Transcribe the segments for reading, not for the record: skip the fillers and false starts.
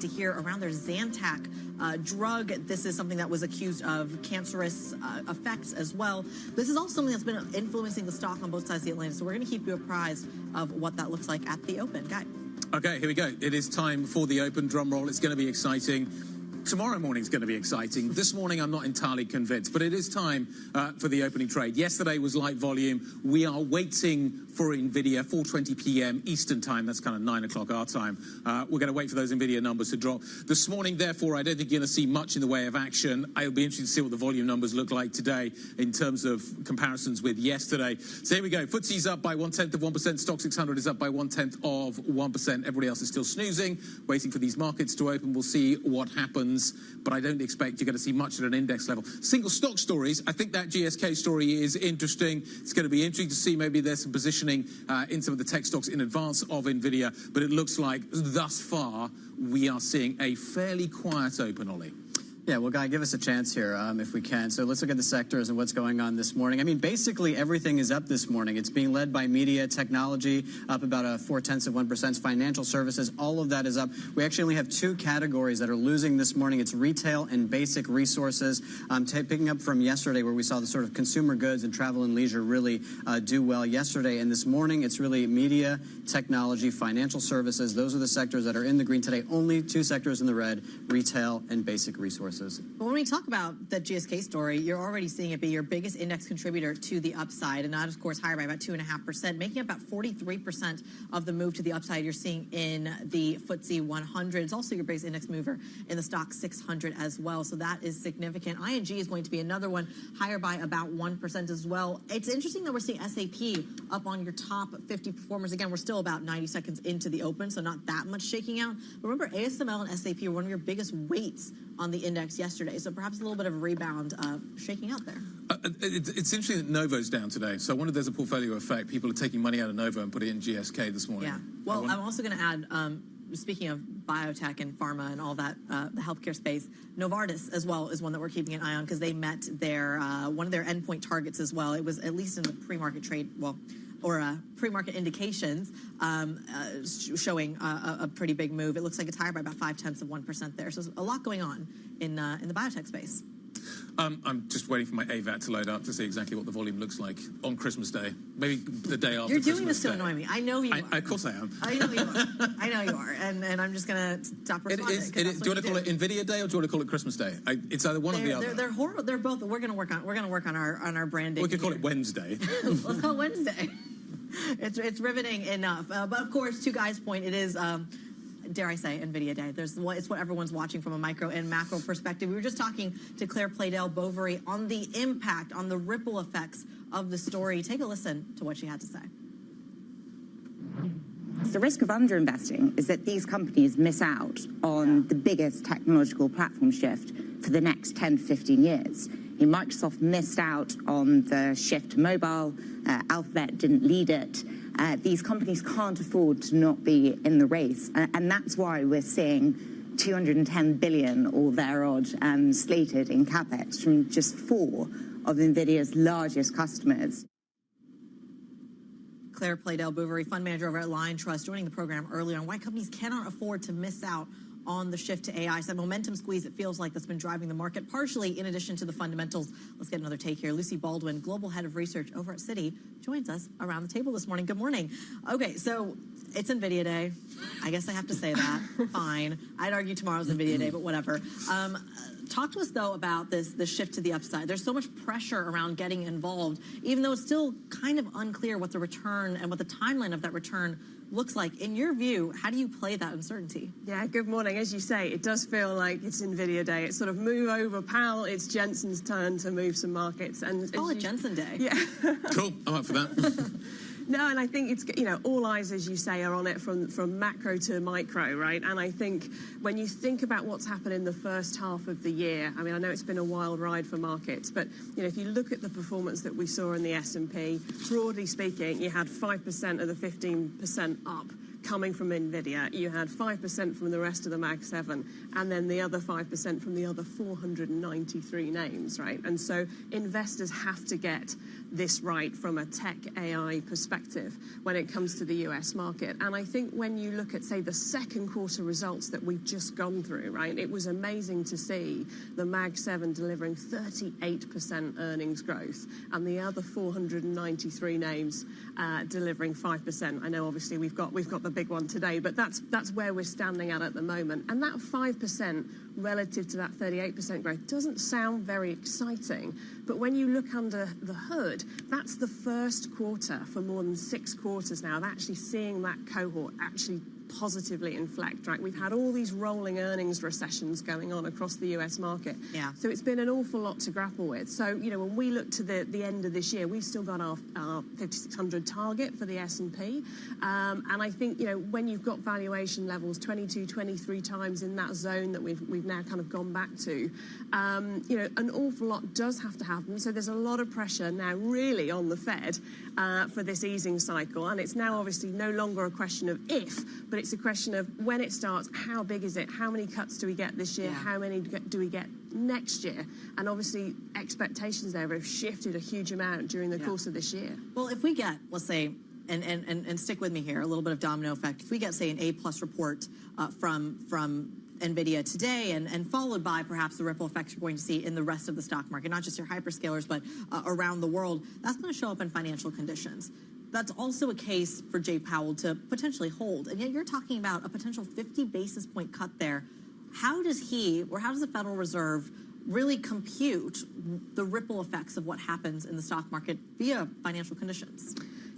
To hear around their Zantac drug. This is something that was accused of cancerous effects as well. This is also something that's been influencing the stock on both sides of the Atlantic. So we're going to keep you apprised of what that looks like at the open. Guy. Okay, here we go. It is time for the open. Drum roll. It's going to be exciting. Tomorrow morning is going to be exciting. This morning, I'm not entirely convinced, but it is time for the opening trade. Yesterday was light volume. We are waiting for NVIDIA, 4:20 p.m. Eastern time. That's kind of 9 o'clock our time. We're going to wait for those NVIDIA numbers to drop. This morning, therefore, I don't think you're going to see much in the way of action. I'll be interested to see what the volume numbers look like today in terms of comparisons with yesterday. So here we go. FTSE's up by 0.1%. Stock 600 is up by 0.1%. Everybody else is still snoozing, waiting for these markets to open. We'll see what happens. But I don't expect you're going to see much at an index level. Single stock stories, I think that GSK story is interesting. It's going to be interesting to see maybe there's some positioning in some of the tech stocks in advance of NVIDIA. But it looks like thus far we are seeing a fairly quiet open, Ollie. Yeah, well, Guy, give us a chance here if we can. So let's look at the sectors and what's going on this morning. I mean, basically everything is up this morning. It's being led by media, technology, up about 0.4%. Financial services, all of that is up. We actually only have two categories that are losing this morning. It's retail and basic resources. Picking up from yesterday where we saw the sort of consumer goods and travel and leisure really do well yesterday. And this morning, it's really media, technology, financial services. Those are the sectors that are in the green today. Only two sectors in the red, retail and basic resources. But when we talk about that GSK story, you're already seeing it be your biggest index contributor to the upside, and that, of course, higher by about 2.5%, making up about 43% of the move to the upside you're seeing in the FTSE 100. It's also your biggest index mover in the stock 600 as well, so that is significant. ING is going to be another one, higher by about 1% as well. It's interesting that we're seeing SAP up on your top 50 performers. Again, we're still about 90 seconds into the open, so not that much shaking out. But remember, ASML and SAP are one of your biggest weights on the index yesterday, so perhaps a little bit of a rebound shaking out there. It's interesting that Novo's down today, so I wonder if there's a portfolio effect. People are taking money out of Novo and put it in GSK this morning. Yeah, well, I'm also going to add, speaking of biotech and pharma and all that, the healthcare space, Novartis as well is one that we're keeping an eye on because they met their one of their endpoint targets as well. It was at least in the pre-market trade, or pre-market indications showing a pretty big move. It looks like it's higher by about 0.5% there. So there's a lot going on in the biotech space. I'm just waiting for my AVAT to load up to see exactly what the volume looks like on Christmas Day. Maybe the day after Christmas Day. You're doing this to annoy me. I know you are. Of course I am. I know you are. I know you are. And I'm just going to stop responding. Do you want to call it NVIDIA Day or do you want to call it Christmas Day? It's either one or the other. They're horrible. They're both. We're going to work on our branding. We could call it Wednesday. Let's call it Wednesday. It's riveting enough. But of course, to Guy's point, it is, dare I say, NVIDIA Day. It's what everyone's watching from a micro and macro perspective. We were just talking to Claire Playdell-Bovary on the impact, on the ripple effects of the story. Take a listen to what she had to say. The risk of underinvesting is that these companies miss out on the biggest technological platform shift for the next 10 to 15 years. Microsoft missed out on the shift to mobile. Alphabet didn't lead it. These companies can't afford to not be in the race. And that's why we're seeing 210 billion or thereof slated in CapEx from just 4 of NVIDIA's largest customers. Claire Playdell-Bovary, fund manager over at Lion Trust, joining the program earlier on why companies cannot afford to miss out on the shift to AI. So that momentum squeeze, it feels like, that's been driving the market, partially in addition to the fundamentals. Let's get another take here. Lucy Baldwin, Global Head of Research over at Citi, joins us around the table this morning. Good morning. Okay, so it's NVIDIA Day. I guess I have to say that. Fine. I'd argue tomorrow's NVIDIA Day, but whatever. Talk to us, though, about the shift to the upside. There's so much pressure around getting involved, even though it's still kind of unclear what the return and what the timeline of that return looks like. In your view, how do you play that uncertainty? Yeah, good morning. As you say, it does feel like it's NVIDIA Day. It's sort of move over, pal. It's Jensen's turn to move some markets. And Call it Jensen Day. Yeah. Cool. I'm up for that. No, and I think it's, all eyes, as you say, are on it from macro to micro, right? And I think when you think about what's happened in the first half of the year, I mean, I know it's been a wild ride for markets, but, if you look at the performance that we saw in the S&P, broadly speaking, you had 5% of the 15% up coming from NVIDIA. You had 5% from the rest of the Mag 7, and then the other 5% from the other 493 names, right? And so investors have to get this right from a tech AI perspective when it comes to the US market. And I think when you look at, say, the second quarter results that we've just gone through, right, it was amazing to see the Mag 7 delivering 38% earnings growth and the other 493 names delivering 5%. I know obviously we've got the big one today, but that's where we're standing at the moment. And that 5% relative to that 38% growth doesn't sound very exciting, but when you look under the hood, that's the first quarter for more than 6 quarters now of actually seeing that cohort actually positively inflect, right? We've had all these rolling earnings recessions going on across the US market. Yeah. So it's been an awful lot to grapple with. So, when we look to the end of this year, we've still got our 5,600 target for the S&P. And I think, when you've got valuation levels 22, 23 times in that zone that we've now kind of gone back to, an awful lot does have to happen. So there's a lot of pressure now really on the Fed for this easing cycle. And it's now obviously no longer a question of if, but it's a question of when it starts, how big is it, how many cuts do we get this year, how many do we get next year? And obviously expectations there have shifted a huge amount during the course of this year. Well, if we get, let's say, and stick with me here, a little bit of domino effect, if we get, say, an A+ report from NVIDIA today and followed by perhaps the ripple effects you're going to see in the rest of the stock market, not just your hyperscalers, but around the world, that's going to show up in financial conditions. That's also a case for Jay Powell to potentially hold. And yet you're talking about a potential 50 basis point cut there. How does he, or how does the Federal Reserve really compute the ripple effects of what happens in the stock market via financial conditions?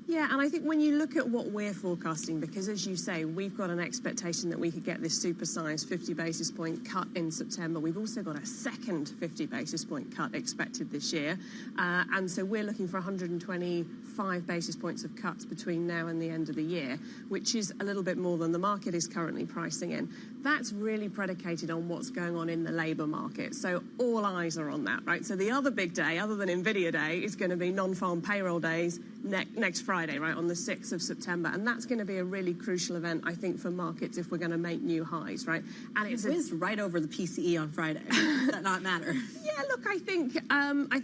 Yeah, and I think when you look at what we're forecasting, because as you say, we've got an expectation that we could get this supersized 50 basis point cut in September. We've also got a second 50 basis point cut expected this year. And so we're looking for 125 basis points of cuts between now and the end of the year, which is a little bit more than the market is currently pricing in. That's really predicated on what's going on in the labour market. So all eyes are on that, right? So the other big day, other than NVIDIA Day, is going to be non-farm payroll days next Friday, right, on the 6th of September. And that's going to be a really crucial event, I think, for markets if we're going to make new highs, right? And it's whizzed right over the PCE on Friday. Does that not matter? Yeah, look, I think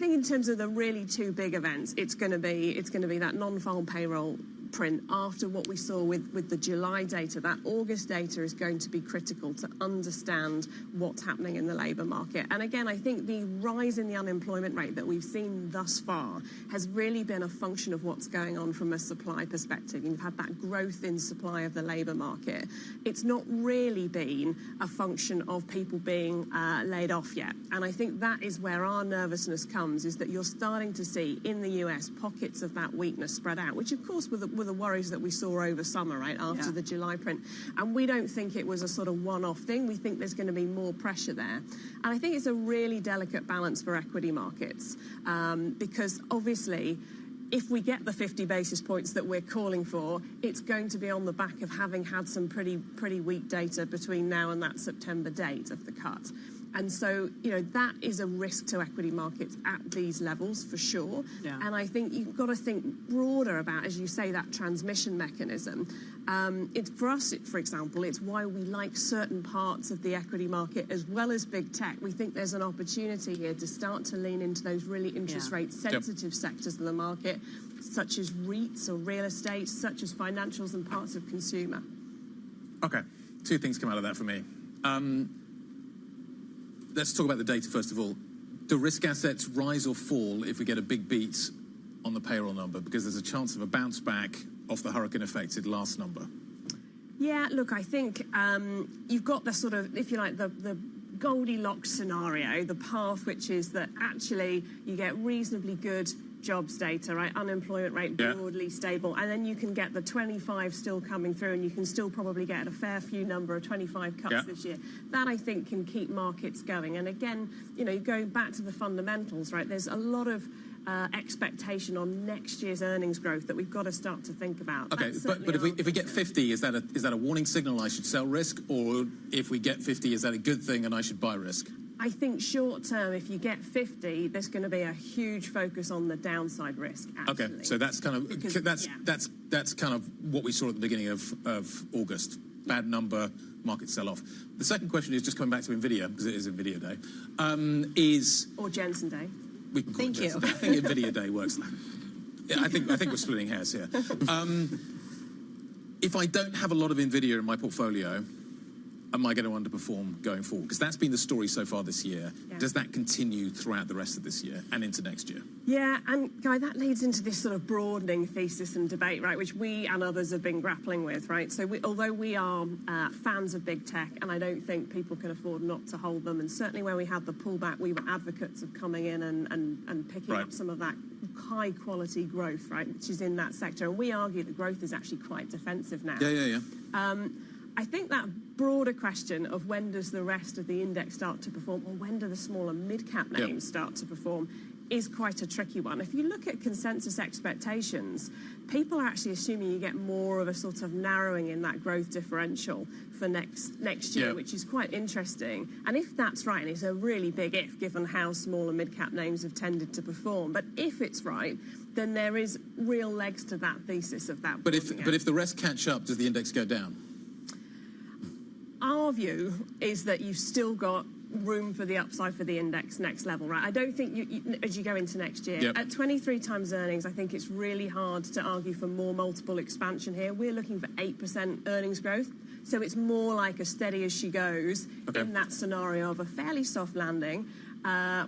in terms of the really two big events, it's going to be that non-farm payroll print after what we saw with the July data. That August data is going to be critical to understand what's happening in the labour market. And again, I think the rise in the unemployment rate that we've seen thus far has really been a function of what's going on from a supply perspective. You've had that growth in supply of the labour market. It's not really been a function of people being laid off yet. And I think that is where our nervousness comes, is that you're starting to see in the US pockets of that weakness spread out, which of course were the worries that we saw over summer, right, after the July print. And we don't think it was a sort of one-off thing. We think there's going to be more pressure there. And I think it's a really delicate balance for equity markets because obviously if we get the 50 basis points that we're calling for, it's going to be on the back of having had some pretty weak data between now and that September date of the cut. And so, that is a risk to equity markets at these levels for sure. Yeah. And I think you've got to think broader about, as you say, that transmission mechanism. It's for us, for example, it's why we like certain parts of the equity market as well as big tech. We think there's an opportunity here to start to lean into those really interest rate sensitive sectors of the market, such as REITs or real estate, such as financials and parts of consumer. Okay, two things come out of that for me. Let's talk about the data first of all. Do risk assets rise or fall if we get a big beat on the payroll number? Because there's a chance of a bounce back off the hurricane-affected last number. Yeah, look, I think you've got the sort of, if you like, the Goldilocks scenario, the path which is that actually you get reasonably good jobs data, right? Unemployment rate broadly stable, and then you can get the 25 still coming through, and you can still probably get a fair few number of 25 cuts this year. That, I think, can keep markets going. And again, you know, going back to the fundamentals, right? There's a lot of expectation on next year's earnings growth that we've got to start to think about. Okay, but if we get 50, is that a warning signal I should sell risk, or if we get 50, is that a good thing and I should buy risk? I think short term, if you get 50, there's going to be a huge focus on the downside risk. Actually. Okay, so that's kind of that's kind of what we saw at the beginning of August. Bad number, market sell off. The second question is just coming back to Nvidia, because it is Nvidia Day. Or Jensen Day. We can call Thank it you. Jensen Day. I think Nvidia Day works. Yeah, I think we're splitting hairs here. If I don't have a lot of Nvidia in my portfolio, am I going to underperform going forward? Because that's been the story so far this year. Yeah. Does that continue throughout the rest of this year and into next year? Yeah, and Guy, that leads into this sort of broadening thesis and debate, right, which we and others have been grappling with, right? So although we are fans of big tech, and I don't think people can afford not to hold them, and certainly when we had the pullback, we were advocates of coming in and picking up some of that high-quality growth, right, which is in that sector. And we argue that growth is actually quite defensive now. Yeah. I think that broader question of when does the rest of the index start to perform, or when do the smaller mid-cap names start to perform, is quite a tricky one. If you look at consensus expectations, people are actually assuming you get more of a sort of narrowing in that growth differential for next year, which is quite interesting. And if that's right, and it's a really big if, given how small and mid-cap names have tended to perform, but if it's right, then there is real legs to that thesis of that. But if the rest catch up, does the index go down? Our view is that you've still got room for the upside for the index next level, right? I don't think you as you go into next year, at 23 times earnings, I think it's really hard to argue for more multiple expansion here. We're looking for 8% earnings growth, so it's more like a steady as she goes in that scenario of a fairly soft landing.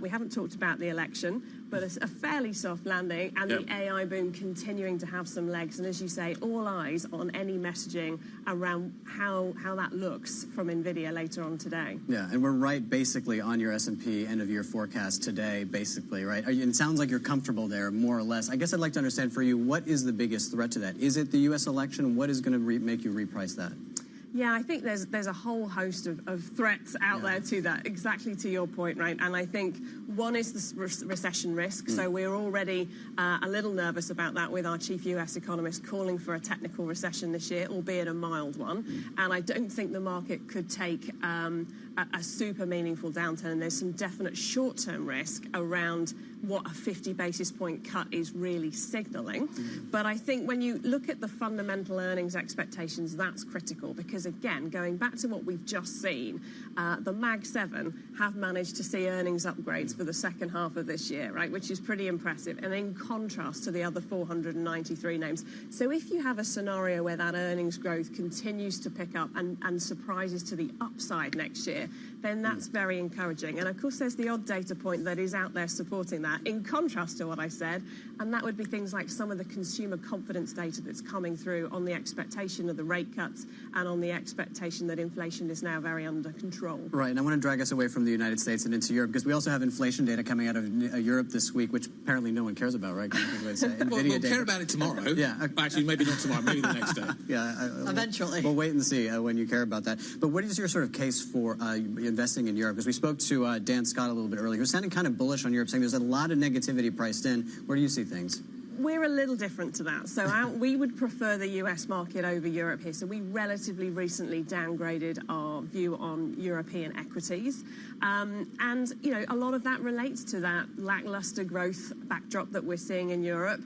We haven't talked about the election, but a fairly soft landing, and the AI boom continuing to have some legs. And as you say, all eyes on any messaging around how that looks from Nvidia later on today. Yeah, and we're right basically on your S&P end-of-year forecast today, basically, right? It sounds like you're comfortable there, more or less. I guess I'd like to understand for you, what is the biggest threat to that? Is it the U.S. election? What is going to make you reprice that? Yeah, I think there's a whole host of threats out there to that, exactly to your point, right? And I think one is the recession risk. So we're already a little nervous about that, with our chief US economist calling for a technical recession this year, albeit a mild one. And I don't think the market could take a super meaningful downturn. There's some definite short-term risk around what a 50 basis point cut is really signaling. But I think when you look at the fundamental earnings expectations, that's critical, because again, going back to what we've just seen, the Mag 7 have managed to see earnings upgrades for the second half of this year, right, which is pretty impressive, and in contrast to the other 493 names. So if you have a scenario where that earnings growth continues to pick up and surprises to the upside next year, then that's very encouraging. And of course, there's the odd data point that is out there supporting that, in contrast to what I said, and that would be things like some of the consumer confidence data that's coming through on the expectation of the rate cuts and on the expectation that inflation is now very under control. Right, and I want to drag us away from the United States and into Europe, because we also have inflation data coming out of Europe this week, which apparently no one cares about, right? We'll care about it tomorrow. Actually, maybe not tomorrow, maybe the next day. Eventually. We'll wait and see when you care about that. But what is your sort of case for investing in Europe? Because we spoke to Dan Scott a little bit earlier, who was sounding kind of bullish on Europe, saying there's a lot of negativity priced in. Where do you see things? We're a little different to that. So we would prefer the US market over Europe here. So we relatively recently downgraded our view on European equities. And, you know, a lot of that relates to that lackluster growth backdrop that we're seeing in Europe.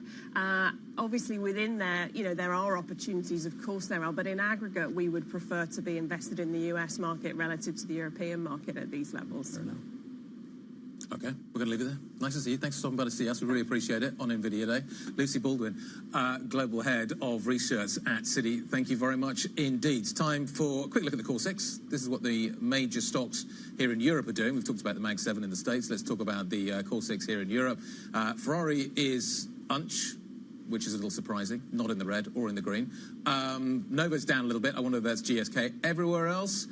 Obviously, within there, you know, there are opportunities, of course there are, but in aggregate, we would prefer to be invested in the US market relative to the European market at these levels. Fair enough. Okay, we're going to leave it there. Nice to see you. Thanks for stopping by to see us. We really appreciate it on NVIDIA Day. Lucy Baldwin, Global Head of Research at Citi. Thank you very much indeed. It's time for a quick look at the Core 6. This is what the major stocks here in Europe are doing. We've talked about the Mag 7 in the States. Let's talk about the Core 6 here in Europe. Ferrari is unch, which is a little surprising, not in the red or in the green. Nova's down a little bit. I wonder if that's GSK. Everywhere else,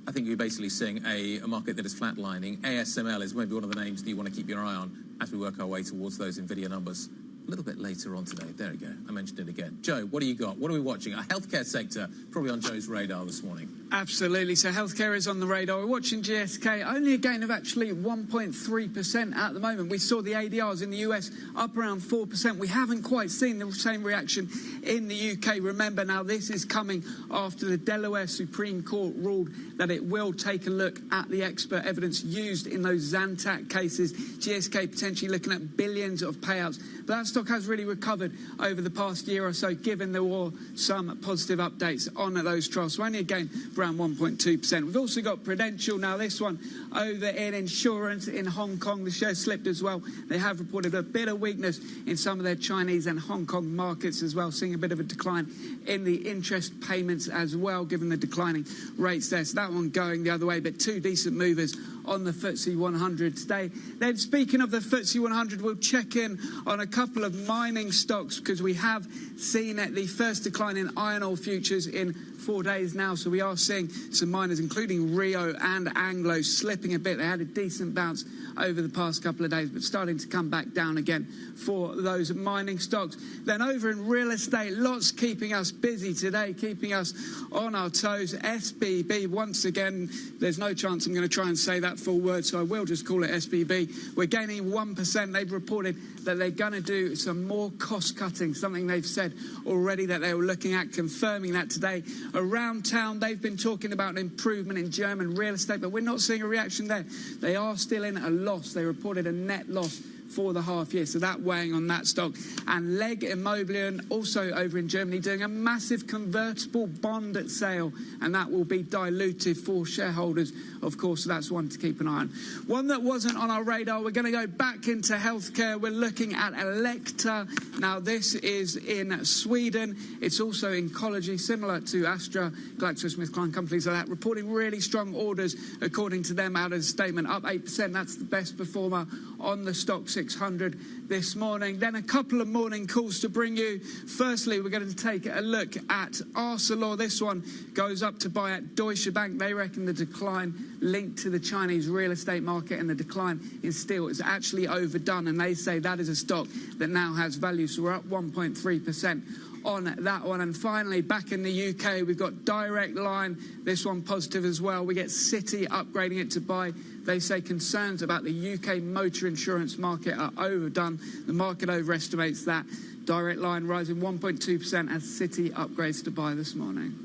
I think you're basically seeing a market that is flatlining. ASML is maybe one of the names that you want to keep your eye on as we work our way towards those NVIDIA numbers a little bit later on today. There we go. I mentioned it again. Joe, what do you got? What are we watching? A healthcare sector, probably on Joe's radar this morning. Absolutely. So healthcare is on the radar. We're watching GSK, only a gain of actually 1.3% at the moment. We saw the ADRs in the US up around 4%. We haven't quite seen the same reaction in the UK. Remember now, this is coming after the Delaware Supreme Court ruled that it will take a look at the expert evidence used in those Zantac cases. GSK potentially looking at billions of payouts. But that stock has really recovered over the past year or so, given there were some positive updates on those trials. So only a gain of around 1.2%. We've also got Prudential. Now this one over in insurance in Hong Kong. The share slipped as well. They have reported a bit of weakness in some of their Chinese and Hong Kong markets as well, seeing a bit of a decline in the interest payments as well, given the declining rates there. So that one going the other way, but two decent movers on the FTSE 100 today. Then speaking of the FTSE 100, we'll check in on a couple of mining stocks because we have seen the first decline in iron ore futures in 4 days now. So we are seeing some miners, including Rio and Anglo, slipping a bit. They had a decent bounce over the past couple of days, but starting to come back down again for those mining stocks. Then over in real estate, lots keeping us busy today, keeping us on our toes. SBB, once again, there's no chance I'm going to try and say that full word, so I will just call it SBB. We're gaining 1%. They've reported that they're going to do some more cost cutting, something they've said already that they were looking at, confirming that today. Around town, they've been talking about an improvement in German real estate, but we're not seeing a reaction there. They are still in a loss. They reported a net loss for the half year, so that weighing on that stock. And Leg Immobilien, also over in Germany, doing a massive convertible bond sale, and that will be dilutive for shareholders, of course, so that's one to keep an eye on. One that wasn't on our radar, we're going to go back into healthcare. We're looking at Elekta. Now, this is in Sweden. It's also oncology, similar to Astra, GlaxoSmithKline, companies like that, reporting really strong orders, according to them, out of a statement, up 8%. That's the best performer on the stock 600 this morning. Then a couple of morning calls to bring you. Firstly, we're going to take a look at Arcelor. This one goes up to buy at Deutsche Bank. They reckon the decline linked to the Chinese real estate market and the decline in steel is actually overdone, and they say that is a stock that now has value. So we're up 1.3% on that one. And finally, back in the UK, we've got Direct Line. This one positive as well. We get Citi upgrading it to buy. They say concerns about the UK motor insurance market are overdone. The market overestimates that. Direct Line rising 1.2% as Citi upgrades to buy this morning.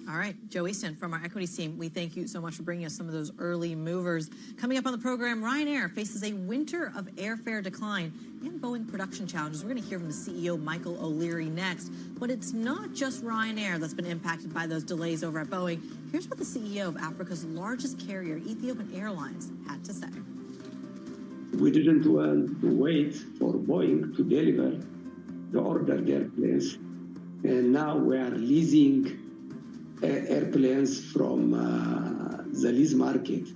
All right, Joe Easton from our equities team, we thank you so much for bringing us some of those early movers. Coming up on the program, Ryanair faces a winter of airfare decline and Boeing production challenges. We're going to hear from the CEO, Michael O'Leary, next. But it's not just Ryanair that's been impacted by those delays over at Boeing. Here's what the CEO of Africa's largest carrier, Ethiopian Airlines, had to say. We didn't want to wait for Boeing to deliver the ordered airplanes. And now we are leasing airplanes from the lease market.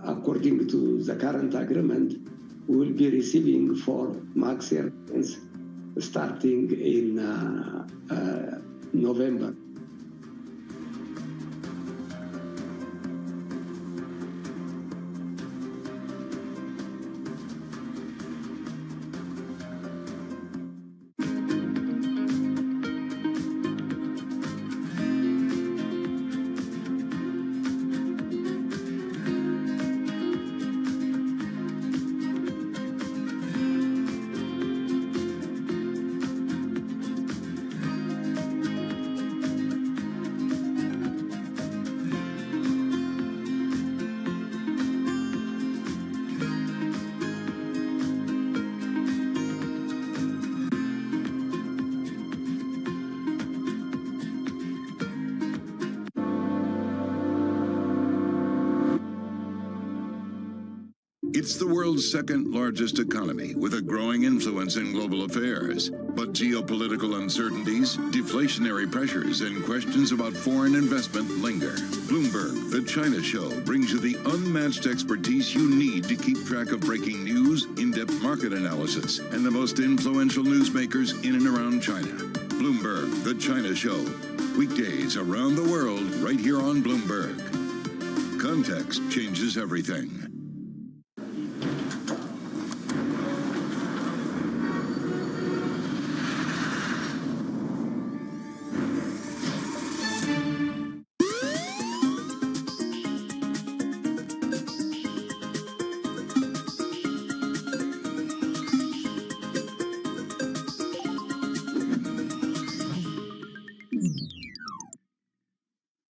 According to the current agreement, we will be receiving 4 MAX airplanes starting in November. It's the world's second largest economy with a growing influence in global affairs. But geopolitical uncertainties, deflationary pressures, and questions about foreign investment linger. Bloomberg, the China Show, brings you the unmatched expertise you need to keep track of breaking news, in-depth market analysis, and the most influential newsmakers in and around China. Bloomberg, the China Show. Weekdays around the world, right here on Bloomberg. Context changes everything.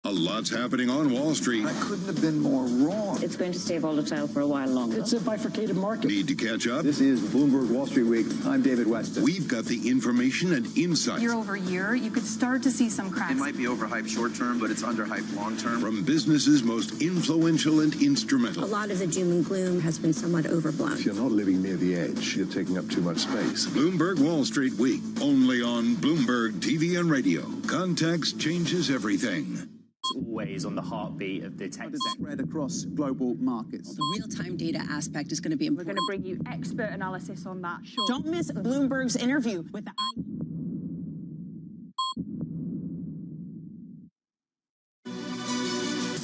A lot's happening on Wall Street. I couldn't have been more wrong. It's going to stay volatile for a while longer. It's a bifurcated market. Need to catch up? This is Bloomberg Wall Street Week. I'm David Weston. We've got the information and insight. Year over year, you could start to see some cracks. It might be overhyped short term, but it's underhyped long term. From businesses most influential and instrumental. A lot of the doom and gloom has been somewhat overblown. If you're not living near the edge, you're taking up too much space. Bloomberg Wall Street Week, only on Bloomberg TV and radio. Context changes everything. Always on the heartbeat of the tech spread across global markets. The real-time data aspect is going to be important. We're going to bring you expert analysis on that. Sure. Don't miss Bloomberg's interview with the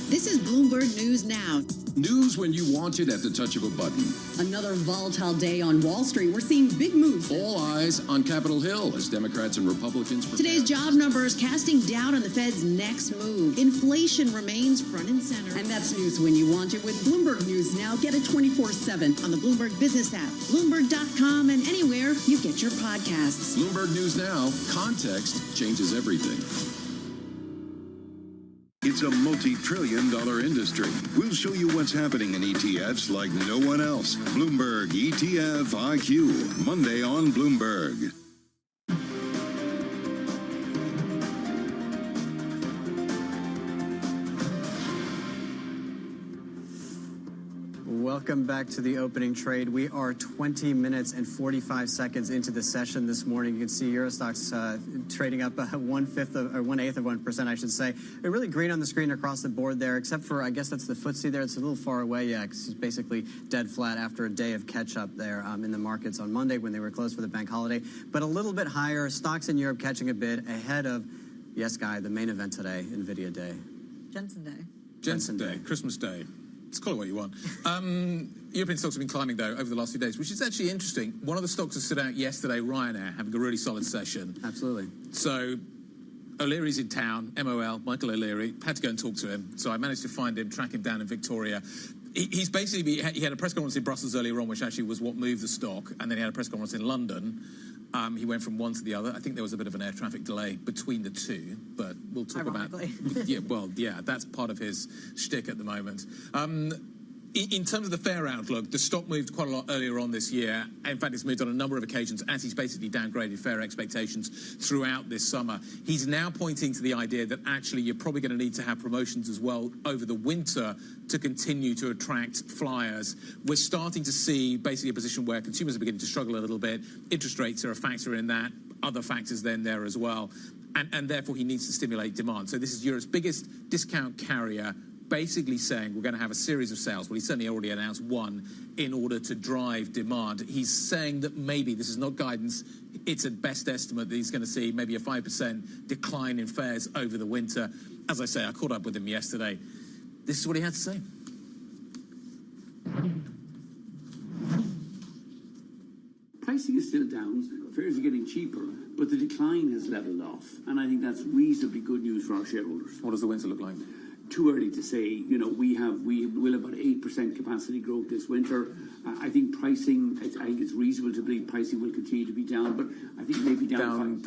This is Bloomberg News Now. News when you want it at the touch of a button. Another volatile day on Wall Street. We're seeing big moves. All eyes on Capitol Hill as Democrats and Republicans prepare. Today's job numbers casting doubt on the Fed's next move. Inflation remains front and center. And that's news when you want it with Bloomberg News Now. Get it 24/7 on the Bloomberg Business app, Bloomberg.com, and anywhere you get your podcasts. Bloomberg News Now. Context changes everything. It's a multi-trillion-dollar industry. We'll show you what's happening in ETFs like no one else. Bloomberg ETF IQ, Monday on Bloomberg. Welcome back to the opening trade. We are 20 minutes and 45 seconds into the session this morning. You can see Eurostock's trading up 1/8 of 1%, I should say. They're really green on the screen across the board there, except for, I guess that's the FTSE there. It's a little far away, yeah, because it's basically dead flat after a day of catch-up there in the markets on Monday when they were closed for the bank holiday. But a little bit higher. Stocks in Europe catching a bit ahead of, yes, Guy, the main event today, NVIDIA Day. Jensen Day. Jensen Day, Christmas Day. Let's call it what you want. European stocks have been climbing, though, over the last few days, which is actually interesting. One of the stocks that stood out yesterday, Ryanair, having a really solid session. Absolutely. So O'Leary's in town, MOL, Michael O'Leary. Had to go and talk to him. So I managed to find him, track him down in Victoria. He's basically, he had a press conference in Brussels earlier on, which actually was what moved the stock. And then he had a press conference in London. He went from one to the other. I think there was a bit of an air traffic delay between the two, but we'll talk about... Yeah, that's part of his shtick at the moment. In terms of the fare outlook, the stock moved quite a lot earlier on this year. In fact, it's moved on a number of occasions as he's basically downgraded fare expectations throughout this summer. He's now pointing to the idea that actually you're probably going to need to have promotions as well over the winter to continue to attract flyers. We're starting to see basically a position where consumers are beginning to struggle a little bit. Interest rates are a factor in that. Other factors then there as well. And therefore he needs to stimulate demand. So this is Europe's biggest discount carrier, basically saying we're going to have a series of sales. Well, he certainly already announced one in order to drive demand. He's saying that maybe, this is not guidance, it's a best estimate that he's going to see maybe a 5% decline in fares over the winter. As I say, I caught up with him yesterday. This is what he had to say. Pricing is still down, fares are getting cheaper, but the decline has leveled off. And I think that's reasonably good news for our shareholders. What does the winter look like? Too early to say. You know, we will have about 8% capacity growth this winter. I think pricing, I think it's reasonable to believe pricing will continue to be down, but I think maybe down.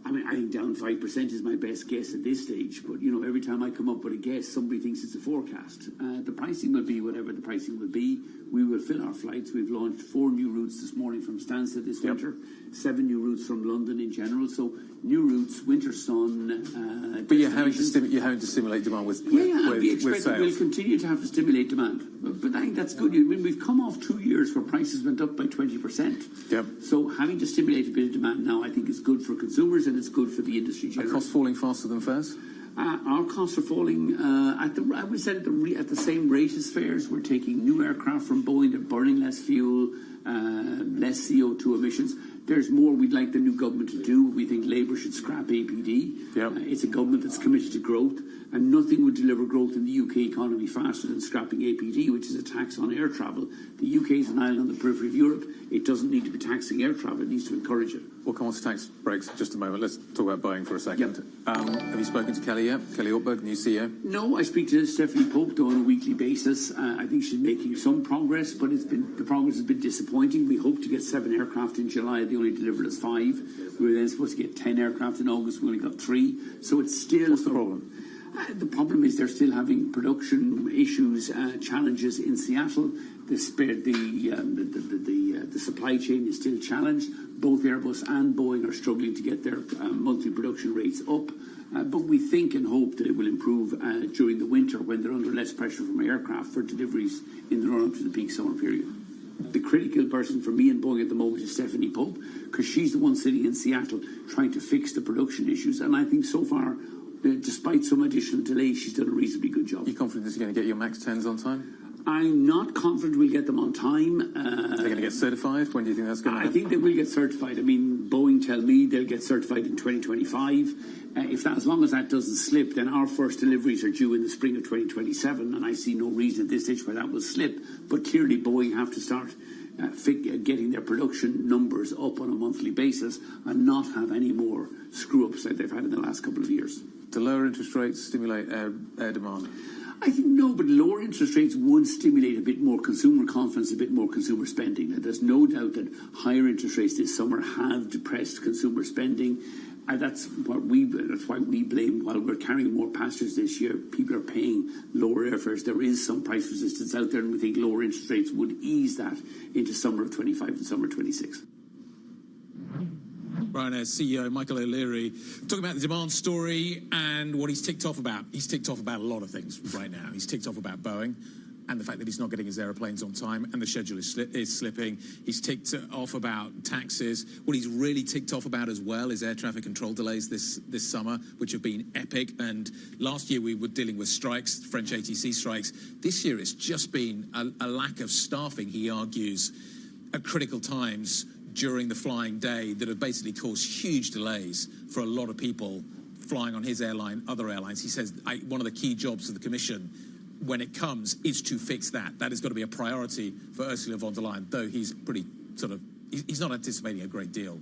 I mean, I think down 5% is my best guess at this stage. But, you know, every time I come up with a guess, somebody thinks it's a forecast. The pricing will be whatever the pricing will be. We will fill our flights. We've launched 4 new routes this morning from Stansted this winter, 7 new routes from London in general. So new routes, winter sun. But you're having to stimulate demand with we with expect that we'll continue to have to stimulate demand. But I think that's good. I mean, we've come off 2 years where prices went up by 20%. Yep. So having to stimulate a bit of demand now, I think, is good for consumers and it's good for the industry generally. Are costs falling faster than fares? Our costs are falling at the same rate as fares. We're taking new aircraft from Boeing. They're burning less fuel, less CO2 emissions. There's more we'd like the new government to do. We think Labour should scrap APD. Yep. It's a government that's committed to growth, and nothing would deliver growth in the UK economy faster than scrapping APD, which is a tax on air travel. The UK is an island on the periphery of Europe. It doesn't need to be taxing air travel. It needs to encourage it. We'll come on to tax breaks in just a moment. Let's talk about Boeing for a second. Yep. Have you spoken to Kelly yet? Kelly Ortberg, new CEO? No, I speak to Stephanie Pope though on a weekly basis. I think she's making some progress, but the progress has been disappointing. We hope to get 7 aircraft in July. They only delivered us 5. We were then supposed to get 10 aircraft in August. We only got 3. So it's still... What's the problem? The problem is they're still having production issues, challenges in Seattle. The supply chain is still challenged. Both Airbus and Boeing are struggling to get their monthly production rates up. But we think and hope that it will improve during the winter when they're under less pressure from aircraft for deliveries in the run-up to the peak summer period. The critical person for me and Boeing at the moment is Stephanie Pope, because she's the one sitting in Seattle trying to fix the production issues. And I think so far, despite some additional delays, she's done a reasonably good job. Are you confident you're going to get your MAX 10s on time? I'm not confident we'll get them on time. They're going to get certified? When do you think that's going to happen? I think they will get certified. I mean, Boeing tell me they'll get certified in 2025. As long as that doesn't slip, then our first deliveries are due in the spring of 2027, and I see no reason at this stage why that will slip. But clearly, Boeing have to start getting their production numbers up on a monthly basis and not have any more screw-ups that they've had in the last couple of years. Do lower interest rates stimulate air demand? I think no, but lower interest rates would stimulate a bit more consumer confidence, a bit more consumer spending. And there's no doubt that higher interest rates this summer have depressed consumer spending. And that's why we blame, while we're carrying more passengers this year, people are paying lower airfares. There is some price resistance out there, and we think lower interest rates would ease that into summer of 25 and summer 26. Ryanair CEO Michael O'Leary talking about the demand story and what he's ticked off about. He's ticked off about a lot of things right now. He's ticked off about Boeing and the fact that he's not getting his aeroplanes on time and the schedule is slipping. He's ticked off about taxes. What he's really ticked off about as well is air traffic control delays this summer, which have been epic. And last year we were dealing with strikes, French ATC strikes. This year it's just been a lack of staffing, he argues, at critical times during the flying day that have basically caused huge delays for a lot of people flying on his airline, other airlines. He says one of the key jobs of the Commission when it comes is to fix that. That is going to be a priority for Ursula von der Leyen, though he's pretty he's not anticipating a great deal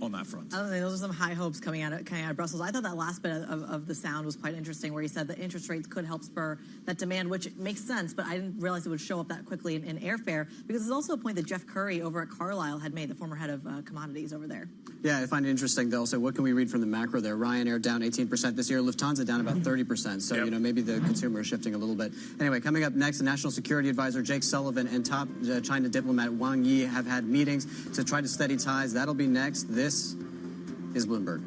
on that front. I don't think those are some high hopes coming out of Brussels. I thought that last bit of the sound was quite interesting, where he said that interest rates could help spur that demand, which makes sense, but I didn't realize it would show up that quickly in airfare, because there's also a point that Jeff Curry over at Carlyle had made, the former head of commodities over there. Yeah, I find it interesting, though. So what can we read from the macro there? Ryanair down 18% this year, Lufthansa down about 30%. So, you know, maybe the consumer is shifting a little bit. Anyway, coming up next, the National Security Advisor Jake Sullivan and top China diplomat Wang Yi have had meetings to try to steady ties. That'll be next. This is Bloomberg.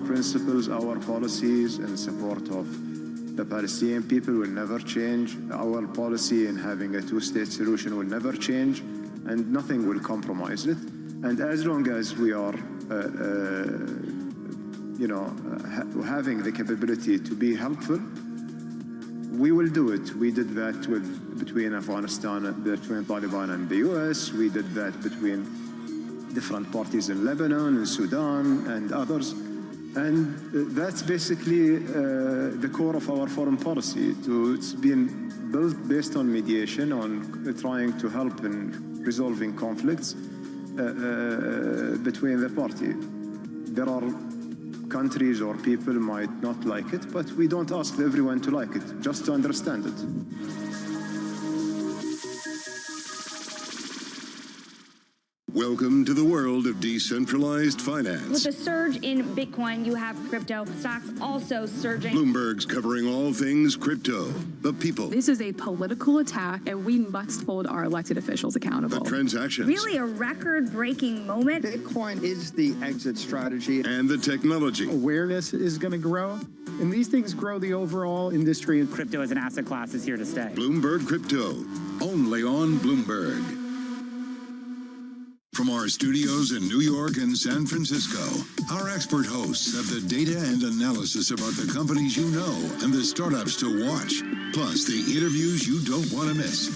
Principles, our policies in support of the Palestinian people will never change. Our policy in having a two-state solution will never change, and nothing will compromise it. And as long as we are, having the capability to be helpful, we will do it. We did that between Afghanistan, between Taliban and the US. We did that between different parties in Lebanon and Sudan and others. And that's basically the core of our foreign policy. It's been built based on mediation, on trying to help in resolving conflicts between the party. There are countries or people might not like it, but we don't ask everyone to like it, just to understand it. Welcome to the world of decentralized finance. With a surge in Bitcoin, you have crypto stocks also surging. Bloomberg's covering all things crypto, the people. This is a political attack, and we must hold our elected officials accountable. The transactions. Really a record-breaking moment. Bitcoin is the exit strategy. And the technology. Awareness is going to grow, and these things grow the overall industry. Crypto as an asset class is here to stay. Bloomberg Crypto, only on Bloomberg. From our studios in New York and San Francisco, our expert hosts have the data and analysis about the companies you know and the startups to watch, plus the interviews you don't want to miss.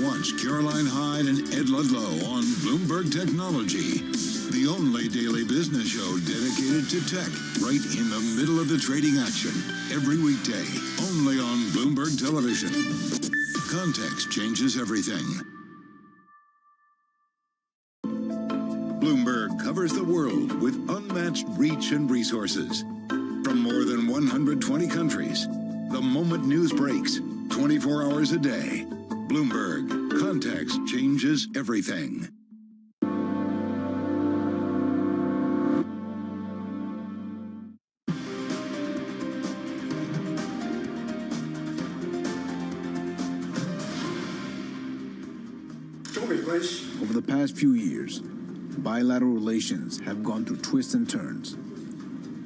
Watch Caroline Hyde and Ed Ludlow on Bloomberg Technology, the only daily business show dedicated to tech, right in the middle of the trading action, every weekday, only on Bloomberg Television. Context changes everything. Bloomberg covers the world with unmatched reach and resources. From more than 120 countries, the moment news breaks, 24 hours a day. Bloomberg, context changes everything. Over the past few years, bilateral relations have gone through twists and turns.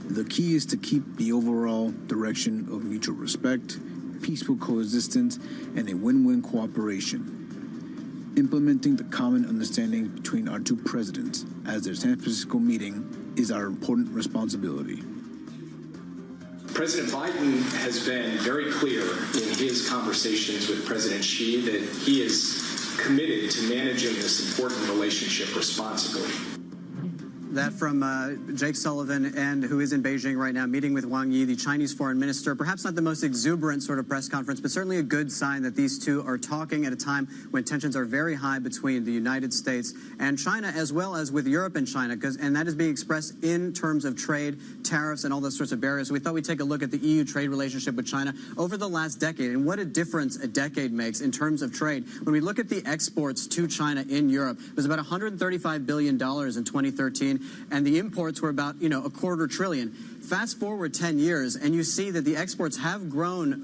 The key is to keep the overall direction of mutual respect, peaceful coexistence, and a win-win cooperation. Implementing the common understanding between our two presidents as their San Francisco meeting is our important responsibility. President Biden has been very clear in his conversations with President Xi that he is committed to managing this important relationship responsibly. That from Jake Sullivan, and who is in Beijing right now, meeting with Wang Yi, the Chinese foreign minister. Perhaps not the most exuberant sort of press conference, but certainly a good sign that these two are talking at a time when tensions are very high between the United States and China, as well as with Europe and China, and that is being expressed in terms of trade, tariffs, and all those sorts of barriers. So we thought we'd take a look at the EU trade relationship with China over the last decade and what a difference a decade makes in terms of trade. When we look at the exports to China in Europe, it was about $135 billion in 2013. And the imports were about, a $250 billion. Fast forward 10 years, and you see that the exports have grown,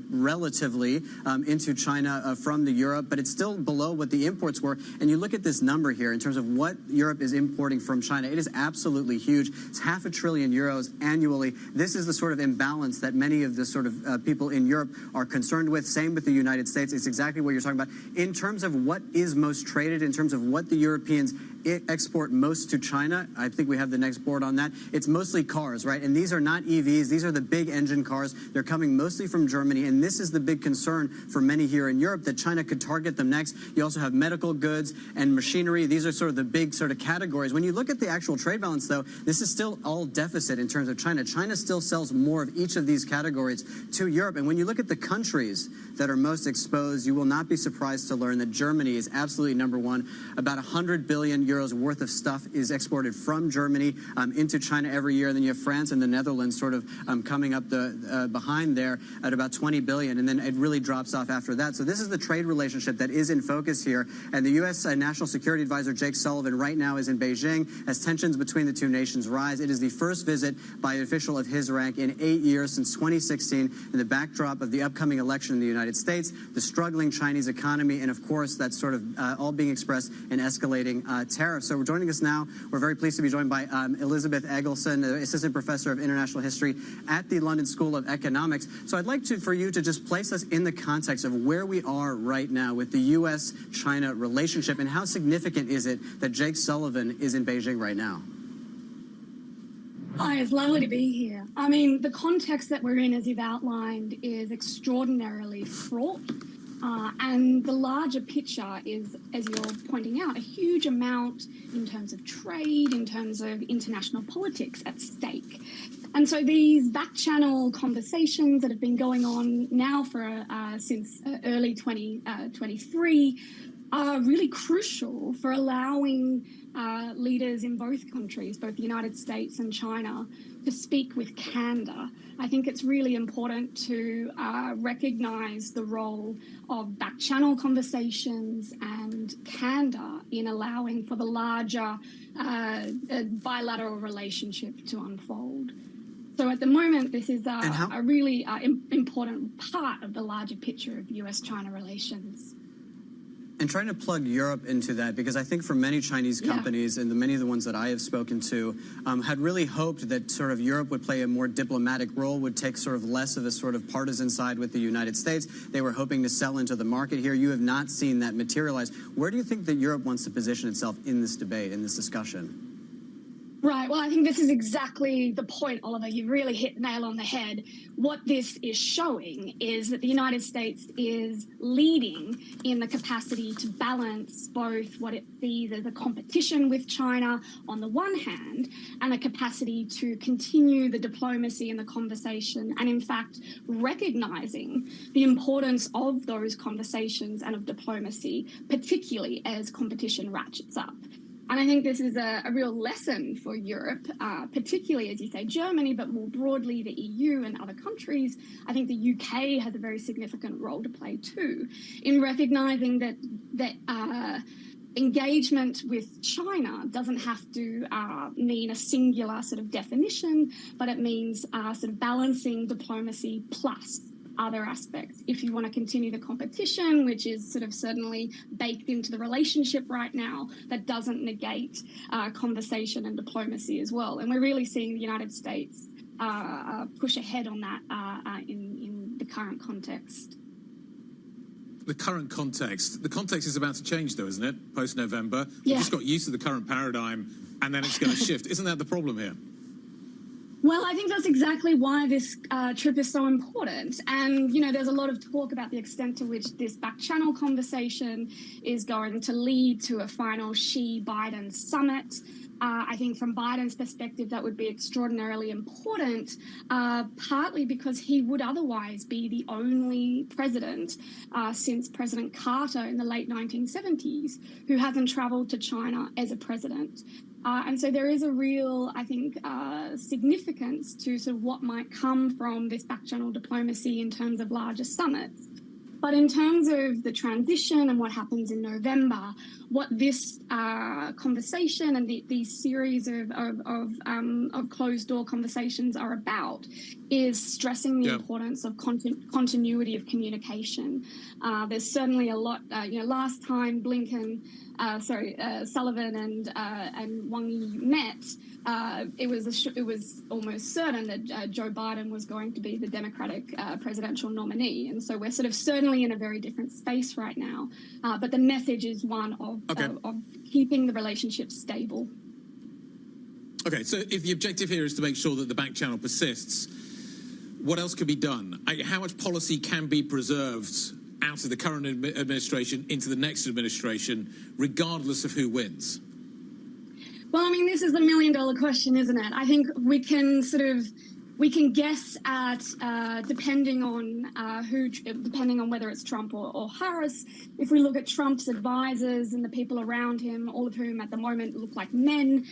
relatively into China from the Europe, but it's still below what the imports were. And you look at this number here in terms of what Europe is importing from China. It is absolutely huge. It's €500 billion annually. This is the sort of imbalance that many of the sort of people in Europe are concerned with. Same with the United States. It's exactly what you're talking about. In terms of what is most traded, in terms of what the Europeans export most to China, I think we have the next board on that. It's mostly cars, right? And these are not EVs. These are the big engine cars. They're coming mostly from Germany, and this is the big concern for many here in Europe, that China could target them next. You also have medical goods and machinery. These are sort of the big sort of categories. When you look at the actual trade balance, though, this is still all deficit in terms of China. China still sells more of each of these categories to Europe. And when you look at the countries that are most exposed, you will not be surprised to learn that Germany is absolutely number one. About 100 billion euros worth of stuff is exported from Germany into China every year. And then you have France and the Netherlands sort of coming up behind there at about 20 billion. And then it really drops off after that. So this is the trade relationship that is in focus here. And the U.S. National Security Advisor Jake Sullivan right now is in Beijing as tensions between the two nations rise. It is the first visit by an official of his rank in 8 years since 2016 in the backdrop of the upcoming election in the United States, the struggling Chinese economy, and of course that's sort of all being expressed in escalating tariffs. So we're joining us now. We're very pleased to be joined by Elizabeth Eggleston, Assistant Professor of International History at the London School of Economics. So I'd like for you to just place us in the context of where we are right now with the U.S.-China relationship, and how significant is it that Jake Sullivan is in Beijing right now? Hi, it's lovely to be here. I mean, the context that we're in, as you've outlined, is extraordinarily fraught. And the larger picture is, as you're pointing out, a huge amount in terms of trade, in terms of international politics at stake. And so these back-channel conversations that have been going on now for since early 2023 are really crucial for allowing leaders in both countries, both the United States and China, to speak with candor. I think it's really important to recognize the role of back-channel conversations and candor in allowing for the larger bilateral relationship to unfold. So at the moment, this is a really important part of the larger picture of US-China relations. And trying to plug Europe into that, because I think for many Chinese companies, and many of the ones that I have spoken to, had really hoped that sort of Europe would play a more diplomatic role, would take sort of less of a sort of partisan side with the United States. They were hoping to sell into the market here. You have not seen that materialize. Where do you think that Europe wants to position itself in this debate, in this discussion? Right. Well, I think this is exactly the point, Oliver. You've really hit the nail on the head. What this is showing is that the United States is leading in the capacity to balance both what it sees as a competition with China on the one hand, and a capacity to continue the diplomacy and the conversation, and in fact, recognizing the importance of those conversations and of diplomacy, particularly as competition ratchets up. And I think this is a real lesson for Europe, particularly, as you say, Germany, but more broadly, the EU and other countries. I think the UK has a very significant role to play too, in recognizing that engagement with China doesn't have to mean a singular sort of definition, but it means sort of balancing diplomacy plus other aspects. If you want to continue the competition, which is sort of certainly baked into the relationship right now, that doesn't negate conversation and diplomacy as well. And we're really seeing the United States push ahead on that in the current context. The context is about to change, though, isn't it? Post-November. We just got used to the current paradigm, and then it's going to shift. Isn't that the problem here? Well, I think that's exactly why this trip is so important. And, you know, there's a lot of talk about the extent to which this back-channel conversation is going to lead to a final Xi-Biden summit. I think from Biden's perspective, that would be extraordinarily important, partly because he would otherwise be the only president since President Carter in the late 1970s who hasn't traveled to China as a president. And so there is a real, I think, significance to sort of what might come from this back-channel diplomacy in terms of larger summits. But in terms of the transition and what happens in November, what this conversation and these series of closed-door conversations are about is stressing the importance of continuity of communication. There's certainly a lot. Last time Sullivan and Wang Yi met, it was almost certain that Joe Biden was going to be the Democratic presidential nominee, and so we're sort of certainly in a very different space right now. But the message is one of keeping the relationship stable. Okay, so if the objective here is to make sure that the back channel persists, what else can be done? How much policy can be preserved out of the current administration into the next administration, regardless of who wins? Well, I mean, this is the million-dollar question, isn't it? I think we can guess at depending on whether it's Trump or Harris. If we look at Trump's advisors and the people around him, all of whom at the moment look like men,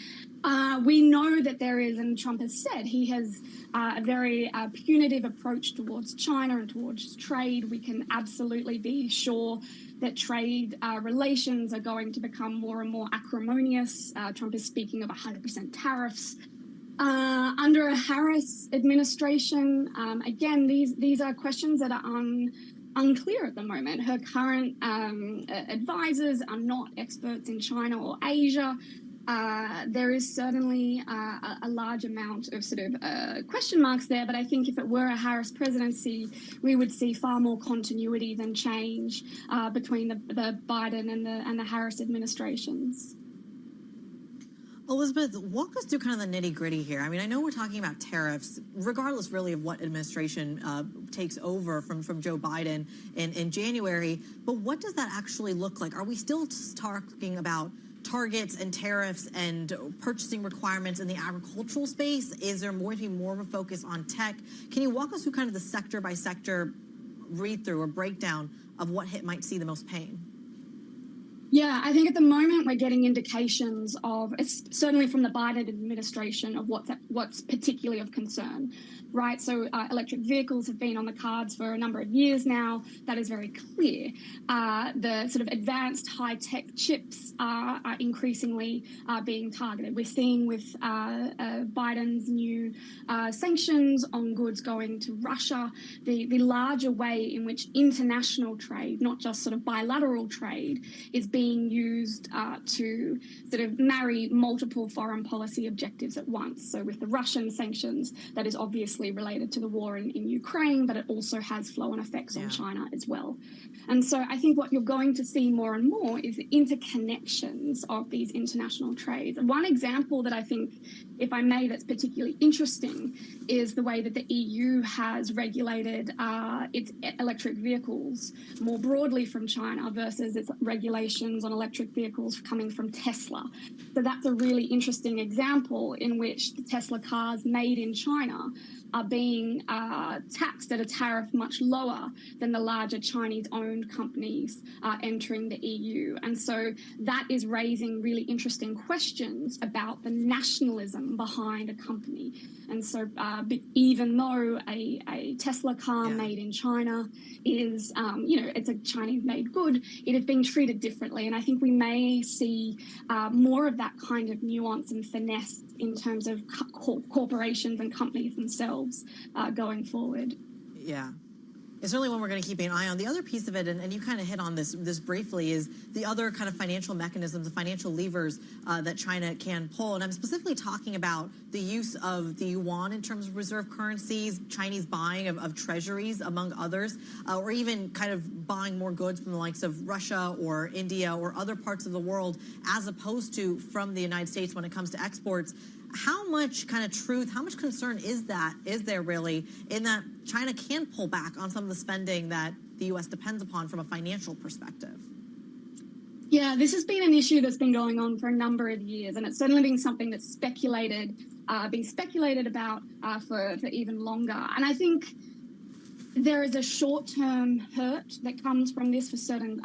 we know that there is, and Trump has said, he has a very punitive approach towards China and towards trade. We can absolutely be sure that trade relations are going to become more and more acrimonious. Trump is speaking of 100% tariffs. Under a Harris administration, again, these are questions that are unclear at the moment. Her current advisors are not experts in China or Asia. There is certainly a large amount of sort of question marks there, but I think if it were a Harris presidency, we would see far more continuity than change between the Biden and the Harris administrations. Elizabeth, walk us through kind of the nitty-gritty here. I mean, I know we're talking about tariffs, regardless really of what administration takes over from Joe Biden in January, but what does that actually look like? Are we still talking about targets and tariffs and purchasing requirements in the agricultural space? Is there going to be more of a focus on tech? Can you walk us through kind of the sector-by-sector read-through or breakdown of what might see the most pain? Yeah, I think at the moment we're getting indications of, it's certainly from the Biden administration, of what's particularly of concern, right? So electric vehicles have been on the cards for a number of years now. That is very clear. The sort of advanced high-tech chips are increasingly being targeted. We're seeing with Biden's new sanctions on goods going to Russia, the larger way in which international trade, not just sort of bilateral trade, is being used to sort of marry multiple foreign policy objectives at once. So with the Russian sanctions, that is obviously related to the war in Ukraine, but it also has flow-on effects on China as well. And so I think what you're going to see more and more is the interconnections of these international trades. One example that I think, if I may, that's particularly interesting is the way that the EU has regulated its electric vehicles more broadly from China versus its regulations on electric vehicles coming from Tesla. So that's a really interesting example in which the Tesla cars made in China are being taxed at a tariff much lower than the larger Chinese-owned companies entering the EU. And so that is raising really interesting questions about the nationalism behind a company. And so even though a Tesla car made in China is, it's a Chinese-made good, it is being treated differently. And I think we may see more of that kind of nuance and finesse in terms of corporations and companies themselves going forward. Yeah. It's certainly one we're going to keep an eye on. The other piece of it, and you kind of hit on this briefly, is the other kind of financial mechanisms, the financial levers that China can pull. And I'm specifically talking about the use of the yuan in terms of reserve currencies, Chinese buying of treasuries, among others, or even kind of buying more goods from the likes of Russia or India or other parts of the world, as opposed to from the United States when it comes to exports. How much kind of truth, how much concern is there really in that China can pull back on some of the spending that the U.S. depends upon from a financial perspective? Yeah, this has been an issue that's been going on for a number of years, and it's certainly been something that's been speculated about for even longer. And I think there is a short-term hurt that comes from this for certain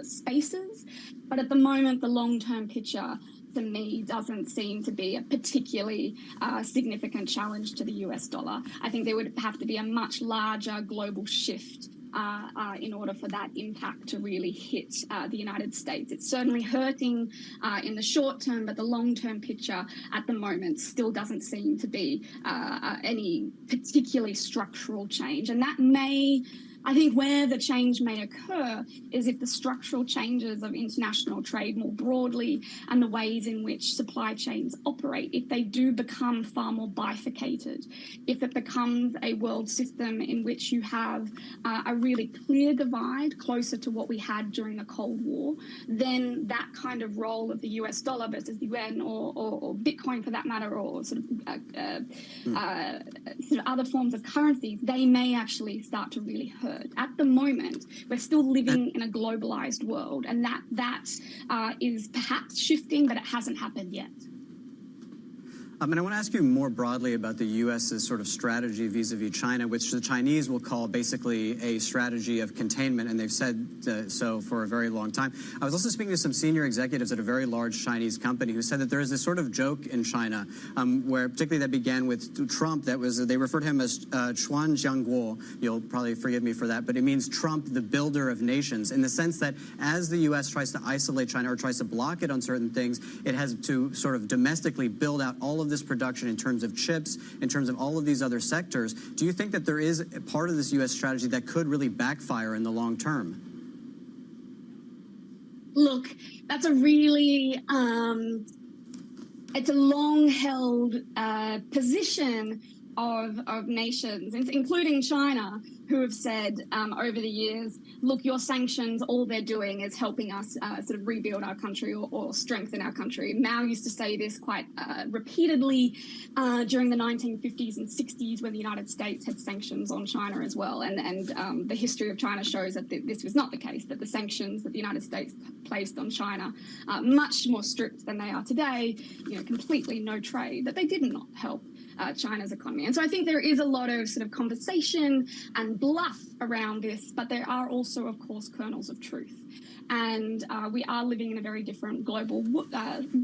spaces, but at the moment, the long-term picture, to me, doesn't seem to be a particularly significant challenge to the US dollar. I think there would have to be a much larger global shift in order for that impact to really hit the United States. It's certainly hurting in the short term, but the long-term picture at the moment still doesn't seem to be any particularly structural change. And that may... I think where the change may occur is if the structural changes of international trade more broadly and the ways in which supply chains operate, if they do become far more bifurcated, if it becomes a world system in which you have a really clear divide closer to what we had during the Cold War, then that kind of role of the US dollar versus the yuan or Bitcoin for that matter, or sort of other forms of currencies, they may actually start to really hurt. At the moment, we're still living in a globalized world, and that is perhaps shifting, but it hasn't happened yet. And I want to ask you more broadly about the U.S.'s sort of strategy vis-a-vis China, which the Chinese will call basically a strategy of containment, and they've said so for a very long time. I was also speaking to some senior executives at a very large Chinese company who said that there is this sort of joke in China, where particularly that began with Trump, they referred to him as Chuan Jiangguo. You'll probably forgive me for that, but it means Trump, the builder of nations, in the sense that as the U.S. tries to isolate China or tries to block it on certain things, it has to sort of domestically build out all of this production in terms of chips, in terms of all of these other sectors. Do you think that there is a part of this U.S. strategy that could really backfire in the long term? Look, that's a really, it's a long-held position of nations, including China, who have said over the years, look, your sanctions, all they're doing is helping us sort of rebuild our country or strengthen our country. Mao used to say this quite repeatedly during the 1950s and 60s when the United States had sanctions on China as well. And the history of China shows that this was not the case, that the sanctions that the United States placed on China, much more strict than they are today, completely no trade, that they did not help China's economy. And so I think there is a lot of sort of conversation and bluff around this, but there are also, of course, kernels of truth. And we are living in a very different global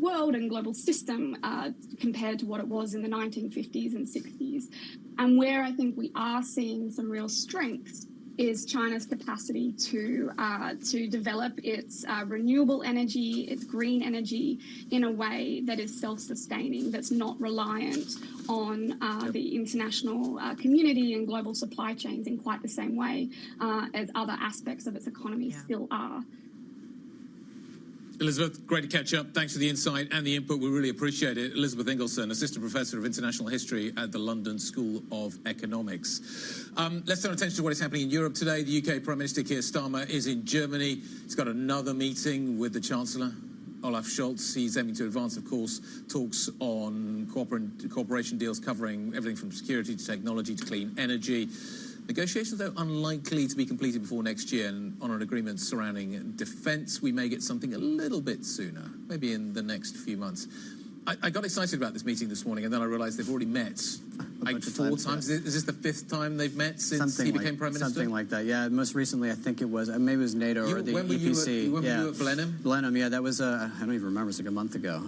world and global system compared to what it was in the 1950s and 60s. And where I think we are seeing some real strengths is China's capacity to develop its renewable energy, its green energy in a way that is self-sustaining, that's not reliant on the international community and global supply chains in quite the same way as other aspects of its economy still are. Elizabeth, great to catch up. Thanks for the insight and the input. We really appreciate it. Elizabeth Ingelsson, Assistant Professor of International History at the London School of Economics. Let's turn attention to what is happening in Europe today. The UK Prime Minister Keir Starmer is in Germany. He's got another meeting with the Chancellor, Olaf Scholz. He's aiming to advance, of course, talks on cooperation deals covering everything from security to technology to clean energy. Negotiations, though, unlikely to be completed before next year, and on an agreement surrounding defence, we may get something a little bit sooner, maybe in the next few months. I got excited about this meeting this morning, and then I realised they've already met like 4 times. Yeah. Is this the 5th time they've met since he became Prime Minister? Something like that, yeah. Most recently, I think it was, maybe it was NATO or the EPC. When were you at Blenheim? Blenheim, yeah, that was, I don't even remember, it's like a month ago.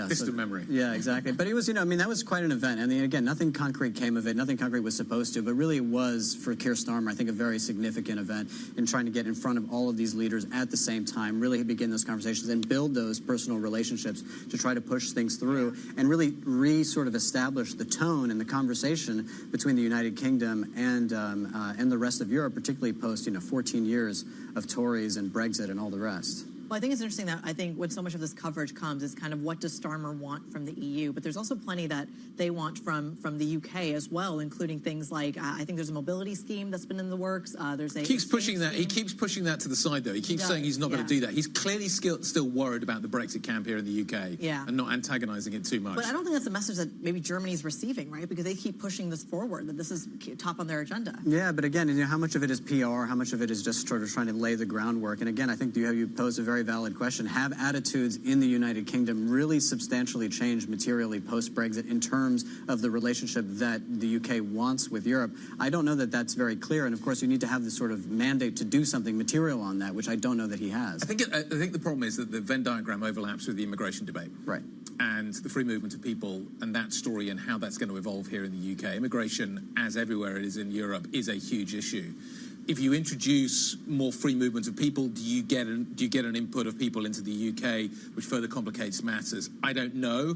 Distant memory. Yeah, exactly. But it was, that was quite an event. And again, nothing concrete came of it, nothing concrete was supposed to, but really it was, for Keir Starmer, I think a very significant event in trying to get in front of all of these leaders at the same time, really begin those conversations and build those personal relationships to try to push things through and really sort of establish the tone and the conversation between the United Kingdom and the rest of Europe, particularly post 14 years of Tories and Brexit and all the rest. Well, I think it's interesting that I think when so much of this coverage comes is kind of what does Starmer want from the EU, but there's also plenty that they want from the UK as well, including things like I think there's a mobility scheme that's been in the works. There's a he keeps pushing that to the side, though. He keeps saying he's not going to do that. He's clearly still worried about the Brexit camp here in the UK and not antagonising it too much. But I don't think that's a message that maybe Germany's receiving, right? Because they keep pushing this forward, that this is top on their agenda. Yeah, but again, how much of it is PR? How much of it is just sort of trying to lay the groundwork? And again, I think you posed a very valid question. Have attitudes in the United Kingdom really substantially changed materially post-Brexit in terms of the relationship that the UK wants with Europe? I don't know that that's very clear. And of course, you need to have this sort of mandate to do something material on that, which I don't know that he has. I think the problem is that the Venn diagram overlaps with the immigration debate. Right. And the free movement of people and that story and how that's going to evolve here in the UK. Immigration, as everywhere it is in Europe, is a huge issue. If you introduce more free movement of people, do you get an input of people into the UK, which further complicates matters? I don't know,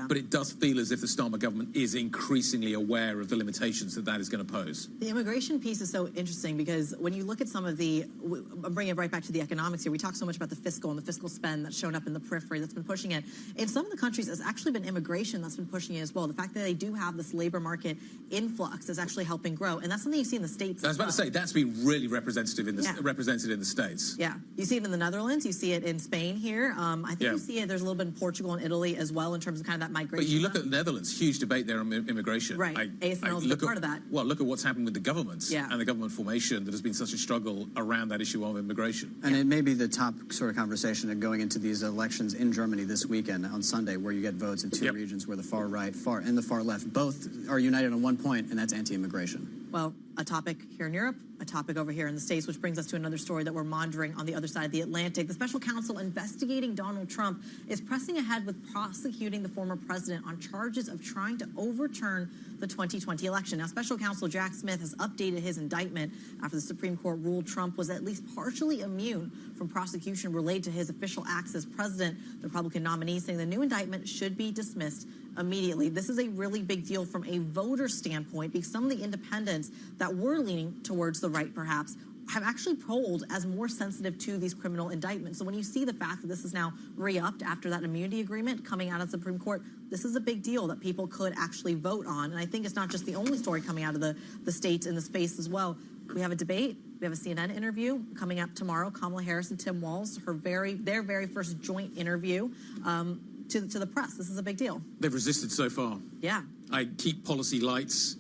but it does feel as if the Starmer government is increasingly aware of the limitations that is going to pose. The immigration piece is so interesting because when you look at some of I'm bringing it right back to the economics here, we talk so much about the fiscal and the fiscal spend that's shown up in the periphery that's been pushing it. In some of the countries, it's actually been immigration that's been pushing it as well. The fact that they do have this labor market influx is actually helping grow, and that's something you see in the States. I was about to say, that's been really represented in the States. Yeah, you see it in the Netherlands, you see it in Spain here. I think you see it, there's a little bit in Portugal and Italy as well in terms of kind of that migration. But you look at the Netherlands, huge debate there on immigration. Right, ASML is a big part of that. Well, look at what's happened with the governments and the government formation that has been such a struggle around that issue of immigration. And it may be the top sort of conversation going into these elections in Germany this weekend on Sunday, where you get votes in 2 regions where the far right and the far left both are united on one point, and that's anti-immigration. Well, a topic here in Europe, a topic over here in the States, which brings us to another story that we're monitoring on the other side of the Atlantic. The special counsel investigating Donald Trump is pressing ahead with prosecuting the former president on charges of trying to overturn the 2020 election. Now, special counsel Jack Smith has updated his indictment after the Supreme Court ruled Trump was at least partially immune from prosecution related to his official acts as president. The Republican nominee saying the new indictment should be dismissed immediately. This is a really big deal from a voter standpoint because some of the independents that were leaning towards the right, perhaps, have actually polled as more sensitive to these criminal indictments. So when you see the fact that this is now re-upped after that immunity agreement coming out of the Supreme Court, this is a big deal that people could actually vote on. And I think it's not just the only story coming out of the states in the space as well. We have a debate. We have a CNN interview coming up tomorrow. Kamala Harris and Tim Walz, their very first joint interview to the press. This is a big deal. They've resisted so far. Yeah. I keep policy lights.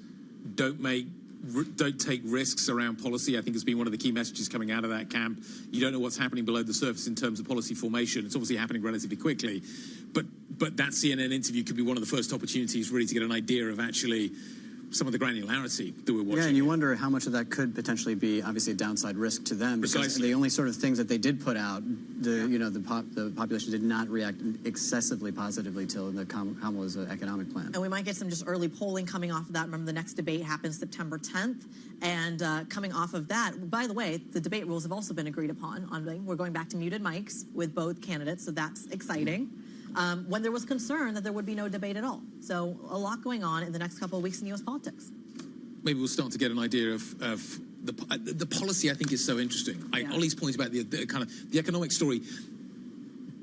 Don't take risks around policy. I think it's been one of the key messages coming out of that camp. You don't know what's happening below the surface in terms of policy formation. It's obviously happening relatively quickly. But that CNN interview could be one of the first opportunities really to get an idea of actually some of the granularity that we're watching. Yeah, and you wonder how much of that could potentially be obviously a downside risk to them. Because Precisely. the only sort of things that they did put out, the population did not react excessively positively to the Kamala's economic plan. And we might get some just early polling coming off of that. Remember, the next debate happens September 10th. And coming off of that, by the way, the debate rules have also been agreed upon. We're going back to muted mics with both candidates, so that's exciting. When there was concern that there would be no debate at all. So a lot going on in the next couple of weeks in U.S. politics. Maybe we'll start to get an idea of the policy. I think is so interesting. Ollie's point about the kind of the economic story,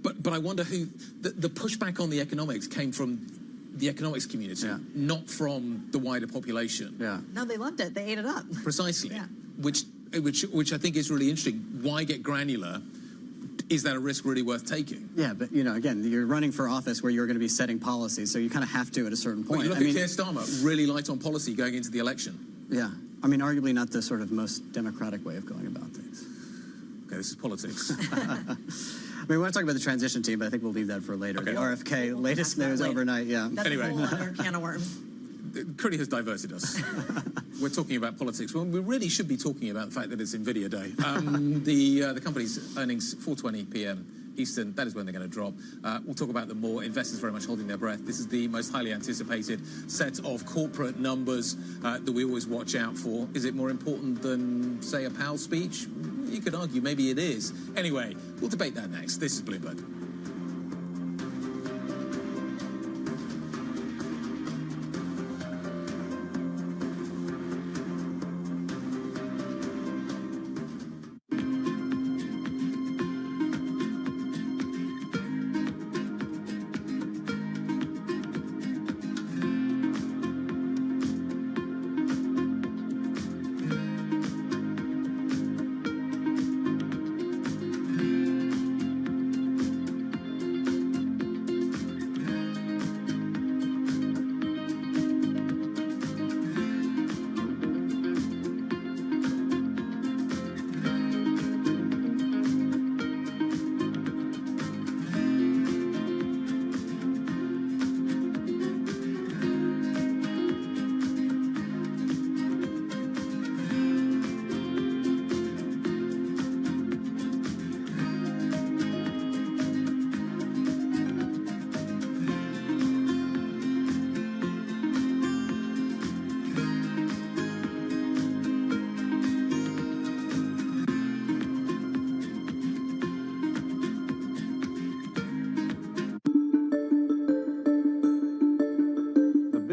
but I wonder who the pushback on the economics came from the economics community, not from the wider population. Yeah. No, they loved it. They ate it up. Precisely. Yeah. Which I think is really interesting. Why get granular? Is that a risk really worth taking? Yeah, but, again, you're running for office where you're going to be setting policy, so you kind of have to at a certain point. Well, you look at Keir Starmer, really light on policy going into the election. Yeah. I mean, arguably not the sort of most democratic way of going about things. Okay, this is politics. We want to talk about the transition team, but I think we'll leave that for later. Okay. The RFK, latest news overnight, That's anyway. a whole other can of worms. Curry has diverted us. We're talking about politics. Well, we really should be talking about the fact that it's NVIDIA Day. The company's earnings, 4:20 p.m. Eastern, that is when they're going to drop. We'll talk about them more. Investors very much holding their breath. This is the most highly anticipated set of corporate numbers that we always watch out for. Is it more important than, say, a Powell speech? You could argue maybe it is. Anyway, we'll debate that next. This is Bloomberg.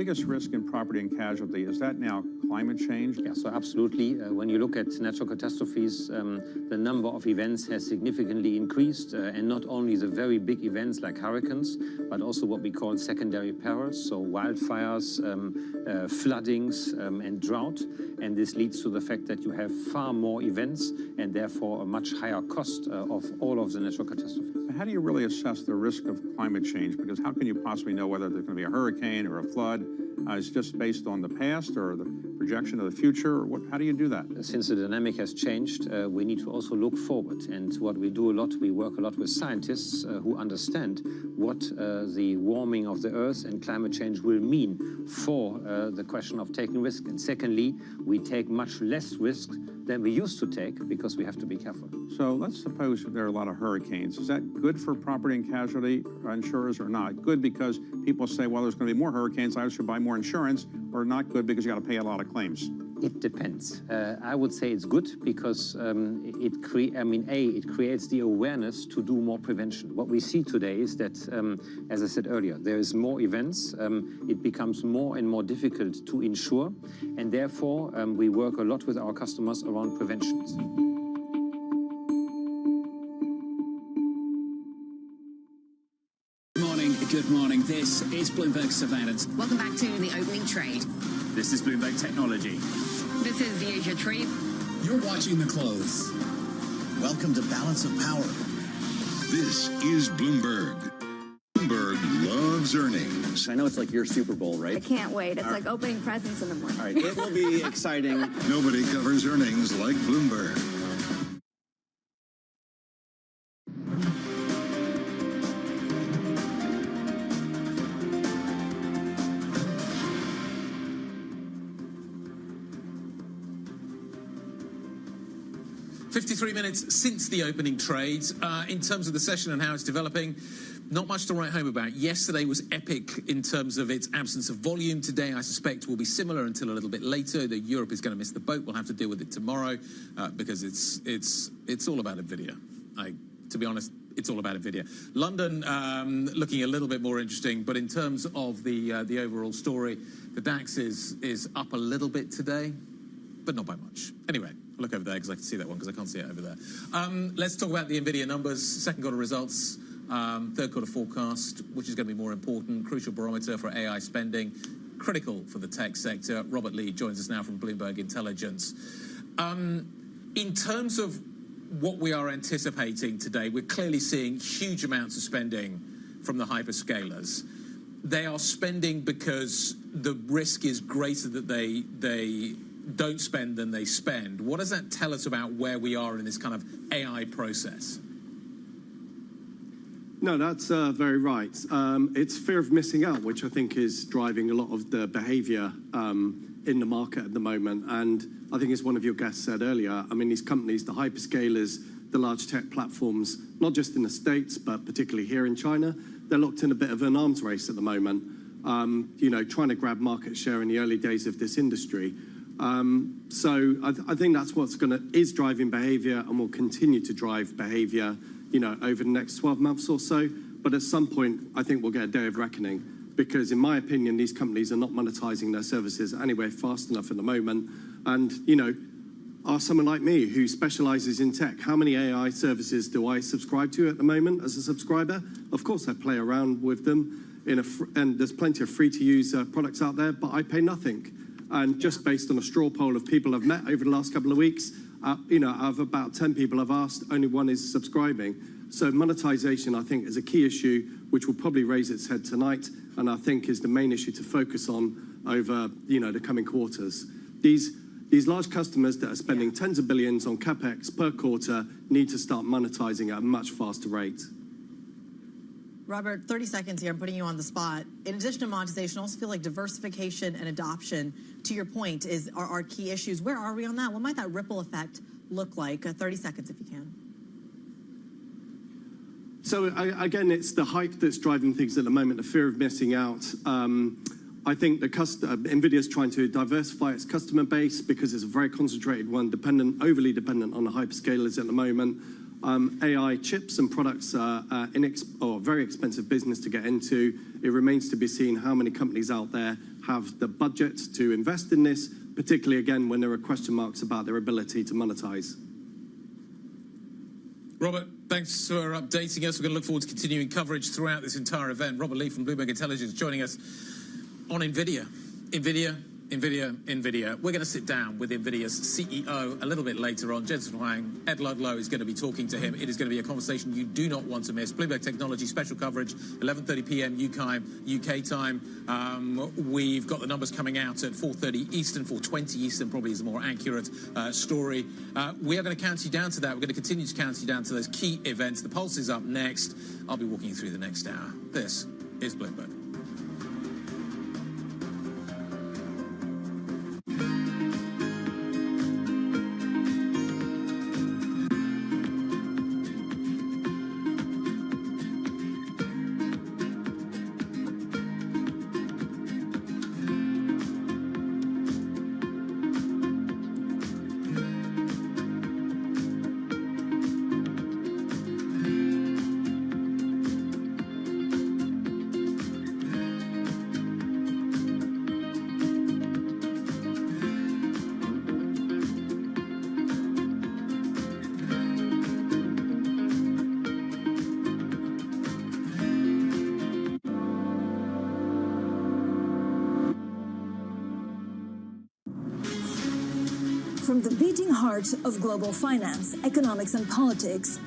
biggest risk in property and casualty, is that now climate change? Yeah, so absolutely. When you look at natural catastrophes, the number of events has significantly increased, and not only the very big events like hurricanes, but also what we call secondary perils, so wildfires, floodings, and drought. And this leads to the fact that you have far more events and therefore a much higher cost of all of the natural catastrophes. How do you really assess the risk of climate change? Because how can you possibly know whether there's going to be a hurricane or a flood? It's just based on the past or the projection of the future? Or how do you do that? Since the dynamic has changed, we need to also look forward. And what we do a lot, we work a lot with scientists who understand what the warming of the Earth and climate change will mean for the question of taking risk. And secondly, we take much less risk than we used to take because we have to be careful. So let's suppose there are a lot of hurricanes. Is that good for property and casualty insurers or not? Good because people say, well, there's going to be more hurricanes, I should buy more insurance, or not good because you got to pay a lot of claims? It depends. I would say it's good because it creates the awareness to do more prevention. What we see today is that, as I said earlier, there is more events. It becomes more and more difficult to insure, and therefore we work a lot with our customers around preventions. Good morning. This is Bloomberg Surveillance. Welcome back to the opening trade. This is Bloomberg Technology. This is the Asia Trade. You're watching the close. Welcome to Balance of Power. This is Bloomberg. Bloomberg loves earnings. I know it's like your Super Bowl, right? I can't wait. It's like opening presents in the morning. All right, it will be exciting. Nobody covers earnings like Bloomberg. $53 minutes since the opening trade. In terms of the session and how it's developing, not much to write home about. Yesterday was epic in terms of its absence of volume. Today, I suspect, will be similar until a little bit later. Europe is going to miss the boat. We'll have to deal with it tomorrow because it's all about NVIDIA. To be honest, it's all about NVIDIA. London looking a little bit more interesting, but in terms of the overall story, the DAX is up a little bit today, but not by much. Anyway, I'll look over there because I can see that one because I can't see it over there. Let's talk about the NVIDIA numbers, second quarter results, third quarter forecast, which is going to be more important, crucial barometer for AI spending, critical for the tech sector. Robert Lee joins us now from Bloomberg Intelligence. In terms of what we are anticipating today, we're clearly seeing huge amounts of spending from the hyperscalers. They are spending because the risk is greater that they don't spend than they spend. What does that tell us about where we are in this kind of AI process? No, that's very right. It's fear of missing out, which I think is driving a lot of the behavior in the market at the moment. And I think as one of your guests said earlier, I mean, these companies, the hyperscalers, the large tech platforms, not just in the States, but particularly here in China, they're locked in a bit of an arms race at the moment, trying to grab market share in the early days of this industry. So I think that's what's is driving behavior and will continue to drive behavior, over the next 12 months or so. But at some point, I think we'll get a day of reckoning because, in my opinion, these companies are not monetizing their services anywhere fast enough at the moment. And, are someone like me who specializes in tech, how many AI services do I subscribe to at the moment as a subscriber? Of course, I play around with them and there's plenty of free-to-use products out there, but I pay nothing. And just based on a straw poll of people I've met over the last couple of weeks, out of about 10 people I've asked, only one is subscribing. So monetization, I think, is a key issue, which will probably raise its head tonight, and I think is the main issue to focus on over, the coming quarters. These large customers that are spending tens of billions on CapEx per quarter need to start monetizing at a much faster rate. Robert, 30 seconds here. I'm putting you on the spot. In addition to monetization, I also feel like diversification and adoption, to your point, are key issues. Where are we on that? What might that ripple effect look like? 30 seconds, if you can. So, again, it's the hype that's driving things at the moment, the fear of missing out. I think NVIDIA's trying to diversify its customer base because it's a very concentrated one, overly dependent on the hyperscalers at the moment. AI chips and products are a very expensive business to get into. It remains to be seen how many companies out there have the budget to invest in this, particularly, again, when there are question marks about their ability to monetize. Robert, thanks for updating us. We're going to look forward to continuing coverage throughout this entire event. Robert Lee from Bloomberg Intelligence joining us on NVIDIA. NVIDIA NVIDIA. We're going to sit down with NVIDIA's CEO a little bit later on. Jensen Huang, Ed Ludlow is going to be talking to him. It is going to be a conversation you do not want to miss. Bloomberg Technology special coverage, 11:30 p.m. UK time. We've got the numbers coming out at 4:30 Eastern, 4:20 Eastern, probably is a more accurate story. We are going to count you down to that. We're going to continue to count you down to those key events. The Pulse is up next. I'll be walking you through the next hour. This is Bloomberg. From the beating heart of global finance, economics, and politics,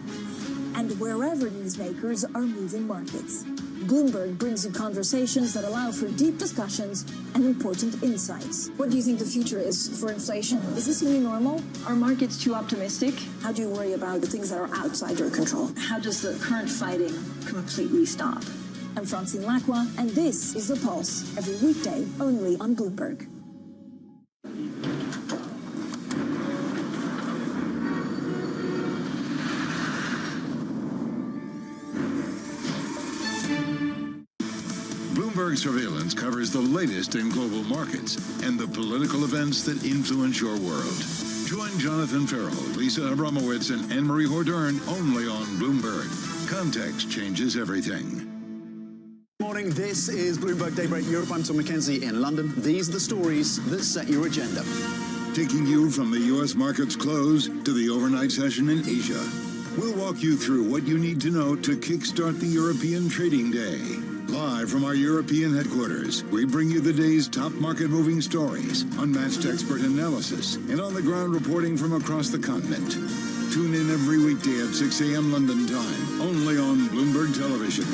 and wherever newsmakers are moving markets, Bloomberg brings you conversations that allow for deep discussions and important insights. What do you think the future is for inflation? Is this a new normal? Are markets too optimistic? How do you worry about the things that are outside your control? How does the current fighting completely stop? I'm Francine Lacqua, and this is The Pulse, every weekday only on Bloomberg. Bloomberg Surveillance covers the latest in global markets and the political events that influence your world. Join Jonathan Farrell, Lisa Abramowitz, and Anne-Marie Hordern only on Bloomberg. Context changes everything. Morning, this is Bloomberg Daybreak Europe. I'm Tom McKenzie in London. These are the stories that set your agenda. Taking you from the U.S. market's close to the overnight session in Asia. We'll walk you through what you need to know to kickstart the European trading day. Live from our European headquarters, we bring you the day's top market-moving stories, unmatched expert analysis, and on-the-ground reporting from across the continent. Tune in every weekday at 6 a.m. London time, only on Bloomberg Television.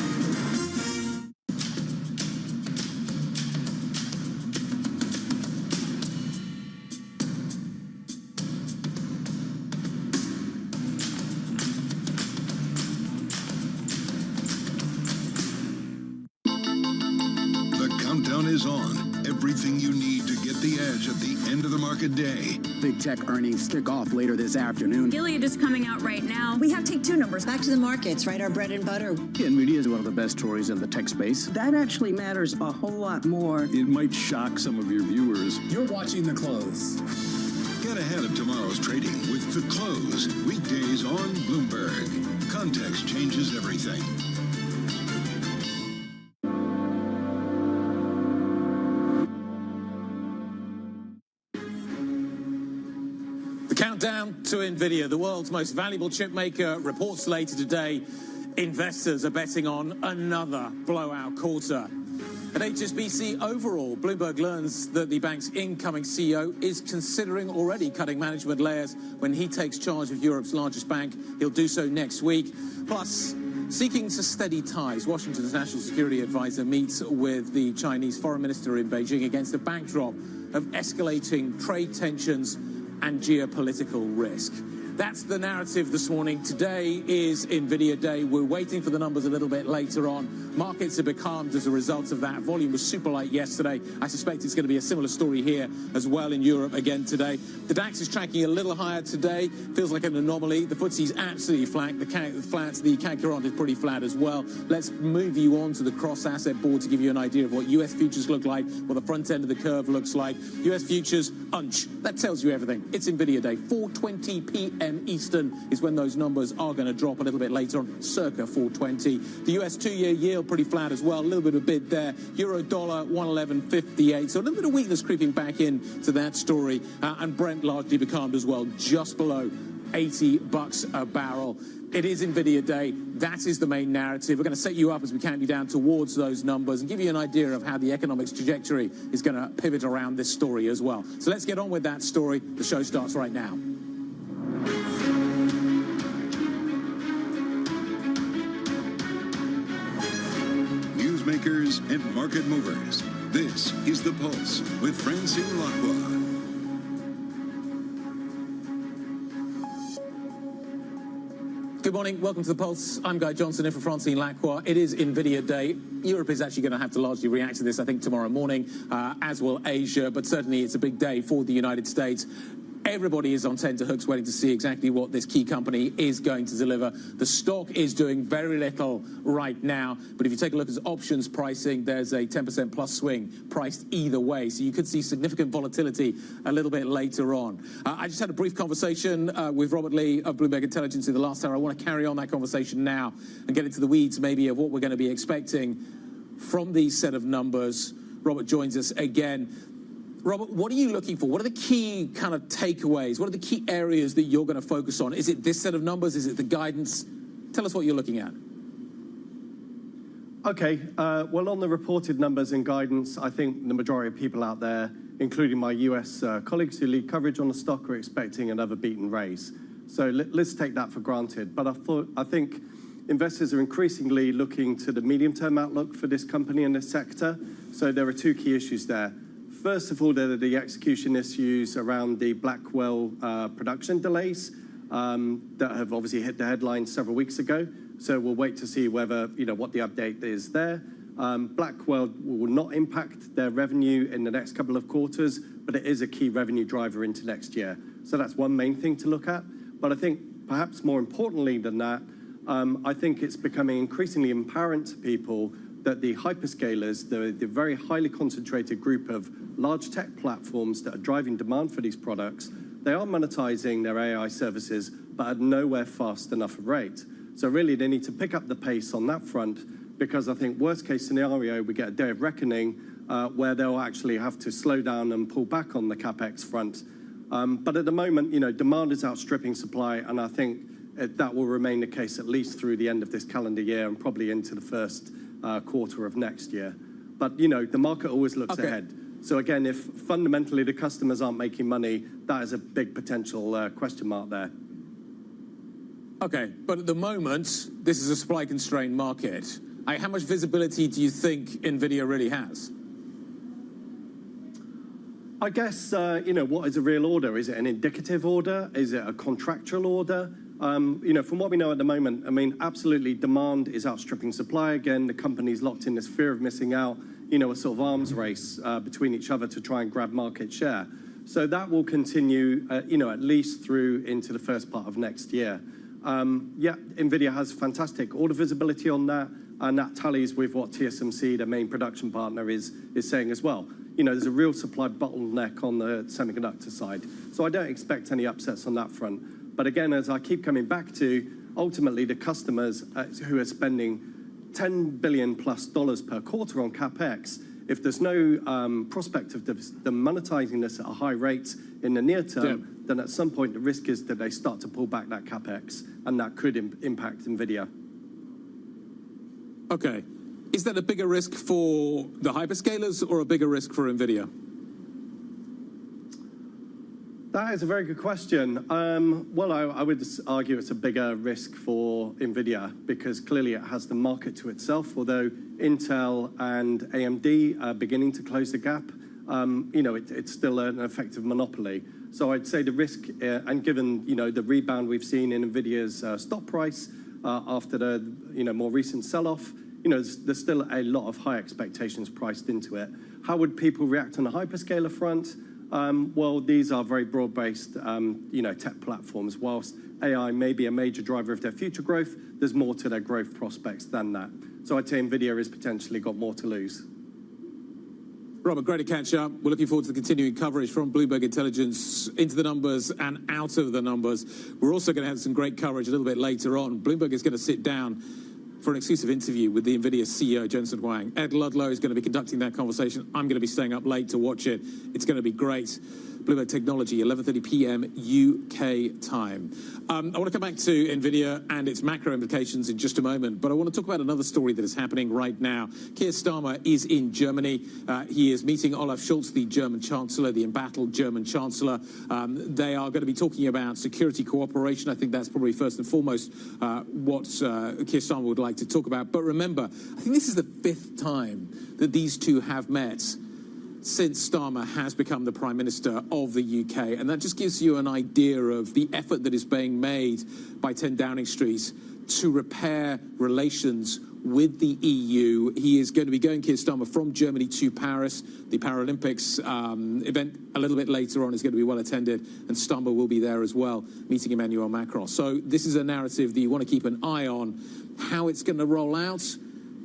Is on. Everything you need to get the edge at the end of the market day. Big tech earnings kick off later this afternoon. Gilead is coming out right now. We have take two numbers. Back to the markets, right? Our bread and butter. NVIDIA is one of the best stories in the tech space. That actually matters a whole lot more. It might shock some of your viewers. You're watching The Close. Get ahead of tomorrow's trading with The Close. Weekdays on Bloomberg. Context changes everything. Countdown to NVIDIA, the world's most valuable chip maker, reports later today. Investors are betting on another blowout quarter. At HSBC overall, Bloomberg learns that the bank's incoming CEO is considering already cutting management layers when he takes charge of Europe's largest bank. He'll do so next week. Plus, seeking to steady ties, Washington's national security advisor meets with the Chinese foreign minister in Beijing against a backdrop of escalating trade tensions and geopolitical risk. That's the narrative this morning. Today is NVIDIA Day. We're waiting for the numbers a little bit later on. Markets have becalmed as a result of that. Volume was super light yesterday. I suspect it's going to be a similar story here as well in Europe again today. The DAX is tracking a little higher today. Feels like an anomaly. The FTSE's absolutely flat. The CAC Current is pretty flat as well. Let's move you on to the cross-asset board to give you an idea of what US futures look like, what the front end of the curve looks like. US futures, that tells you everything. It's NVIDIA Day. 4:20 p.m. Eastern is when those numbers are going to drop a little bit later on, circa 4:20. The US two-year yield pretty flat as well, a little bit of bid there. Euro dollar 111.58, so a little bit of weakness creeping back into that story. And Brent largely becalmed as well, just below $80 a barrel. It is NVIDIA Day. That is the main narrative. We're going to set you up as we count you down towards those numbers and give you an idea of how the economics trajectory is going to pivot around this story as well. So let's get on with that story. The show starts right now. Newsmakers and market movers. This is The Pulse with Francine Lacqua. Good morning. Welcome to The Pulse. I'm Guy Johnson in for Francine Lacqua. It is NVIDIA Day. Europe is actually going to have to largely react to this, I think, tomorrow morning, as will Asia. But certainly it's a big day for the United States. Everybody is on tenterhooks waiting to see exactly what this key company is going to deliver. The stock is doing very little right now, but if you take a look at options pricing, there's a 10% plus swing priced either way. So you could see significant volatility a little bit later on. I just had a brief conversation with Robert Lee of Bloomberg Intelligence in the last hour. I want to carry on that conversation now and get into the weeds maybe of what we're going to be expecting from these set of numbers. Robert joins us again. Robert, what are you looking for? What are the key kind of takeaways? What are the key areas that you're going to focus on? Is it this set of numbers? Is it the guidance? Tell us what you're looking at. Okay, well, on the reported numbers and guidance, I think the majority of people out there, including my US colleagues who lead coverage on the stock, are expecting another beat and raise. So let's take that for granted. But I think investors are increasingly looking to the medium-term outlook for this company and this sector. So there are two key issues there. First of all, there are the execution issues around the Blackwell production delays that have obviously hit the headlines several weeks ago. So we'll wait to see whether, what the update is there. Blackwell will not impact their revenue in the next couple of quarters, but it is a key revenue driver into next year. So that's one main thing to look at. But I think perhaps more importantly than that, I think it's becoming increasingly apparent to people that the hyperscalers, the very highly concentrated group of large tech platforms that are driving demand for these products, they are monetizing their AI services, but at nowhere fast enough a rate. So really, they need to pick up the pace on that front, because I think worst case scenario, we get a day of reckoning where they'll actually have to slow down and pull back on the CapEx front. But at the moment, demand is outstripping supply, and I think that will remain the case at least through the end of this calendar year and probably into the first quarter of next year. But, the market always looks ahead. So again, if fundamentally the customers aren't making money, that is a big potential question mark there. Okay, but at the moment, this is a supply-constrained market. How much visibility do you think NVIDIA really has? I guess, what is a real order? Is it an indicative order? Is it a contractual order? From what we know at the moment, absolutely demand is outstripping supply. Again, the company's locked in this fear of missing out, a sort of arms race between each other to try and grab market share. So that will continue, at least through into the first part of next year. NVIDIA has fantastic order visibility on that, and that tallies with what TSMC, their main production partner, is saying as well. There's a real supply bottleneck on the semiconductor side. So I don't expect any upsets on that front. But again, as I keep coming back to, ultimately the customers who are spending $10 billion plus per quarter on CapEx, if there's no prospect of them monetizing this at a high rate in the near term, then at some point the risk is that they start to pull back that CapEx, and that could impact NVIDIA. Okay. Is that a bigger risk for the hyperscalers or a bigger risk for NVIDIA? That is a very good question. Well, I would argue it's a bigger risk for NVIDIA because clearly it has the market to itself, although Intel and AMD are beginning to close the gap. It's still an effective monopoly. So I'd say the risk, and given, the rebound we've seen in NVIDIA's stock price after the, more recent sell-off, there's still a lot of high expectations priced into it. How would people react on the hyperscaler front? Well, these are very broad-based, tech platforms. Whilst AI may be a major driver of their future growth, there's more to their growth prospects than that. So I'd say NVIDIA has potentially got more to lose. Robert, great to catch up. We're looking forward to the continuing coverage from Bloomberg Intelligence into the numbers and out of the numbers. We're also going to have some great coverage a little bit later on. Bloomberg is going to sit down for an exclusive interview with the NVIDIA CEO, Jensen Huang. Ed Ludlow is going to be conducting that conversation. I'm going to be staying up late to watch it. It's going to be great. Bloomberg Technology, 11:30 p.m. UK time. I want to come back to NVIDIA and its macro implications in just a moment, but I want to talk about another story that is happening right now. Keir Starmer is in Germany. He is meeting Olaf Scholz, the German Chancellor, the embattled German Chancellor. They are going to be talking about security cooperation. I think that's probably first and foremost what Keir Starmer would like to talk about. But remember, I think this is the 5th time that these two have met since Starmer has become the Prime Minister of the UK. And that just gives you an idea of the effort that is being made by 10 Downing Street to repair relations with the EU. He is going to be going, Keir Starmer, from Germany to Paris. The Paralympics event a little bit later on is going to be well attended, and Starmer will be there as well, meeting Emmanuel Macron. So this is a narrative that you want to keep an eye on. How it's going to roll out?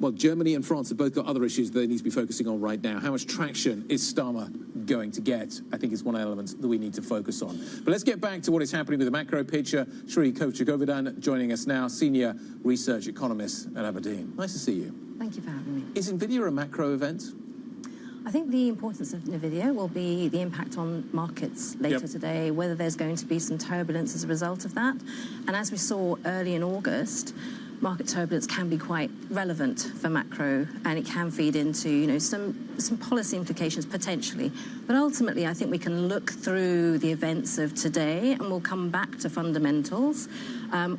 Well, Germany and France have both got other issues that they need to be focusing on right now. How much traction is Starmer going to get? I think is one element that we need to focus on. But let's get back to what is happening with the macro picture. Shri Kovchagovidan joining us now, Senior Research Economist at Aberdeen. Nice to see you. Thank you for having me. Is NVIDIA a macro event? I think the importance of NVIDIA will be the impact on markets later today, whether there's going to be some turbulence as a result of that. And as we saw early in August, market turbulence can be quite relevant for macro, and it can feed into, some policy implications potentially. But ultimately, I think we can look through the events of today, and we'll come back to fundamentals.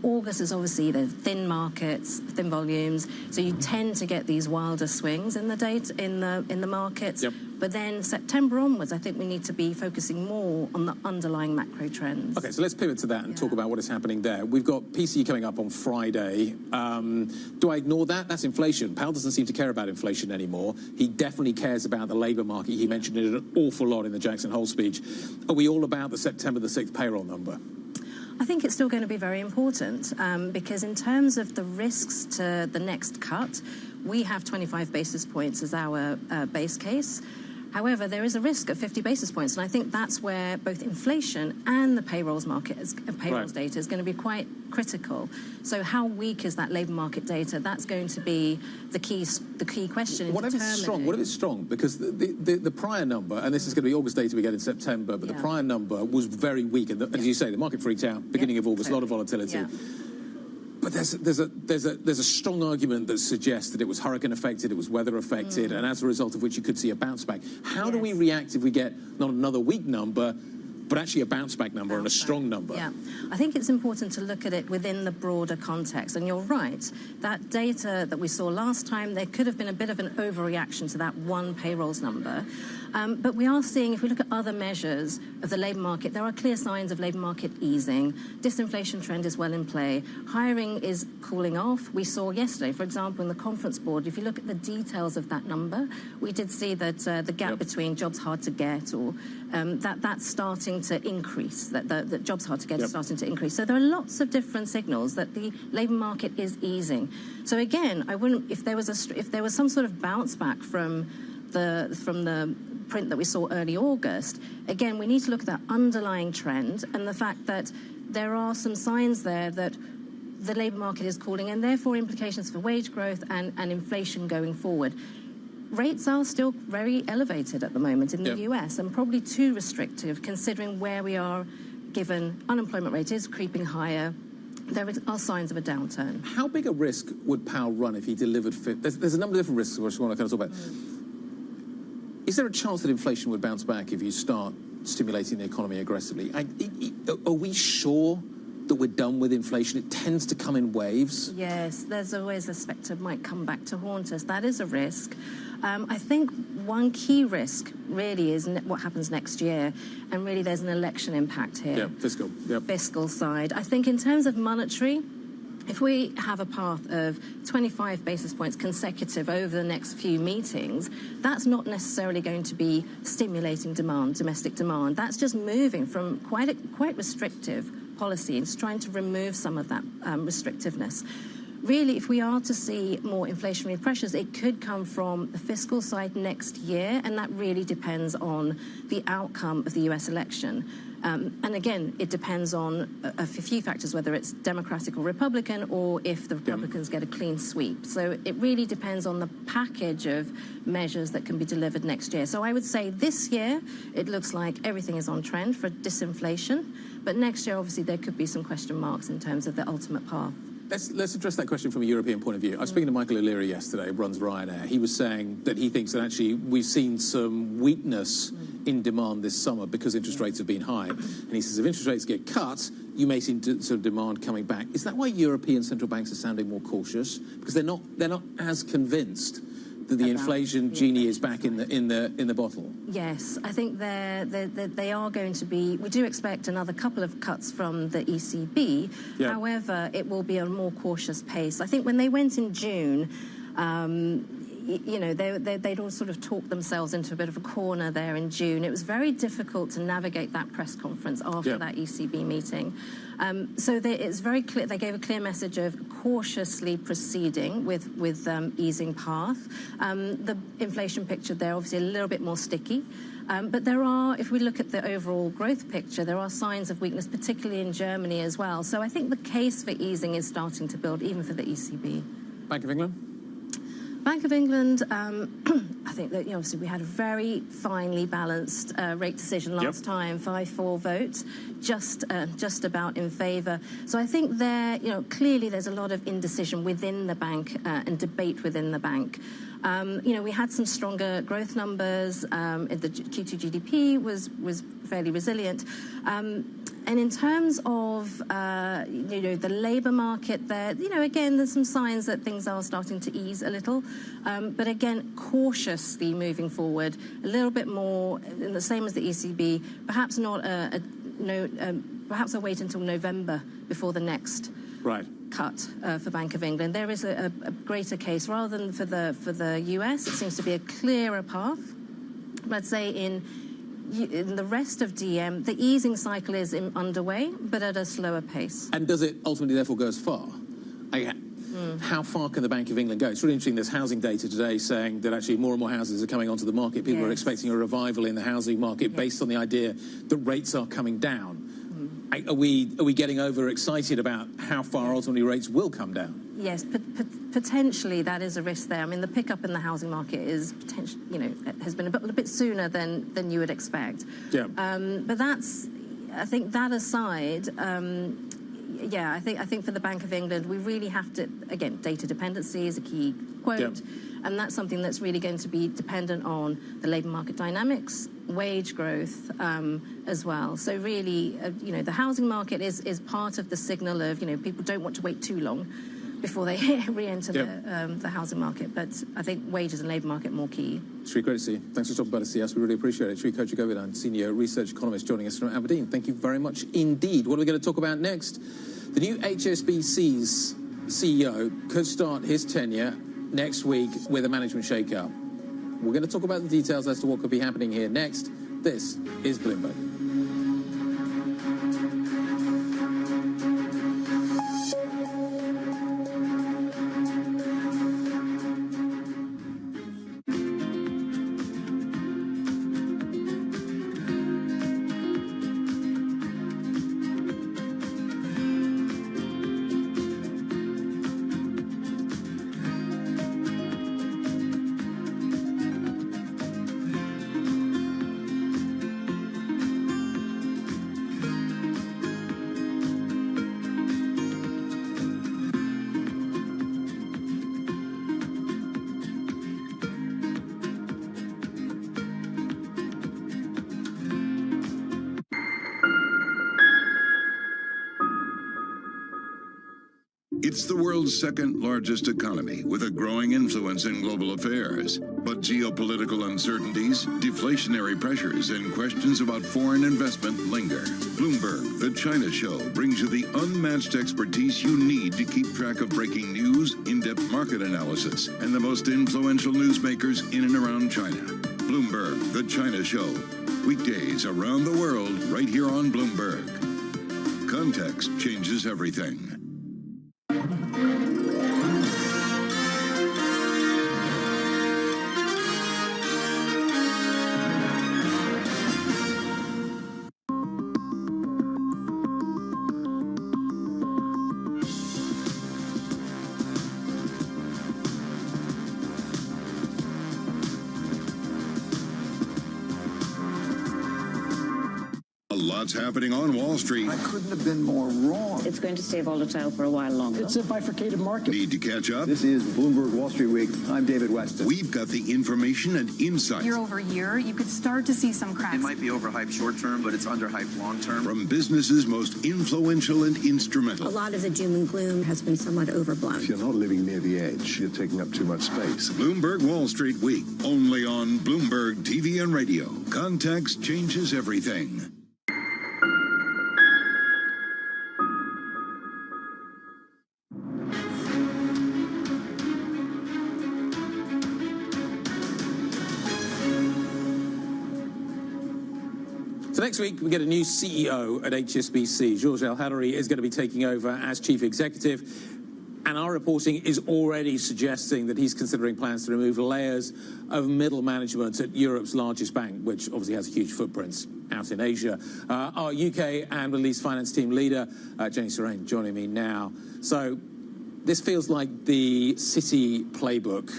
August is obviously the thin markets, thin volumes, so you tend to get these wilder swings in the data in the markets. But then September onwards, I think we need to be focusing more on the underlying macro trends. Okay, so let's pivot to that and talk about what is happening there. We've got PC coming up on Friday. Do I ignore that? That's inflation. Powell doesn't seem to care about inflation anymore. He definitely cares about the labour market. He mentioned it an awful lot in the Jackson Hole speech. Are we all about the September the 6th payroll number? I think it's still going to be very important because in terms of the risks to the next cut, we have 25 basis points as our base case. However, there is a risk of 50 basis points, and I think that's where both inflation and the payrolls market, payrolls data is going to be quite critical. So how weak is that labour market data? That's going to be the key question. What if it's strong? What if it's strong? Because the prior number, and this is going to be August data we get in September, but the prior number was very weak, and as you say, the market freaked out beginning of August, a lot of volatility. But there's a strong argument that suggests that it was hurricane affected, it was weather affected, and as a result of which you could see a bounce back. How do we react if we get not another weak number, but actually a bounce back number and a strong number? Yeah, I think it's important to look at it within the broader context. And you're right, that data that we saw last time, there could have been a bit of an overreaction to that one payrolls number. But we are seeing, if we look at other measures of the labour market, there are clear signs of labour market easing. Disinflation trend is well in play. Hiring is cooling off. We saw yesterday, for example, in the conference board, if you look at the details of that number, we did see that the gap between jobs hard to get or that's starting to increase, that the jobs hard to get is starting to increase. So there are lots of different signals that the labour market is easing. So again, I wouldn't, if there was some sort of bounce back from the print that we saw early August, again, we need to look at that underlying trend and the fact that there are some signs there that the labour market is cooling, and therefore implications for wage growth and inflation going forward. Rates are still very elevated at the moment in the US, and probably too restrictive considering where we are, given unemployment rate is creeping higher. There are signs of a downturn. How big a risk would Powell run if he delivered? There's a number of different risks which I want to kind of talk about. Is there a chance that inflation would bounce back if you start stimulating the economy aggressively? Are we sure that we're done with inflation? It tends to come in waves. Yes, there's always a spectre might come back to haunt us. That is a risk. I think one key risk really is what happens next year, and really there's an election impact here. Yeah, fiscal. Yep. Fiscal side. I think in terms of monetary, if we have a path of 25 basis points consecutive over the next few meetings, that's not necessarily going to be stimulating demand, domestic demand. That's just moving from quite restrictive policy and just trying to remove some of that restrictiveness. Really, if we are to see more inflationary pressures, it could come from the fiscal side next year, and that really depends on the outcome of the US election. And again, it depends on a few factors, whether it's Democratic or Republican, or if the Republicans get a clean sweep. So it really depends on the package of measures that can be delivered next year. So I would say this year, it looks like everything is on trend for disinflation. But next year, obviously, there could be some question marks in terms of the ultimate path. Let's address that question from a European point of view. I was speaking to Michael O'Leary yesterday, who runs Ryanair. He was saying that he thinks that actually we've seen some weakness in demand this summer because interest rates have been high. And he says if interest rates get cut, you may see sort of demand coming back. Is that why European central banks are sounding more cautious? Because they're not as convinced that the inflation genie is back in the bottle? Yes, I think they are going to be. We do expect another couple of cuts from the ECB. Yeah. However, it will be a more cautious pace. I think when they went in June, you know, they'd all sort of talked themselves into a bit of a corner there in June. It was very difficult to navigate that press conference after that ECB meeting. So it's very clear. They gave a clear message of cautiously proceeding with easing path. The inflation picture there obviously a little bit more sticky. But there are, if we look at the overall growth picture, there are signs of weakness, particularly in Germany as well. So I think the case for easing is starting to build, even for the ECB. Bank of England? Bank of England, I think that, you know, obviously we had a very finely balanced rate decision last time, 5-4 vote, just about in favour. So I think there, you know, clearly there's a lot of indecision within the bank and debate within the bank. You know, we had some stronger growth numbers. The Q2 GDP was fairly resilient. And in terms of, you know, the labour market there, you know, again, there's some signs that things are starting to ease a little. But again, cautiously moving forward, a little bit more, the same as the ECB, perhaps not perhaps I'll wait until November before the next cut for Bank of England. There is a greater case. Rather than for the US, it seems to be a clearer path. But I'd say in the rest of DM, the easing cycle is underway, but at a slower pace. And does it ultimately therefore go as far? How far can the Bank of England go? It's really interesting. There's housing data today saying that actually more and more houses are coming onto the market. People are expecting a revival in the housing market based on the idea that rates are coming down. Are we getting overexcited about how far ultimately rates will come down? Yes, potentially that is a risk there. I mean, the pickup in the housing market is potentially, you know, has been a bit sooner than you would expect. Yeah. But that's, I think that aside, yeah, I think for the Bank of England, we really have to, again, data dependency is a key quote, and that's something that's really going to be dependent on the labour market dynamics, wage growth as well. So really, you know, the housing market is part of the signal of, you know, people don't want to wait too long before they re-enter the housing market. But I think wages and labour market more key. Sri, great to see you. Thanks for talking about CS. We really appreciate it. Sri Kochagovidan, Senior Research Economist, joining us from Aberdeen. Thank you very much indeed. What are we going to talk about next? The new HSBC's CEO could start his tenure next week with a management shake-up. We're going to talk about the details as to what could be happening here next. This is Bloomberg. It's the world's second largest economy with a growing influence in global affairs. But geopolitical uncertainties, deflationary pressures, and questions about foreign investment linger. Bloomberg, the China Show, brings you the unmatched expertise you need to keep track of breaking news, in-depth market analysis, and the most influential newsmakers in and around China. Bloomberg, the China Show. Weekdays around the world, right here on Bloomberg. Context changes everything. A lot's happening on Wall Street. I couldn't have been more wrong. It's going to stay volatile for a while longer. It's a bifurcated market. Need to catch up? This is Bloomberg Wall Street Week. I'm David Weston. We've got the information and insight. Year over year, you could start to see some cracks. It might be overhyped short term, but it's underhyped long term. From businesses most influential and instrumental. A lot of the doom and gloom has been somewhat overblown. If you're not living near the edge, you're taking up too much space. Bloomberg Wall Street Week, only on Bloomberg TV and radio. Context changes everything. So next week, we get a new CEO at HSBC. Georges El-Hadary is going to be taking over as chief executive. And our reporting is already suggesting that he's considering plans to remove layers of middle management at Europe's largest bank, which obviously has huge footprints out in Asia. Our UK and Middle East finance team leader, Jenny Serrain, joining me now. So this feels like the Citi playbook,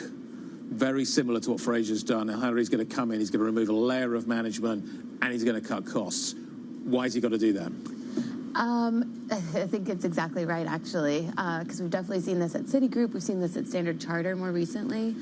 very similar to what Fraser's done. El-Hadary's going to come in, he's going to remove a layer of management, and he's going to cut costs. Why has he got to do that? I think it's exactly right, actually, because we've definitely seen this at Citigroup. We've seen this at Standard Chartered more recently.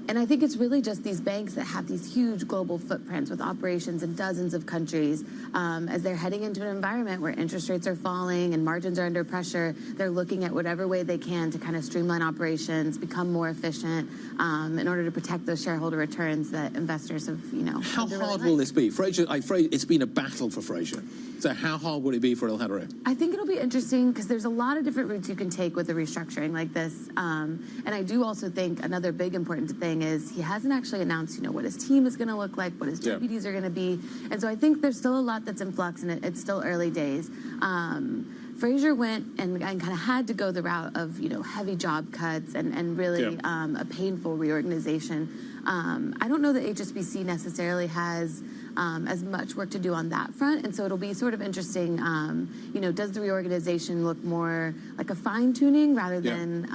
And I think it's really just these banks that have these huge global footprints with operations in dozens of countries. As they're heading into an environment where interest rates are falling and margins are under pressure, they're looking at whatever way they can to kind of streamline operations, become more efficient in order to protect those shareholder returns that investors have, How hard will this be? Fraser, it's been a battle for Fraser. So how hard would it be for El-Hadary? I think it'll be interesting because there's a lot of different routes you can take with a restructuring like this. And I do also think another big important thing is he hasn't actually announced, what his team is going to look like, what his deputies are going to be. And so I think there's still a lot that's in flux, and it's still early days. Fraser went and kind of had to go the route of, heavy job cuts and really a painful reorganization. I don't know that HSBC necessarily has as much work to do on that front, and so it'll be sort of interesting. Does the reorganization look more like a fine-tuning rather than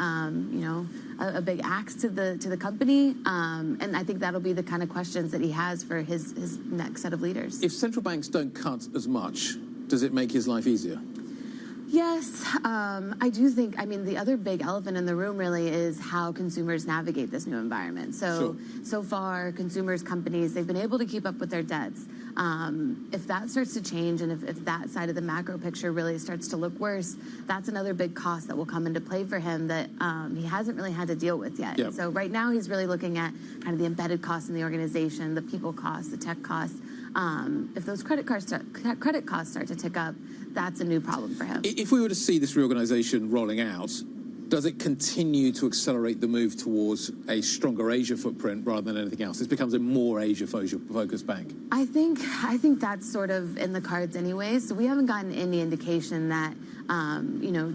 a big axe to the company? And I think that'll be the kind of questions that he has for his next set of leaders. If central banks don't cut as much, does it make his life easier? Yes, I do think, the other big elephant in the room really is how consumers navigate this new environment. So far, consumers, companies, they've been able to keep up with their debts. If that starts to change and if that side of the macro picture really starts to look worse, that's another big cost that will come into play for him that he hasn't really had to deal with yet. Yep. So right now, he's really looking at kind of the embedded costs in the organization, the people costs, the tech costs. If those credit costs start to tick up, that's a new problem for him. If we were to see this reorganization rolling out, does it continue to accelerate the move towards a stronger Asia footprint rather than anything else? This becomes a more Asia-focused bank. I think that's sort of in the cards anyway. So we haven't gotten any indication that,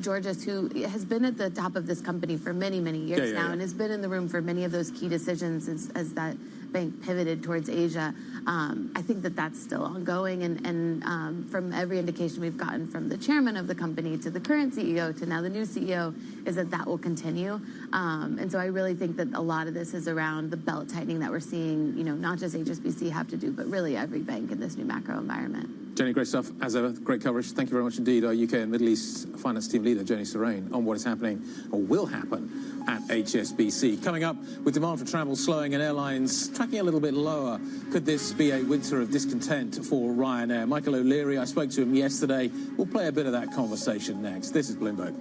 Georges, who has been at the top of this company for many, many years now and has been in the room for many of those key decisions as that bank pivoted towards Asia. I think that's still ongoing, and from every indication we've gotten from the chairman of the company to the current CEO to now the new CEO is that will continue. And so I really think that a lot of this is around the belt tightening that we're seeing, not just HSBC have to do, but really every bank in this new macro environment. Jenny, great stuff. As ever, great coverage. Thank you very much indeed. Our UK and Middle East finance team leader, Jenny Serrain, on what is happening or will happen at HSBC. Coming up, with demand for travel slowing and airlines tracking a little bit lower, could this be a winter of discontent for Ryanair? Michael O'Leary, I spoke to him yesterday. We'll play a bit of that conversation next. This is Bloomberg.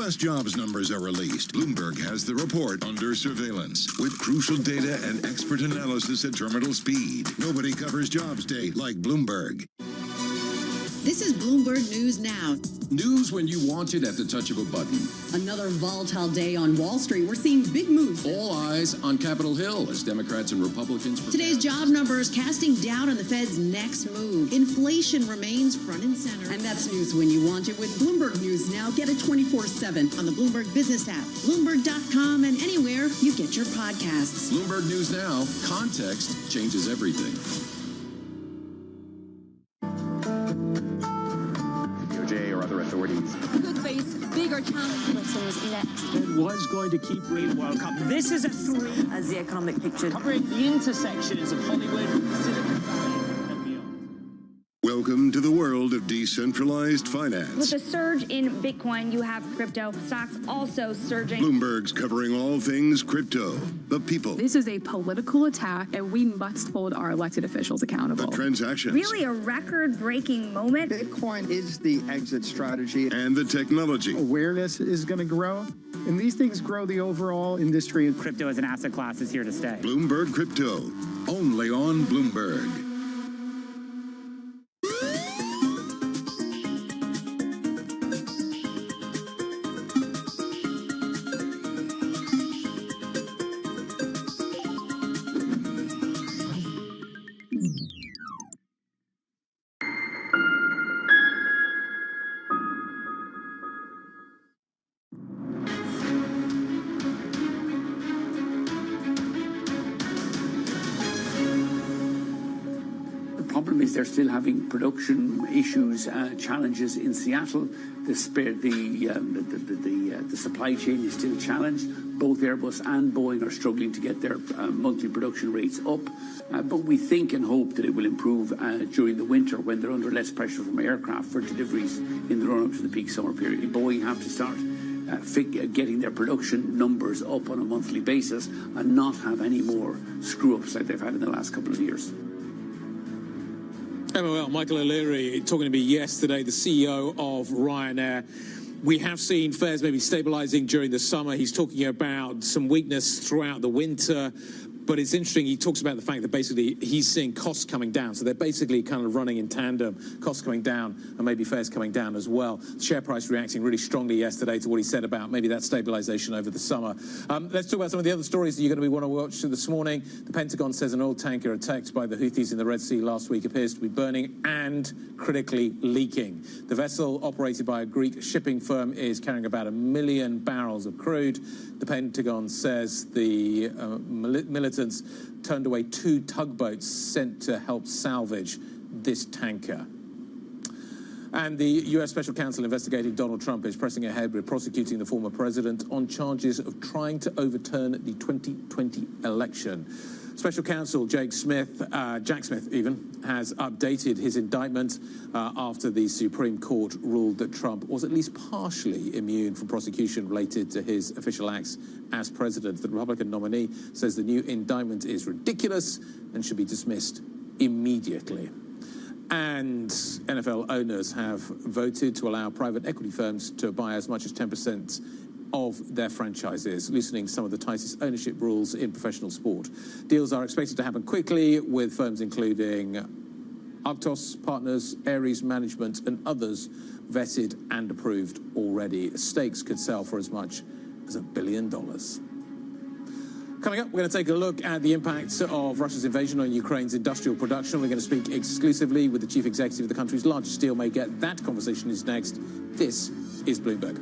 U.S. jobs numbers are released. Bloomberg has the report under surveillance with crucial data and expert analysis at terminal speed. Nobody covers jobs day like Bloomberg. This is Bloomberg News Now. News when you want it at the touch of a button. Another volatile day on Wall Street. We're seeing big moves. All eyes on Capitol Hill as Democrats and Republicans prepare. Today's job numbers casting doubt on the Fed's next move. Inflation remains front and center. And that's news when you want it with Bloomberg News Now. Get it 24/7 on the Bloomberg Business app, Bloomberg.com, and anywhere you get your podcasts. Bloomberg News Now. Context changes everything. Or other authorities. Could face bigger challenges next. It was going to keep winning the World Cup. This is a 3. As the economic picture. Covering the intersections of Hollywood, Silicon Valley, and beyond. Welcome to the world of decentralized finance. With a surge in Bitcoin, you have crypto stocks also surging. Bloomberg's covering all things crypto, the people. This is a political attack, and we must hold our elected officials accountable. The transactions. Really a record-breaking moment. Bitcoin is the exit strategy. And the technology. Awareness is going to grow, and these things grow the overall industry. Crypto as an asset class is here to stay. Bloomberg Crypto, only on Bloomberg. They're still having production issues, challenges in Seattle. The supply chain is still challenged. Both Airbus and Boeing are struggling to get their monthly production rates up. But we think and hope that it will improve during the winter when they're under less pressure from aircraft for deliveries in the run-up to the peak summer period. Boeing have to start getting their production numbers up on a monthly basis and not have any more screw-ups like they've had in the last couple of years. MOL, Michael O'Leary, talking to me yesterday, the CEO of Ryanair. We have seen fares maybe stabilising during the summer. He's talking about some weakness throughout the winter. But it's interesting, he talks about the fact that basically he's seeing costs coming down. So they're basically kind of running in tandem, costs coming down and maybe fares coming down as well. The share price reacting really strongly yesterday to what he said about maybe that stabilisation over the summer. Let's talk about some of the other stories that you're going to want to watch this morning. The Pentagon says an oil tanker attacked by the Houthis in the Red Sea last week appears to be burning and critically leaking. The vessel, operated by a Greek shipping firm, is carrying about 1 million barrels of crude. The Pentagon says the militants turned away 2 tugboats sent to help salvage this tanker. And the U.S. Special Counsel investigating Donald Trump is pressing ahead with prosecuting the former president on charges of trying to overturn the 2020 election. Special Counsel Jack Smith even, has updated his indictment after the Supreme Court ruled that Trump was at least partially immune from prosecution related to his official acts as president. The Republican nominee says the new indictment is ridiculous and should be dismissed immediately. And NFL owners have voted to allow private equity firms to buy as much as 10% of their franchises, loosening some of the tightest ownership rules in professional sport. Deals are expected to happen quickly, with firms including Arctos Partners, Ares Management, and others vetted and approved already. Stakes could sell for as much as $1 billion. Coming up, we're going to take a look at the impact of Russia's invasion on Ukraine's industrial production. We're going to speak exclusively with the chief executive of the country's largest steelmaker. That conversation is next. This is Bloomberg.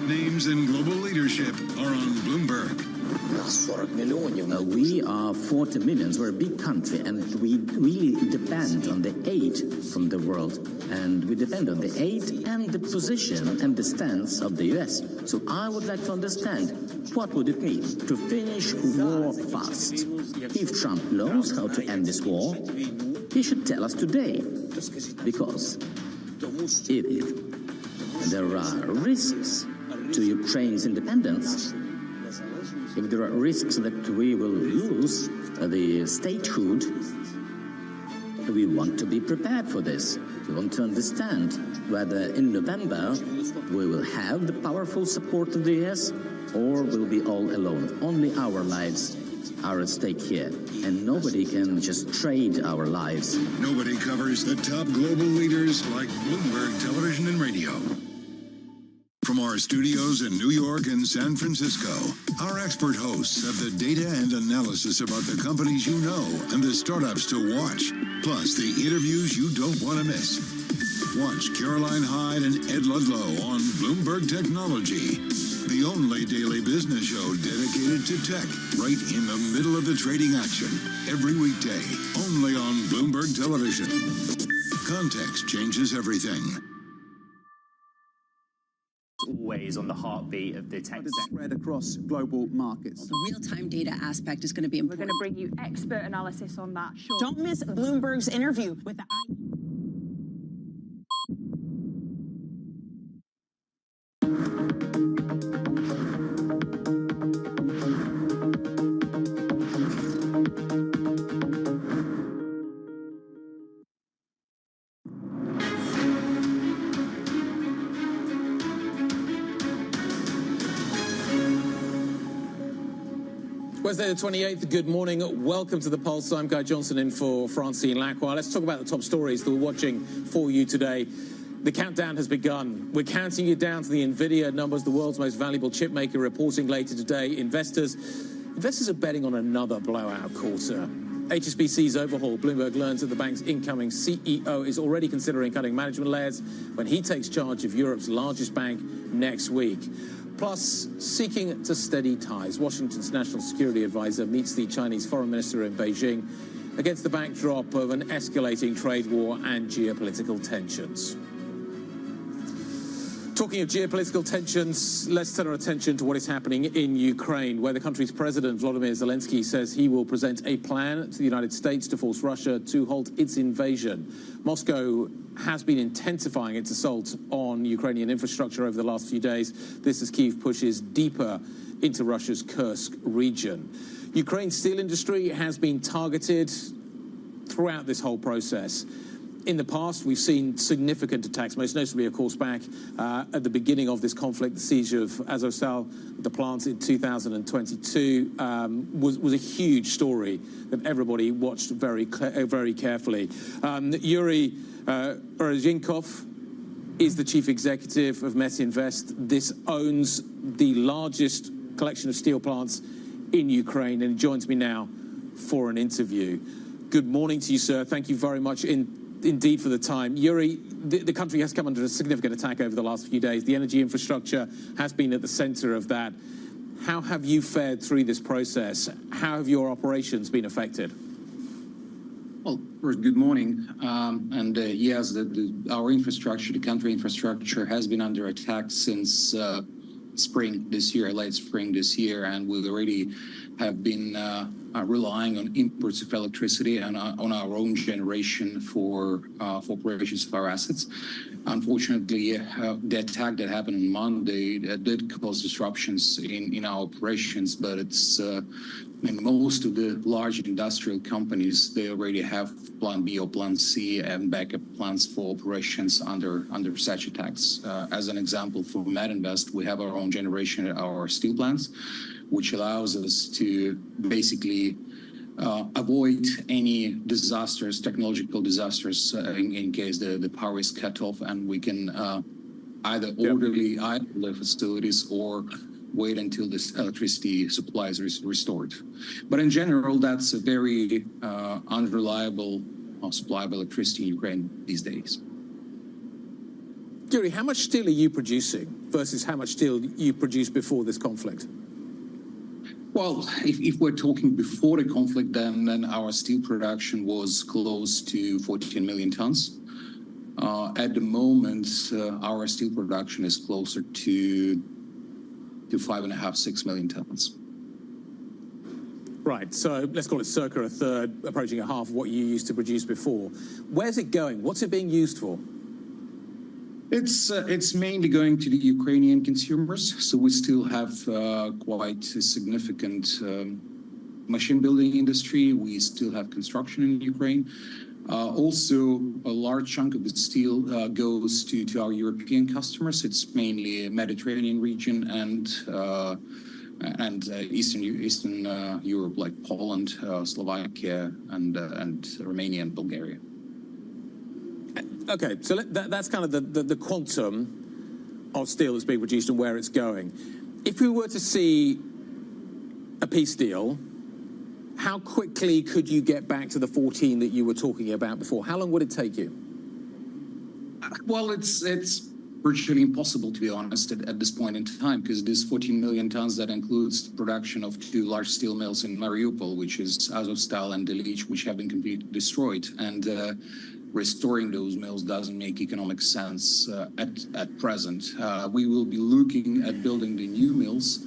names in global leadership are on Bloomberg. We are 40 million. We're a big country, and we really depend on the aid from the world. And we depend on the aid and the position and the stance of the US. So I would like to understand, what would it mean to finish war fast? If Trump knows how to end this war, he should tell us today. Because if there are risks to Ukraine's independence, if there are risks that we will lose the statehood, we want to be prepared for this. We want to understand whether in November we will have the powerful support of the US or we'll be all alone. Only our lives are at stake here, and nobody can just trade our lives. Nobody covers the top global leaders like Bloomberg Television and Radio. From our studios in New York and San Francisco, our expert hosts have the data and analysis about the companies you know and the startups to watch, plus the interviews you don't want to miss. Watch Caroline Hyde and Ed Ludlow on Bloomberg Technology, the only daily business show dedicated to tech, right in the middle of the trading action, every weekday, only on Bloomberg Television. Context changes everything. Always on the heartbeat of the tech sector. Spread across global markets. The real-time data aspect is going to be important. We're going to bring you expert analysis on that. Sure. Don't miss Bloomberg's interview with the Wednesday the 28th, good morning. Welcome to The Pulse. I'm Guy Johnson in for Francine Lacroix. Let's talk about the top stories that we're watching for you today. The countdown has begun. We're counting you down to the NVIDIA numbers, the world's most valuable chip maker, reporting later today. Investors are betting on another blowout quarter. HSBC's overhaul. Bloomberg learns that the bank's incoming CEO is already considering cutting management layers when he takes charge of Europe's largest bank next week. Plus, seeking to steady ties, Washington's national security advisor meets the Chinese foreign minister in Beijing against the backdrop of an escalating trade war and geopolitical tensions. Talking of geopolitical tensions, let's turn our attention to what is happening in Ukraine, where the country's president, Volodymyr Zelensky, says he will present a plan to the United States to force Russia to halt its invasion. Moscow has been intensifying its assault on Ukrainian infrastructure over the last few days. This as Kyiv pushes deeper into Russia's Kursk region. Ukraine's steel industry has been targeted throughout this whole process. In the past, we've seen significant attacks, most notably, of course, back at the beginning of this conflict, the siege of Azovstal, the plant in 2022, was a huge story that everybody watched very carefully. Yuri Orozhenkov is the chief executive of Metinvest. This owns the largest collection of steel plants in Ukraine, and he joins me now for an interview. Good morning to you, sir. Thank you very much indeed for the time. Yuri, the country has come under a significant attack over the last few days. The energy infrastructure has been at the center of that. How have you fared through this process? How have your operations been affected? Well, first, good morning. Yes, our infrastructure, the country infrastructure, has been under attack since spring this year, late spring this year, and we already have been relying on imports of electricity and on our own generation for operations of our assets. Unfortunately, the attack that happened on Monday did cause disruptions in our operations, but it's most of the large industrial companies, they already have Plan B or Plan C and backup plans for operations under such attacks. As an example, for Metinvest, we have our own generation at our steel plants, which allows us to basically avoid any disasters, technological disasters, in case the power is cut off, and we can either orderly idle the facilities or wait until this electricity supply is restored. But in general, that's a very unreliable supply of electricity in Ukraine these days. Yuri, how much steel are you producing versus how much steel you produced before this conflict? Well, if we're talking before the conflict, then our steel production was close to 14 million tons. At the moment, our steel production is closer to 5.5, 6 million tons. Right, so let's call it circa a third, approaching a half of what you used to produce before. Where's it going? What's it being used for? It's mainly going to the Ukrainian consumers. So we still have quite a significant machine building industry. We still have construction in Ukraine. Also, a large chunk of the steel goes to our European customers. It's mainly Mediterranean region and Eastern Europe, like Poland, Slovakia, and Romania and Bulgaria. Okay, so that's kind of the quantum of steel that's being produced and where it's going. If we were to see a peace deal, how quickly could you get back to the 14 that you were talking about before? How long would it take you? Well, it's virtually impossible, to be honest, at this point in time, because this 14 million tons, that includes the production of 2 large steel mills in Mariupol, which is Azovstal and Delich, which have been completely destroyed. And restoring those mills doesn't make economic sense at present. We will be looking at building the new mills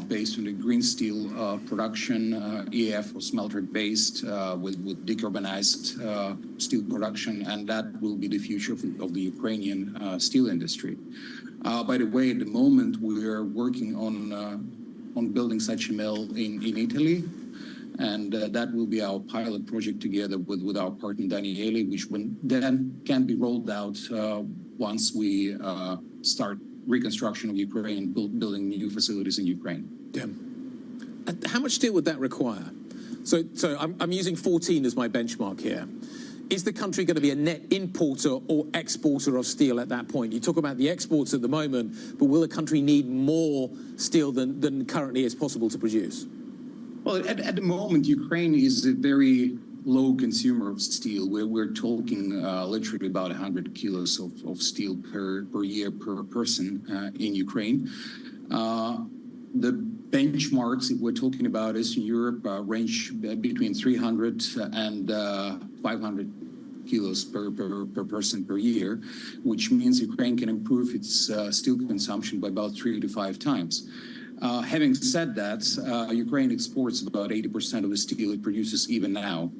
based on the green steel production, EAF or smelter-based with decarbonized steel production, and that will be the future of the Ukrainian steel industry. By the way, at the moment, we are working on building such a mill in Italy. And that will be our pilot project together with our partner Daniele, which then can be rolled out once we start reconstruction of Ukraine and building new facilities in Ukraine. Yeah. How much steel would that require? So I'm using 14 as my benchmark here. Is the country going to be a net importer or exporter of steel at that point? You talk about the exports at the moment, but will the country need more steel than currently is possible to produce? Well, at the moment, Ukraine is a very low consumer of steel. We're talking literally about 100 kilos of steel per year per person in Ukraine. The benchmarks that we're talking about is in Europe range between 300 and 500 kilos per person per year, which means Ukraine can improve its steel consumption by about 3 to 5 times. Having said that, Ukraine exports about 80% of the steel it produces even now.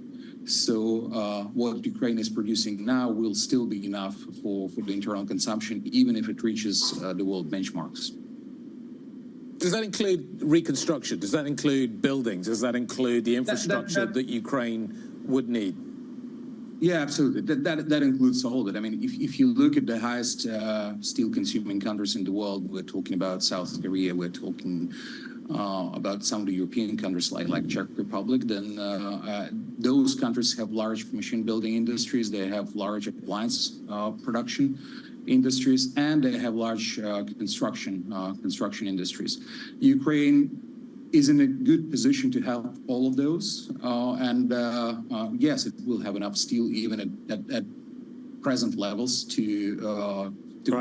So what Ukraine is producing now will still be enough for the internal consumption, even if it reaches the world benchmarks. Does that include reconstruction? Does that include buildings? Does that include the infrastructure that Ukraine would need? Yeah, absolutely. That includes all of it. I mean, if you look at the highest steel-consuming countries in the world, we're talking about South Korea, we're talking about some of the European countries like Czech Republic, then those countries have large machine building industries, they have large appliance production industries, and they have large construction industries. Ukraine is in a good position to have all of those, and yes, it will have enough steel even at present levels to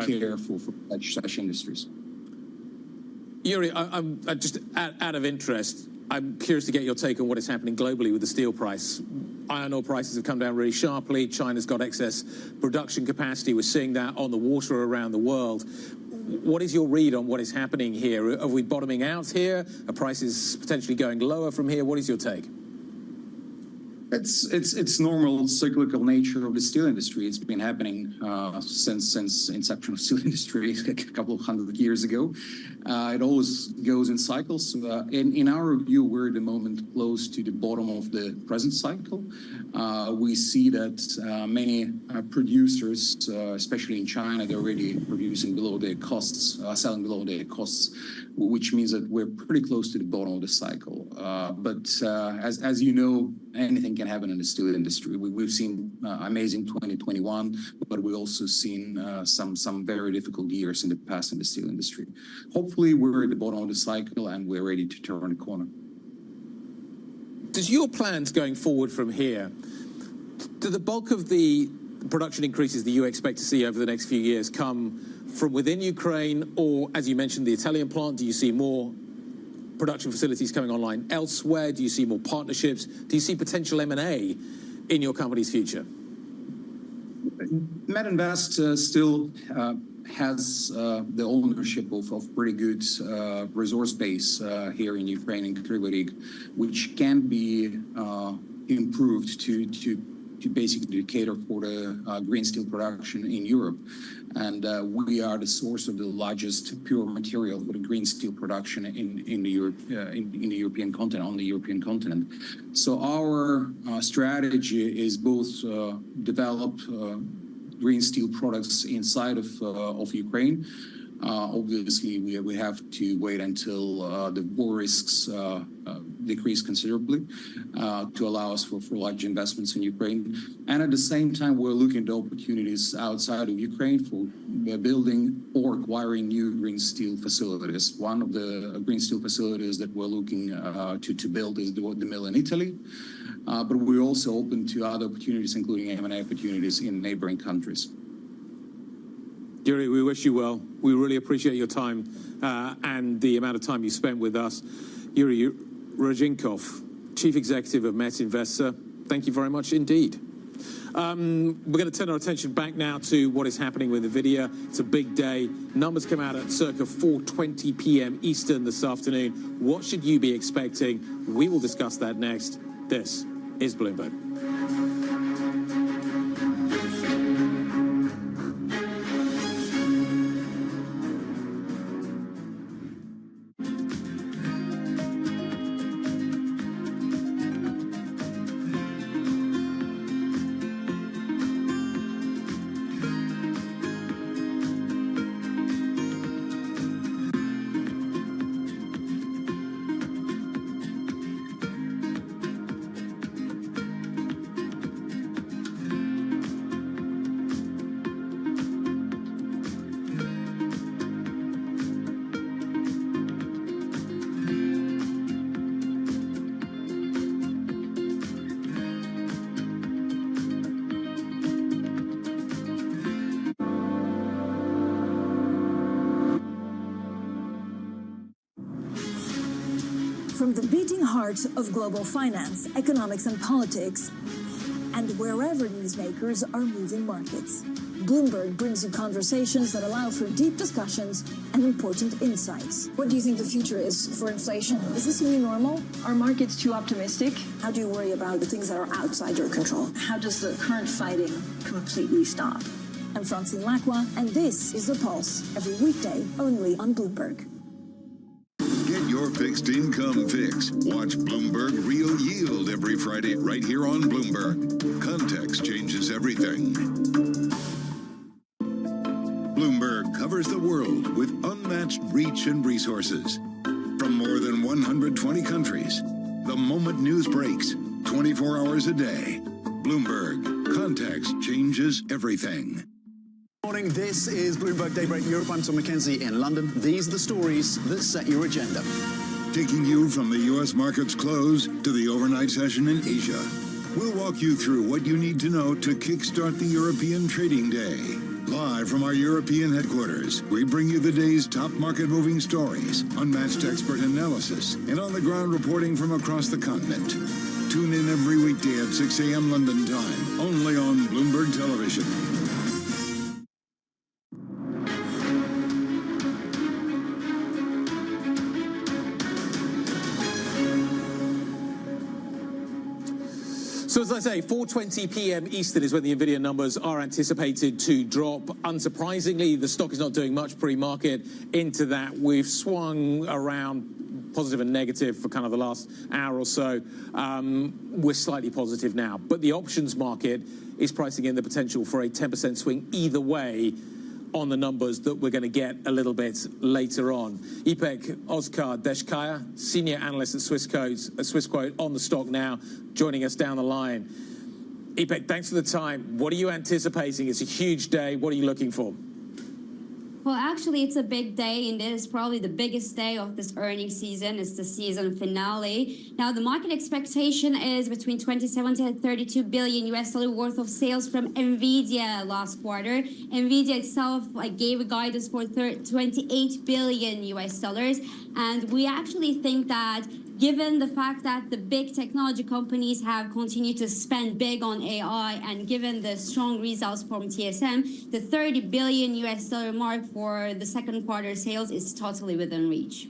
care for such industries. Yuri, I'm just out of interest, I'm curious to get your take on what is happening globally with the steel price. Iron ore prices have come down really sharply. China's got excess production capacity. We're seeing that on the water around the world. What is your read on what is happening here? Are we bottoming out here? Are prices potentially going lower from here? What is your take? It's normal cyclical nature of the steel industry. It's been happening since inception of steel industry a couple of 100 years ago. It always goes in cycles. In our view, we're at the moment close to the bottom of the present cycle. We see that many producers, especially in China, they're already producing below their costs, selling below their costs, which means that we're pretty close to the bottom of the cycle. But as you know, anything can happen in the steel industry. We've seen amazing 2021, but we've also seen some very difficult years in the past in the steel industry. Hopefully, we're at the bottom of the cycle and we're ready to turn the corner. Does your plans going forward from here, do the bulk of the production increases that you expect to see over the next few years come from within Ukraine, or, as you mentioned, the Italian plant? Do you see more production facilities coming online elsewhere? Do you see more partnerships? Do you see potential M&A in your company's future? Metinvest still has the ownership of pretty good resource base here in Ukraine in Kryvyi Rih, which can be improved to basically cater for the green steel production in Europe. And we are the source of the largest pure material for the green steel production in the European continent, on the European continent. So our strategy is both develop green steel products inside of Ukraine. Obviously, we have to wait until the war risks decrease considerably to allow us for large investments in Ukraine. And at the same time, we're looking at opportunities outside of Ukraine for building or acquiring new green steel facilities. One of the green steel facilities that we're looking to build is the mill in Italy. But we're also open to other opportunities, including M&A opportunities in neighboring countries. Yuri, we wish you well. We really appreciate your time and the amount of time you spent with us. Yuri Rodchenkov, Chief Executive of Metinvest, thank you very much indeed. We're going to turn our attention back now to what is happening with NVIDIA. It's a big day. Numbers come out at circa 4:20 p.m. Eastern this afternoon. What should you be expecting? We will discuss that next. This is Bloomberg. From the beating heart of global finance, economics and politics, and wherever newsmakers are moving markets, Bloomberg brings you conversations that allow for deep discussions and important insights. What do you think the future is for inflation? Is this a new normal? Are markets too optimistic? How do you worry about the things that are outside your control? How does the current fighting completely stop? I'm Francine Lacqua, and this is The Pulse, every weekday only on Bloomberg. Your fixed income fix. Watch Bloomberg Real Yield every Friday right here on Bloomberg. Context changes everything. Bloomberg covers the world with unmatched reach and resources. From more than 120 countries, the moment news breaks, 24 hours a day. Bloomberg. Context changes everything. Morning, this is Bloomberg Daybreak Europe. I'm Tom Mackenzie in London. These are the stories that set your agenda. Taking you from the U.S. market's close to the overnight session in Asia. We'll walk you through what you need to know to kickstart the European trading day. Live from our European headquarters, we bring you the day's top market-moving stories, unmatched expert analysis, and on-the-ground reporting from across the continent. Tune in every weekday at 6 a.m. London time, only on Bloomberg Television. So as I say, 4:20 p.m. Eastern is when the NVIDIA numbers are anticipated to drop. Unsurprisingly, the stock is not doing much pre-market into that. We've swung around positive and negative for kind of the last hour or so. We're slightly positive now. But the options market is pricing in the potential for a 10% swing either way on the numbers that we're going to get a little bit later on. Ipek Oskar-Deshkaya, senior analyst at Swissquote, on the stock now, joining us down the line. Ipek, thanks for the time. What are you anticipating? It's a huge day. What are you looking for? Well, actually, it's a big day, and it is probably the biggest day of this earnings season. It's the season finale. Now, the market expectation is between 27 to 32 billion US dollar worth of sales from NVIDIA last quarter. NVIDIA itself gave a guidance for 28 billion US dollars, and we actually think that given the fact that the big technology companies have continued to spend big on AI, and given the strong results from TSM, the 30 billion US dollar mark for the second quarter sales is totally within reach.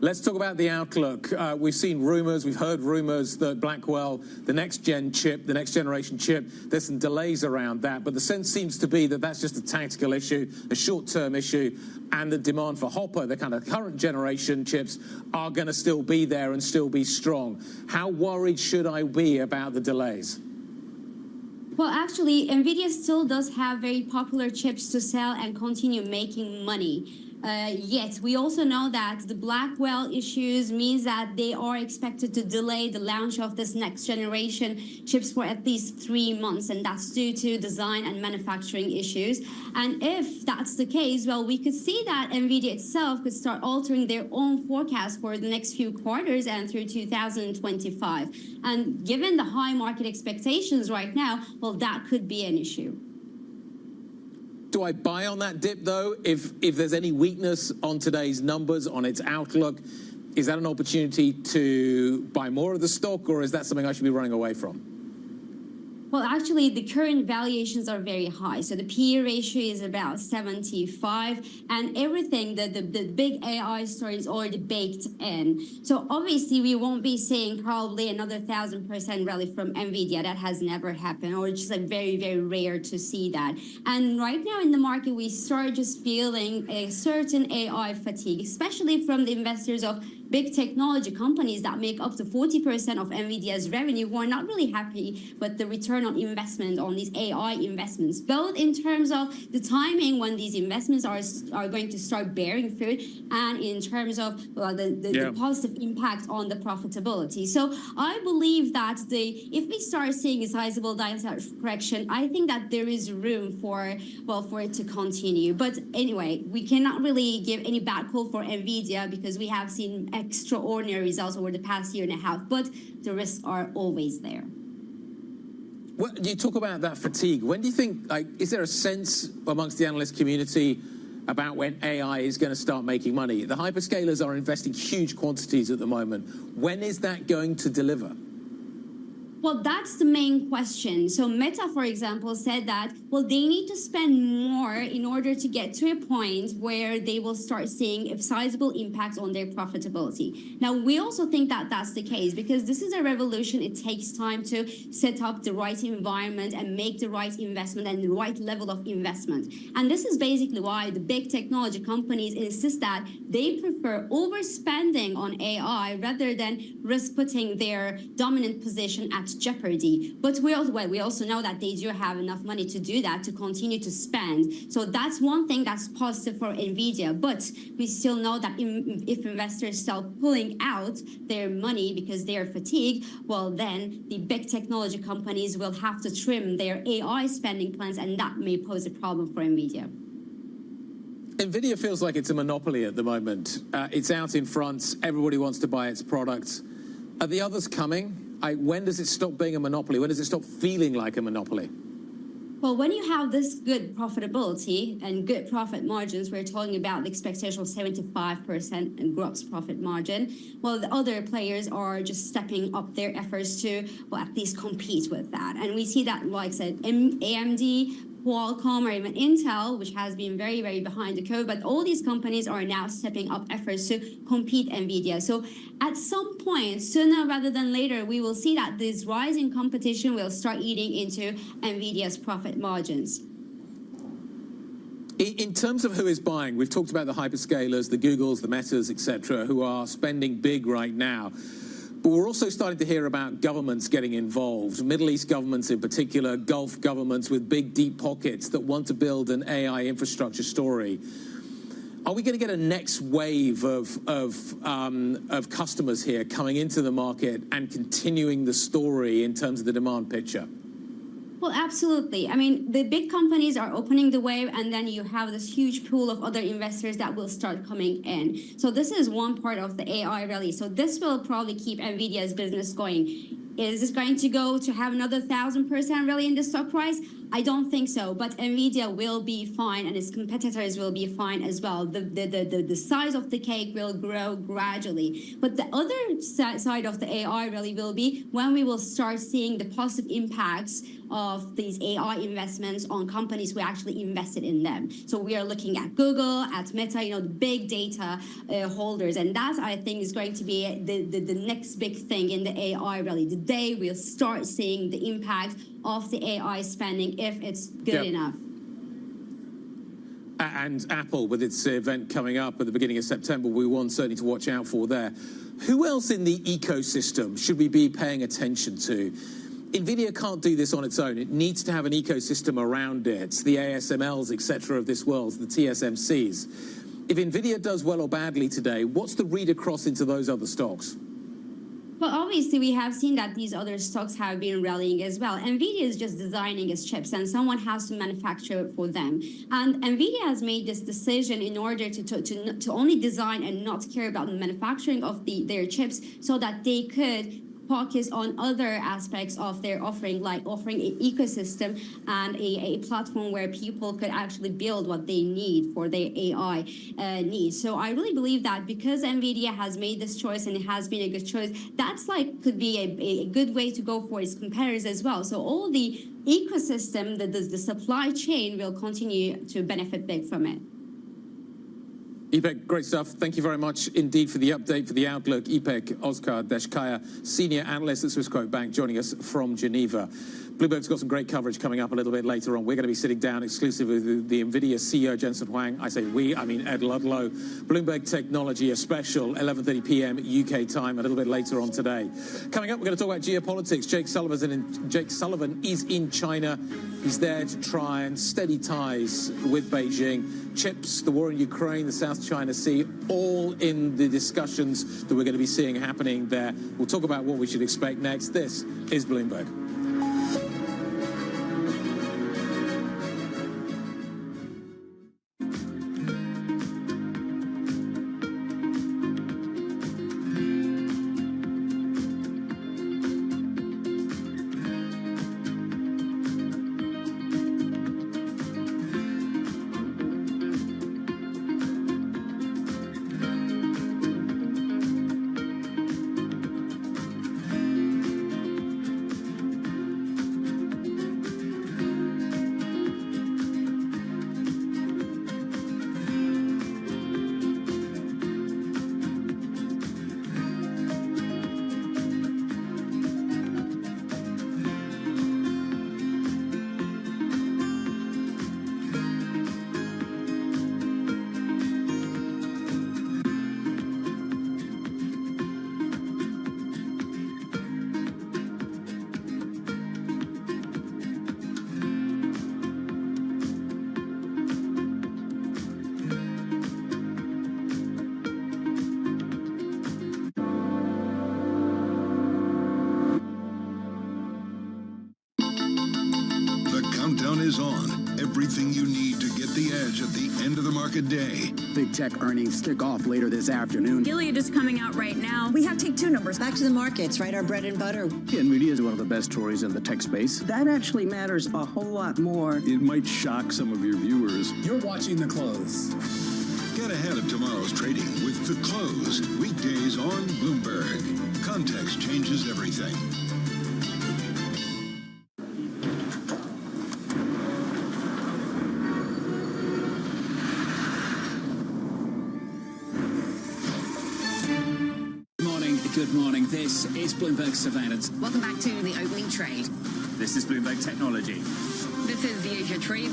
Let's talk about the outlook. We've seen rumors, we've heard rumors that Blackwell, the next gen chip, the next generation chip, there's some delays around that, but the sense seems to be that that's just a tactical issue, a short-term issue, and the demand for Hopper, the kind of current generation chips, are going to still be there and still be strong. How worried should I be about the delays? Well, actually, NVIDIA still does have very popular chips to sell and continue making money. Yet, we also know that the Blackwell issues means that they are expected to delay the launch of this next generation chips for at least 3 months, and that's due to design and manufacturing issues. And if that's the case, well, we could see that NVIDIA itself could start altering their own forecast for the next few quarters and through 2025. And given the high market expectations right now, well, that could be an issue. Do I buy on that dip, though? If there's any weakness on today's numbers, on its outlook, is that an opportunity to buy more of the stock, or is that something I should be running away from? Well, actually, the current valuations are very high. So the PE ratio is about 75, and everything, the big AI story is already baked in. So obviously, we won't be seeing probably another 1,000% rally from NVIDIA. That has never happened, or it's just very, very rare to see that. And right now in the market, we start just feeling a certain AI fatigue, especially from the investors of big technology companies that make up to 40% of NVIDIA's revenue, who are not really happy with the return on investment on these AI investments, both in terms of the timing when these investments are going to start bearing fruit, and in terms of the positive impact on the profitability. So I believe that if we start seeing a sizable downside correction, I think that there is room for it to continue. But anyway, we cannot really give any bad call for NVIDIA because we have seen extraordinary results over the past year and a half, but the risks are always there. Well, you talk about that fatigue. When do you think, is there a sense amongst the analyst community about when AI is going to start making money? The hyperscalers are investing huge quantities at the moment. When is that going to deliver? Well, that's the main question. So Meta, for example, said that, well, they need to spend more in order to get to a point where they will start seeing a sizable impact on their profitability. Now, we also think that that's the case because this is a revolution. It takes time to set up the right environment and make the right investment and the right level of investment. And this is basically why the big technology companies insist that they prefer overspending on AI rather than risk putting their dominant position at jeopardy. But we also know that they do have enough money to do that, to continue to spend. So that's one thing that's positive for NVIDIA. But we still know that if investors start pulling out their money because they are fatigued, well, then the big technology companies will have to trim their AI spending plans, and that may pose a problem for NVIDIA. NVIDIA feels like it's a monopoly at the moment. It's out in front. Everybody wants to buy its products. Are the others coming? When does it stop being a monopoly? When does it stop feeling like a monopoly? Well, when you have this good profitability and good profit margins, we're talking about the expectation of 75% in gross profit margin. Well, the other players are just stepping up their efforts to, well, at least compete with that. And we see that, like I said, AMD, Qualcomm, or even Intel, which has been very, very behind the curve, but all these companies are now stepping up efforts to compete NVIDIA. So at some point, sooner rather than later, we will see that this rising competition will start eating into NVIDIA's profit margins. In terms of who is buying, we've talked about the hyperscalers, the Googles, the Metas, etc., who are spending big right now. But we're also starting to hear about governments getting involved, Middle East governments in particular, Gulf governments with big, deep pockets that want to build an AI infrastructure story. Are we going to get a next wave of customers here coming into the market and continuing the story in terms of the demand picture? Well, absolutely. I mean, the big companies are opening the way, and then you have this huge pool of other investors that will start coming in. So this is one part of the AI rally. So this will probably keep NVIDIA's business going. Is this going to go to have another 1,000% rally in the stock price? I don't think so, but NVIDIA will be fine and its competitors will be fine as well. The size of the cake will grow gradually. But the other side of the AI rally will be when we will start seeing the positive impacts of these AI investments on companies who actually invested in them. So we are looking at Google, at Meta, the big data holders. And that, I think, is going to be the next big thing in the AI rally. The day we'll start seeing the impact of the AI spending if it's good enough. And Apple, with its event coming up at the beginning of September, we want certainly to watch out for there. Who else in the ecosystem should we be paying attention to? NVIDIA can't do this on its own. It needs to have an ecosystem around it, the ASMLs, etc. of this world, the TSMCs. If NVIDIA does well or badly today, what's the read across into those other stocks? Well, obviously, we have seen that these other stocks have been rallying as well. NVIDIA is just designing its chips, and someone has to manufacture it for them. And NVIDIA has made this decision in order to only design and not care about the manufacturing of their chips so that they could focus on other aspects of their offering, like offering an ecosystem and a platform where people could actually build what they need for their AI needs. So I really believe that because NVIDIA has made this choice and it has been a good choice, that's could be a good way to go for its competitors as well. So all the ecosystem, the supply chain will continue to benefit big from it. Ipek, great stuff. Thank you very much indeed for the update, for the outlook. Ipek Ozkar-Deshkaya, Senior Analyst at Swissquote Bank, joining us from Geneva. Bloomberg's got some great coverage coming up a little bit later on. We're going to be sitting down exclusively with the NVIDIA CEO, Jensen Huang. I say we, I mean Ed Ludlow. Bloomberg Technology, a special, 11:30 p.m. UK time, a little bit later on today. Coming up, we're going to talk about geopolitics. Jake Sullivan is in China. He's there to try and steady ties with Beijing. Chips, the war in Ukraine, the South China Sea, all in the discussions that we're going to be seeing happening there. We'll talk about what we should expect next. This is Bloomberg. Is on. Everything you need to get the edge at the end of the market day. Big tech earnings kick off later this afternoon. Gilead is coming out right now. We have take two numbers. Back to the markets, right? Our bread and butter. NVIDIA is one of the best stories in the tech space. That actually matters a whole lot more. It might shock some of your viewers. You're watching The Close. Get ahead of tomorrow's trading with The Close. Weekdays on Bloomberg. Context changes everything. Good morning. This is Bloomberg Surveillance. Welcome back to the opening trade. This is Bloomberg Technology. This is the Asia Trade.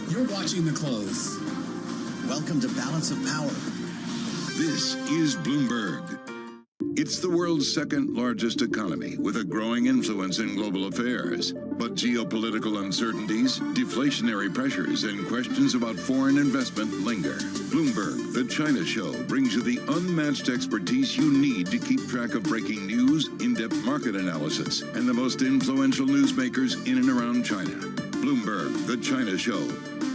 You're watching The Close. Welcome to Balance of Power. This is Bloomberg. It's the world's second largest economy with a growing influence in global affairs. But geopolitical uncertainties, deflationary pressures, and questions about foreign investment linger. Bloomberg, the China Show, brings you the unmatched expertise you need to keep track of breaking news, in-depth market analysis, and the most influential newsmakers in and around China. Bloomberg, the China Show.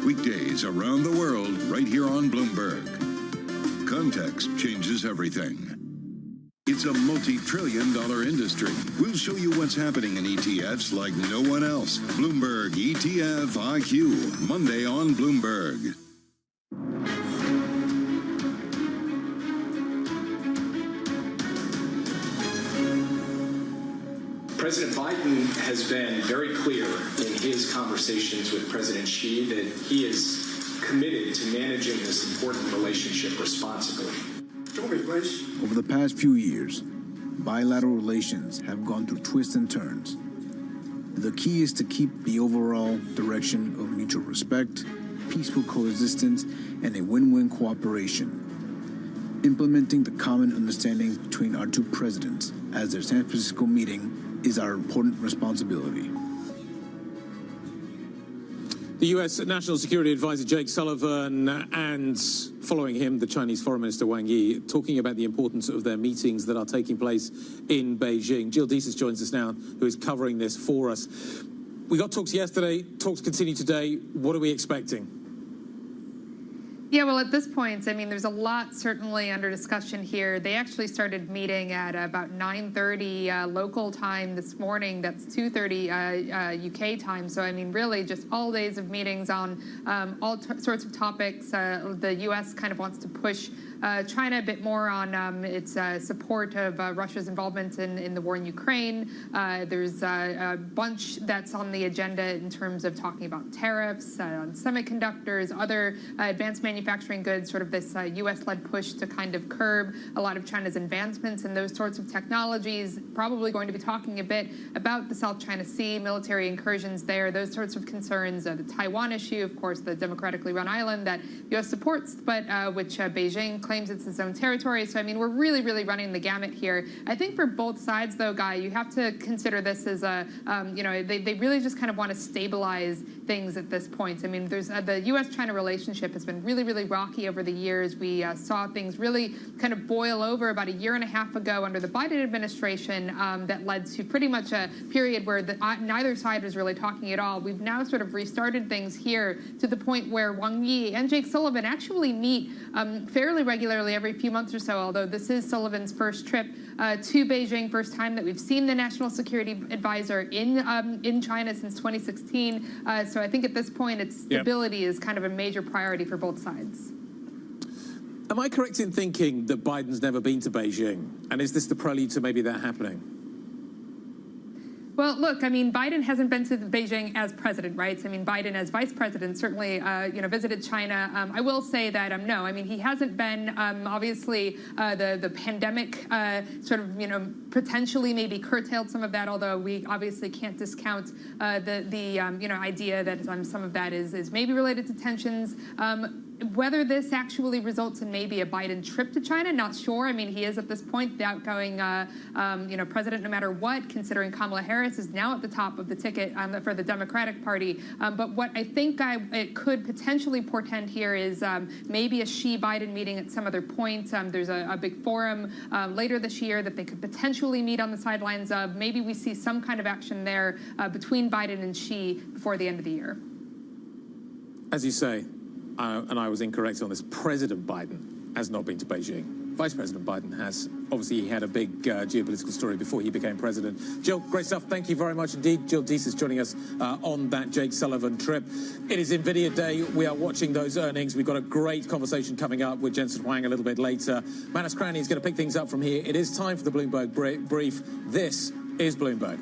Weekdays around the world, right here on Bloomberg. Context changes everything. It's a multi-trillion-dollar industry. We'll show you what's happening in ETFs like no one else. Bloomberg ETF IQ, Monday on Bloomberg. President Biden has been very clear in his conversations with President Xi that he is committed to managing this important relationship responsibly. Over the past few years, bilateral relations have gone through twists and turns. The key is to keep the overall direction of mutual respect, peaceful coexistence, and a win-win cooperation. Implementing the common understanding between our two presidents as their San Francisco meeting is our important responsibility. The U.S. National Security Advisor Jake Sullivan and following him, the Chinese Foreign Minister Wang Yi, talking about the importance of their meetings that are taking place in Beijing. Jill Deeses joins us now, who is covering this for us. We got talks yesterday, talks continue today. What are we expecting? Yeah, well, at this point, I mean, there's a lot certainly under discussion here. They actually started meeting at about 9:30 local time this morning. That's 2:30 UK time. So, I mean, really just all days of meetings on all sorts of topics. The U.S. kind of wants to push China a bit more on its support of Russia's involvement in the war in Ukraine. There's a bunch that's on the agenda in terms of talking about tariffs on semiconductors, other advanced manufacturing goods, sort of this U.S.-led push to kind of curb a lot of China's advancements in those sorts of technologies. Probably going to be talking a bit about the South China Sea, military incursions there, those sorts of concerns. The Taiwan issue, of course, the democratically run island that U.S. supports, but which Beijing claims it's its own territory. So, I mean, we're really, really running the gamut here. I think for both sides, though, Guy, you have to consider this as a, you know, they really just kind of want to stabilize things at this point. I mean, there's the U.S.-China relationship has been really, really rocky over the years. We saw things really kind of boil over about a year and a half ago under the Biden administration that led to pretty much a period where neither side was really talking at all. We've now sort of restarted things here to the point where Wang Yi and Jake Sullivan actually meet fairly regularly every few months or so, although this is Sullivan's first trip to Beijing, first time that we've seen the National Security Advisor in China since 2016. So I think at this point, its stability is kind of a major priority for both sides. Am I correct in thinking that Biden's never been to Beijing? And is this the prelude to maybe that happening? Well, look, I mean, Biden hasn't been to Beijing as president, right? I mean, Biden as vice president certainly, you know, visited China. I will say that, no, I mean, he hasn't been, obviously, the pandemic sort of, you know, potentially maybe curtailed some of that, although we obviously can't discount the you know, idea that some of that is maybe related to tensions. Whether this actually results in maybe a Biden trip to China, not sure. I mean, he is at this point the outgoing, you know, president no matter what, considering Kamala Harris is now at the top of the ticket for the Democratic Party. But what I think it could potentially portend here is maybe a Xi-Biden meeting at some other point. There's a big forum later this year that they could potentially meet on the sidelines of. Maybe we see some kind of action there between Biden and Xi before the end of the year. As you say, and I was incorrect on this, President Biden has not been to Beijing. Vice President Biden has. Obviously, he had a big geopolitical story before he became president. Jill, great stuff. Thank you very much indeed. Jill Deeses joining us on that Jake Sullivan trip. It is NVIDIA Day. We are watching those earnings. We've got a great conversation coming up with Jensen Huang a little bit later. Manus Cranny is going to pick things up from here. It is time for the Bloomberg Brief. This is Bloomberg.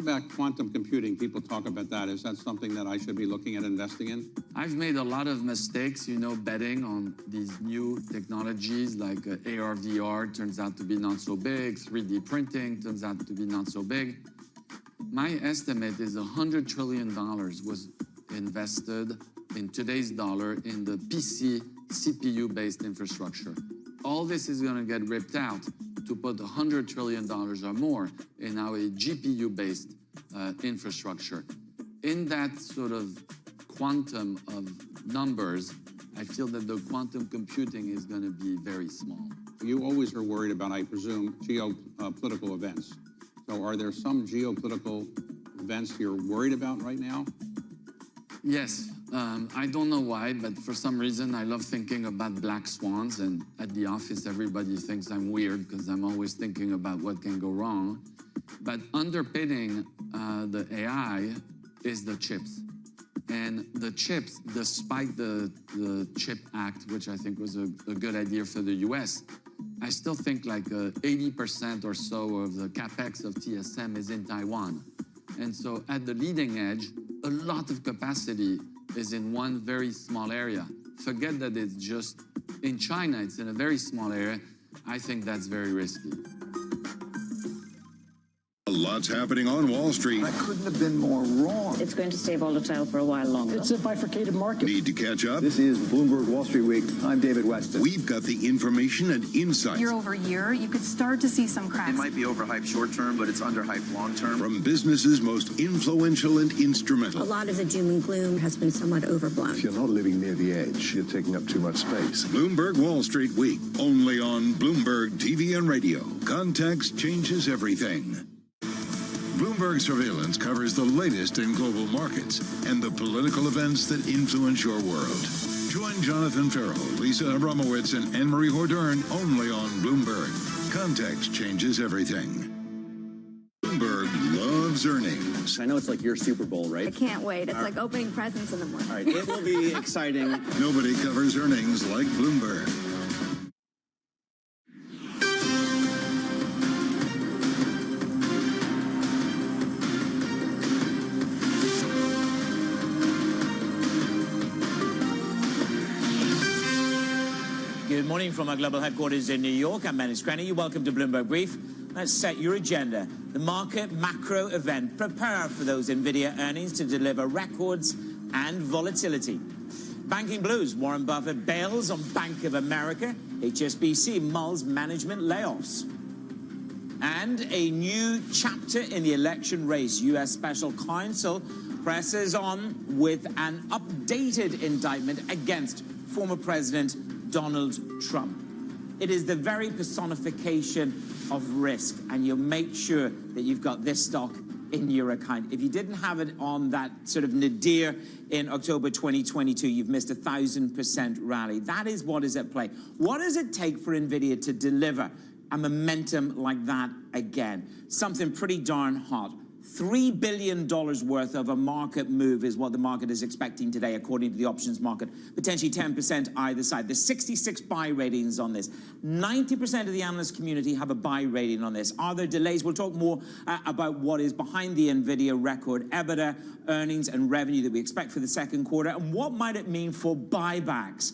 about quantum computing? People talk about that. Is that something that I should be looking at investing in? I've made a lot of mistakes, betting on these new technologies like AR, VR turns out to be not so big, 3D printing turns out to be not so big. My estimate is $100 trillion was invested in today's dollar in the PC, CPU-based infrastructure. All this is going to get ripped out to put $100 trillion or more in our GPU-based infrastructure. In that sort of quantum of numbers, I feel that the quantum computing is going to be very small. You always are worried about, I presume, geopolitical events. So are there some geopolitical events you're worried about right now? Yes. I don't know why, but for some reason, I love thinking about black swans. And at the office, everybody thinks I'm weird because I'm always thinking about what can go wrong. But underpinning the AI is the chips. And the chips, despite the CHIP Act, which I think was a good idea for the US, I still think like 80% or so of the capex of TSM is in Taiwan. And so at the leading edge, a lot of capacity is in one very small area. Forget that it's just in China, it's in a very small area. I think that's very risky. Lots happening on Wall Street. I couldn't have been more wrong. It's going to stay volatile for a while longer. It's a bifurcated market. Need to catch up? This is Bloomberg Wall Street Week. I'm David Weston. We've got the information and insights. Year over year, you could start to see some cracks. It might be overhyped short term, but it's underhyped long term. From businesses most influential and instrumental. A lot of the doom and gloom has been somewhat overblown. If you're not living near the edge, you're taking up too much space. Bloomberg Wall Street Week, only on Bloomberg TV and radio. Context changes everything. Bloomberg Surveillance covers the latest in global markets and the political events that influence your world. Join Jonathan Farrell, Lisa Abramowitz, and Anne-Marie Hordern only on Bloomberg. Context changes everything. Bloomberg loves earnings. I know it's like your Super Bowl, right? I can't wait. It's like opening presents in the morning. All right, it will be exciting. Nobody covers earnings like Bloomberg. Good morning from our global headquarters in New York. I'm Manny Scranny. Welcome to Bloomberg Brief. Let's set your agenda. The market macro event. Prepare for those NVIDIA earnings to deliver records and volatility. Banking blues. Warren Buffett bails on Bank of America. HSBC mulls management layoffs. And a new chapter in the election race. U.S. Special Counsel presses on with an updated indictment against former President Donald Trump. It is the very personification of risk, and you'll make sure that you've got this stock in your account. If you didn't have it on that sort of nadir in October 2022, you've missed 1,000% rally. That is what is at play. What does it take for NVIDIA to deliver a momentum like that again? Something pretty darn hot. $3 billion worth of a market move is what the market is expecting today, according to the options market. Potentially 10% either side. There's 66 buy ratings on this. 90% of the analyst community have a buy rating on this. Are there delays? We'll talk more about what is behind the NVIDIA record EBITDA, earnings, and revenue that we expect for the second quarter, and what might it mean for buybacks.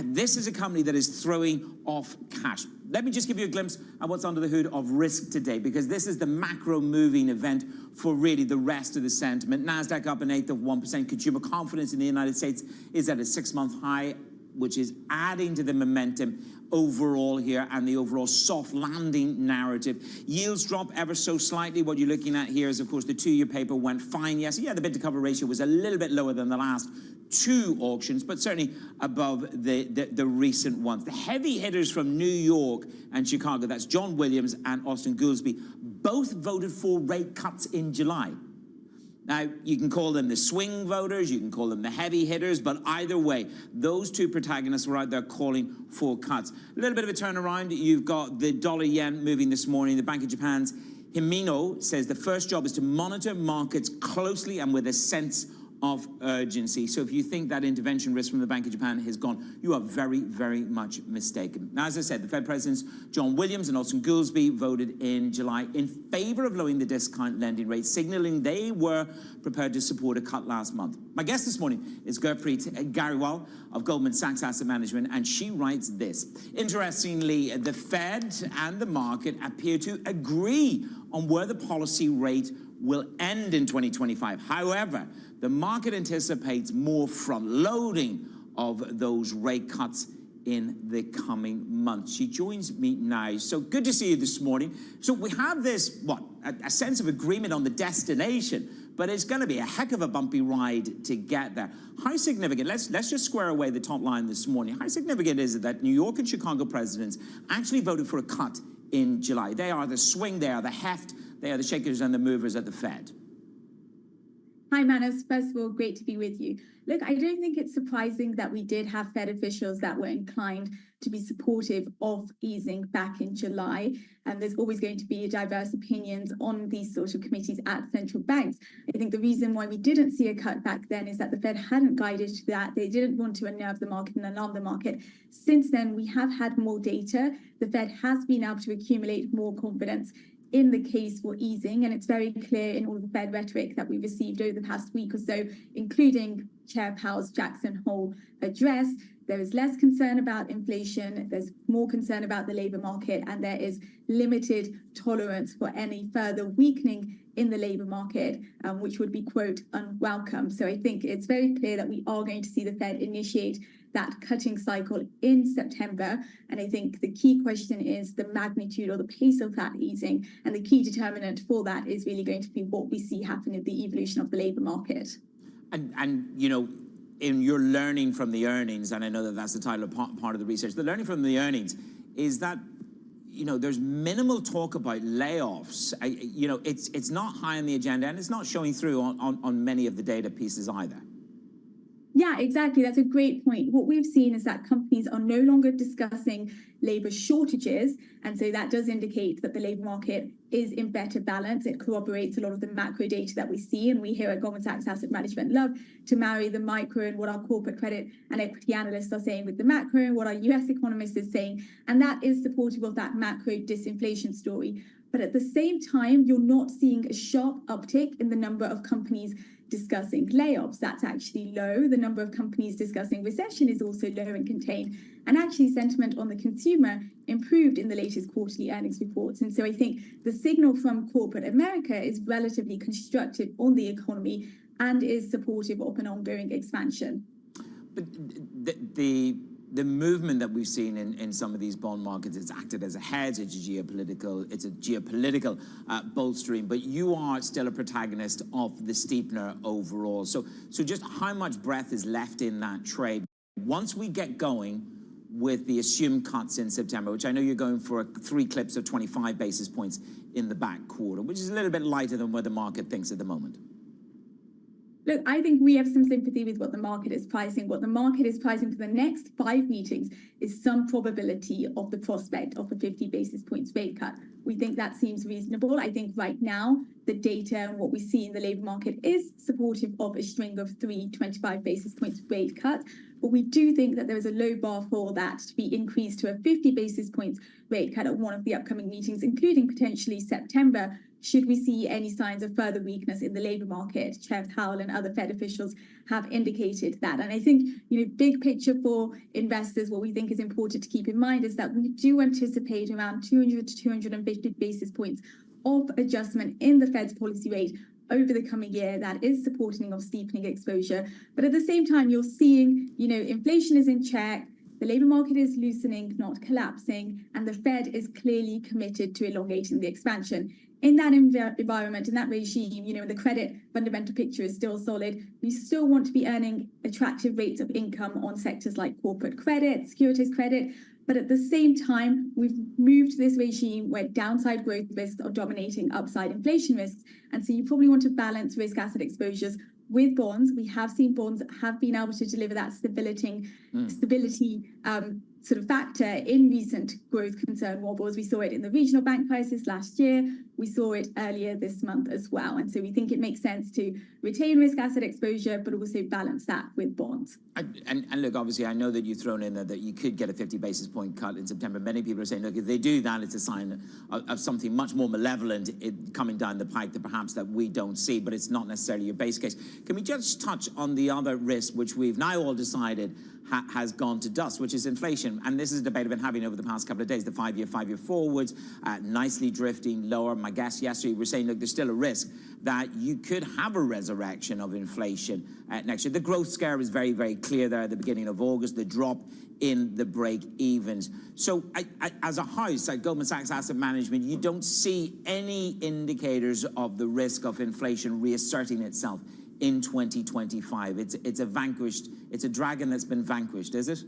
This is a company that is throwing off cash. Let me just give you a glimpse at what's under the hood of risk today, because this is the macro moving event for really the rest of the sentiment. NASDAQ up 1/8%. Consumer confidence in the United States is at a 6-month high, which is adding to the momentum overall here and the overall soft landing narrative. Yields drop ever so slightly. What you're looking at here is, of course, the 2-year paper went fine. Yes, yeah, the bid to cover ratio was a little bit lower than the last 2 auctions, but certainly above the recent ones. The heavy hitters from New York and Chicago, that's John Williams and Austin Goolsbee, both voted for rate cuts in July. Now, you can call them the swing voters, you can call them the heavy hitters, but either way, those two protagonists were out there calling for cuts. A little bit of a turnaround. You've got the dollar-yen moving this morning. The Bank of Japan's Himino says the first job is to monitor markets closely and with a sense of urgency. So if you think that intervention risk from the Bank of Japan has gone, you are very, very much mistaken. Now, as I said, the Fed Presidents John Williams and Austin Goolsbee voted in July in favor of lowering the discount lending rate, signaling they were prepared to support a cut last month. My guest this morning is Gurpreet Gariwal of Goldman Sachs Asset Management, and she writes this. Interestingly, the Fed and the market appear to agree on where the policy rate will end in 2025. However, the market anticipates more front-loading of those rate cuts in the coming months. She joins me now. So good to see you this morning. So we have this, a sense of agreement on the destination, but it's going to be a heck of a bumpy ride to get there. How significant, let's just square away the top line this morning. How significant is it that New York and Chicago presidents actually voted for a cut in July? They are the swing, they are the heft, they are the shakers and the movers at the Fed. Hi, Manus. First of all, great to be with you. Look, I don't think it's surprising that we did have Fed officials that were inclined to be supportive of easing back in July. And there's always going to be diverse opinions on these sort of committees at central banks. I think the reason why we didn't see a cut back then is that the Fed hadn't guided to that. They didn't want to unnerve the market and alarm the market. Since then, we have had more data. The Fed has been able to accumulate more confidence in the case for easing, and it's very clear in all of the Fed rhetoric that we've received over the past week or so, including Chair Powell's Jackson Hole address. There is less concern about inflation, there's more concern about the labor market, and there is limited tolerance for any further weakening in the labor market, which would be, quote, unwelcome. So I think it's very clear that we are going to see the Fed initiate that cutting cycle in September. And I think the key question is the magnitude or the pace of that easing. And the key determinant for that is really going to be what we see happen in the evolution of the labor market. And you know, in your learning from the earnings, and I know that that's the title of part of the research, the learning from the earnings is that, you know, there's minimal talk about layoffs. You know, it's not high on the agenda, and it's not showing through on many of the data pieces either. Yeah, exactly. That's a great point. What we've seen is that companies are no longer discussing labor shortages. And so that does indicate that the labor market is in better balance. It corroborates a lot of the macro data that we see. And we here at Goldman Sachs Asset Management love to marry the micro and what our corporate credit and equity analysts are saying with the macro and what our US economist is saying. And that is supportive of that macro disinflation story. But at the same time, you're not seeing a sharp uptick in the number of companies discussing layoffs. That's actually low. The number of companies discussing recession is also low and contained. And actually sentiment on the consumer improved in the latest quarterly earnings reports. And so I think the signal from corporate America is relatively constructive on the economy and is supportive of an ongoing expansion. But the movement that we've seen in some of these bond markets, it's acted as a hedge, it's a geopolitical bolstering, but you are still a protagonist of the steepener overall. So just how much breath is left in that trade? Once we get going with the assumed cuts in September, which I know you're going for 3 clips of 25 basis points in the back quarter, which is a little bit lighter than what the market thinks at the moment. Look, I think we have some sympathy with what the market is pricing. What the market is pricing for the next 5 meetings is some probability of the prospect of a 50 basis points rate cut. We think that seems reasonable. I think right now, the data and what we see in the labor market is supportive of a string of 3 25 basis points rate cut. But we do think that there is a low bar for that to be increased to a 50 basis points rate cut at one of the upcoming meetings, including potentially September, should we see any signs of further weakness in the labor market. Chair Powell and other Fed officials have indicated that. And I think, you know, big picture for investors, what we think is important to keep in mind is that we do anticipate around 200 to 250 basis points of adjustment in the Fed's policy rate over the coming year. That is supporting of steepening exposure. But at the same time, you're seeing, you know, inflation is in check. The labor market is loosening, not collapsing, and the Fed is clearly committed to elongating the expansion. In that environment, in that regime, you know, the credit fundamental picture is still solid. You still want to be earning attractive rates of income on sectors like corporate credit, securities credit. But at the same time, we've moved to this regime where downside growth risks are dominating upside inflation risks. And so you probably want to balance risk asset exposures with bonds. We have seen bonds have been able to deliver that stability sort of factor in recent growth concern wobbles. We saw it in the regional bank crisis last year. We saw it earlier this month as well. And so we think it makes sense to retain risk asset exposure, but also balance that with bonds. And look, obviously, I know that you've thrown in there that you could get a 50 basis point cut in September. Many people are saying, look, if they do that, it's a sign of something much more malevolent coming down the pike that perhaps that we don't see, but it's not necessarily your base case. Can we just touch on the other risk, which we've now all decided has gone to dust, which is inflation? And this is a debate I've been having over the past couple of days. The five-year forwards, nicely drifting lower. My guest yesterday were saying, look, there's still a risk that you could have a resurrection of inflation next year. The growth scare is very, very clear there at the beginning of August, the drop in the break-evens. So as a house at Goldman Sachs Asset Management, you don't see any indicators of the risk of inflation reasserting itself in 2025. It's a dragon that's been vanquished, is it?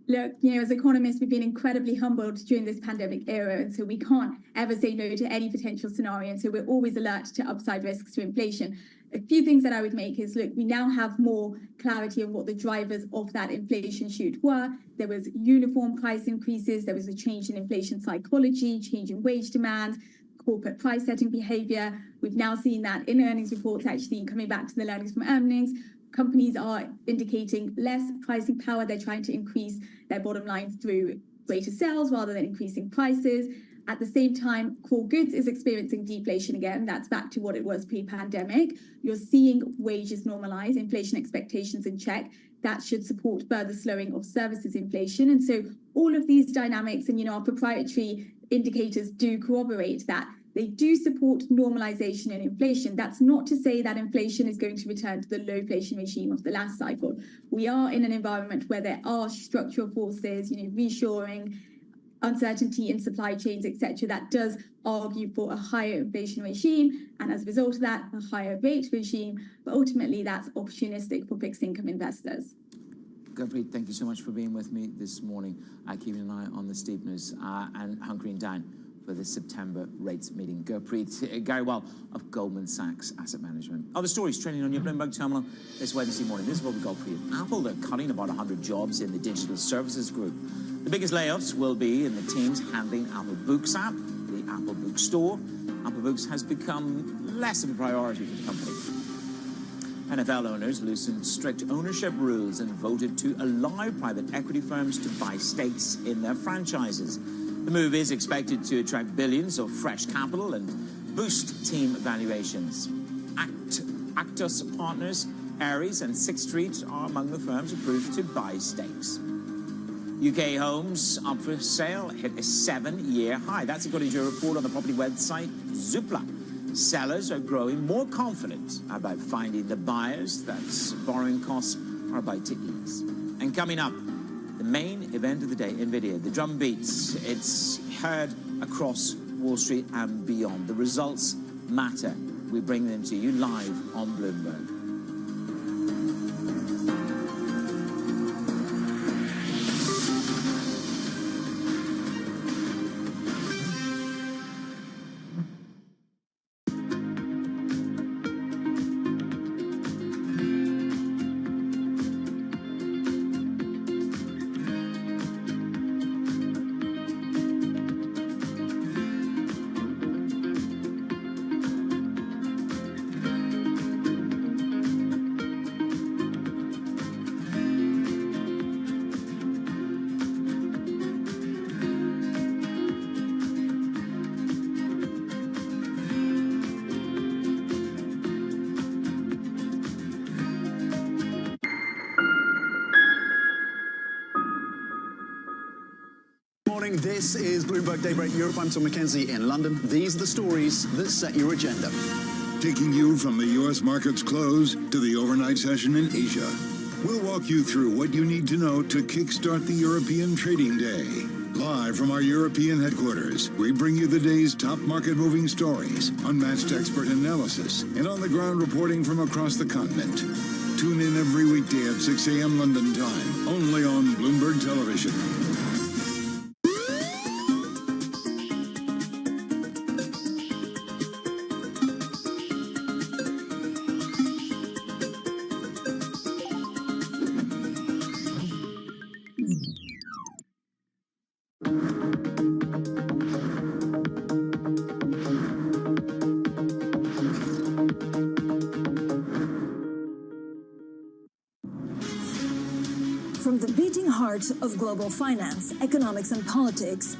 Look, as economists, we've been incredibly humbled during this pandemic era, and so we can't ever say no to any potential scenario, and so we're always alert to upside risks to inflation. A few things that I would make is, look, we now have more clarity on what the drivers of that inflation shoot were. There was uniform price increases, there was a change in inflation psychology, change in wage demand, corporate price setting behavior. We've now seen that in earnings reports, actually coming back to the learnings from earnings. Companies are indicating less pricing power. They're trying to increase their bottom line through greater sales rather than increasing prices. At the same time, core goods is experiencing deflation again. That's back to what it was pre-pandemic. You're seeing wages normalize, inflation expectations in check. That should support further slowing of services inflation. And so all of these dynamics and, our proprietary indicators do corroborate that. They do support normalization in inflation. That's not to say that inflation is going to return to the low inflation regime of the last cycle. We are in an environment where there are structural forces, reshoring, uncertainty in supply chains, etc., that does argue for a higher inflation regime, and as a result of that, a higher rate regime. But ultimately, that's opportunistic for fixed income investors. Gurpreet, thank you so much for being with me this morning, keeping an eye on the steepness and hunkering down for the September rates meeting. Gurpreet Garewal of Goldman Sachs Asset Management. Other stories trending on your Bloomberg terminal this Wednesday morning. This is what we got for you. Apple, they're cutting about 100 jobs in the digital services group. The biggest layoffs will be in the teams handling Apple Books app, the Apple Bookstore. Apple Books has become less of a priority for the company. NFL owners loosened strict ownership rules and voted to allow private equity firms to buy stakes in their franchises. The move is expected to attract billions of fresh capital and boost team valuations. Actus Partners, Ares and Sixth Street are among the firms approved to buy stakes. UK homes up for sale hit a 7-year high. That's according to a report on the property website Zoopla. Sellers are growing more confident about finding the buyers that borrowing costs are about to ease. And coming up, the main event of the day, NVIDIA, the drum beats. It's heard across Wall Street and beyond. The results matter. We bring them to you live on Bloomberg. This is Bloomberg Daybreak Europe. I'm Tom McKenzie in London. These are the stories that set your agenda. Taking you from the U.S. market's close to the overnight session in Asia. We'll walk you through what you need to know to kickstart the European trading day. Live from our European headquarters, we bring you the day's top market-moving stories, unmatched expert analysis, and on-the-ground reporting from across the continent. Tune in every weekday at 6 a.m. London time, only on Bloomberg Television. heart of global finance, economics, and politics,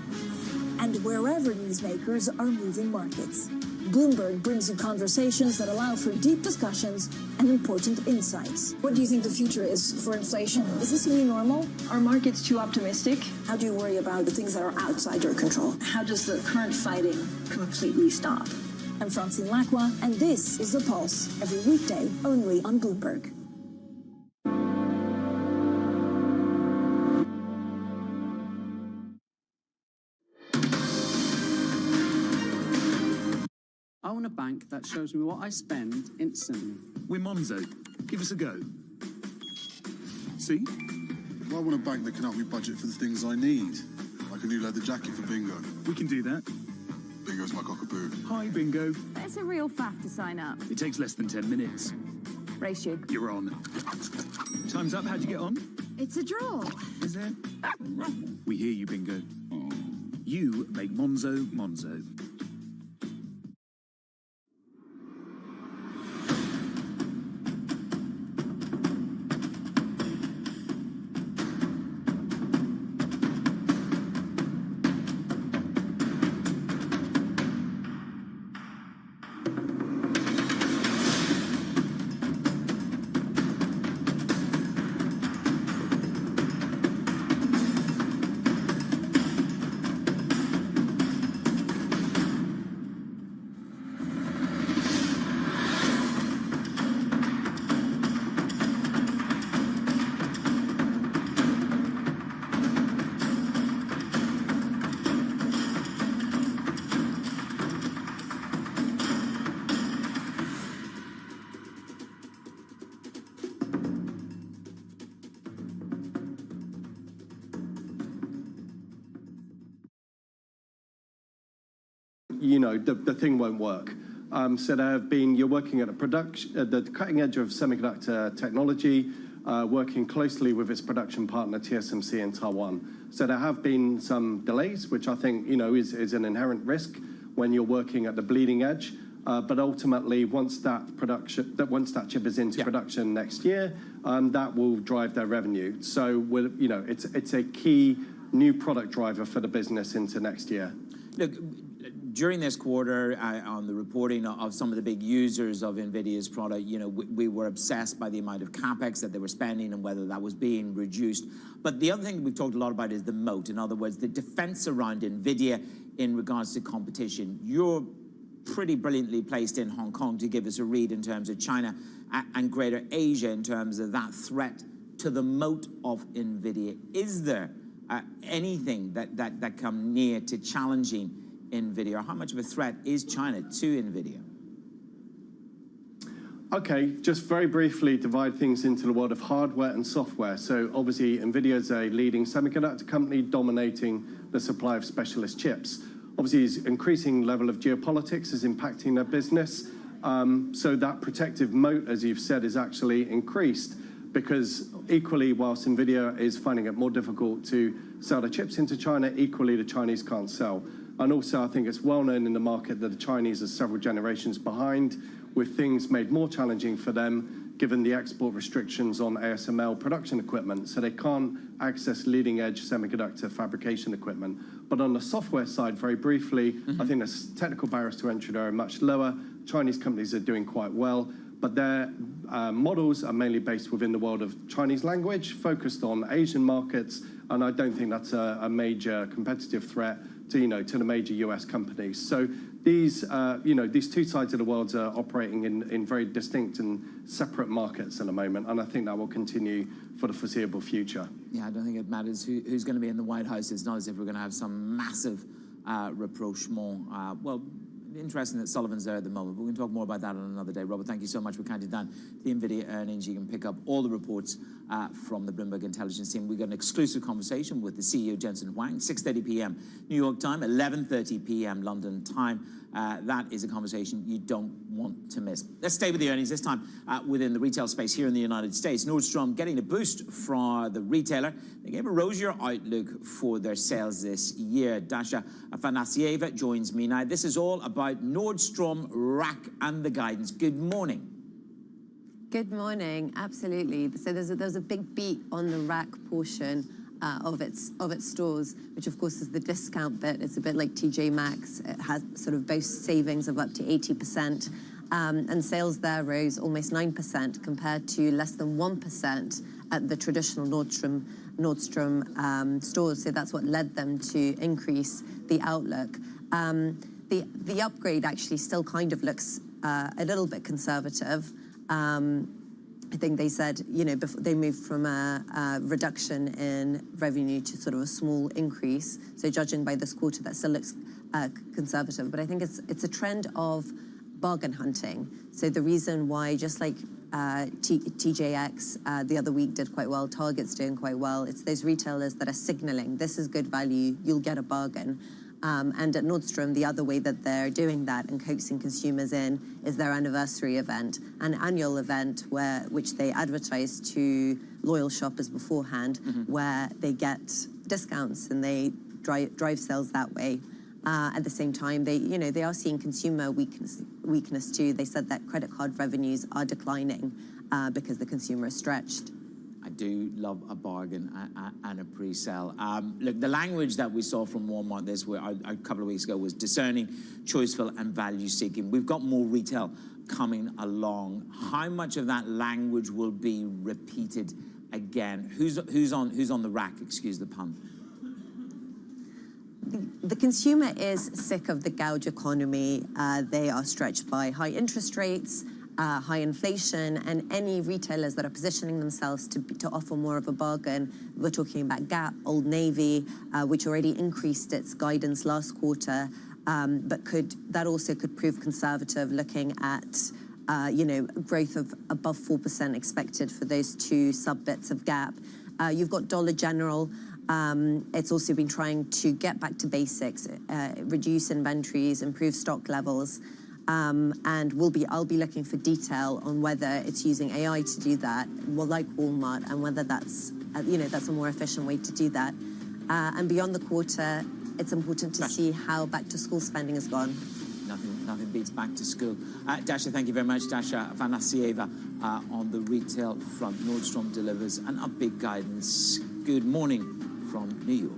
and wherever newsmakers are moving markets. Bloomberg brings you conversations that allow for deep discussions and important insights. What do you think the future is for inflation? Is this new normal? Are markets too optimistic? How do you worry about the things that are outside your control? How does the current fighting completely stop? I'm Francine Lacroix, and this is The Pulse, every weekday only on Bloomberg. I want a bank that shows me what I spend instantly. We're Monzo. Give us a go. See? Well, I want a bank that can help me budget for the things I need, like a new leather jacket for Bingo. We can do that. Bingo's my cockapoo. Hi, Bingo. It's a real faff to sign up. It takes less than 10 minutes. Race you. You're on. Time's up. How'd you get on? It's a draw. Is it? We hear you, Bingo. You make Monzo Monzo. You know, the thing won't work. So there have been, you're working at the cutting edge of semiconductor technology, working closely with its production partner TSMC in Taiwan. So there have been some delays, which I think, you know, is an inherent risk when you're working at the bleeding edge. But ultimately, once that chip is into production next year, that will drive their revenue. So, you know, it's a key new product driver for the business into next year. Look, during this quarter, on the reporting of some of the big users of NVIDIA's product, you know, we were obsessed by the amount of capex that they were spending and whether that was being reduced. But the other thing we've talked a lot about is the moat. In other words, the defense around NVIDIA in regards to competition. You're pretty brilliantly placed in Hong Kong to give us a read in terms of China and Greater Asia in terms of that threat to the moat of NVIDIA. Is there anything that come near to challenging NVIDIA, or how much of a threat is China to NVIDIA? Okay, just very briefly divide things into the world of hardware and software. So obviously NVIDIA is a leading semiconductor company dominating the supply of specialist chips. Obviously, its increasing level of geopolitics is impacting their business. So that protective moat, as you've said, is actually increased because equally, whilst NVIDIA is finding it more difficult to sell their chips into China, equally the Chinese can't sell. And also, I think it's well known in the market that the Chinese are several generations behind, with things made more challenging for them, given the export restrictions on ASML production equipment. So they can't access leading-edge semiconductor fabrication equipment. But on the software side, very briefly, I think the technical barriers to entry there are much lower. Chinese companies are doing quite well, but their models are mainly based within the world of Chinese language, focused on Asian markets, and I don't think that's a major competitive threat to, you know, to the major US companies. So these, you know, these two sides of the world are operating in very distinct and separate markets at the moment, and I think that will continue for the foreseeable future. Yeah, I don't think it matters who's going to be in the White House. It's not as if we're going to have some massive rapprochement. Well, interesting that Sullivan's there at the moment, but we can talk more about that on another day. Robert, thank you so much for counting down the NVIDIA earnings. You can pick up all the reports from the Bloomberg Intelligence team. We got an exclusive conversation with the CEO, Jensen Huang, 6:30 p.m. New York time, 11:30 p.m. London time. That is a conversation you don't want to miss. Let's stay with the earnings, this time within the retail space here in the United States. Nordstrom getting a boost from the retailer. They gave a rosier outlook for their sales this year. Dasha Afanasieva joins me now. This is all about Nordstrom Rack and the guidance. Good morning. Good morning. Absolutely. So there's a big beat on the Rack portion. of its stores, which of course is the discount bit. It's a bit like TJ Maxx. It has sort of boasts savings of up to 80%, and sales there rose almost 9% compared to less than 1% at the traditional Nordstrom stores. So that's what led them to increase the outlook. The upgrade actually still kind of looks a little bit conservative. I think they said, they moved from a reduction in revenue to sort of a small increase. So judging by this quarter, that still looks conservative. But I think it's a trend of bargain hunting. So the reason why, just like TJX the other week did quite well, Target's doing quite well, it's those retailers that are signaling, this is good value, you'll get a bargain. And at Nordstrom, the other way that they're doing that and coaxing consumers in is their anniversary event, an annual event which they advertise to loyal shoppers beforehand, where they get discounts and they drive sales that way. At the same time, they are seeing consumer weakness too. They said that credit card revenues are declining because the consumer is stretched. I do love a bargain and a pre-sale. Look, the language that we saw from Walmart a couple of weeks ago was discerning, choiceful, and value-seeking. We've got more retail coming along. How much of that language will be repeated again? Who's on the rack? Excuse the pun. The consumer is sick of the gouge economy. They are stretched by high interest rates, high inflation, and any retailers that are positioning themselves to offer more of a bargain. We're talking about Gap, Old Navy, which already increased its guidance last quarter, but that also could prove conservative, looking at growth of above 4% expected for those two sub-bits of Gap. You've got Dollar General. It's also been trying to get back to basics, reduce inventories, improve stock levels. And I'll be looking for detail on whether it's using AI to do that, like Walmart, and whether that's a more efficient way to do that. And beyond the quarter, it's important to see how back to school spending has gone. Nothing beats back to school. Dasha, thank you very much. Dasha Vanasieva on the retail front. Nordstrom delivers an upbeat guidance. Good morning from New York.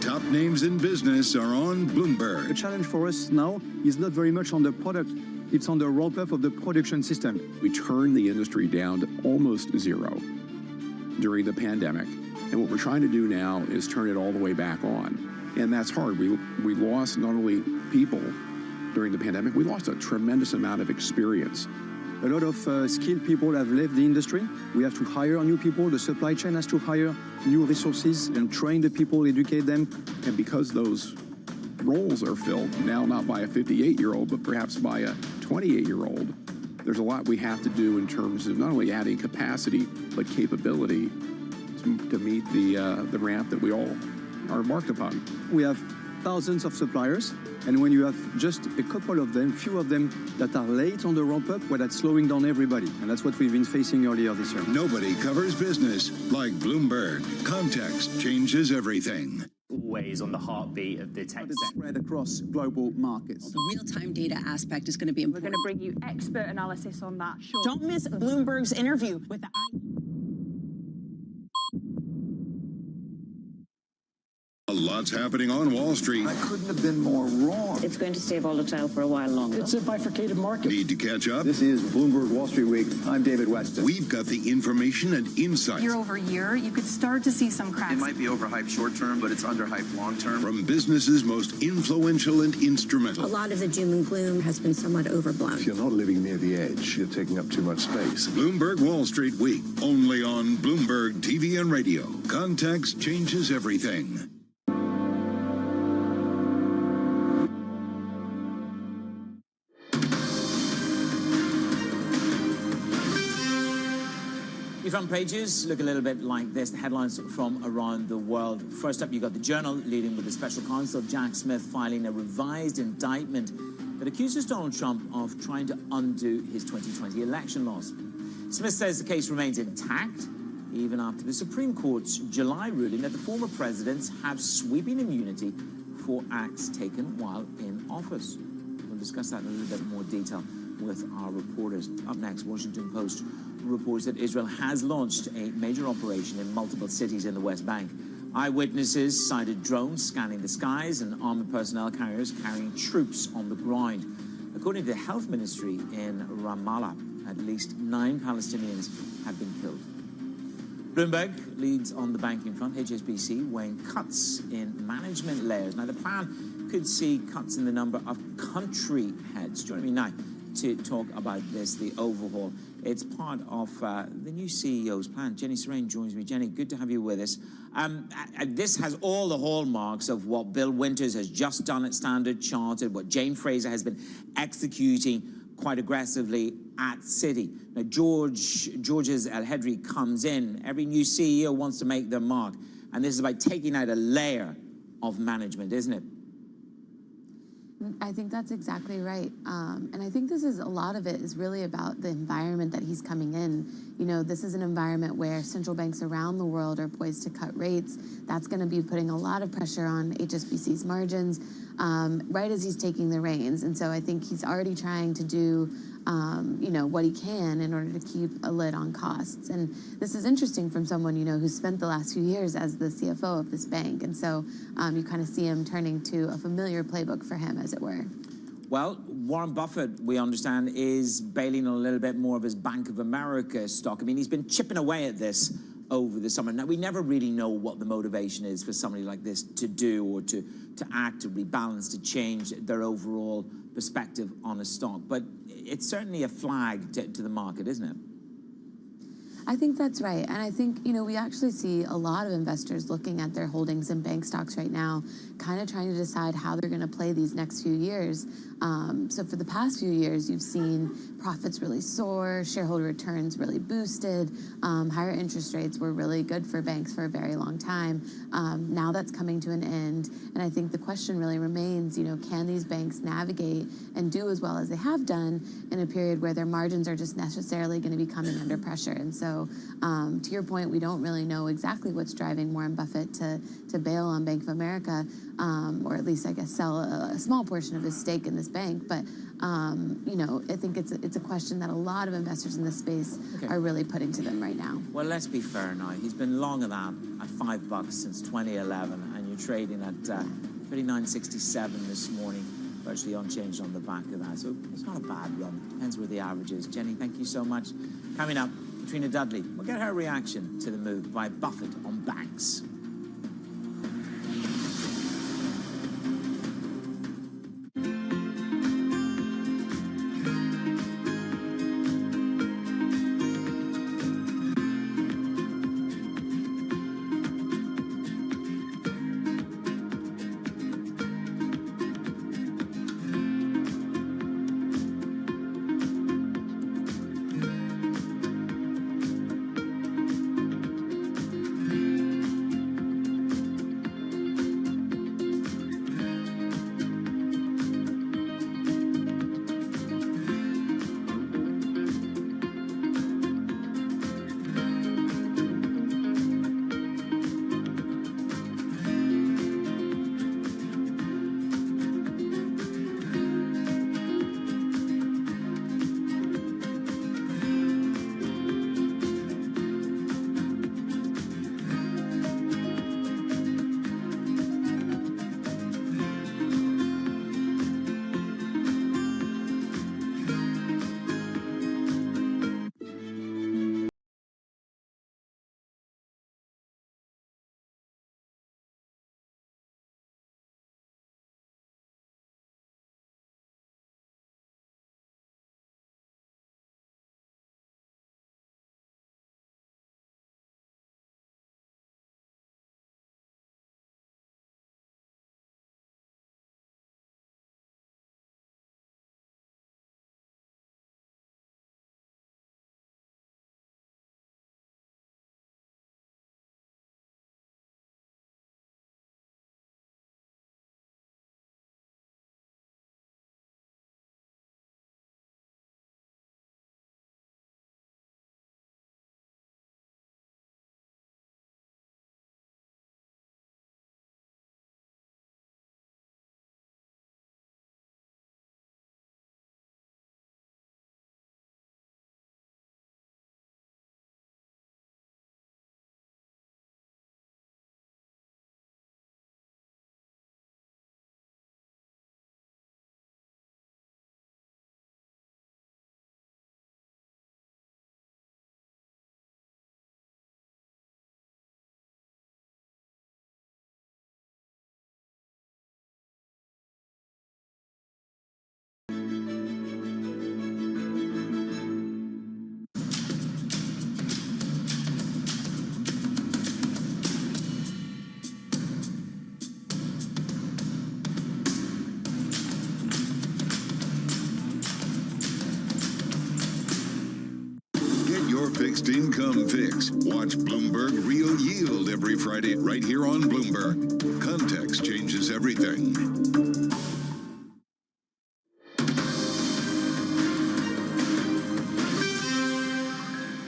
Top names in business are on Bloomberg. The challenge for us now is not very much on the product, it's on the ramp-up of the production system. We turned the industry down to almost zero during the pandemic. And what we're trying to do now is turn it all the way back on. And that's hard. We lost not only people during the pandemic, we lost a tremendous amount of experience. A lot of skilled people have left the industry. We have to hire new people. The supply chain has to hire new resources and train the people, educate them. And because those roles are filled now not by a 58-year-old, but perhaps by a 28-year-old, there's a lot we have to do in terms of not only adding capacity, but capability to meet the ramp that we all are embarked upon. We have thousands of suppliers, and when you have just a couple of them, few of them that are late on the ramp-up, well, that's slowing down everybody, and that's what we've been facing earlier this year. Nobody covers business like Bloomberg. Context changes everything. Always on the heartbeat of the tech sector. Spread across global markets. The real-time data aspect is going to be important. We're going to bring you expert analysis on that. Sure. Don't miss Bloomberg's interview with the Lots happening on Wall Street. I couldn't have been more wrong. It's going to stay volatile for a while longer. It's a bifurcated market. Need to catch up? This is Bloomberg Wall Street Week. I'm David Weston. We've got the information and insight. Year over year, you could start to see some cracks. It might be overhyped short term, but it's underhyped long term. From businesses most influential and instrumental. A lot of the doom and gloom has been somewhat overblown. If you're not living near the edge, you're taking up too much space. Bloomberg Wall Street Week, only on Bloomberg TV and radio. Context changes everything. Your front pages look a little bit like this, the headlines from around the world. First up, you got the Journal leading with the special counsel Jack Smith filing a revised indictment that accuses Donald Trump of trying to undo his 2020 election loss. Smith says the case remains intact, even after the Supreme Court's July ruling that the former presidents have sweeping immunity for acts taken while in office. We'll discuss that in a little bit more detail with our reporters. Up next, Washington Post reports that Israel has launched a major operation in multiple cities in the West Bank. Eyewitnesses cited drones scanning the skies and armored personnel carriers carrying troops on the ground. According to the health ministry in Ramallah, at least 9 Palestinians have been killed. Bloomberg leads on the banking front, HSBC weighing cuts in management layers. Now, the plan could see cuts in the number of country heads. Joining me now to talk about this, the overhaul. It's part of the new CEO's plan. Jenny Serrain joins me. Jenny, good to have you with us. This has all the hallmarks of what Bill Winters has just done at Standard Chartered, what Jane Fraser has been executing quite aggressively at Citi. Now, Georges El-Hedri comes in. Every new CEO wants to make their mark. And this is about taking out a layer of management, isn't it? I think that's exactly right. And I think this is, a lot of it is really about the environment that he's coming in. You know, this is an environment where central banks around the world are poised to cut rates. That's going to be putting a lot of pressure on HSBC's margins right as he's taking the reins. And so I think he's already trying to do you know, what he can in order to keep a lid on costs. And this is interesting from someone, you know, who spent the last few years as the CFO of this bank. And so you kind of see him turning to a familiar playbook for him, as it were. Well, Warren Buffett, we understand, is bailing on a little bit more of his Bank of America stock. I mean, he's been chipping away at this over the summer. Now, we never really know what the motivation is for somebody like this to do or to act, to rebalance, to change their overall perspective on a stock. But it's certainly a flag to the market, isn't it? I think that's right. And I think, you know, we actually see a lot of investors looking at their holdings in bank stocks right now, kind of trying to decide how they're going to play these next few years. So for the past few years, you've seen profits really soar, shareholder returns really boosted, higher interest rates were really good for banks for a very long time. Now that's coming to an end. And I think the question really remains, you know, can these banks navigate and do as well as they have done in a period where their margins are just necessarily going to be coming under pressure? And so to your point, we don't really know exactly what's driving Warren Buffett to bail on Bank of America, or at least, I guess, sell a small portion of his stake in this bank. But, you know, I think it's a question that a lot of investors in this space are really putting to them right now. Well, let's be fair now. He's been long of that at $5 since 2011, and you're trading at 39.67 this morning, virtually unchanged on the back of that. So it's not a bad run. Depends where the average is. Jenny, thank you so much. Coming up, Katrina Dudley. We'll get her reaction to the move by Buffett on banks. Fixed Income Fix. Watch Bloomberg Real Yield every Friday right here on Bloomberg. Context changes everything.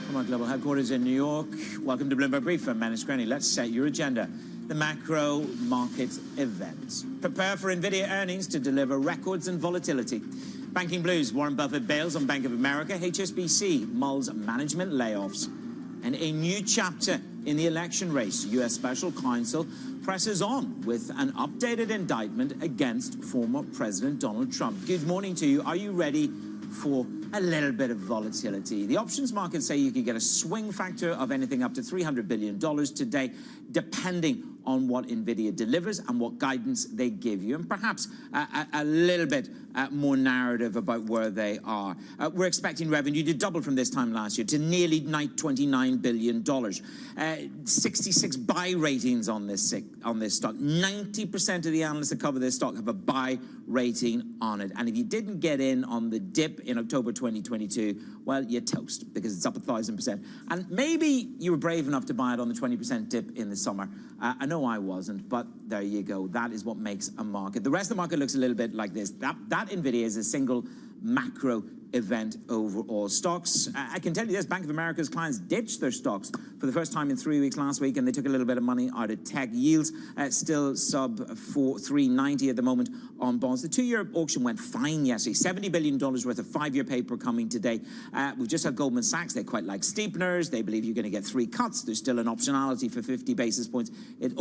From our global headquarters in New York, welcome to Bloomberg Brief. I'm Manus Granny. Let's set your agenda. The macro market events. Prepare for NVIDIA earnings to deliver records and volatility. Banking blues. Warren Buffett bails on Bank of America. HSBC mulls management layoffs. And a new chapter in the election race. U.S. Special Counsel presses on with an updated indictment against former President Donald Trump. Good morning to you. Are you ready for a little bit of volatility? The options markets say you could get a swing factor of anything up to $300 billion today, depending on what NVIDIA delivers and what guidance they give you, and perhaps a little bit more narrative about where they are. We're expecting revenue to double from this time last year to nearly $29 billion. 66 buy ratings on this stock. 90% of the analysts that cover this stock have a buy rating on it. And if you didn't get in on the dip in October 2022, well, you're toast, because it's up 1,000%. And maybe you were brave enough to buy it on the 20% dip in the summer. I know I wasn't, but there you go. That is what makes a market. The rest of the market looks a little bit like this. That NVIDIA is a single macro event over all stocks. I can tell you this, Bank of America's clients ditched their stocks for the first time in 3 weeks last week, and they took a little bit of money out of tech. Yields still sub 390 at the moment on bonds. The two-year auction went fine yesterday. $70 billion worth of 5-year paper coming today. We've just had Goldman Sachs. They quite like steepeners. They believe you're going to get 3 cuts. There's still an optionality for 50 basis points. It's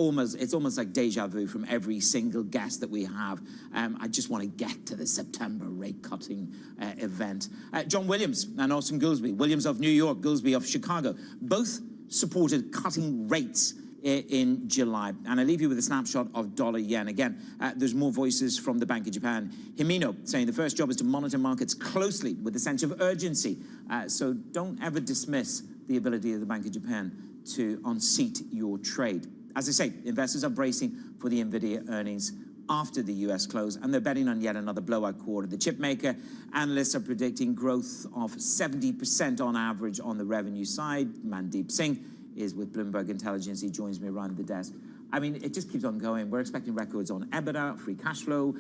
almost like deja vu from every single guess that we have. I just want to get to the September rate cutting event. John Williams and Austin Goolsbee, Williams of New York, Goolsbee of Chicago, both supported cutting rates in July. And I leave you with a snapshot of dollar-yen. Again, there's more voices from the Bank of Japan. Himino saying the first job is to monitor markets closely with a sense of urgency. So don't ever dismiss the ability of the Bank of Japan to unseat your trade. As I say, investors are bracing for the NVIDIA earnings after the U.S. close, and they're betting on yet another blowout quarter. The chip maker analysts are predicting growth of 70% on average on the revenue side. Mandeep Singh is with Bloomberg Intelligence. He joins me around the desk. I mean, it just keeps on going. We're expecting records on EBITDA, free cash flow.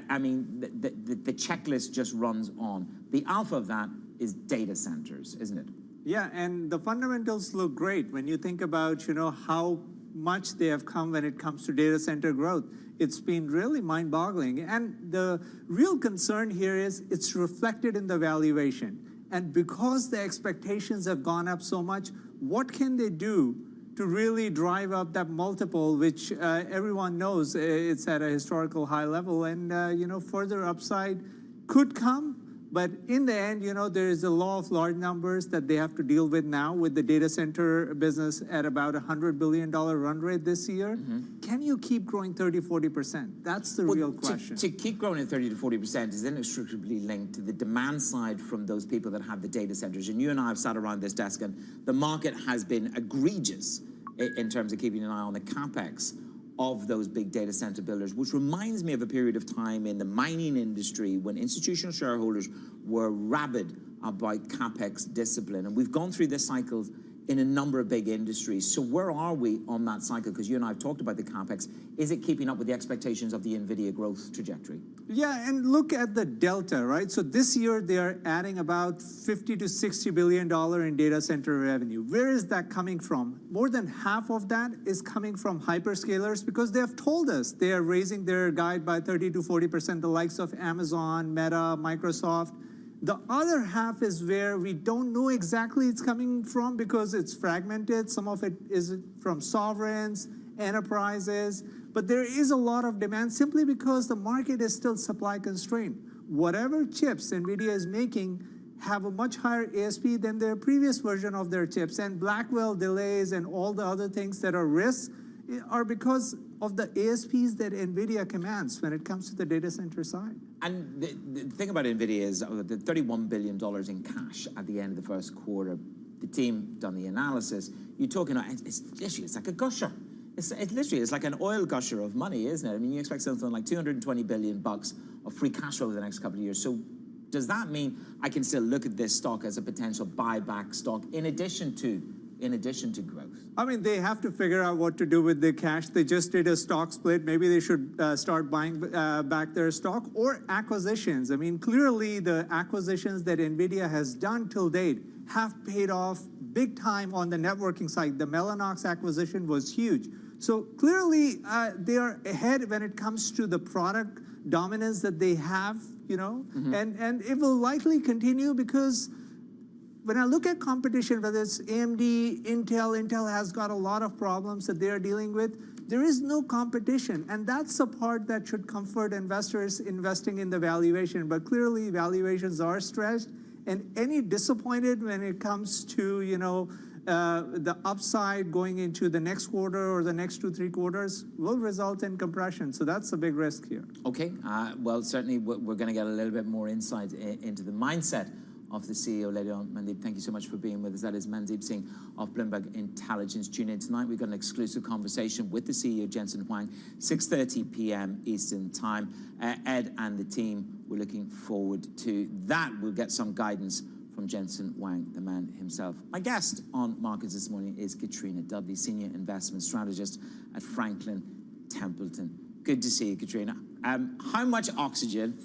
I mean, the checklist just runs on. The alpha of that is data centers, isn't it? Yeah, and the fundamentals look great when you think about, how much they have come when it comes to data center growth. It's been really mind-boggling. And the real concern here is it's reflected in the valuation. And because the expectations have gone up so much, what can they do to really drive up that multiple, which everyone knows it's at a historical high level, and, further upside could come. But in the end, there is a law of large numbers that they have to deal with now with the data center business at about $100 billion run rate this year. Mm-hmm. Can you keep growing 30, 40%? That's the real question. To keep growing at 30 to 40% is inextricably linked to the demand side from those people that have the data centers. And you and I have sat around this desk, and the market has been egregious in terms of keeping an eye on the capex of those big data center builders, which reminds me of a period of time in the mining industry when institutional shareholders were rabid about capex discipline. And we've gone through this cycle in a number of big industries. So where are we on that cycle? Because you and I have talked about the capex. Is it keeping up with the expectations of the NVIDIA growth trajectory? Yeah, and look at the delta, right? So this year they are adding about $50 to $60 billion in data center revenue. Where is that coming from? More than half of that is coming from hyperscalers, because they have told us they are raising their guide by 30 to 40%, the likes of Amazon, Meta, Microsoft. The other half is where we don't know exactly it's coming from because it's fragmented. Some of it is from sovereigns, enterprises, but there is a lot of demand simply because the market is still supply constrained. Whatever chips NVIDIA is making have a much higher ASP than their previous version of their chips, and Blackwell delays and all the other things that are risks are because of the ASPs that NVIDIA commands when it comes to the data center side. And the thing about NVIDIA is the $31 billion in cash at the end of the first quarter. The team done the analysis. You're talking, it's literally, it's like a gusher. It's like an oil gusher of money, isn't it? I mean, you expect something like $220 billion of free cash flow over the next couple of years. So Does that mean I can still look at this stock as a potential buyback stock in addition to growth? I mean, they have to figure out what to do with the cash. They just did a stock split. Maybe they should start buying back their stock or acquisitions. I mean, clearly the acquisitions that NVIDIA has done till date have paid off big time on the networking side. The Mellanox acquisition was huge. So clearly they are ahead when it comes to the product dominance that they have, you know, and it will likely continue because when I look at competition, whether it's AMD, Intel has got a lot of problems that they are dealing with. There is no competition, and that's the part that should comfort investors investing in the valuation. But clearly, valuations are stretched, and any disappointed when it comes to, you know, the upside going into the next quarter or the next 2-3 quarters will result in compression. So that's a big risk here. Okay, well, certainly we're going to get a little bit more insight into the mindset of the CEO later on. Mandeep, thank you so much for being with us. That is Mandeep Singh of Bloomberg Intelligence. Tune in tonight. We've got an exclusive conversation with the CEO, Jensen Huang, 6:30 p.m. Eastern Time. Ed and the team, we're looking forward to that. We'll get some guidance from Jensen Huang, the man himself. My guest on Markets this morning is Katrina Dudley, Senior Investment Strategist at Franklin Templeton. Good to see you, Katrina. How much oxygen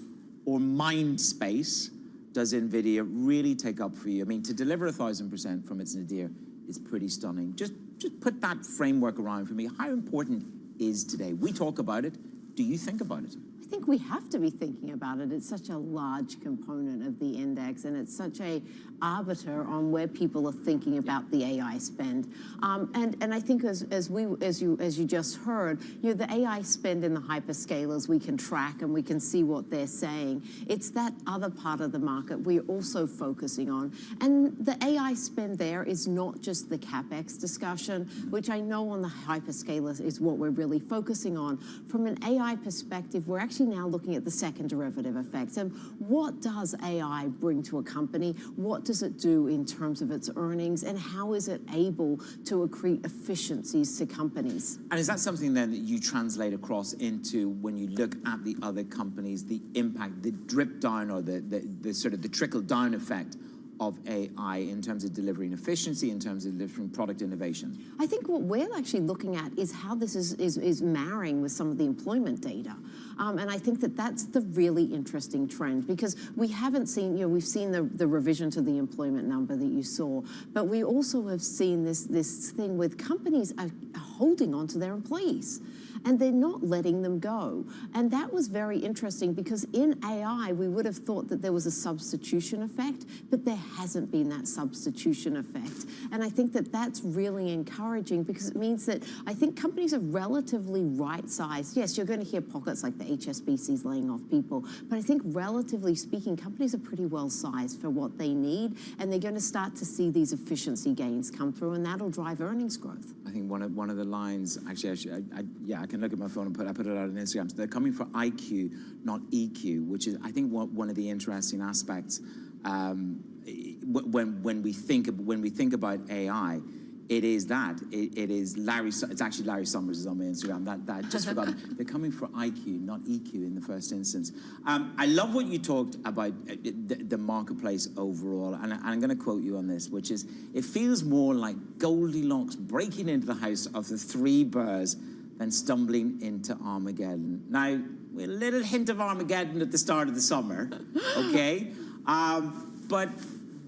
or mind space does NVIDIA really take up for you? I mean, to deliver 1,000% from its nadir is pretty stunning. Just put that framework around for me. How important is today? We talk about it. Do you think about it? I think we have to be thinking about it. It's such a large component of the index, and it's such a arbiter on where people are thinking about the AI spend. And I think as you just heard, you know, the AI spend in the hyperscalers we can track and we can see what they're saying. It's that other part of the market we're also focusing on. And the AI spend there is not just the CapEx discussion, which I know on the hyperscalers is what we're really focusing on. From an AI perspective, we're actually now looking at the second derivative effect. And what does AI bring to a company? What does it do in terms of its earnings? And how is it able to accrete efficiencies to companies? And is that something then that you translate across into when you look at the other companies, the impact, the drip down or the sort of the trickle down effect of AI in terms of delivering efficiency, in terms of delivering product innovation? I think what we're actually looking at is how this is marrying with some of the employment data. And I think that that's the really interesting trend, because we haven't seen, you know, we've seen the revision to the employment number that you saw, but we also have seen this thing with companies are holding on to their employees, and they're not letting them go. And that was very interesting, because in AI, we would have thought that there was a substitution effect, but there hasn't been that substitution effect. And I think that that's really encouraging, because it means that I think companies are relatively right-sized. Yes, you're going to hear pockets like the HSBC's laying off people, but I think relatively speaking, companies are pretty well-sized for what they need, and they're going to start to see these efficiency gains come through, and that'll drive earnings growth. I think one of the lines, actually, I can look at my phone and put it out on Instagram. So they're coming for IQ, not EQ, which is, I think, one of the interesting aspects when we think about AI. It is that. It is Larry. It's actually Larry Summers is on my Instagram. That just forgot. They're coming for IQ, not EQ in the first instance. I love what you talked about the marketplace overall, and I'm going to quote you on this, which is, it feels more like Goldilocks breaking into the house of the three bears than stumbling into Armageddon. Now, a little hint of Armageddon at the start of the summer, okay? But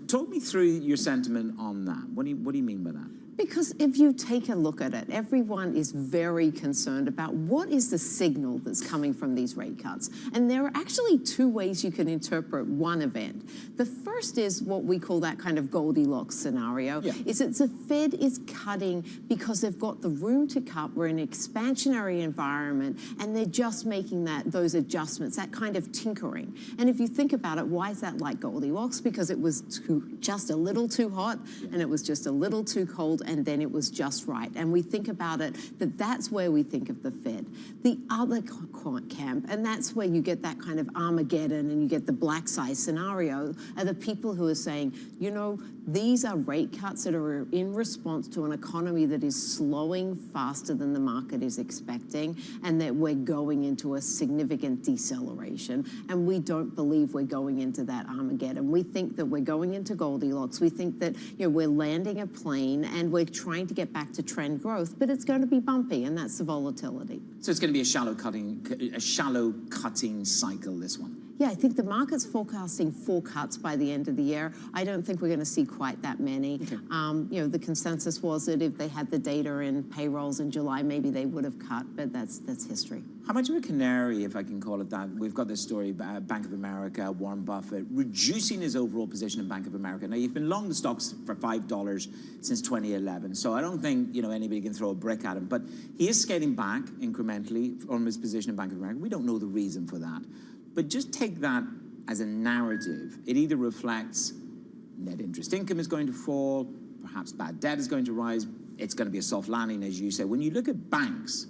talk me through your sentiment on that. What do you mean by that? Because if you take a look at it, everyone is very concerned about what is the signal that's coming from these rate cuts. And there are actually two ways you can interpret one event. The first is what we call that kind of Goldilocks scenario, is that the Fed is cutting because they've got the room to cut. We're in an expansionary environment, and they're just making those adjustments, that kind of tinkering. And if you think about it, why is that like Goldilocks? Because it was just a little too hot, and it was just a little too cold, and then it was just right. And we think about it, that's where we think of the Fed. The other camp, and that's where you get that kind of Armageddon and you get the black side scenario, are the people who are saying, you know, these are rate cuts that are in response to an economy that is slowing faster than the market is expecting, and that we're going into a significant deceleration. And we don't believe we're going into that Armageddon. We think that we're going into Goldilocks. We think that, you know, we're landing a plane and we're trying to get back to trend growth, but it's going to be bumpy, and that's the volatility. So it's going to be a shallow cutting cycle, this one. Yeah, I think the market's forecasting 4 cuts by the end of the year. I don't think we're going to see quite that many. Okay. You know, the consensus was that if they had the data in payrolls in July, maybe they would have cut, but that's history. How much of a canary, if I can call it that? We've got this story, Bank of America, Warren Buffett, reducing his overall position in Bank of America. Now, you've been long the stocks for $5 since 2011, so I don't think, you know, anybody can throw a brick at him, but he is scaling back incrementally from his position in Bank of America. We don't know the reason for that. But just take that as a narrative. It either reflects net interest income is going to fall, perhaps bad debt is going to rise, it's going to be a soft landing, as you say. When you look at banks,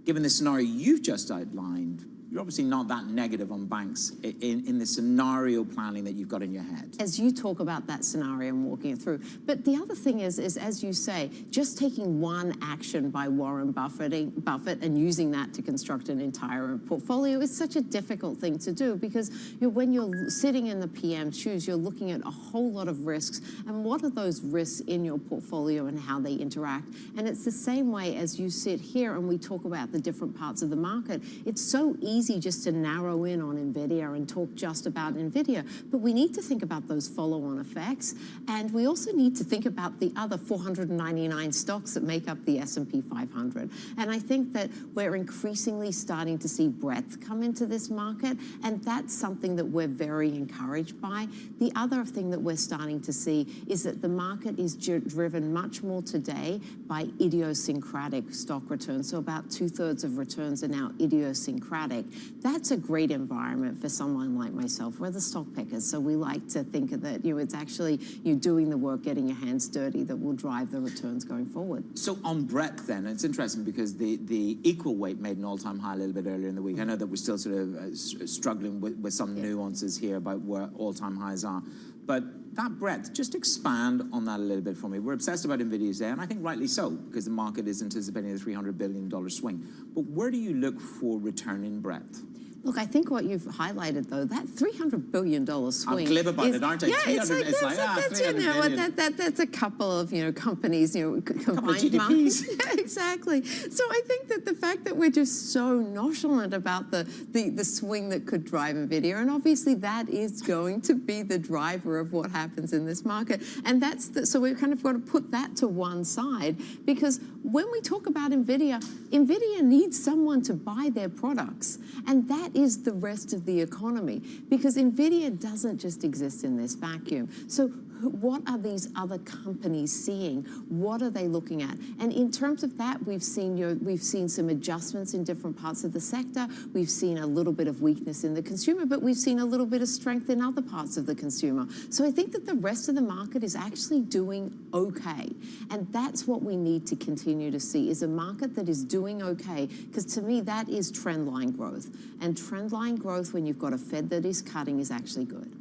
given the scenario you've just outlined, you're obviously not that negative on banks in the scenario planning that you've got in your head. As you talk about that scenario and walking it through. But the other thing is as you say, just taking one action by Warren Buffett and using that to construct an entire portfolio is such a difficult thing to do, because when you're sitting in the PM's shoes, you're looking at a whole lot of risks, and what are those risks in your portfolio and how they interact. And it's the same way as you sit here and we talk about the different parts of the market. It's so easy just to narrow in on NVIDIA and talk just about NVIDIA, but we need to think about those follow-on effects, and we also need to think about the other 499 stocks that make up the S&P 500. And I think that we're increasingly starting to see breadth come into this market, and that's something that we're very encouraged by. The other thing that we're starting to see is that the market is driven much more today by idiosyncratic stock returns. So about 2/3 of returns are now idiosyncratic. That's a great environment for someone like myself. We're the stock pickers, so we like to think that it's actually you doing the work, getting your hands dirty, that will drive the returns going forward. So on breadth then, it's interesting because the equal weight made an all-time high a little bit earlier in the week. I know that we're still sort of struggling with some nuances here about where all-time highs are, but that breadth, just expand on that a little bit for me. We're obsessed about NVIDIA today, and I think rightly so, because the market is anticipating a $300 billion swing. But where do you look for return in breadth? Look, I think what you've highlighted, though, that $300 billion swing. I'm glib about it, aren't I? Yeah, it's like that's a couple of companies, combined markets. Yeah, exactly. So I think that the fact that we're just so nonchalant about the swing that could drive NVIDIA, and obviously that is going to be the driver of what happens in this market, and so we've kind of got to put that to one side, because when we talk about NVIDIA needs someone to buy their products, and that is the rest of the economy, because NVIDIA doesn't just exist in this vacuum. So what are these other companies seeing? What are they looking at? And in terms of that, we've seen some adjustments in different parts of the sector. We've seen a little bit of weakness in the consumer, but we've seen a little bit of strength in other parts of the consumer. So I think that the rest of the market is actually doing okay. And that's what we need to continue to see, is a market that is doing okay, because to me, that is trend line growth. And trend line growth, when you've got a Fed that is cutting, is actually good.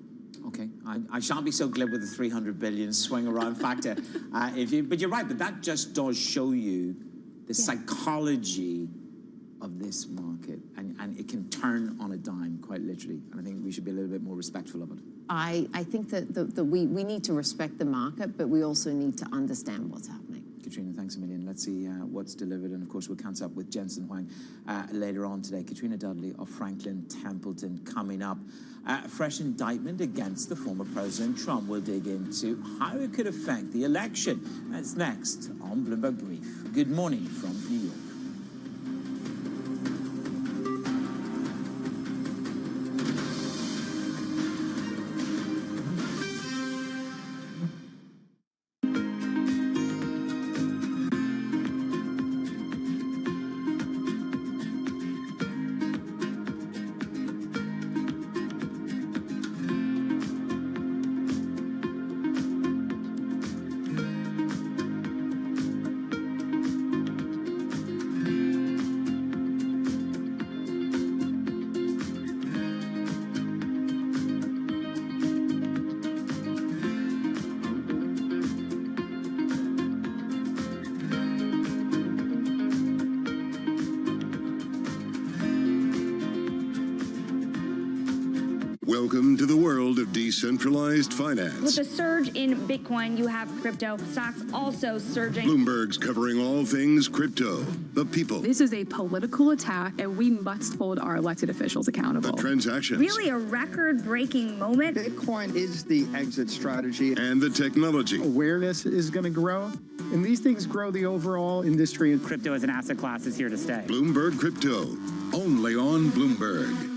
Okay, I shan't be so glib with the 300 billion swing around factor. But you're right, but that just does show you the psychology of this market, and it can turn on a dime, quite literally. And I think we should be a little bit more respectful of it. I think that we need to respect the market, but we also need to understand what's happening. Katrina, thanks a million. Let's see what's delivered. And of course, we'll catch up with Jensen Huang later on today. Katrina Dudley of Franklin Templeton coming up. Fresh indictment against the former President Trump. We'll dig into how it could affect the election. That's next on Bloomberg Brief. Good morning from New York. Welcome to the world of decentralized finance. With the surge in Bitcoin, you have crypto stocks also surging. Bloomberg's covering all things crypto, the people, This is a political attack, and we must hold our elected officials accountable. the transactions, Really a record-breaking moment. Bitcoin is the exit strategy. and the technology. Awareness is going to grow, and these things grow the overall industry. Crypto as an asset class is here to stay. Bloomberg Crypto, only on Bloomberg.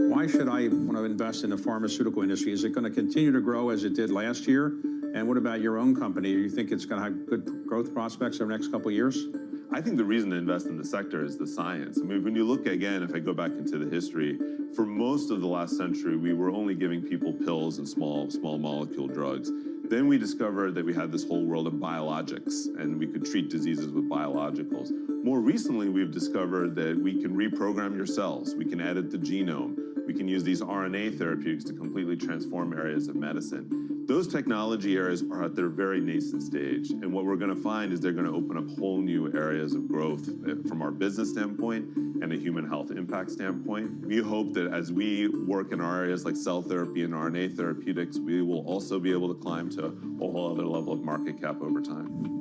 Why should I want to invest in the pharmaceutical industry? Is it going to continue to grow as it did last year? And what about your own company? Do you think it's going to have good growth prospects over the next couple of years? I think the reason to invest in the sector is the science. I mean, when you look again, if I go back into the history, for most of the last century, we were only giving people pills and small molecule drugs. Then we discovered that we had this whole world of biologics, and we could treat diseases with biologicals. More recently, we've discovered that we can reprogram your cells, we can edit the genome, we can use these RNA therapeutics to completely transform areas of medicine. Those technology areas are at their very nascent stage, and what we're going to find is they're going to open up whole new areas of growth from our business standpoint and a human health impact standpoint. We hope that as we work in our areas like cell therapy and RNA therapeutics, we will also be able to climb to a whole other level of market cap over time.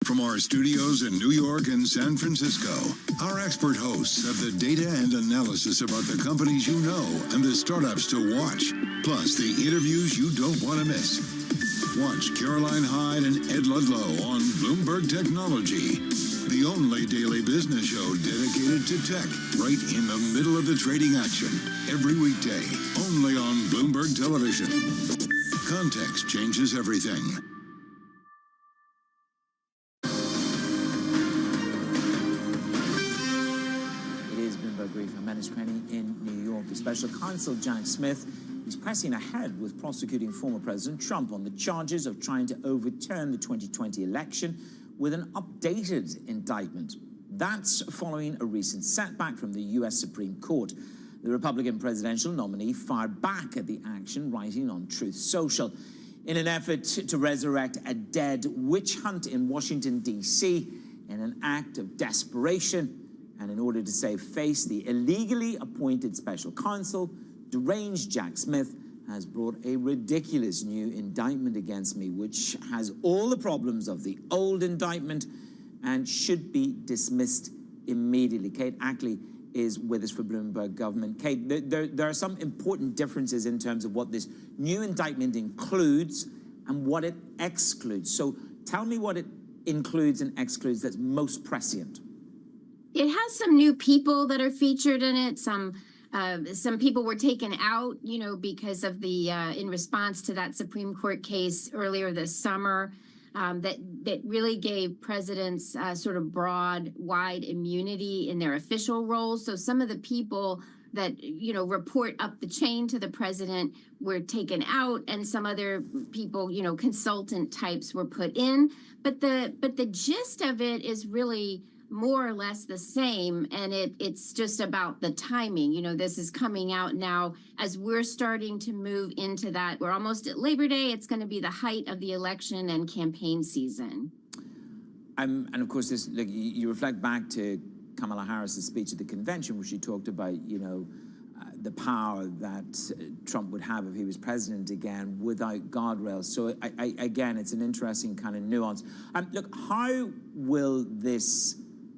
From our studios in New York and San Francisco, our expert hosts have the data and analysis about the companies you know and the startups to watch, plus the interviews you don't want to miss. Watch Caroline Hyde and Ed Ludlow on Bloomberg Technology, the only daily business show dedicated to tech, right in the middle of the trading action, every weekday, only on Bloomberg Television. Context changes everything. I'm Managed Cranny in New York. The special counsel, Jack Smith, is pressing ahead with prosecuting former President Trump on the charges of trying to overturn the 2020 election with an updated indictment. That's following a recent setback from the U.S. Supreme Court. The Republican presidential nominee fired back at the action, writing on Truth Social. In an effort to resurrect a dead witch hunt in Washington, D.C., in an act of desperation, and in order to save face, the illegally appointed special counsel, deranged Jack Smith, has brought a ridiculous new indictment against me, which has all the problems of the old indictment and should be dismissed immediately. Kate Ackley is with us for Bloomberg Government. Kate, there are some important differences in terms of what this new indictment includes and what it excludes. So tell me what it includes and excludes that's most prescient. It has some new people that are featured in it. Some people were taken out, because of the in response to that Supreme Court case earlier this summer that really gave presidents sort of broad, wide immunity in their official roles. So some of the people that report up the chain to the president were taken out, and some other people, consultant types, were put in. But the gist of it is really more or less the same, and it's just about the timing. This is coming out now as we're starting to move into that. We're almost at Labor Day. It's going to be the height of the election and campaign season. And of course, this, you reflect back to Kamala Harris's speech at the convention, where she talked about, the power that Trump would have if he was president again without guardrails. So again, it's an interesting kind of nuance. Look, how will this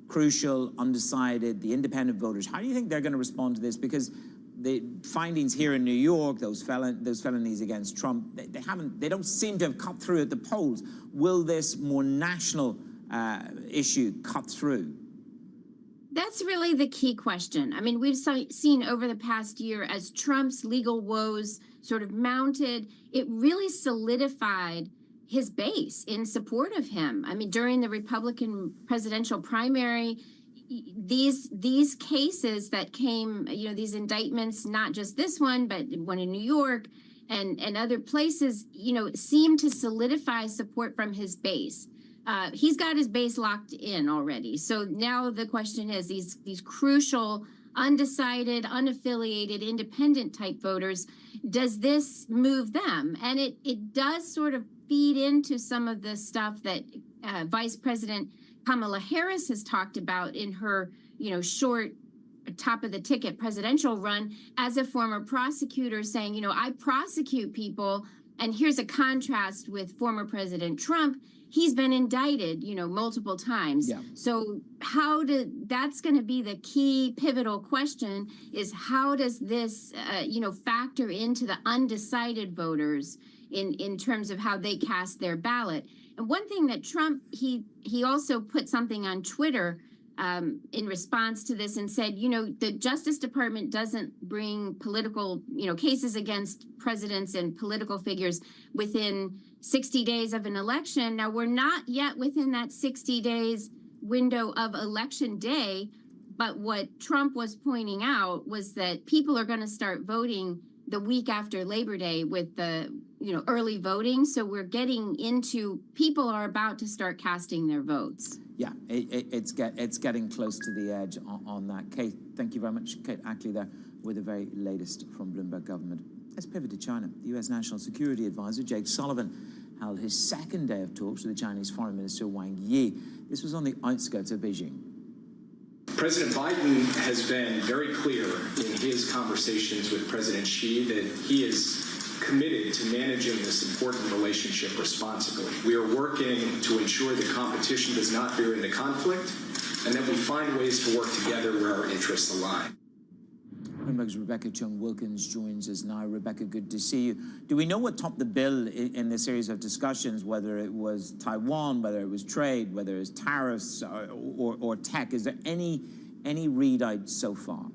crucial, undecided, the independent voters, how do you think they're going to respond to this? Because the findings here in New York, those felonies against Trump, they don't seem to have cut through at the polls. Will this more national issue cut through? That's really the key question. I mean, we've seen over the past year, as Trump's legal woes sort of mounted, it really solidified his base in support of him. I mean, during the Republican presidential primary, these cases that came, these indictments, not just this one, but one in New York and other places, seemed to solidify support from his base. He's got his base locked in already. So now the question is, these crucial, undecided, unaffiliated, independent type voters, does this move them? And it does sort of feed into some of the stuff that Vice President Kamala Harris has talked about in her, short top of the ticket presidential run as a former prosecutor, saying, I prosecute people. And here's a contrast with former President Trump. He's been indicted, multiple times. Yeah. So that's going to be the key pivotal question, is how does this, factor into the undecided voters in terms of how they cast their ballot? And one thing that Trump, he also put something on Twitter in response to this and said, the Justice Department doesn't bring political, cases against presidents and political figures within 60 days of an election. Now, we're not yet within that 60 days window of election day, but what Trump was pointing out was that people are going to start voting the week after Labor Day with the, early voting. So we're getting into, people are about to start casting their votes. Yeah, it's getting close to the edge on that. Kate, thank you very much. Kate Ackley there with the very latest from Bloomberg government. Let's pivot to China. The U.S. National Security Advisor Jake Sullivan held his second day of talks with the Chinese Foreign Minister Wang Yi. This was on the outskirts of Beijing. President Biden has been very clear in his conversations with President Xi that he is committed to managing this important relationship responsibly. We are working to ensure that competition does not veer into conflict and that we find ways to work together where our interests align. Bloomberg's Rebecca Chung-Wilkins joins us now. Rebecca, good to see you. Do we know what topped the bill in this series of discussions, whether it was Taiwan, whether it was trade, whether it was tariffs or tech? Is there any readout so far?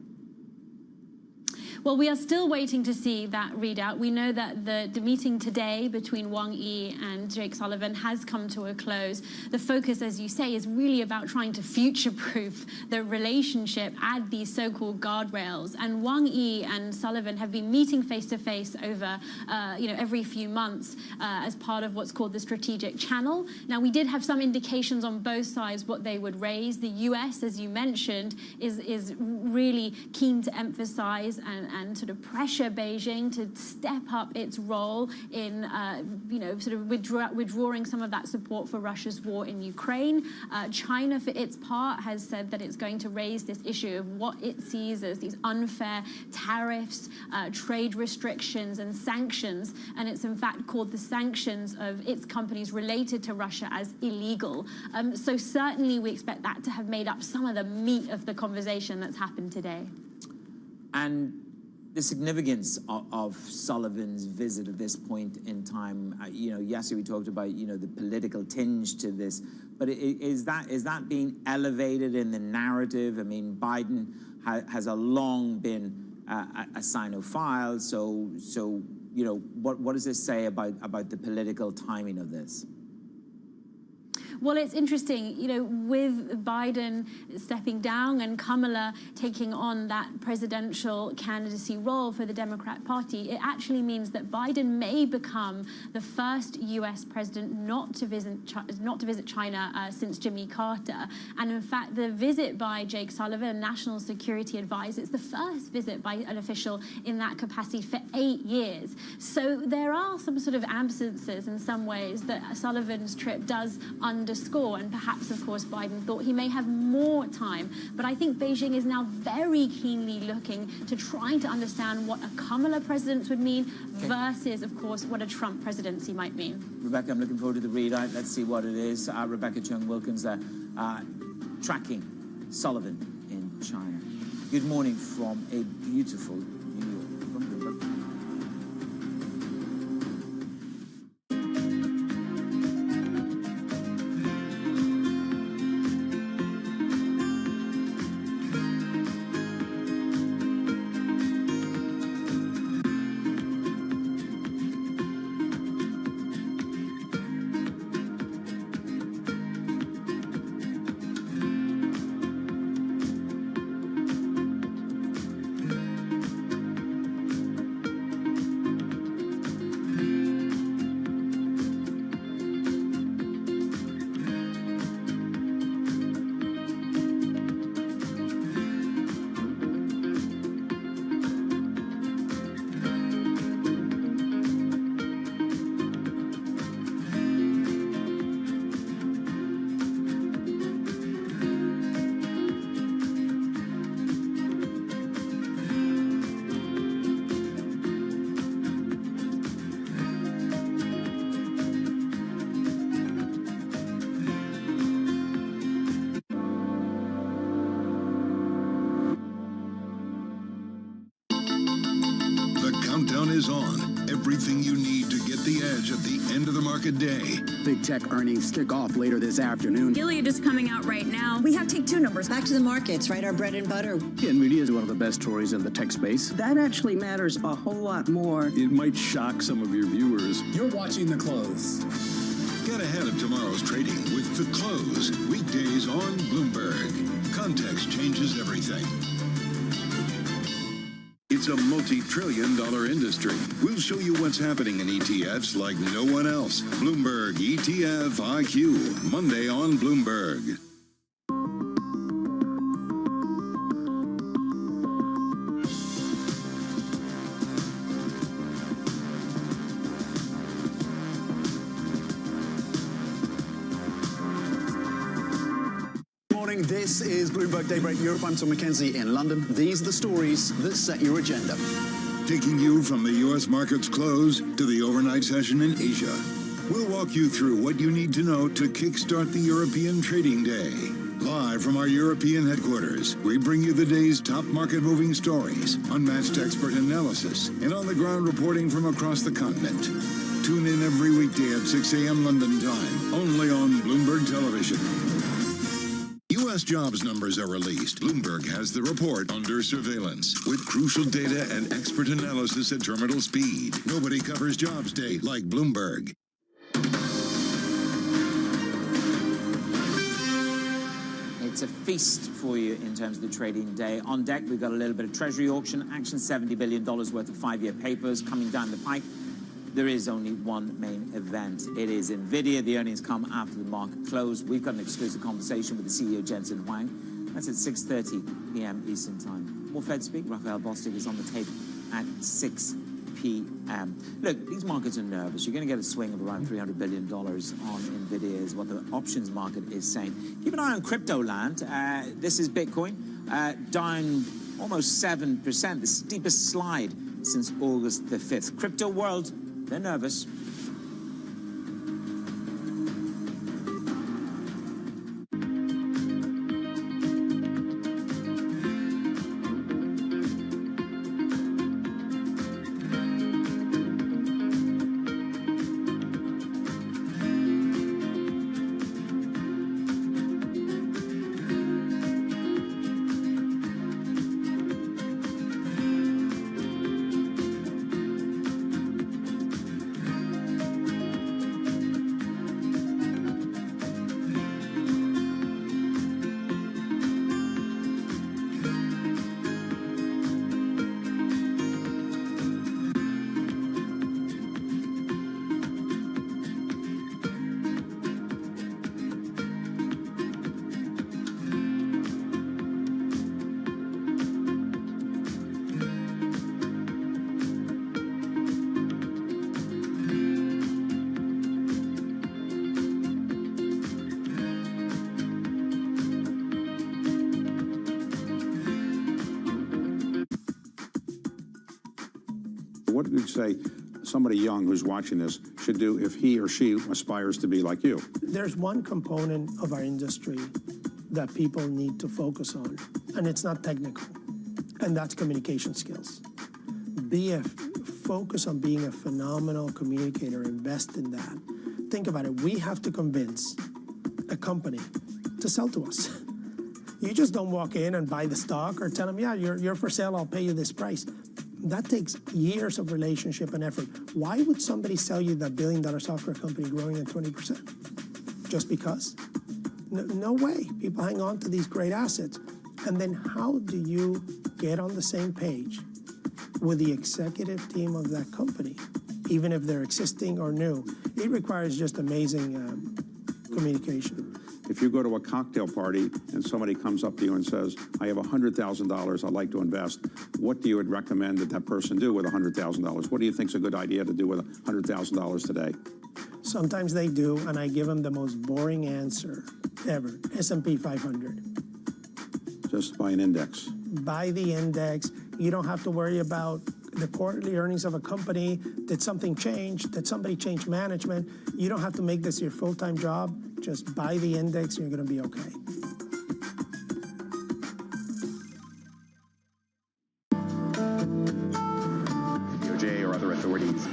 Well, we are still waiting to see that readout. We know that the meeting today between Wang Yi and Jake Sullivan has come to a close. The focus, as you say, is really about trying to future-proof the relationship, add these so-called guardrails. And Wang Yi and Sullivan have been meeting face-to-face over, every few months as part of what's called the strategic channel. Now, we did have some indications on both sides what they would raise. The U.S., as you mentioned, is really keen to emphasize and sort of pressure Beijing to step up its role in, sort of withdrawing some of that support for Russia's war in Ukraine. China, for its part, has said that it's going to raise this issue of what it sees as these unfair tariffs, trade restrictions and sanctions. And it's in fact called the sanctions of its companies related to Russia as illegal. So certainly we expect that to have made up some of the meat of the conversation that's happened today. And the significance of Sullivan's visit at this point in time, yesterday we talked about, the political tinge to this, but is that being elevated in the narrative? I mean, Biden has a long been a Sinophile, so what does this say about the political timing of this? Well, it's interesting, with Biden stepping down and Kamala taking on that presidential candidacy role for the Democrat Party, it actually means that Biden may become the first U.S. president not to visit China since Jimmy Carter. And in fact, the visit by Jake Sullivan, National Security Advisor, it's the first visit by an official in that capacity for 8 years. So there are some sort of absences in some ways that Sullivan's trip does underscore, and perhaps, of course, Biden thought he may have more time. But I think Beijing is now very keenly looking to trying to understand what a Kamala presidency would mean versus, of course, what a Trump presidency might mean. Rebecca, I'm looking forward to the readout. Let's see what it is. Rebecca Chung-Wilkins there, tracking Sullivan in China. Good morning from a beautiful New York. everything you need to get the edge at the end of the market day. Big tech earnings kick off later this afternoon. Gilead is coming out right now. We have Take-Two numbers. Back to the markets, right? Our bread and butter. NVIDIA is one of the best stories in the tech space. That actually matters a whole lot more. It might shock some of your viewers. You're watching The Close. Get ahead of tomorrow's trading with The Close, weekdays on Bloomberg. Context changes everything. It's a multi-trillion-dollar industry. We'll show you what's happening in ETFs like no one else. Bloomberg ETF IQ, Monday on Bloomberg. This is Bloomberg Daybreak Europe. I'm Tom McKenzie in London. These are the stories that set your agenda. Taking you from the U.S. market's close to the overnight session in Asia. We'll walk you through what you need to know to kickstart the European trading day. Live from our European headquarters, we bring you the day's top market-moving stories, unmatched expert analysis, and on-the-ground reporting from across the continent. Tune in every weekday at 6 a.m. London time, only on Bloomberg Television. U.S. jobs numbers are released. Bloomberg has the report under surveillance with crucial data and expert analysis at terminal speed. Nobody covers jobs day like Bloomberg. It's a feast for you in terms of the trading day. On deck, we've got a little bit of Treasury auction action, $70 billion worth of 5-year papers coming down the pike. There is only one main event. It is NVIDIA. The earnings come after the market close. We've got an exclusive conversation with the CEO, Jensen Huang. That's at 6:30 p.m. Eastern Time. More Fed speak. Raphael Bostic is on the tape at 6 p.m. Look, these markets are nervous. You're going to get a swing of around $300 billion on NVIDIA is what the options market is saying. Keep an eye on crypto land. This is Bitcoin, down almost 7%, the steepest slide since August the 5th. Crypto world, they're nervous. What would you say somebody young who's watching this should do if he or she aspires to be like you? There's one component of our industry that people need to focus on, and it's not technical, and that's communication skills. Focus on being a phenomenal communicator, invest in that. Think about it, we have to convince a company to sell to us. You just don't walk in and buy the stock or tell them, yeah, you're for sale, I'll pay you this price. That takes years of relationship and effort. Why would somebody sell you that billion-dollar software company growing at 20%? Just because? No way. People hang on to these great assets. And then how do you get on the same page with the executive team of that company, even if they're existing or new? It requires just amazing communication. If you go to a cocktail party and somebody comes up to you and says, I have $100,000 I'd like to invest, what do you would recommend that person do with $100,000? What do you think is a good idea to do with $100,000 today? Sometimes they do, and I give them the most boring answer ever, S&P 500. Just buy an index. Buy the index. You don't have to worry about the quarterly earnings of a company. Did something change? Did somebody change management? You don't have to make this your full-time job. Just buy the index and you're going to be okay. DOJ or other authorities.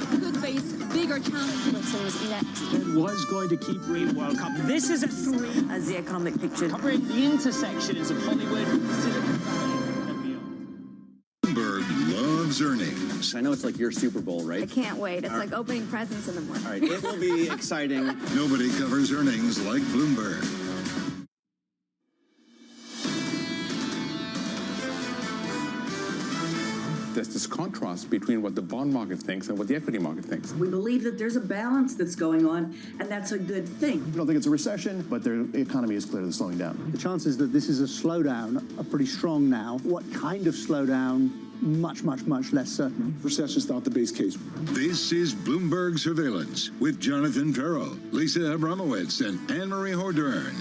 Britain's election. Was going to keep Real World Cup. This is a 3. As the economic picture. Covering the intersections of Hollywood, Silicon Valley, and beyond. Bloomberg loves earnings. I know it's like your Super Bowl, right? I can't wait. It's like opening presents in the morning. All right, it will be exciting. Nobody covers earnings like Bloomberg. There's this contrast between what the bond market thinks and what the equity market thinks. We believe that there's a balance that's going on, and that's a good thing. We don't think it's a recession, but the economy is clearly slowing down. The chances that this is a slowdown are pretty strong now. What kind of slowdown? Much, much, much less certain. Recession's not the base case. This is Bloomberg Surveillance with Jonathan Farrell, Lisa Abramowitz, and Anne-Marie Hordern.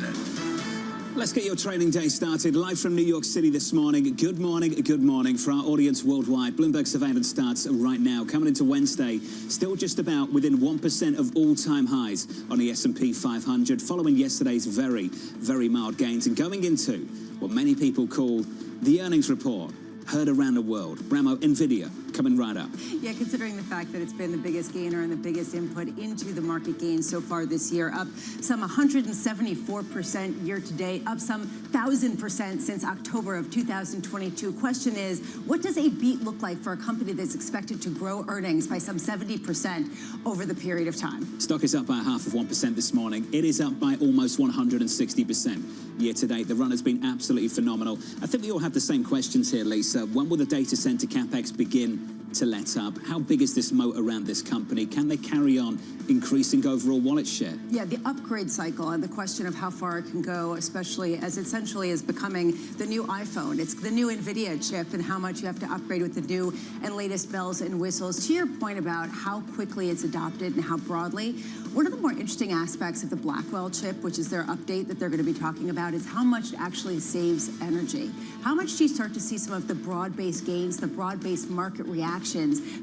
Let's get your trading day started. Live from New York City this morning. Good morning for our audience worldwide. Bloomberg Surveillance starts right now. Coming into Wednesday, still just about within 1% of all-time highs on the S&P 500, following yesterday's very, very mild gains and going into what many people call the earnings report. Heard around the world. Bramo, NVIDIA, coming right up. Yeah, considering the fact that it's been the biggest gainer and the biggest input into the market gains so far this year, up some 174% year to date, up some 1,000% since October of 2022. Question is, what does a beat look like for a company that's expected to grow earnings by some 70% over the period of time? Stock is up by 0.5% this morning. It is up by almost 160% year to date. The run has been absolutely phenomenal. I think we all have the same questions here, Lisa. When will the data center capex begin to let up? How big is this moat around this company? Can they carry on increasing overall wallet share? Yeah, the upgrade cycle and the question of how far it can go, especially as essentially is becoming the new iPhone. It's the new NVIDIA chip and how much you have to upgrade with the new and latest bells and whistles. To your point about how quickly it's adopted and how broadly, one of the more interesting aspects of the Blackwell chip, which is their update that they're going to be talking about, is how much it actually saves energy. How much do you start to see some of the broad-based gains, the broad-based market reactions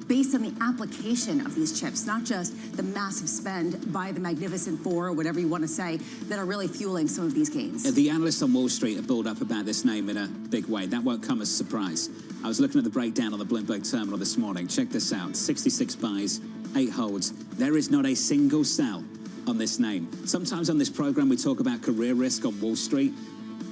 based on the application of these chips, not just the massive spend by the Magnificent Four, or whatever you want to say, that are really fueling some of these gains? The analysts on Wall Street have built up about this name in a big way. That won't come as a surprise. I was looking at the breakdown on the Bloomberg terminal this morning. Check this out. 66 buys, 8 holds. There is not a single sell on this name. Sometimes on this program we talk about career risk on Wall Street.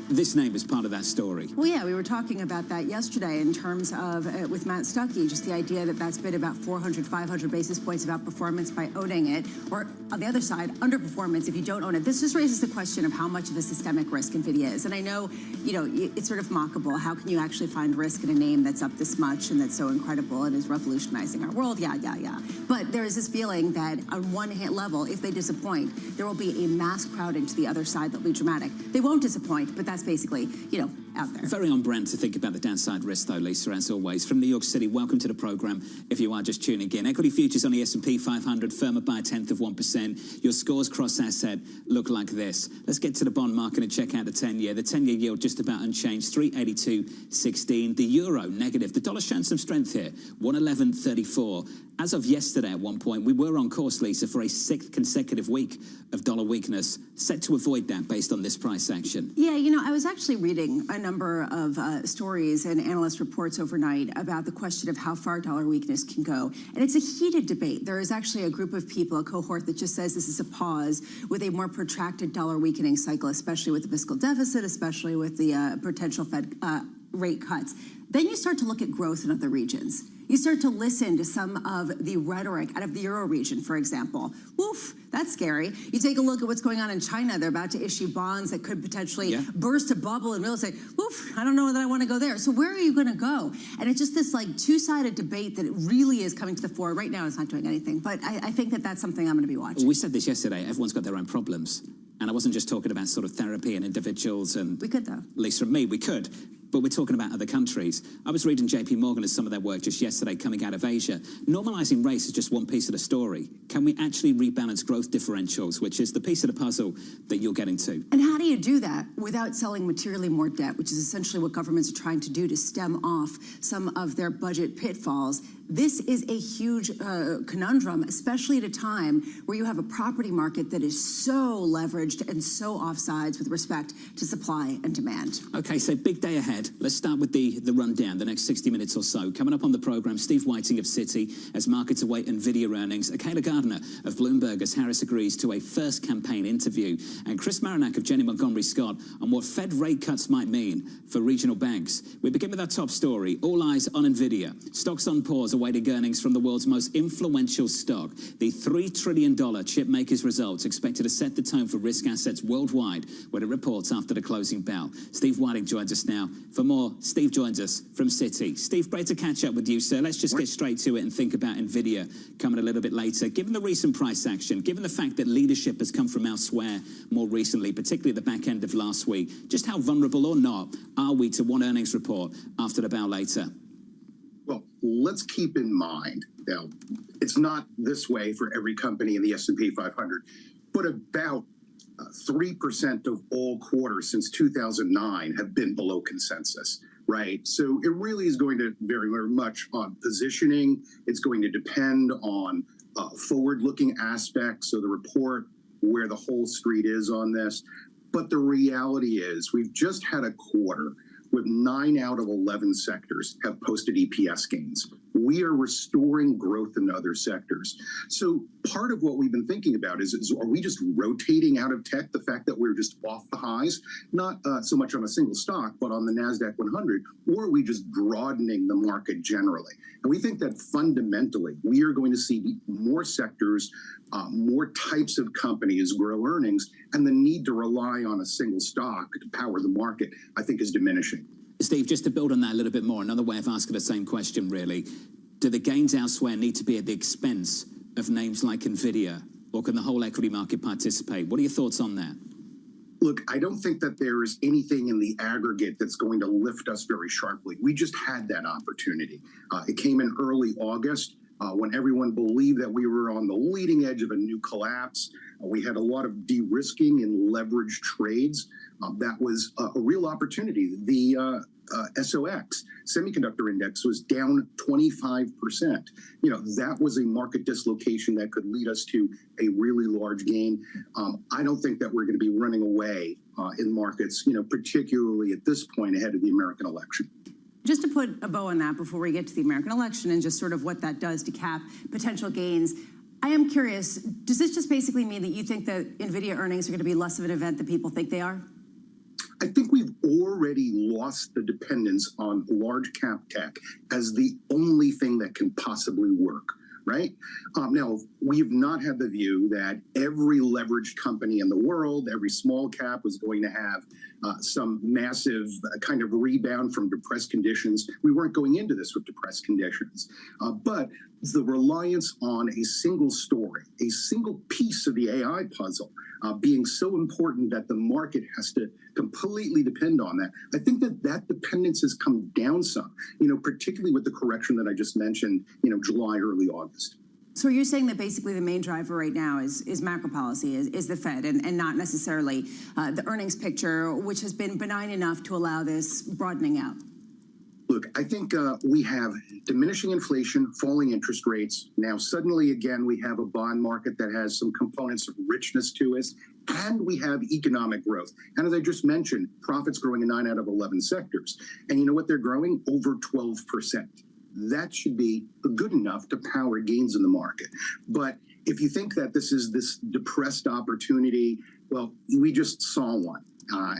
This name is part of that story. Well, yeah, we were talking about that yesterday in terms of, with Matt Stuckey, just the idea that that's been about 400, 500 basis points of outperformance by owning it, or on the other side, underperformance if you don't own it. This just raises the question of how much of a systemic risk NVIDIA is. And I know, it's sort of mockable. How can you actually find risk in a name that's up this much and that's so incredible and is revolutionizing our world? Yeah. But there is this feeling that on one hand level, if they disappoint, there will be a mass crowding to the other side that will be dramatic. They won't disappoint, but that's basically, out there. Very on brand to think about the downside risk, though, Lisa, as always. From New York City, welcome to the program. If you are just tuning in, equity futures on the S&P 500 firm up by 0.1%. Your scores cross-asset look like this. Let's get to the bond market and check out the 10-year. The 10-year yield just about unchanged, 382.16. The euro negative. The dollar showing some strength here, 111.34. As of yesterday, at one point, we were on course, Lisa, for a 6th consecutive week of dollar weakness, set to avoid that based on this price action. Yeah, I was actually reading a number of stories and analyst reports overnight about the question of how far dollar weakness can go. And it's a heated debate. There is actually a group of people, a cohort that just says this is a pause with a more protracted dollar weakening cycle, especially with the fiscal deficit, especially with the potential Fed rate cuts. Then you start to look at growth in other regions. You start to listen to some of the rhetoric out of the Euro region, for example. Woof, that's scary. You take a look at what's going on in China. They're about to issue bonds that could potentially burst a bubble in real estate. Woof, I don't know that I want to go there. So where are you going to go? And it's just this two-sided debate that it really is coming to the fore. Right now it's not doing anything, but I think that that's something I'm going to be watching. We said this yesterday. Everyone's got their own problems. And I wasn't just talking about sort of therapy and individuals and... We could, though. Lisa and me, we could. But we're talking about other countries. I was reading JP Morgan and some of their work just yesterday coming out of Asia. Normalizing race is just one piece of the story. Can we actually rebalance growth differentials, which is the piece of the puzzle that you're getting to? And how do you do that without selling materially more debt, which is essentially what governments are trying to do to stem off some of their budget pitfalls? This is a huge conundrum, especially at a time where you have a property market that is so leveraged and so offsides with respect to supply and demand. Okay, so big day ahead. ahead. Let's start with the rundown, the next 60 minutes or so. Coming up on the program, Steve Whiting of Citi as markets await NVIDIA earnings. Akela Gardner of Bloomberg as Harris agrees to a first campaign interview. And Chris Marinac of Jenny Montgomery Scott on what Fed rate cuts might mean for regional banks. We begin with our top story. All eyes on NVIDIA. Stocks on pause awaiting earnings from the world's most influential stock. The $3 trillion chip maker's results expected to set the tone for risk assets worldwide when it reports after the closing bell. Steve Whiting joins us now for more. Steve joins us from Citi. Steve, great to catch up with you, sir. Let's just get straight to it and think about NVIDIA coming a little bit later. Given the recent price action, given the fact that leadership has come from elsewhere more recently, particularly at the back end of last week, just how vulnerable or not are we to one earnings report after the bell later? Well, let's keep in mind, now, it's not this way for every company in the S&P 500, but about 3% of all quarters since 2009 have been below consensus, right? So it really is going to vary very much on positioning. It's going to depend on forward-looking aspects of the report, where the whole street is on this. But the reality is we've just had a quarter with 9 out of 11 sectors have posted EPS gains. We are restoring growth in other sectors. So part of what we've been thinking about is are we just rotating out of tech, the fact that we're just off the highs, not so much on a single stock, but on the NASDAQ 100, or are we just broadening the market generally? And we think that fundamentally we are going to see more sectors, more types of companies grow earnings, and the need to rely on a single stock to power the market, I think, is diminishing. Steve, just to build on that a little bit more, another way of asking the same question, really. Do the gains elsewhere need to be at the expense of names like NVIDIA, or can the whole equity market participate? What are your thoughts on that? Look, I don't think that there is anything in the aggregate that's going to lift us very sharply. We just had that opportunity. It came in early August when everyone believed that we were on the leading edge of a new collapse. We had a lot of de-risking in leveraged trades. That was a real opportunity. The SOX, semiconductor index, was down 25%. You know, that was a market dislocation that could lead us to a really large gain. I don't think that we're going to be running away in markets, you know, particularly at this point ahead of the American election. Just to put a bow on that before we get to the American election and just sort of what that does to cap potential gains, I am curious, does this just basically mean that you think that NVIDIA earnings are going to be less of an event than people think they are? I think we've already lost the dependence on large cap tech as the only thing that can possibly work, right? Now, we have not had the view that every leveraged company in the world, every small cap was going to have some massive kind of rebound from depressed conditions. We weren't going into this with depressed conditions. But the reliance on a single story, a single piece of the AI puzzle, being so important that the market has to completely depend on that. I think that that dependence has come down some, you know, particularly with the correction that I just mentioned, you know, July, early August. So you're saying that basically the main driver right now is macro policy, is the Fed, and not necessarily the earnings picture, which has been benign enough to allow this broadening out? Look, I think we have diminishing inflation, falling interest rates. Now, suddenly, again, we have a bond market that has some components of richness to it, and we have economic growth. And as I just mentioned, profits growing in 9 out of 11 sectors. And you know what they're growing? Over 12%. That should be good enough to power gains in the market. But if you think that this is this depressed opportunity, well, we just saw one.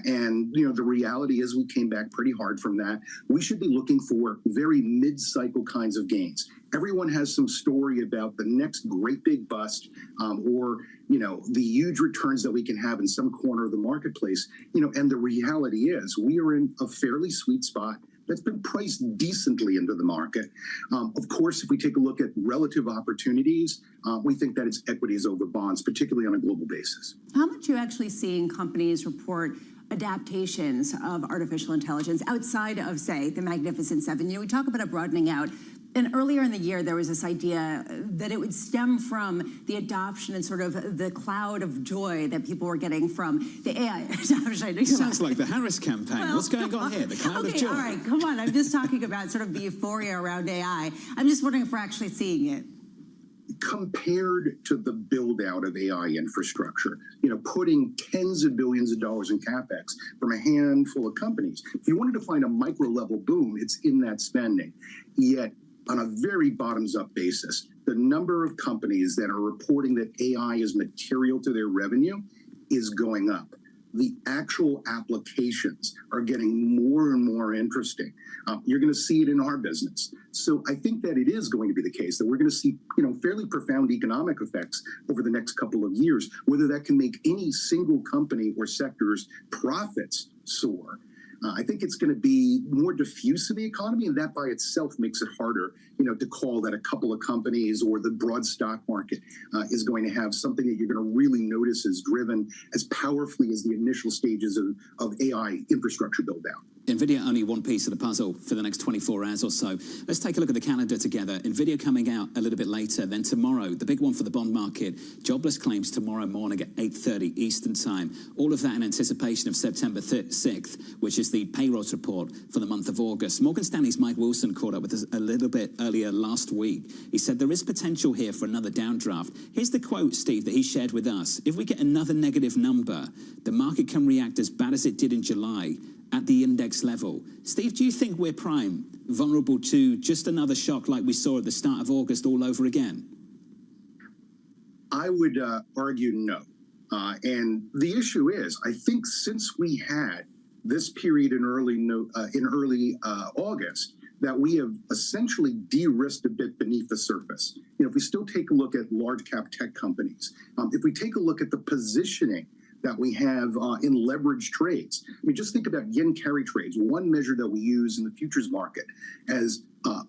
And, you know, the reality is we came back pretty hard from that. We should be looking for very mid-cycle kinds of gains. Everyone has some story about the next great big bust or, you know, the huge returns that we can have in some corner of the marketplace. You know, and the reality is we are in a fairly sweet spot that's been priced decently into the market. Of course, if we take a look at relative opportunities, we think that it's equities over bonds, particularly on a global basis. How much are you actually seeing companies report adaptations of artificial intelligence outside of, say, the Magnificent Seven? You know, we talk about it broadening out. And earlier in the year, there was this idea that it would stem from the adoption and sort of the cloud of joy that people were getting from the AI adoption. Sounds like the Harris campaign. Well, what's going on here? The cloud of joy. All right, come on. I'm just talking about sort of the euphoria around AI. I'm just wondering if we're actually seeing it. compared to the build out of AI infrastructure, putting tens of billions of dollars in CapEx from a handful of companies. If you wanted to find a micro level boom, it's in that spending. Yet on a very bottoms up basis, the number of companies that are reporting that AI is material to their revenue is going up. The actual applications are getting more and more interesting. You're going to see it in our business. So I think that it is going to be the case that we're going to see, fairly profound economic effects over the next couple of years. Whether that can make any single company or sector's profits soar, I think it's going to be more diffuse in the economy, and that by itself makes it harder, to call that a couple of companies or the broad stock market is going to have something that you're going to really notice is driven as powerfully as the initial stages of AI infrastructure build out. NVIDIA only one piece of the puzzle for the next 24 hours or so. Let's take a look at the calendar together. NVIDIA coming out a little bit later. Then tomorrow, the big one for the bond market, jobless claims tomorrow morning at 8:30 Eastern Time. All of that in anticipation of September 6th, which is the payrolls report for the month of August. Morgan Stanley's Mike Wilson caught up with us a little bit earlier last week. He said there is potential here for another downdraft. Here's the quote, Steve, that he shared with us. If we get another negative number, the market can react as bad as it did in July at the index level. Steve, do you think we're prime, vulnerable to just another shock like we saw at the start of August all over again? I would argue no. And the issue is, I think since we had this period in early August, that we have essentially de-risked a bit beneath the surface. If we still take a look at large cap tech companies, if we take a look at the positioning that we have in leverage trades. Just think about yen carry trades. One measure that we use in the futures market has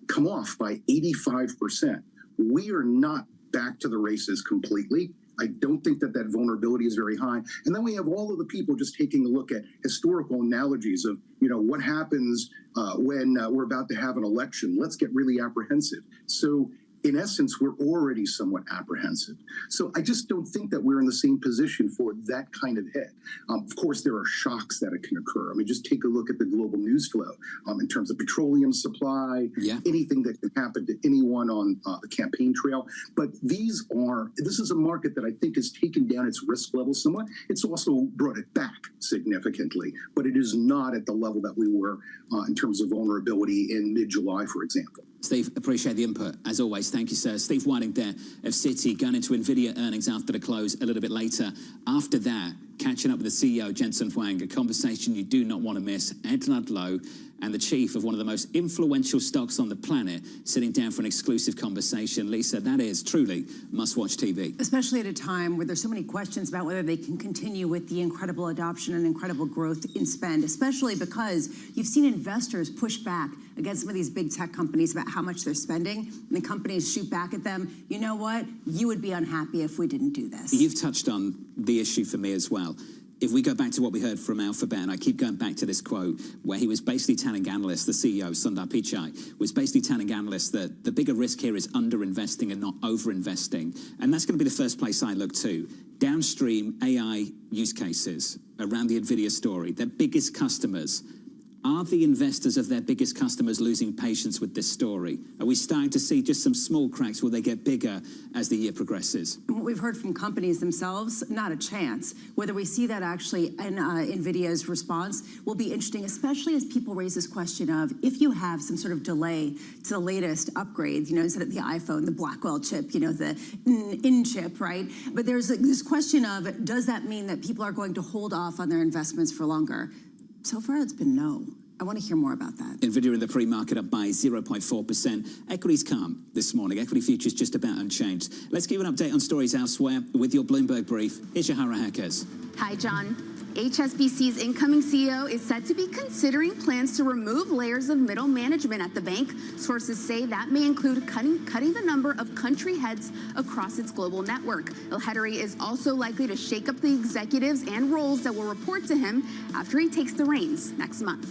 come off by 85%. We are not back to the races completely. I don't think that vulnerability is very high. And then we have all of the people just taking a look at historical analogies of, what happens when we're about to have an election. Let's get really apprehensive. So in essence, we're already somewhat apprehensive. So I just don't think that we're in the same position for that kind of hit. Of course, there are shocks that can occur. Just take a look at the global news flow in terms of petroleum supply, anything that can happen to anyone on the campaign trail. But this is a market that I think has taken down its risk level somewhat. It's also brought it back significantly, but it is not at the level that we were in terms of vulnerability in mid-July, for example. Steve, appreciate the input. As always, thank you, sir. Steve Whiting there of Citi, going into NVIDIA earnings after the close a little bit later. After that, catching up with the CEO, Jensen Huang, a conversation you do not want to miss. Ed Ludlow and the chief of one of the most influential stocks on the planet sitting down for an exclusive conversation. Lisa, that is truly must-watch TV. Especially at a time where there's so many questions about whether they can continue with the incredible adoption and incredible growth in spend, especially because you've seen investors push back against some of these big tech companies about how much they're spending, and the companies shoot back at them. You know what? You would be unhappy if we didn't do this. You've touched on the issue for me as well. If we go back to what we heard from Alphabet, and I keep going back to this quote, where he was basically telling analysts, the CEO, Sundar Pichai, was basically telling analysts that the bigger risk here is underinvesting and not overinvesting. And that's going to be the first place I look to. Downstream AI use cases around the NVIDIA story, their biggest customers. Are the investors of their biggest customers losing patience with this story? Are we starting to see just some small cracks? Will they get bigger as the year progresses? What we've heard from companies themselves, not a chance. Whether we see that actually in NVIDIA's response will be interesting, especially as people raise this question of if you have some sort of delay to the latest upgrades, instead of the iPhone, the Blackwell chip, the in chip, right? But there's this question of, does that mean that people are going to hold off on their investments for longer? So far, it's been no. I want to hear more about that. NVIDIA in the pre-market up by 0.4%. Equities calm this morning. Equity futures just about unchanged. Let's give an update on stories elsewhere with your Bloomberg brief. Here's Yahara Heckes. Hi, John. HSBC's incoming CEO is said to be considering plans to remove layers of middle management at the bank. Sources say that may include cutting the number of country heads across its global network. El-Hedary is also likely to shake up the executives and roles that will report to him after he takes the reins next month.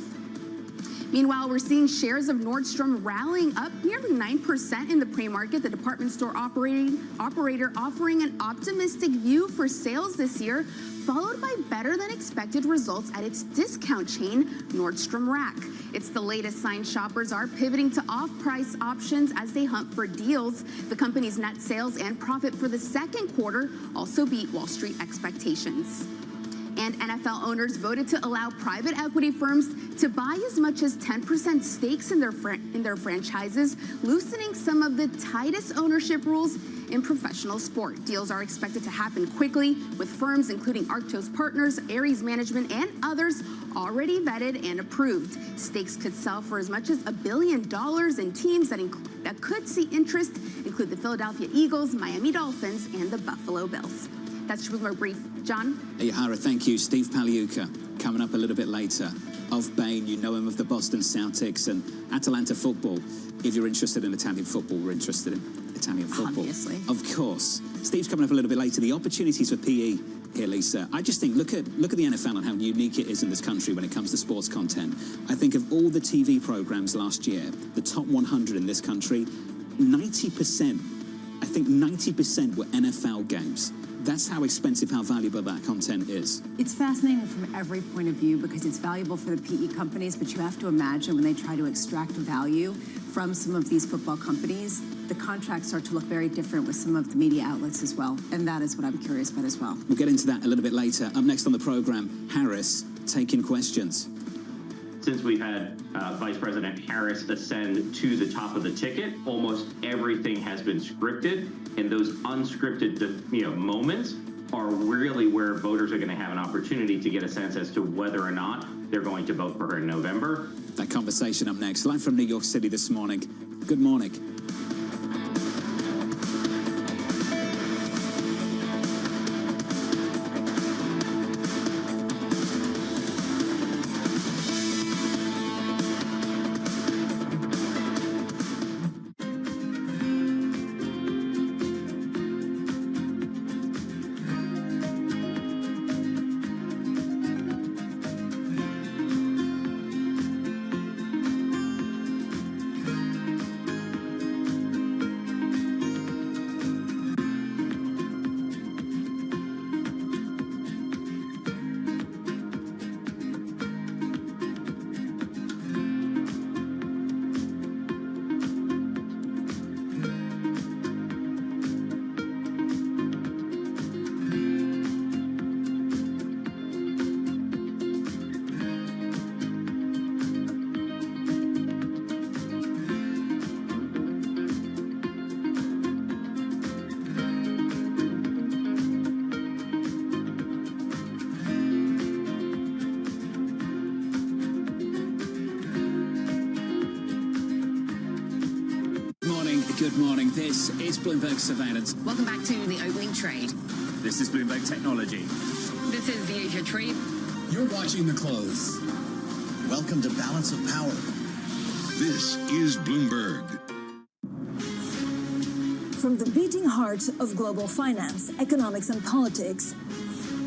Meanwhile, we're seeing shares of Nordstrom rallying up nearly 9% in the pre-market. The department store operator offering an optimistic view for sales this year, followed by better than expected results at its discount chain, Nordstrom Rack. It's the latest sign shoppers are pivoting to off-price options as they hunt for deals. The company's net sales and profit for the second quarter also beat Wall Street expectations. And NFL owners voted to allow private equity firms to buy as much as 10% stakes in their franchises, loosening some of the tightest ownership rules in professional sport. Deals are expected to happen quickly, with firms including Arctos Partners, Ares Management, and others already vetted and approved. Stakes could sell for as much as $1 billion, and teams that could see interest include the Philadelphia Eagles, Miami Dolphins, and the Buffalo Bills. That's your Bloomberg Brief. John? Hey, Hara, thank you. Steve Pagliuca coming up a little bit later. Of Bain, you know him of the Boston Celtics and Atalanta football. If you're interested in Italian football, we're interested in Italian football. Obviously. Of course. Steve's coming up a little bit later. The opportunities for PE here, Lisa. I just think, look at the NFL and how unique it is in this country when it comes to sports content. I think of all the TV programs last year, the top 100 in this country, 90%, I think 90% were NFL games. That's how expensive, how valuable that content is. It's fascinating from every point of view because it's valuable for the PE companies, but you have to imagine when they try to extract value from some of these football companies, the contracts start to look very different with some of the media outlets as well. And that is what I'm curious about as well. We'll get into that a little bit later. Up next on the program, Harris taking questions. Since we've had Vice President Harris ascend to the top of the ticket, almost everything has been scripted, and those unscripted moments are really where voters are going to have an opportunity to get a sense as to whether or not they're going to vote for her in November. That conversation up next. Live from New York City this morning. Good morning. Good morning. This is Bloomberg Surveillance. Welcome back to the opening trade. This is Bloomberg Technology. This is the Asia trade. You're watching the close. Welcome to Balance of Power. This is Bloomberg. From the beating heart of global finance, economics, and politics,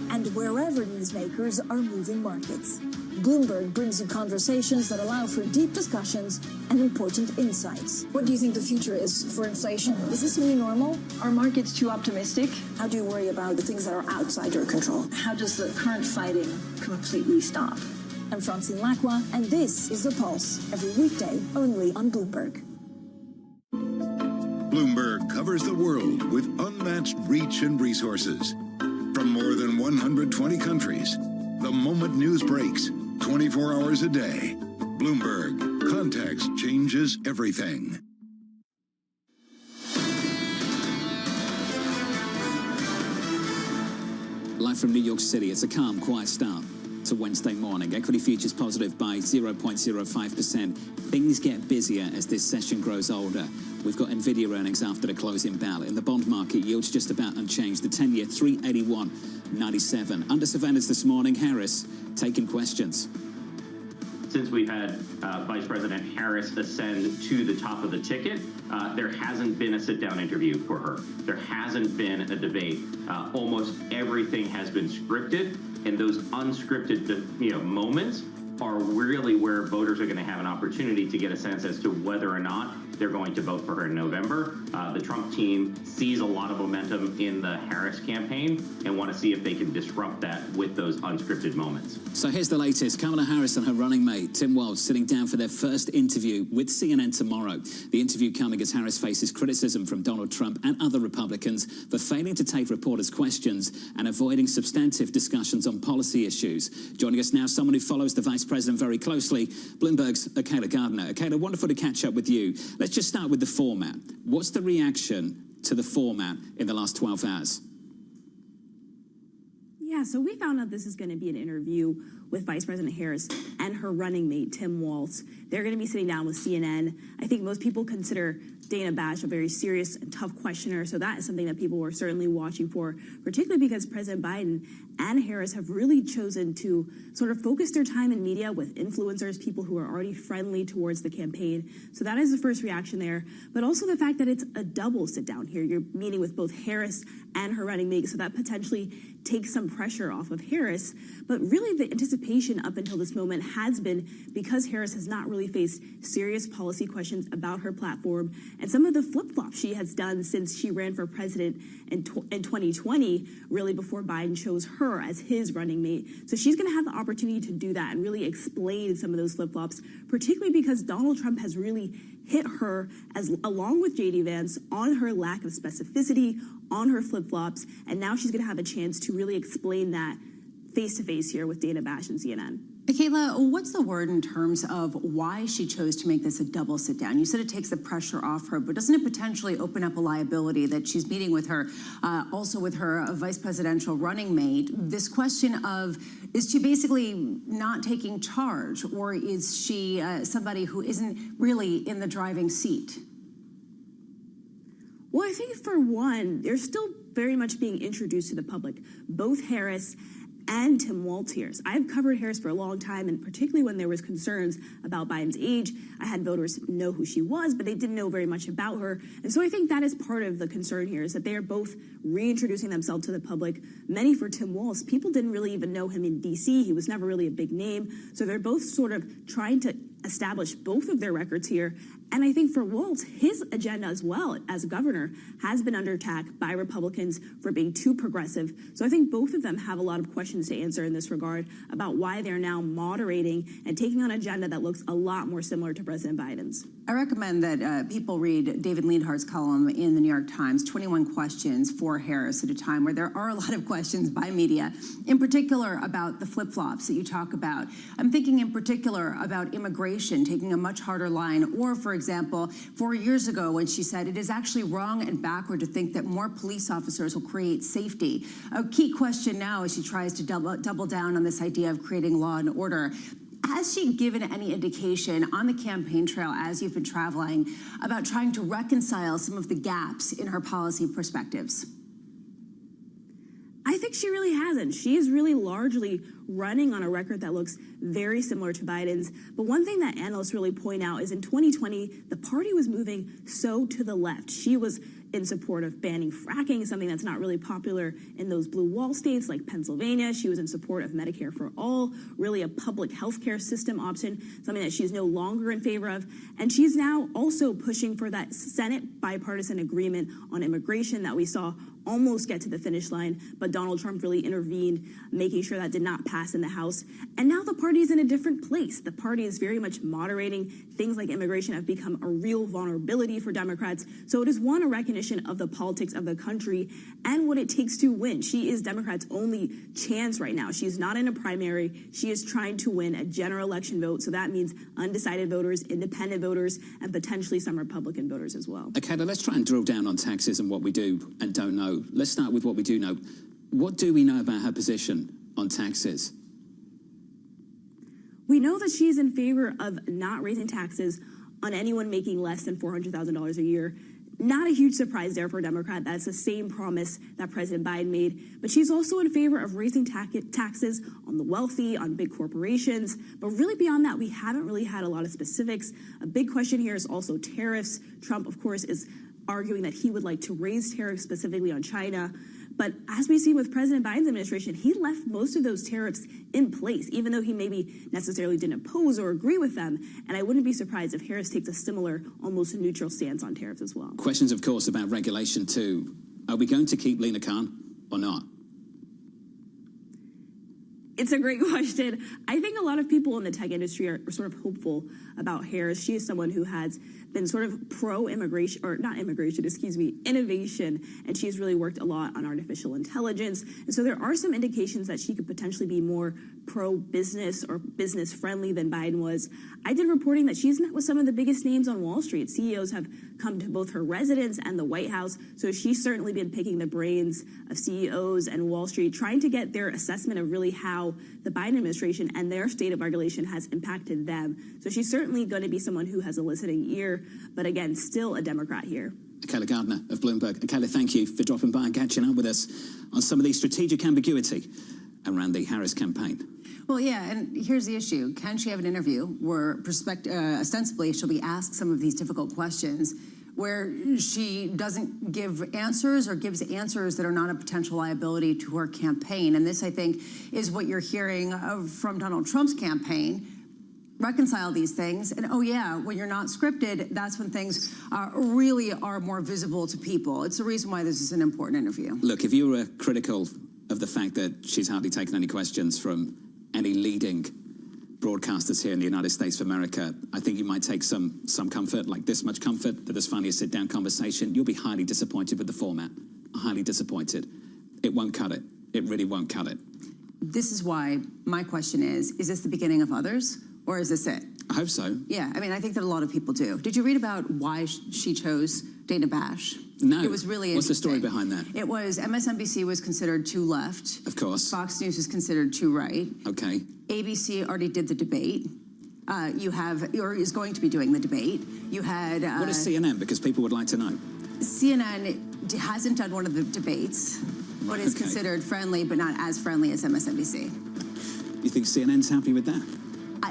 and wherever newsmakers are moving markets, Bloomberg brings you conversations that allow for deep discussions and important insights. What do you think the future is for inflation? Is this new normal? Are markets too optimistic? How do you worry about the things that are outside your control? How does the current fighting completely stop? I'm Francine Lacqua, and this is The Pulse, every weekday only on Bloomberg. Bloomberg covers the world with unmatched reach and resources. From more than 120 countries, the moment news breaks, 24 hours a day. Bloomberg. Context changes everything. Live from New York City, it's a calm, quiet start to Wednesday morning. Equity futures positive by 0.05%. Things get busier as this session grows older. We've got NVIDIA earnings after the closing bell. In the bond market, yields just about unchanged. The 10-year 381.97. Under surveillance this morning, Harris taking questions. Since we've had Vice President Harris ascend to the top of the ticket, there hasn't been a sit-down interview for her. There hasn't been a debate. Almost everything has been scripted, and those unscripted moments are really where voters are going to have an opportunity to get a sense as to whether or not they're going to vote for her in November. The Trump team sees a lot of momentum in the Harris campaign and want to see if they can disrupt that with those unscripted moments. So here's the latest. Kamala Harris and her running mate, Tim Walz, sitting down for their first interview with CNN tomorrow. The interview coming as Harris faces criticism from Donald Trump and other Republicans for failing to take reporters' questions and avoiding substantive discussions on policy issues. Joining us now, someone who follows the Vice President very closely, Bloomberg's Akela Gardner. Akela, wonderful to catch up with you. Let's just start with the format. What's the reaction to the format in the last 12 hours? Yeah, so we found out this is going to be an interview with Vice President Harris and her running mate, Tim Walz. They're going to be sitting down with CNN. I think most people consider Dana Bash a very serious and tough questioner, so that is something that people were certainly watching for, particularly because President Biden and Harris have really chosen to sort of focus their time in media with influencers, people who are already friendly towards the campaign. So that is the first reaction there, but also the fact that it's a double sit down here. You're meeting with both Harris and her running mate, so that potentially takes some pressure off of Harris. But really the anticipation up until this moment has been because Harris has not really faced serious policy questions about her platform and some of the flip-flops she has done since she ran for president in 2020, really before Biden chose her as his running mate. So she's going to have the opportunity to do that and really explain some of those flip-flops, particularly because Donald Trump has really hit her, as along with J.D. Vance, on her lack of specificity, on her flip-flops, and now she's going to have a chance to really explain that face-to-face here with Dana Bash and CNN. Akela, what's the word in terms of why she chose to make this a double sit-down? You said it takes the pressure off her, but doesn't it potentially open up a liability that she's meeting with her, also with her vice presidential running mate? This question of, is she basically not taking charge, or is she somebody who isn't really in the driving seat? Well, I think for one, they're still very much being introduced to the public. Both Harris and Tim Walz here. I've covered Harris for a long time, and particularly when there was concerns about Biden's age, I had voters know who she was, but they didn't know very much about her. And so I think that is part of the concern here, is that they are both reintroducing themselves to the public. Many for Tim Walz, people didn't really even know him in D.C. He was never really a big name. So they're both sort of trying to establish both of their records here. And I think for Walz, his agenda as well as governor has been under attack by Republicans for being too progressive. So I think both of them have a lot of questions to answer in this regard about why they're now moderating and taking on an agenda that looks a lot more similar to President Biden's. I recommend that people read David Leadhart's column in the New York Times, 21 Questions for Harris, at a time where there are a lot of questions by media, in particular about the flip-flops that you talk about. I'm thinking in particular about immigration, taking a much harder line, or, for example, 4 years ago when she said it is actually wrong and backward to think that more police officers will create safety. A key question now as she tries to double down on this idea of creating law and order. Has she given any indication on the campaign trail as you've been traveling about trying to reconcile some of the gaps in her policy perspectives? I think she really hasn't. She's really largely running on a record that looks very similar to Biden's. But one thing that analysts really point out is in 2020, the party was moving so to the left. She was in support of banning fracking, something that's not really popular in those blue wall states like Pennsylvania. She was in support of Medicare for all, really a public health care system option, something that she's no longer in favor of. And she's now also pushing for that Senate bipartisan agreement on immigration that we saw almost get to the finish line, but Donald Trump really intervened, making sure that did not pass in the House. And now the party is in a different place. The party is very much moderating. Things like immigration have become a real vulnerability for Democrats. So it is, one, a recognition of the politics of the country and what it takes to win. She is Democrats' only chance right now. She is not in a primary. She is trying to win a general election vote. So that means undecided voters, independent voters, and potentially some Republican voters as well. Okay, now let's try and drill down on taxes and what we do and don't know. Let's start with what we do know. What do we know about her position on taxes? We know that she's in favor of not raising taxes on anyone making less than $400,000 a year. Not a huge surprise there for a Democrat. That's the same promise that President Biden made. But she's also in favor of raising taxes on the wealthy, on big corporations. But really beyond that, we haven't really had a lot of specifics. A big question here is also tariffs. Trump, of course, is arguing that he would like to raise tariffs specifically on China. But as we've seen with President Biden's administration, he left most of those tariffs in place, even though he maybe necessarily didn't oppose or agree with them. And I wouldn't be surprised if Harris takes a similar, almost neutral stance on tariffs as well. Questions, of course, about regulation too. Are we going to keep Lina Khan or not? It's a great question. I think a lot of people in the tech industry are sort of hopeful about Harris. She is someone who has been sort of pro-immigration, or not immigration, excuse me, innovation, and she's really worked a lot on artificial intelligence. And so there are some indications that she could potentially be more pro-business or business-friendly than Biden was. I did reporting that she's met with some of the biggest names on Wall Street. CEOs have come to both her residence and the White House, so she's certainly been picking the brains of CEOs and Wall Street, trying to get their assessment of really how the Biden administration and their state of regulation has impacted them. So she's certainly going to be someone who has a listening ear, but again, still a Democrat here. Akela Gardner of Bloomberg. Akela, thank you for dropping by and catching up with us on some of the strategic ambiguity around the Harris campaign. Well, yeah, and here's the issue. Can she have an interview where ostensibly she'll be asked some of these difficult questions where she doesn't give answers or gives answers that are not a potential liability to her campaign? And this, I think, is what you're hearing from Donald Trump's campaign. Reconcile these things, and oh yeah, when you're not scripted, that's when things really are more visible to people. It's the reason why this is an important interview. Look, if you were critical of the fact that she's hardly taken any questions from any leading broadcasters here in the United States of America, I think you might take some comfort, like this much comfort, that there's finally a sit-down conversation. You'll be highly disappointed with the format. Highly disappointed. It won't cut it. It really won't cut it. This is why my question is this the beginning of others? Or is this it? I hope so. Yeah, I mean, I think that a lot of people do. Did you read about why she chose Dana Bash? No. It was really What's the interesting. story behind that? It was MSNBC was considered too left. Of course. Fox News is considered too right. Okay. ABC already did the debate. Or is going to be doing the debate. You had... what is CNN? Because people would like to know. CNN hasn't done one of the debates, but is considered friendly, but not as friendly as MSNBC. You think CNN's happy with that?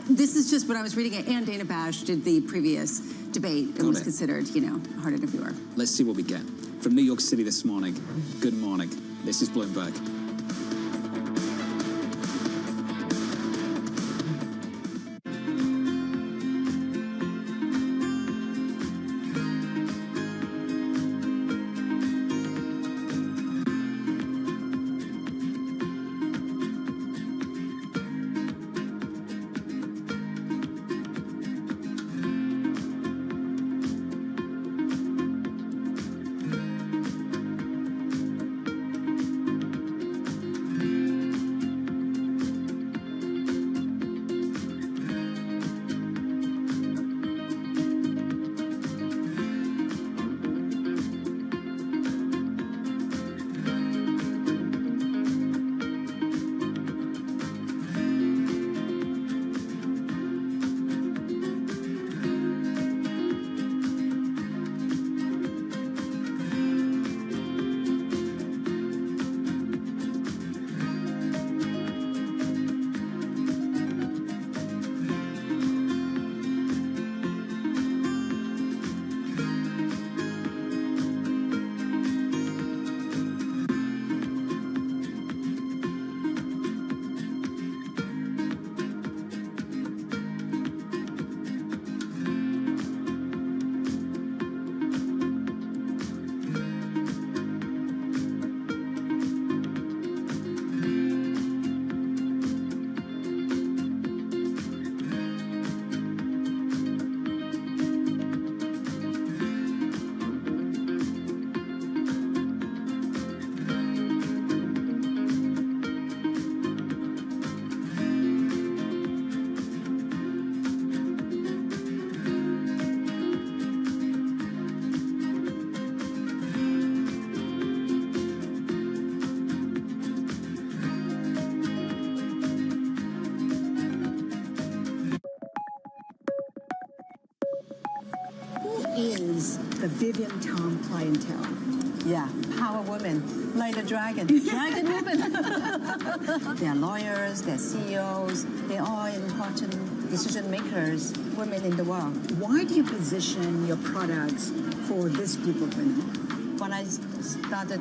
This is just what I was reading it, and Dana Bash did the previous debate and was considered, a hard interviewer. Let's see what we get. From New York City this morning, good morning. This is Bloomberg. Is the Vivian Tom clientele? Yeah, power women, like the dragon women. They're lawyers, they're CEOs, they're all important decision makers, women in the world. Why do you position your products for this group of women? when I started,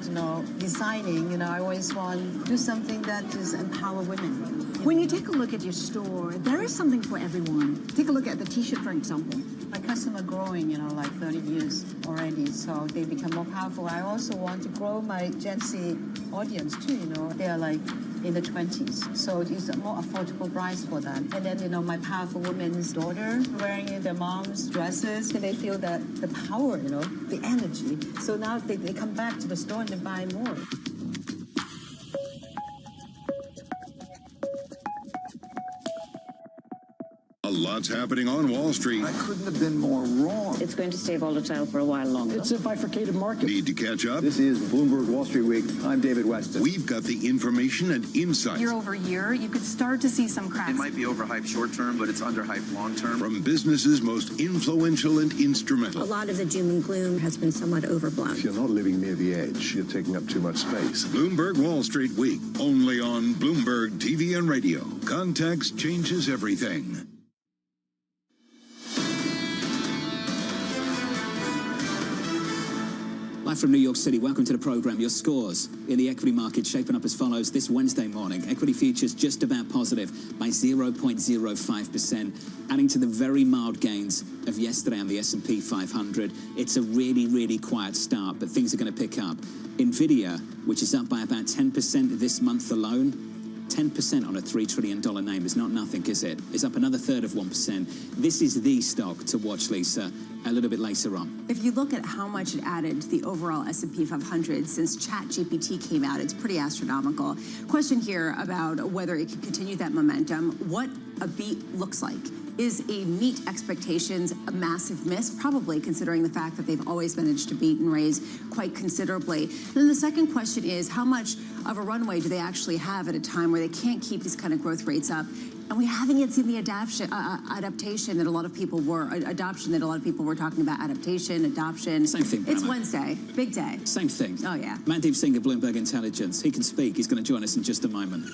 designing, I always want to do something that is empower women. When you take a look at your store, there is something for everyone. Take a look at the T-shirt, for example. My customer growing, like 30 years already, so they become more powerful. I also want to grow my Gen Z audience too, They are like in the 20s, so it's a more affordable price for them. And then, my powerful women's daughter wearing their mom's dresses, and they feel that the power, the energy. So now they come back to the store and they buy more. A lot's happening on Wall Street. I couldn't have been more wrong. It's going to stay volatile for a while longer. It's a bifurcated market. Need to catch up? This is Bloomberg Wall Street Week. I'm David Weston. We've got the information and insight. Year over year, you could start to see some cracks. It might be overhyped short term, but it's underhyped long term. From businesses most influential and instrumental. A lot of the doom and gloom has been somewhat overblown. If you're not living near the edge, you're taking up too much space. Bloomberg Wall Street Week, only on Bloomberg TV and radio. Context changes everything. Live from New York City, welcome to the program. Your scores in the equity market shaping up as follows this Wednesday morning. Equity futures just about positive by 0.05%, adding to the very mild gains of yesterday on the S&P 500. It's a really, really quiet start, but things are going to pick up. Nvidia, which is up by about 10% this month alone, 10% on a $3 trillion name is not nothing, is it? It's up another third of 1%. This is the stock to watch, Lisa, a little bit later on. If you look at how much it added to the overall S&P 500 since ChatGPT came out, it's pretty astronomical. Question here about whether it can continue that momentum, what a beat looks like. Is a meet expectations a massive miss? Probably, considering the fact that they've always managed to beat and raise quite considerably. And then the second question is, how much of a runway do they actually have at a time where they can't keep these kind of growth rates up? And we haven't yet seen the adaptation that a lot of people were, adoption that a lot of people were talking about, adaptation, adoption. Same thing, It's Brahma. Wednesday, big day. Same thing. Oh, yeah. Mandeep Singh of Bloomberg Intelligence. He can speak. He's going to join us in just a moment.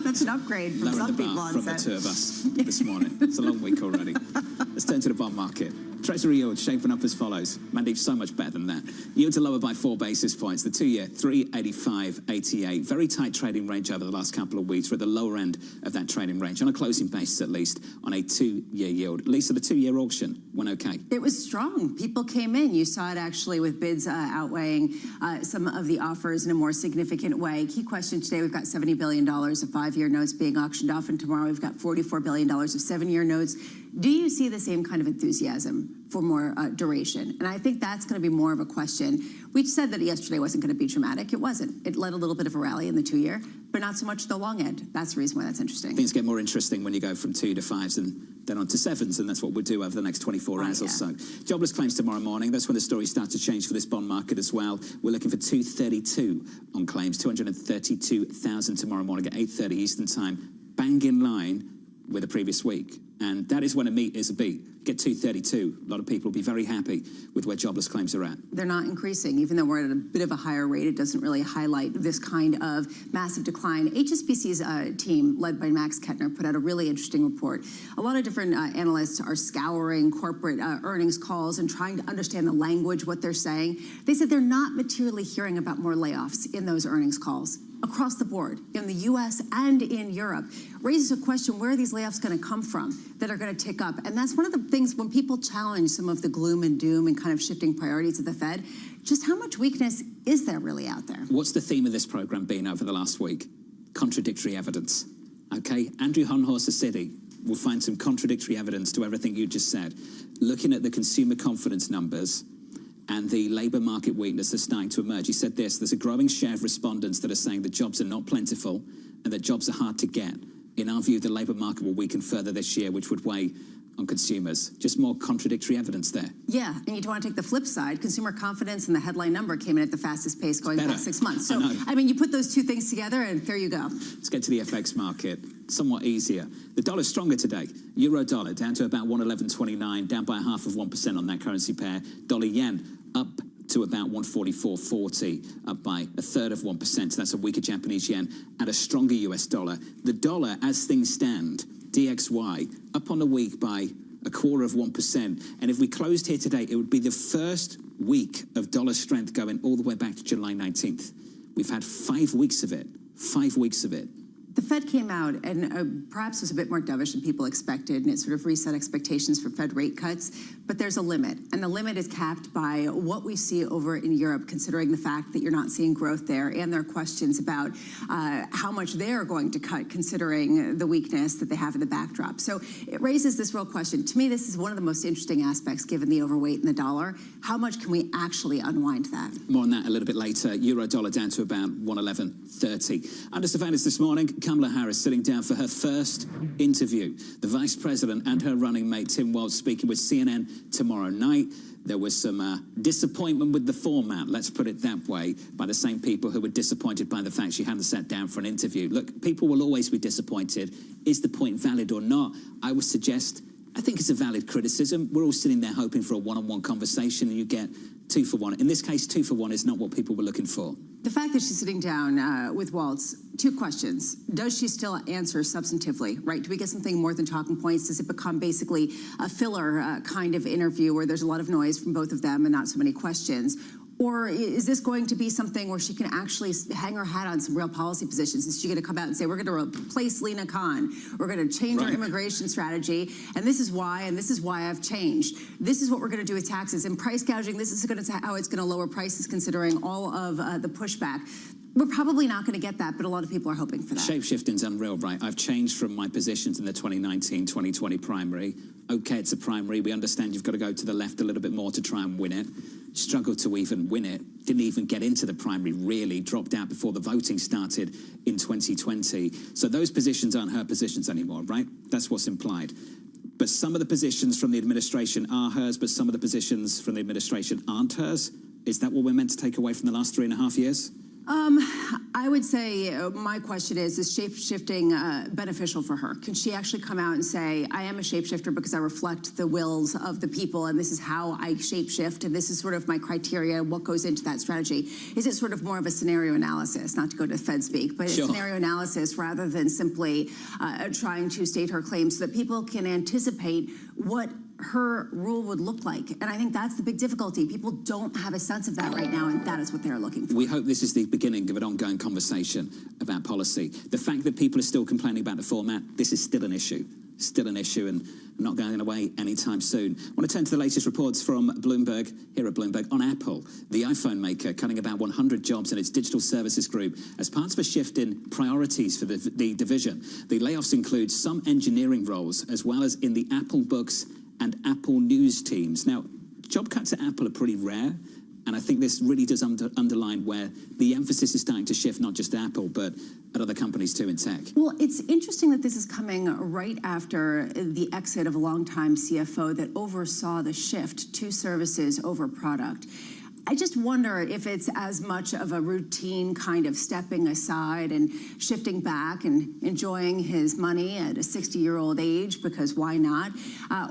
That's an upgrade from Lowering some the people bar on from the set. two of us this morning. It's a long week already. Let's turn to the bond market. Treasury yield shaping up as follows. Mandeep, so much better than that. Yields are lower by 4 basis points. The 2-year, 385.88. Very tight trading range over the last couple of weeks. We're at the lower end of that trading range, on a closing basis at least, on a 2-year yield. Lisa, the 2-year auction went okay. It was strong. People came in. You saw it actually with bids outweighing some of the offers in a more significant way. Key question today, we've got $70 billion of 5-year notes being auctioned off, and tomorrow we've got $44 billion of 7-year notes. Do you see the same kind of enthusiasm for more duration? And I think that's going to be more of a question. We said that yesterday wasn't going to be dramatic. It wasn't. It led a little bit of a rally in the 2-year, but not so much the long end. That's the reason why that's interesting. Things get more interesting when you go from 2 to 5s and then on to 7s, and that's what we'll do over the next 24 hours or so. Jobless claims tomorrow morning. That's when the story starts to change for this bond market as well. We're looking for 232 on claims, 232,000 tomorrow morning at 8:30 Eastern Time. Bang in line with the previous week. And that is when a meet is a beat. Get 232. A lot of people will be very happy with where jobless claims are at. They're not increasing. Even though we're at a bit of a higher rate, it doesn't really highlight this kind of massive decline. HSBC's team, led by Max Kettner, put out a really interesting report. A lot of different analysts are scouring corporate earnings calls and trying to understand the language, what they're saying. They said they're not materially hearing about more layoffs in those earnings calls across the board in the U.S. and in Europe. Raises a question, where are these layoffs going to come from that are going to tick up? And that's one of the things when people challenge some of the gloom and doom and kind of shifting priorities of the Fed, just how much weakness is there really out there? What's the theme of this program been over the last week? Contradictory evidence. Okay, Andrew Honhorst City will find some contradictory evidence to everything you just said. Looking at the consumer confidence numbers and the labour market weakness that's starting to emerge. He said this: there's a growing share of respondents that are saying that jobs are not plentiful and that jobs are hard to get. In our view, the labour market will weaken further this year, which would weigh on consumers. Just more contradictory evidence there. Yeah, and you want to take the flip side. Consumer confidence and the headline number came in at the fastest pace going back 6 months. So, I mean, you put those two things together and there you go. Let's get to the FX market. Somewhat easier. The dollar's stronger today. Euro dollar down to about 111.29, down by 0.5% on that currency pair. Dollar yen up to about 144.40, up by 1/3 of 1%. That's a weaker Japanese yen and a stronger US dollar. The dollar, as things stand, DXY, up on the week by 0.25%. And if we closed here today, it would be the first week of dollar strength going all the way back to July 19th. We've had 5 weeks of it. 5 weeks of it. The Fed came out and perhaps was a bit more dovish than people expected, and it sort of reset expectations for Fed rate cuts. But there's a limit, and the limit is capped by what we see over in Europe, considering the fact that you're not seeing growth there, and there are questions about how much they're going to cut, considering the weakness that they have in the backdrop. So it raises this real question. To me, this is one of the most interesting aspects, given the overweight in the dollar. How much can we actually unwind that? More on that a little bit later. Euro dollar down to about 111.30. Under surveillance this morning, Kamala Harris sitting down for her first interview. The Vice President and her running mate, Tim Walz, speaking with CNN tomorrow night. There was some disappointment with the format, let's put it that way, by the same people who were disappointed by the fact she hadn't sat down for an interview. Look, people will always be disappointed. Is the point valid or not? I would suggest, I think it's a valid criticism. We're all sitting there hoping for a one-on-one conversation, and you get 2 for 1. In this case, 2 for 1 is not what people were looking for. The fact that she's sitting down with Walz, 2 questions. Does she still answer substantively, right? Do we get something more than talking points? Does it become basically a filler kind of interview where there's a lot of noise from both of them and not so many questions? Or is this going to be something where she can actually hang her hat on some real policy positions? Is she going to come out and say, we're going to replace Lena Khan, we're going to change our immigration strategy, and this is why I've changed. This is what we're going to do with taxes and price gouging. This is how it's going to lower prices, considering all of the pushback. We're probably not going to get that, but a lot of people are hoping for that. Shape-shifting's unreal, right? I've changed from my positions in the 2019-2020 primary. Okay, it's a primary. We understand you've got to go to the left a little bit more to try and win it. Struggled to even win it. Didn't even get into the primary, really. Dropped out before the voting started in 2020. So those positions aren't her positions anymore, right? That's what's implied. But some of the positions from the administration are hers, but some of the positions from the administration aren't hers. Is that what we're meant to take away from the last 3.5 years? I would say my question is shape-shifting beneficial for her? Can she actually come out and say, I am a shapeshifter because I reflect the wills of the people, and this is how I shapeshift, and this is sort of my criteria, what goes into that strategy? Is it sort of more of a scenario analysis, not to go to Fed speak, but Sure. a scenario analysis rather than simply trying to state her claims so that people can anticipate what her rule would look like? And I think that's the big difficulty. People don't have a sense of that right now, and that is what they're looking for. We hope this is the beginning of an ongoing conversation about policy. The fact that people are still complaining about the format, this is still an issue. Still an issue, and not going away anytime soon. I want to turn to the latest reports from Bloomberg, here at Bloomberg, on Apple, the iPhone maker, cutting about 100 jobs in its digital services group as part of a shift in priorities for the division. The layoffs include some engineering roles, as well as in the Apple Books and Apple News teams. Now, job cuts at Apple are pretty rare, and I think this really does underline where the emphasis is starting to shift, not just at Apple, but at other companies too in tech. Well, it's interesting that this is coming right after the exit of a longtime CFO that oversaw the shift to services over product. I just wonder if it's as much of a routine kind of stepping aside and shifting back and enjoying his money at a 60-year-old age, because why not?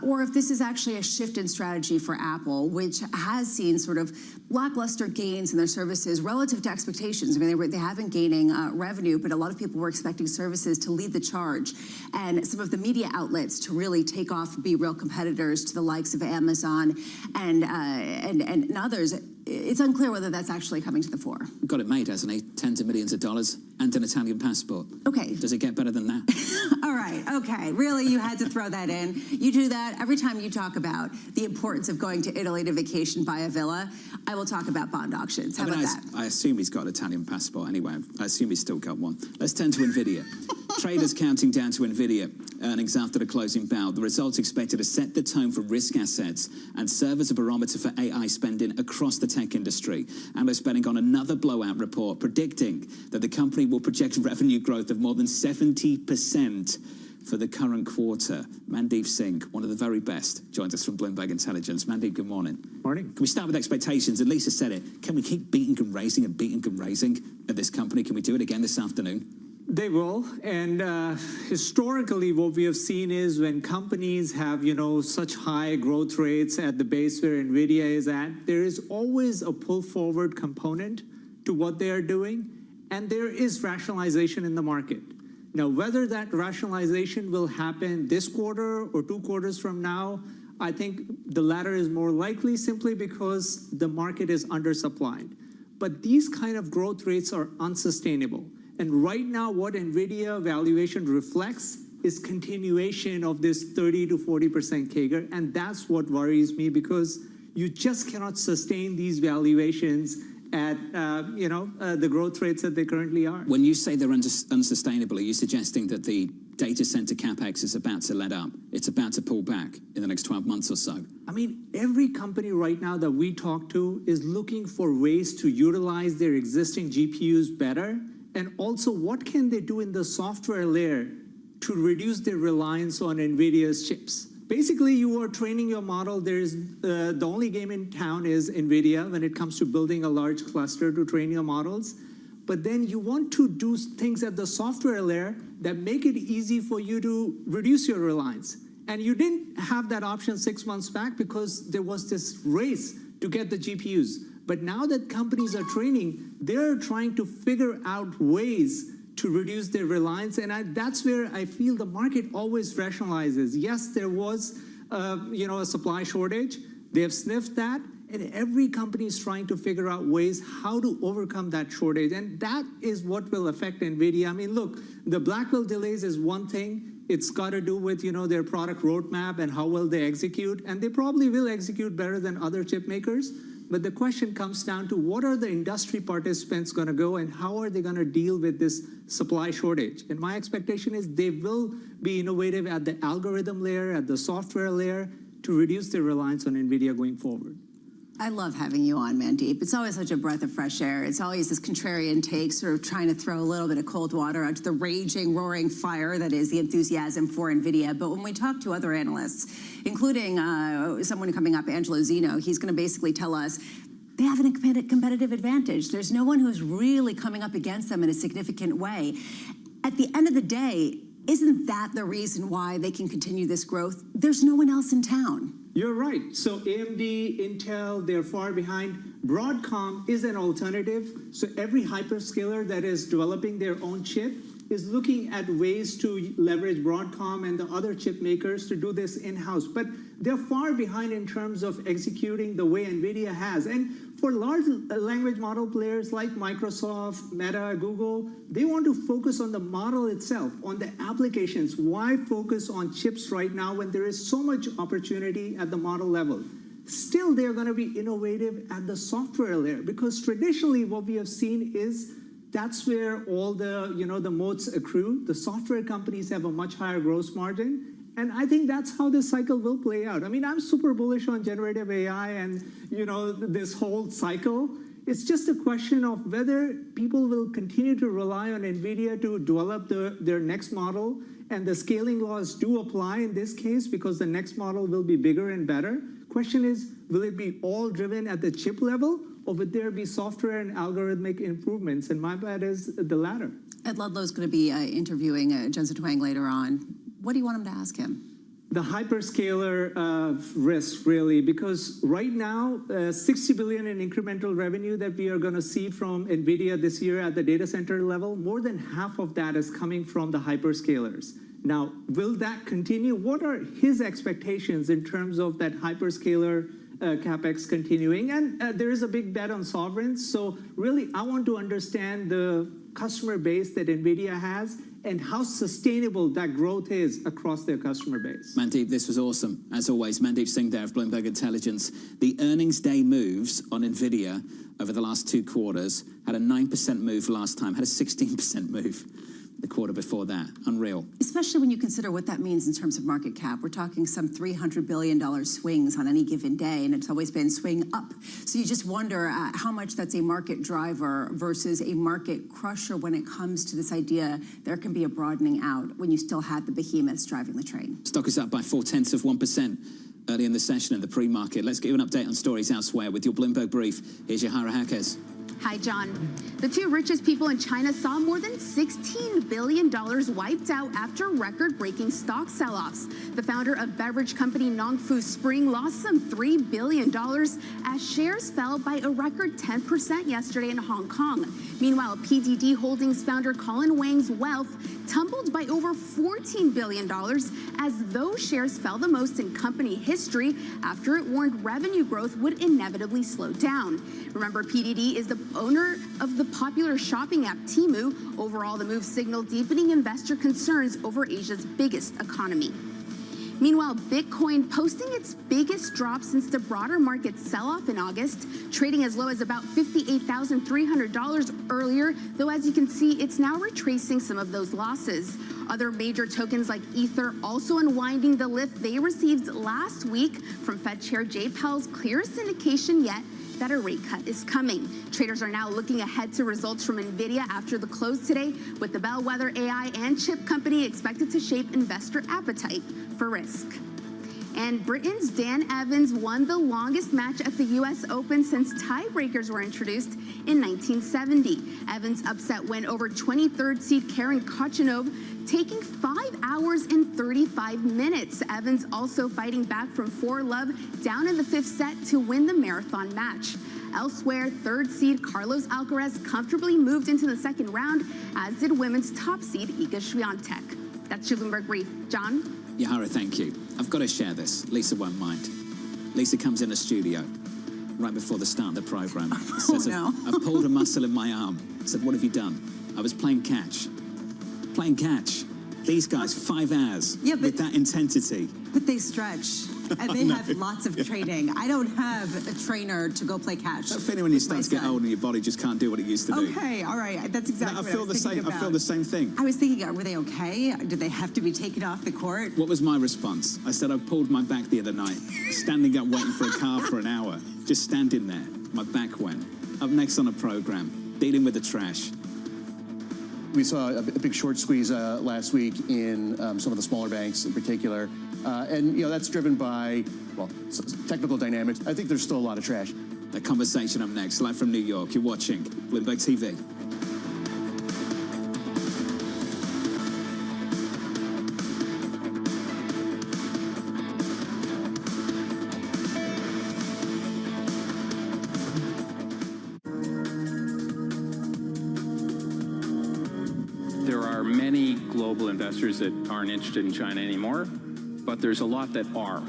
Or if this is actually a shift in strategy for Apple, which has seen sort of lackluster gains in their services relative to expectations. I mean, they have been gaining revenue, but a lot of people were expecting services to lead the charge, and some of the media outlets to really take off and be real competitors to the likes of Amazon and others. It's unclear whether that's actually coming to the fore. Got it made, hasn't he? Tens of millions of dollars and an Italian passport. Okay. Does it get better than that? All right. Okay. Really, you had to throw that in. You do that every time you talk about the importance of going to Italy to vacation, buy a villa. I will talk about bond auctions. How about that? I assume he's got an Italian passport anyway. I assume he's still got one. Let's turn to NVIDIA. Traders counting down to NVIDIA earnings after the closing bell. The results expected to set the tone for risk assets and serve as a barometer for AI spending across the tech industry. Analysts betting on another blowout report, predicting that the company will project revenue growth of more than 70% for the current quarter. Mandeep Singh, one of the very best, joins us from Bloomberg Intelligence. Mandeep, good morning. Morning. Can we start with expectations? And Lisa said it. Can we keep beating and raising at this company? Can we do it again this afternoon? They will, and historically what we have seen is when companies have, such high growth rates at the base where NVIDIA is at, there is always a pull forward component to what they are doing, and there is rationalization in the market. Now, whether that rationalization will happen this quarter or 2 quarters from now, I think the latter is more likely simply because the market is undersupplied. But these kind of growth rates are unsustainable. And right now, what NVIDIA valuation reflects is continuation of this 30 to 40% CAGR. And that's what worries me, because you just cannot sustain these valuations at the growth rates that they currently are. When you say they're unsustainable, are you suggesting that the data center capex is about to let up? It's about to pull back in the next 12 months or so? I mean, every company right now that we talk to is looking for ways to utilize their existing GPUs better. And also, what can they do in the software layer to reduce their reliance on NVIDIA's chips? Basically, you are training your model. There's the only game in town is NVIDIA when it comes to building a large cluster to train your models. But then you want to do things at the software layer that make it easy for you to reduce your reliance. And you didn't have that option 6 months back because there was this race to get the GPUs. But now that companies are training, they're trying to figure out ways to reduce their reliance. And that's where I feel the market always rationalizes. Yes, there was a supply shortage. They have sniffed that. And every company is trying to figure out ways how to overcome that shortage. And that is what will affect NVIDIA. I mean, look, the Blackwell delays is one thing. It's got to do with, their product roadmap and how well they execute. And they probably will execute better than other chip makers. But the question comes down to what are the industry participants going to go and how are they going to deal with this supply shortage? And my expectation is they will be innovative at the algorithm layer, at the software layer, to reduce their reliance on NVIDIA going forward. I love having you on, Mandeep. It's always such a breath of fresh air. It's always this contrarian take, sort of trying to throw a little bit of cold water onto the raging, roaring fire that is the enthusiasm for NVIDIA. But when we talk to other analysts, including someone coming up, Angelo Zeno, he's going to basically tell us they have a competitive advantage. There's no one who's really coming up against them in a significant way. At the end of the day, isn't that the reason why they can continue this growth? There's no one else in town. You're right. So AMD, Intel, they're far behind. Broadcom is an alternative. So every hyperscaler that is developing their own chip is looking at ways to leverage Broadcom and the other chip makers to do this in-house. But they're far behind in terms of executing the way NVIDIA has. And for large language model players like Microsoft, Meta, Google, they want to focus on the model itself, on the applications. Why focus on chips right now when there is so much opportunity at the model level? Still, they're going to be innovative at the software layer, because traditionally what we have seen is that's where all the, the moats accrue. The software companies have a much higher gross margin. And I think that's how this cycle will play out. I mean, I'm super bullish on generative AI and, this whole cycle. It's just a question of whether people will continue to rely on NVIDIA to develop their next model. And the scaling laws do apply in this case because the next model will be bigger and better. Question is, will it be all driven at the chip level, or would there be software and algorithmic improvements? And my bet is the latter. Ed Ludlow's going to be interviewing Jensen Huang later on. What do you want him to ask him? The hyperscaler risk, really, because right now, $60 billion in incremental revenue that we are going to see from NVIDIA this year at the data center level, more than half of that is coming from the hyperscalers. Now, will that continue? What are his expectations in terms of that hyperscaler CapEx continuing? And there is a big bet on sovereigns. So really, I want to understand the customer base that NVIDIA has and how sustainable that growth is across their customer base. Mandeep, this was awesome. As always, Mandeep Singh there of Bloomberg Intelligence. The earnings day moves on NVIDIA over the last 2 quarters had a 9% move last time, had a 16% move the quarter before that. Unreal. Especially when you consider what that means in terms of market cap. We're talking some $300 billion swings on any given day, and it's always been swing up. So you just wonder how much that's a market driver versus a market crusher when it comes to this idea there can be a broadening out when you still have the behemoths driving the train. Stock is up by 0.4% early in the session in the pre-market. Let's get you an update on stories elsewhere with your Bloomberg Brief. Here's Yahara Hakez. Hi, John. The two richest people in China saw more than $16 billion wiped out after record-breaking stock sell-offs. The founder of beverage company Nongfu Spring lost some $3 billion as shares fell by a record 10% yesterday in Hong Kong. Meanwhile, PDD Holdings founder Colin Wang's wealth tumbled by over $14 billion as those shares fell the most in company history after it warned revenue growth would inevitably slow down. Remember, PDD is the owner of the popular shopping app Temu. Overall, the move signaled deepening investor concerns over Asia's biggest economy. Meanwhile, Bitcoin posting its biggest drop since the broader market sell-off in August, trading as low as about $58,300 earlier, though as you can see, it's now retracing some of those losses. Other major tokens like Ether also unwinding the lift they received last week from Fed Chair Jay Powell's clearest indication yet that a rate cut is coming. Traders are now looking ahead to results from NVIDIA after the close today, with the bellwether AI and chip company expected to shape investor appetite for risk. And Britain's Dan Evans won the longest match at the U.S. Open since tiebreakers were introduced in 1970. Evans' upset win over 23rd seed Karen Khachanov, taking 5 hours and 35 minutes. Evans also fighting back from 4-love down in the fifth set to win the marathon match. Elsewhere, third seed Carlos Alcaraz comfortably moved into the second round, as did women's top seed Iga Swiatek. That's your Bloomberg Brief. John? Yahara, thank you. I've got to share this. Lisa won't mind. Lisa comes in the studio right before the start of the program. Says, I've pulled a muscle in my arm. I said, what have you done? I was playing catch. Playing catch. These guys, 5 hours with that intensity. But they stretch, and they have lots of training. I don't have a trainer to go play catch. That feeling when you start to get old and your body just can't do what it used to do. Okay, all right. That's exactly what I was thinking about. I feel the same thing. I was thinking, were they okay? Did they have to be taken off the court? What was my response? I said I pulled my back the other night, standing up waiting for a car for an hour, just standing there. My back went. Up next on the program, dealing with the trash. We saw a big short squeeze last week in some of the smaller banks in particular. And, that's driven by, technical dynamics. I think there's still a lot of trash. That conversation up next, live from New York. You're watching Bloomberg TV. Many global investors that aren't interested in China anymore, but there's a lot that are.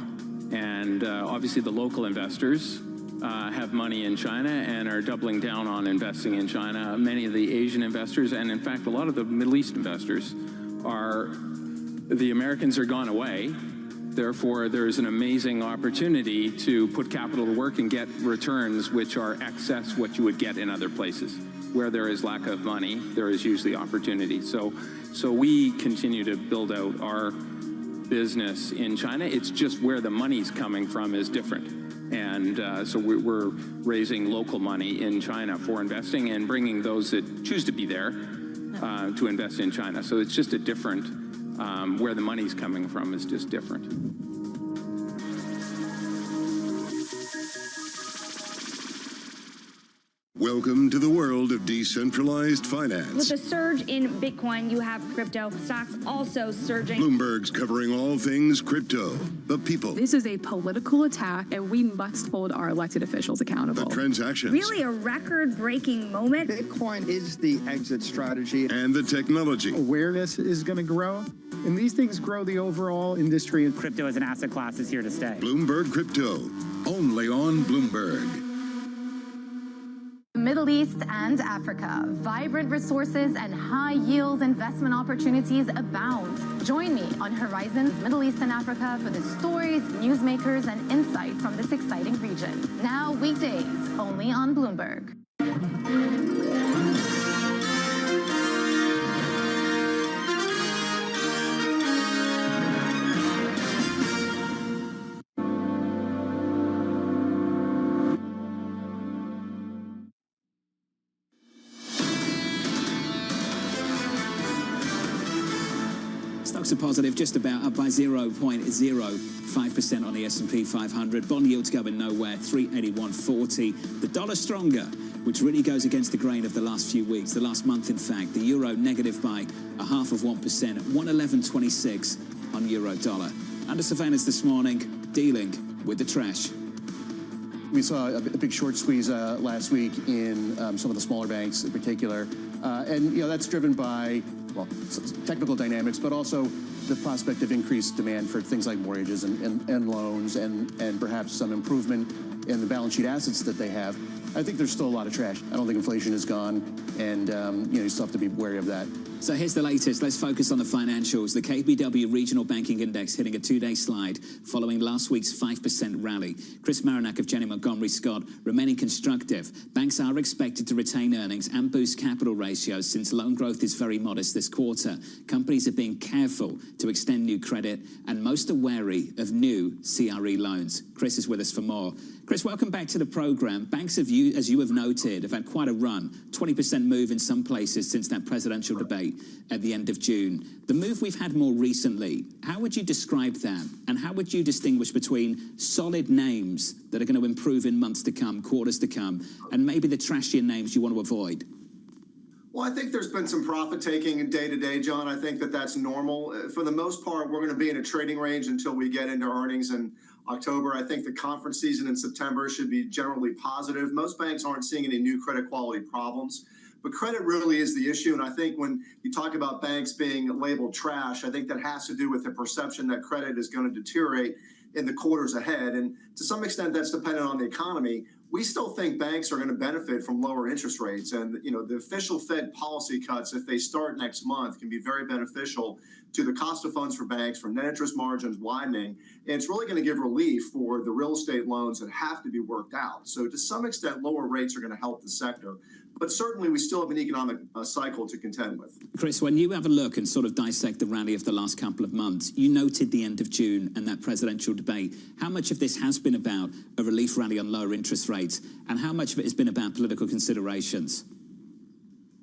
And obviously the local investors have money in China and are doubling down on investing in China. Many of the Asian investors, and in fact a lot of the Middle East investors, the Americans are gone away. Therefore, there's an amazing opportunity to put capital to work and get returns which are excess what you would get in other places. Where there is lack of money, there is usually opportunity. So we continue to build out our business in China. It's just where the money's coming from is different. And so we're raising local money in China for investing and bringing those that choose to be there to invest in China. So it's just a different, where the money's coming from is just different. Welcome to the world of decentralized finance. With a surge in Bitcoin, you have crypto stocks also surging. Bloomberg's covering all things crypto, the people. This is a political attack, and we must hold our elected officials accountable. The transactions. Really a record-breaking moment. Bitcoin is the exit strategy. And the technology. Awareness is going to grow, and these things grow the overall industry. Crypto as an asset class is here to stay. Bloomberg Crypto, only on Bloomberg. Middle East and Africa, vibrant resources and high-yield investment opportunities abound. Join me on Horizons Middle East and Africa for the stories, newsmakers, and insight from this exciting region. Now weekdays, only on Bloomberg. Stocks are positive, just about up by 0.05% on the S&P 500. Bond yields going nowhere, 381.40. The dollar stronger, which really goes against the grain of the last few weeks, the last month, in fact. The euro negative by 0.5%, 111.26 on euro dollar. Under surveillance this morning, dealing with the trash. We saw a big short squeeze last week in some of the smaller banks in particular. And, that's driven by, well, technical dynamics, but also the prospect of increased demand for things like mortgages and loans and perhaps some improvement in the balance sheet assets that they have. I think there's still a lot of trash. I don't think inflation is gone, and you still have to be wary of that. So here's the latest. Let's focus on the financials. The KBW Regional Banking Index hitting a two-day slide following last week's 5% rally. Chris Marinak of Janney Montgomery Scott remaining constructive. Banks are expected to retain earnings and boost capital ratios since loan growth is very modest this quarter. Companies are being careful to extend new credit, and most are wary of new CRE loans. Chris is with us for more. Chris, welcome back to the program. Banks, as you have noted, have had quite a run. 20% move in some places since that presidential debate at the end of June. The move we've had more recently, how would you describe that? And how would you distinguish between solid names that are going to improve in months to come, quarters to come, and maybe the trashier names you want to avoid? Well, I think there's been some profit taking day to day, John. I think that's normal. For the most part, we're going to be in a trading range until we get into earnings in October. I think the conference season in September should be generally positive. Most banks aren't seeing any new credit quality problems, but credit really is the issue. And I think when you talk about banks being labeled trash, I think that has to do with the perception that credit is going to deteriorate in the quarters ahead. And to some extent, that's dependent on the economy. We still think banks are going to benefit from lower interest rates. And, the official Fed policy cuts, if they start next month, can be very beneficial to the cost of funds for banks, for net interest margins widening. And it's really going to give relief for the real estate loans that have to be worked out. So to some extent, lower rates are going to help the sector. But certainly, we still have an economic cycle to contend with. Chris, when you have a look and sort of dissect the rally of the last couple of months, you noted the end of June and that presidential debate. How much of this has been about a relief rally on lower interest rates, and how much of it has been about political considerations?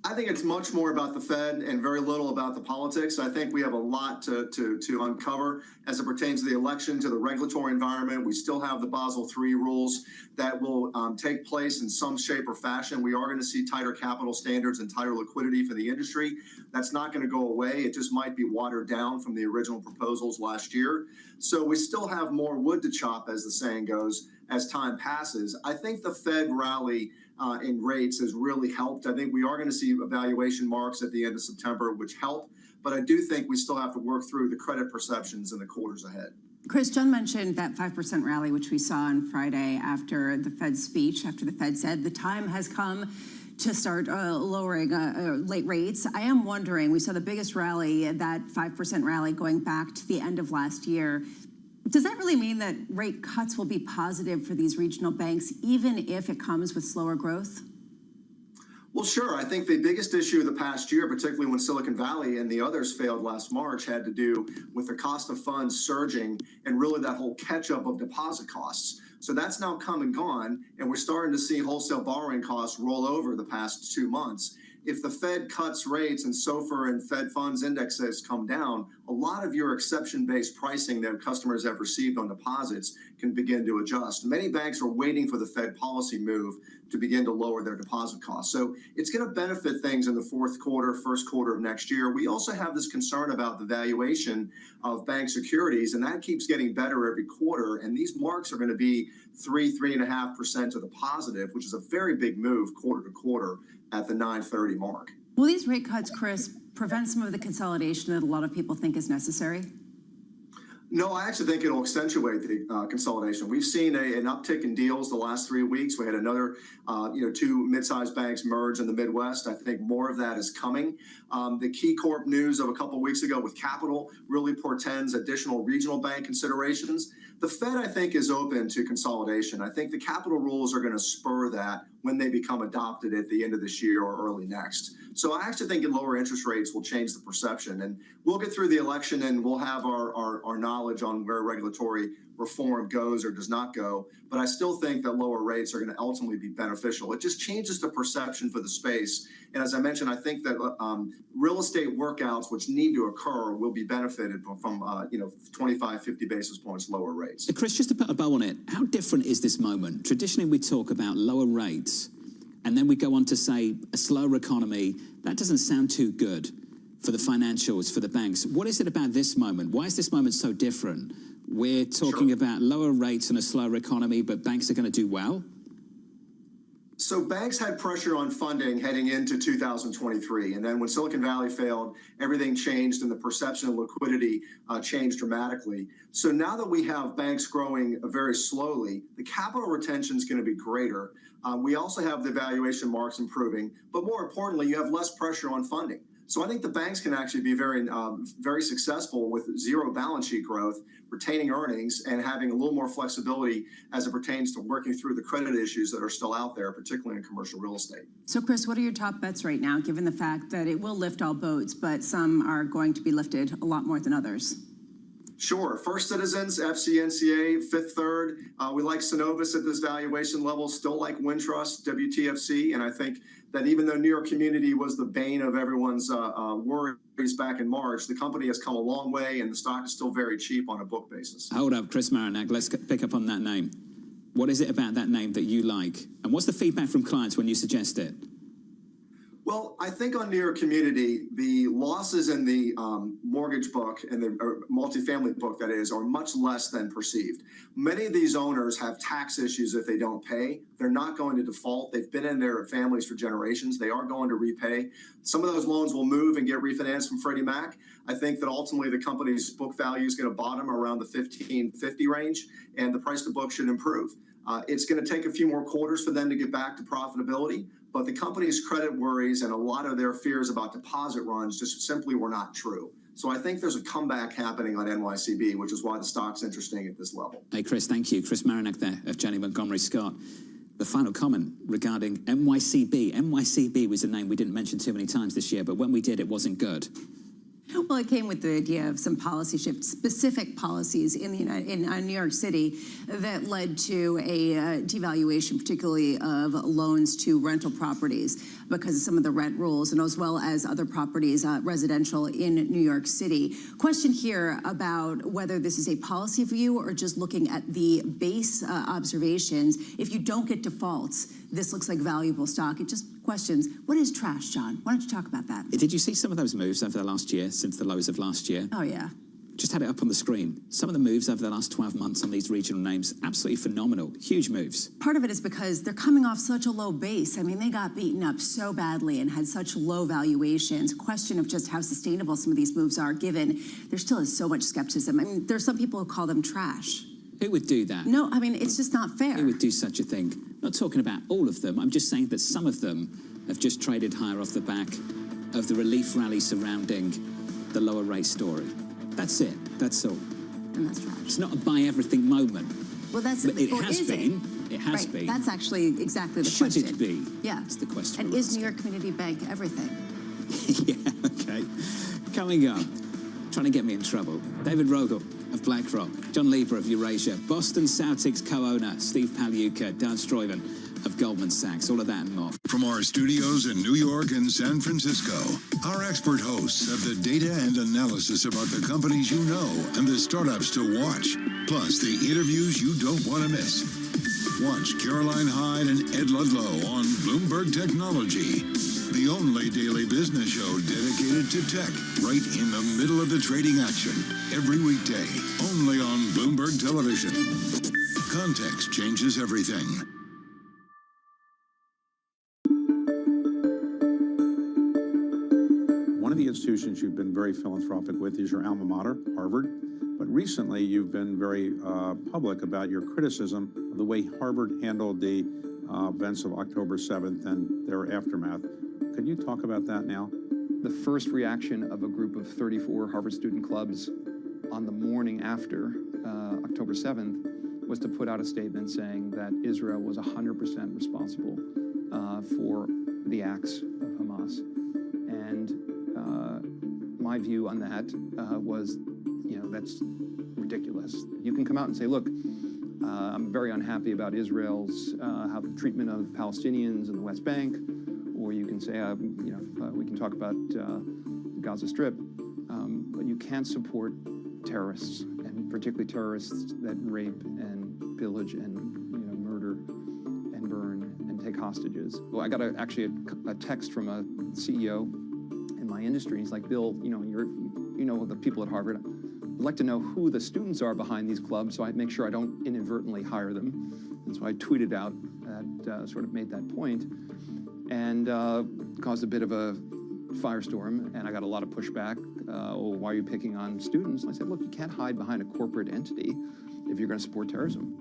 I think it's much more about the Fed and very little about the politics. I think we have a lot to uncover as it pertains to the election, to the regulatory environment. We still have the Basel III rules that will take place in some shape or fashion. We are going to see tighter capital standards and tighter liquidity for the industry. That's not going to go away. It just might be watered down from the original proposals last year. So we still have more wood to chop, as the saying goes, as time passes. I think the Fed rally in rates has really helped. I think we are going to see evaluation marks at the end of September, which help. But I do think we still have to work through the credit perceptions in the quarters ahead. Chris, John mentioned that 5% rally, which we saw on Friday after the Fed's speech, after the Fed said the time has come to start lowering late rates. I am wondering, we saw the biggest rally, that 5% rally going back to the end of last year. Does that really mean that rate cuts will be positive for these regional banks, even if it comes with slower growth? Well, sure. I think the biggest issue of the past year, particularly when Silicon Valley and the others failed last March, had to do with the cost of funds surging and really that whole catch-up of deposit costs. So that's now come and gone, and we're starting to see wholesale borrowing costs roll over the past 2 months. If the Fed cuts rates and SOFR and Fed funds indexes come down, a lot of your exception-based pricing that customers have received on deposits can begin to adjust. Many banks are waiting for the Fed policy move to begin to lower their deposit costs. So it's going to benefit things in the fourth quarter, first quarter of next year. We also have this concern about the valuation of bank securities, and that keeps getting better every quarter. And these marks are going to be 3.5% to the positive, which is a very big move quarter to quarter at the 9/30 mark. Will these rate cuts, Chris, prevent some of the consolidation that a lot of people think is necessary? No, I actually think it'll accentuate the consolidation. We've seen an uptick in deals the last 3 weeks. We had another, 2 mid-sized banks merge in the Midwest. I think more of that is coming. The Key Corp news of a couple of weeks ago with Capital really portends additional regional bank considerations. The Fed, I think, is open to consolidation. I think the capital rules are going to spur that when they become adopted at the end of this year or early next. So I actually think lower interest rates will change the perception. And we'll get through the election and we'll have our knowledge on where regulatory reform goes or does not go. But I still think that lower rates are going to ultimately be beneficial. It just changes the perception for the space. And as I mentioned, I think that real estate workouts, which need to occur, will be benefited from 25, 50 basis points lower rates. Chris, just to put a bow on it, how different is this moment? Traditionally, we talk about lower rates, and then we go on to say a slower economy. That doesn't sound too good for the financials, for the banks. What is it about this moment? Why is this moment so different? We're talking about lower rates and a slower economy, but banks are going to do well? So banks had pressure on funding heading into 2023. And then when Silicon Valley failed, everything changed and the perception of liquidity changed dramatically. So now that we have banks growing very slowly, the capital retention is going to be greater. We also have the valuation marks improving. But more importantly, you have less pressure on funding. So I think the banks can actually be very successful with zero balance sheet growth, retaining earnings, and having a little more flexibility as it pertains to working through the credit issues that are still out there, particularly in commercial real estate. So, Chris, what are your top bets right now, given the fact that it will lift all boats, but some are going to be lifted a lot more than others? Sure. First Citizens, FCNCA, Fifth Third. We like Synovus at this valuation level, still like Wintrust, WTFC. And I think that even though New York Community was the bane of everyone's worries back in March, the company has come a long way and the stock is still very cheap on a book basis. Hold up, Chris Marinac, let's pick up on that name. What is it about that name that you like? And what's the feedback from clients when you suggest it? Well, I think on New York Community, the losses in the mortgage book and the multifamily book, that is, are much less than perceived. Many of these owners have tax issues if they don't pay. They're not going to default. They've been in their families for generations. They are going to repay. Some of those loans will move and get refinanced from Freddie Mac. I think that ultimately the company's book value is going to bottom around the 1550 range, and the price to book should improve. It's going to take a few more quarters for them to get back to profitability, but the company's credit worries and a lot of their fears about deposit runs just simply were not true. So I think there's a comeback happening on NYCB, which is why the stock's interesting at this level. Hey, Chris, thank you. Chris Marinac there of Janney Montgomery Scott. The final comment regarding NYCB. NYCB was a name we didn't mention too many times this year, but when we did, it wasn't good. Well, it came with the idea of some policy shifts, specific policies in New York City that led to a devaluation, particularly of loans to rental properties because of some of the rent rules, and as well as other properties, residential in New York City. Question here about whether this is a policy view or just looking at the base observations. If you don't get defaults, this looks like valuable stock. It just questions, what is trash, John? Why don't you talk about that? Did you see some of those moves over the last year, since the lows of last year? Oh, yeah. Just had it up on the screen. Some of the moves over the last 12 months on these regional names, absolutely phenomenal. Huge moves. Part of it is because they're coming off such a low base. I mean, they got beaten up so badly and had such low valuations. Question of just how sustainable some of these moves are, given there still is so much skepticism. I mean, there's some people who call them trash. Who would do that? No, I mean, it's just not fair. Who would do such a thing? I'm not talking about all of them. I'm just saying that some of them have just traded higher off the back of the relief rally surrounding the lower rate story. That's it. That's all. And that's trash. It's not a buy everything moment. Well, that's but it has been. It has been. That's actually exactly the question. Should it be? Yeah. It's the question. And is New York Community Bank everything? Yeah, okay. Coming up, trying to get me in trouble, David Rogel of BlackRock, John Lieber of Eurasia, Boston Celtics co-owner Steve Pagliuca, Dan Stroyven of Goldman Sachs, all of that and more. From our studios in New York and San Francisco, our expert hosts have the data and analysis about the companies you know and the startups to watch, plus the interviews you don't want to miss. Watch Caroline Hyde and Ed Ludlow on Bloomberg Technology, the only daily business show dedicated to tech, right in the middle of the trading action, every weekday, only on Bloomberg Television. Context changes everything. One of the institutions you've been very philanthropic with is your alma mater, Harvard. But recently, you've been very public about your criticism of the way Harvard handled the events of October 7th and their aftermath. Could you talk about that now? The first reaction of a group of 34 Harvard student clubs on the morning after October 7th was to put out a statement saying that Israel was 100% responsible for the acts of Hamas. And my view on that was that's ridiculous. You can come out and say, look, I'm very unhappy about Israel's treatment of Palestinians in the West Bank, or you can say, we can talk about the Gaza Strip, but you can't support terrorists, and particularly terrorists that rape and pillage and murder and burn and take hostages. Well, I got actually a text from a CEO in my industry. He's like, Bill, you know the people at Harvard. I'd like to know who the students are behind these clubs, so I make sure I don't inadvertently hire them. And so I tweeted out that sort of made that point, and caused a bit of a firestorm, and I got a lot of pushback. Why are you picking on students? And I said, look, you can't hide behind a corporate entity if you're going to support terrorism.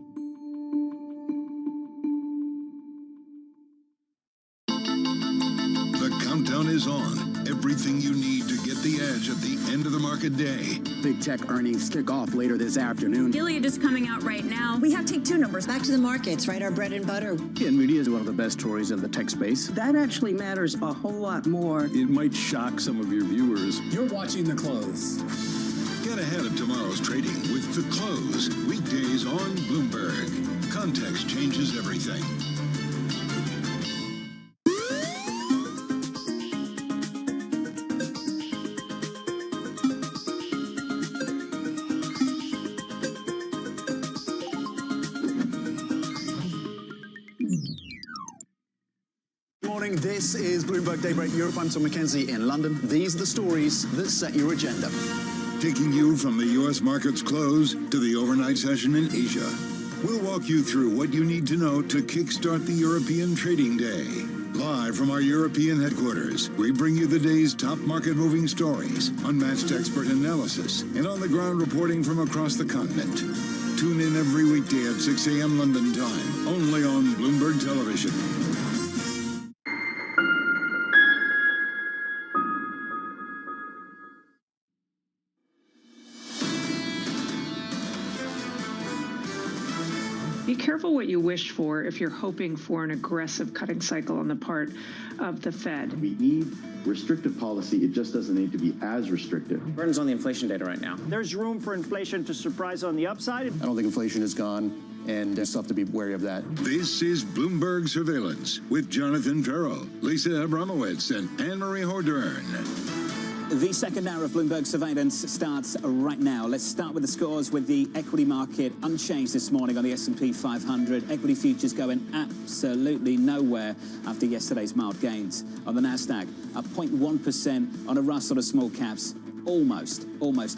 The countdown is on. Everything you need to get the edge at the end of the market day. Big tech earnings kick off later this afternoon. Gilead is coming out right now. We have take two numbers. Back to the markets, right? Our bread and butter. NVIDIA is one of the best stories in the tech space. That actually matters a whole lot more. It might shock some of your viewers. You're watching The Close. Get ahead of tomorrow's trading with The Close. Weekdays on Bloomberg. Context changes everything. This is Bloomberg Daybreak Europe. I'm Tom McKenzie in London. These are the stories that set your agenda. Taking you from the U.S. market's close to the overnight session in Asia. We'll walk you through what you need to know to kickstart the European trading day. Live from our European headquarters, we bring you the day's top market-moving stories, unmatched expert analysis, and on-the-ground reporting from across the continent. Tune in every weekday at 6 a.m. London time, only on Bloomberg Television. Be careful what you wish for if you're hoping for an aggressive cutting cycle on the part of the Fed. We need restrictive policy. It just doesn't need to be as restrictive. Burns on the inflation data right now. There's room for inflation to surprise on the upside. I don't think inflation is gone, and you still have to be wary of that. This is Bloomberg Surveillance with Jonathan Farrell, Lisa Abramowitz, and Anne-Marie Hordern. The second hour of Bloomberg Surveillance starts right now. Let's start with the scores with the equity market unchanged this morning on the S&P 500. Equity futures going absolutely nowhere after yesterday's mild gains. On the Nasdaq, up 0.1% on a Russell of small caps. Almost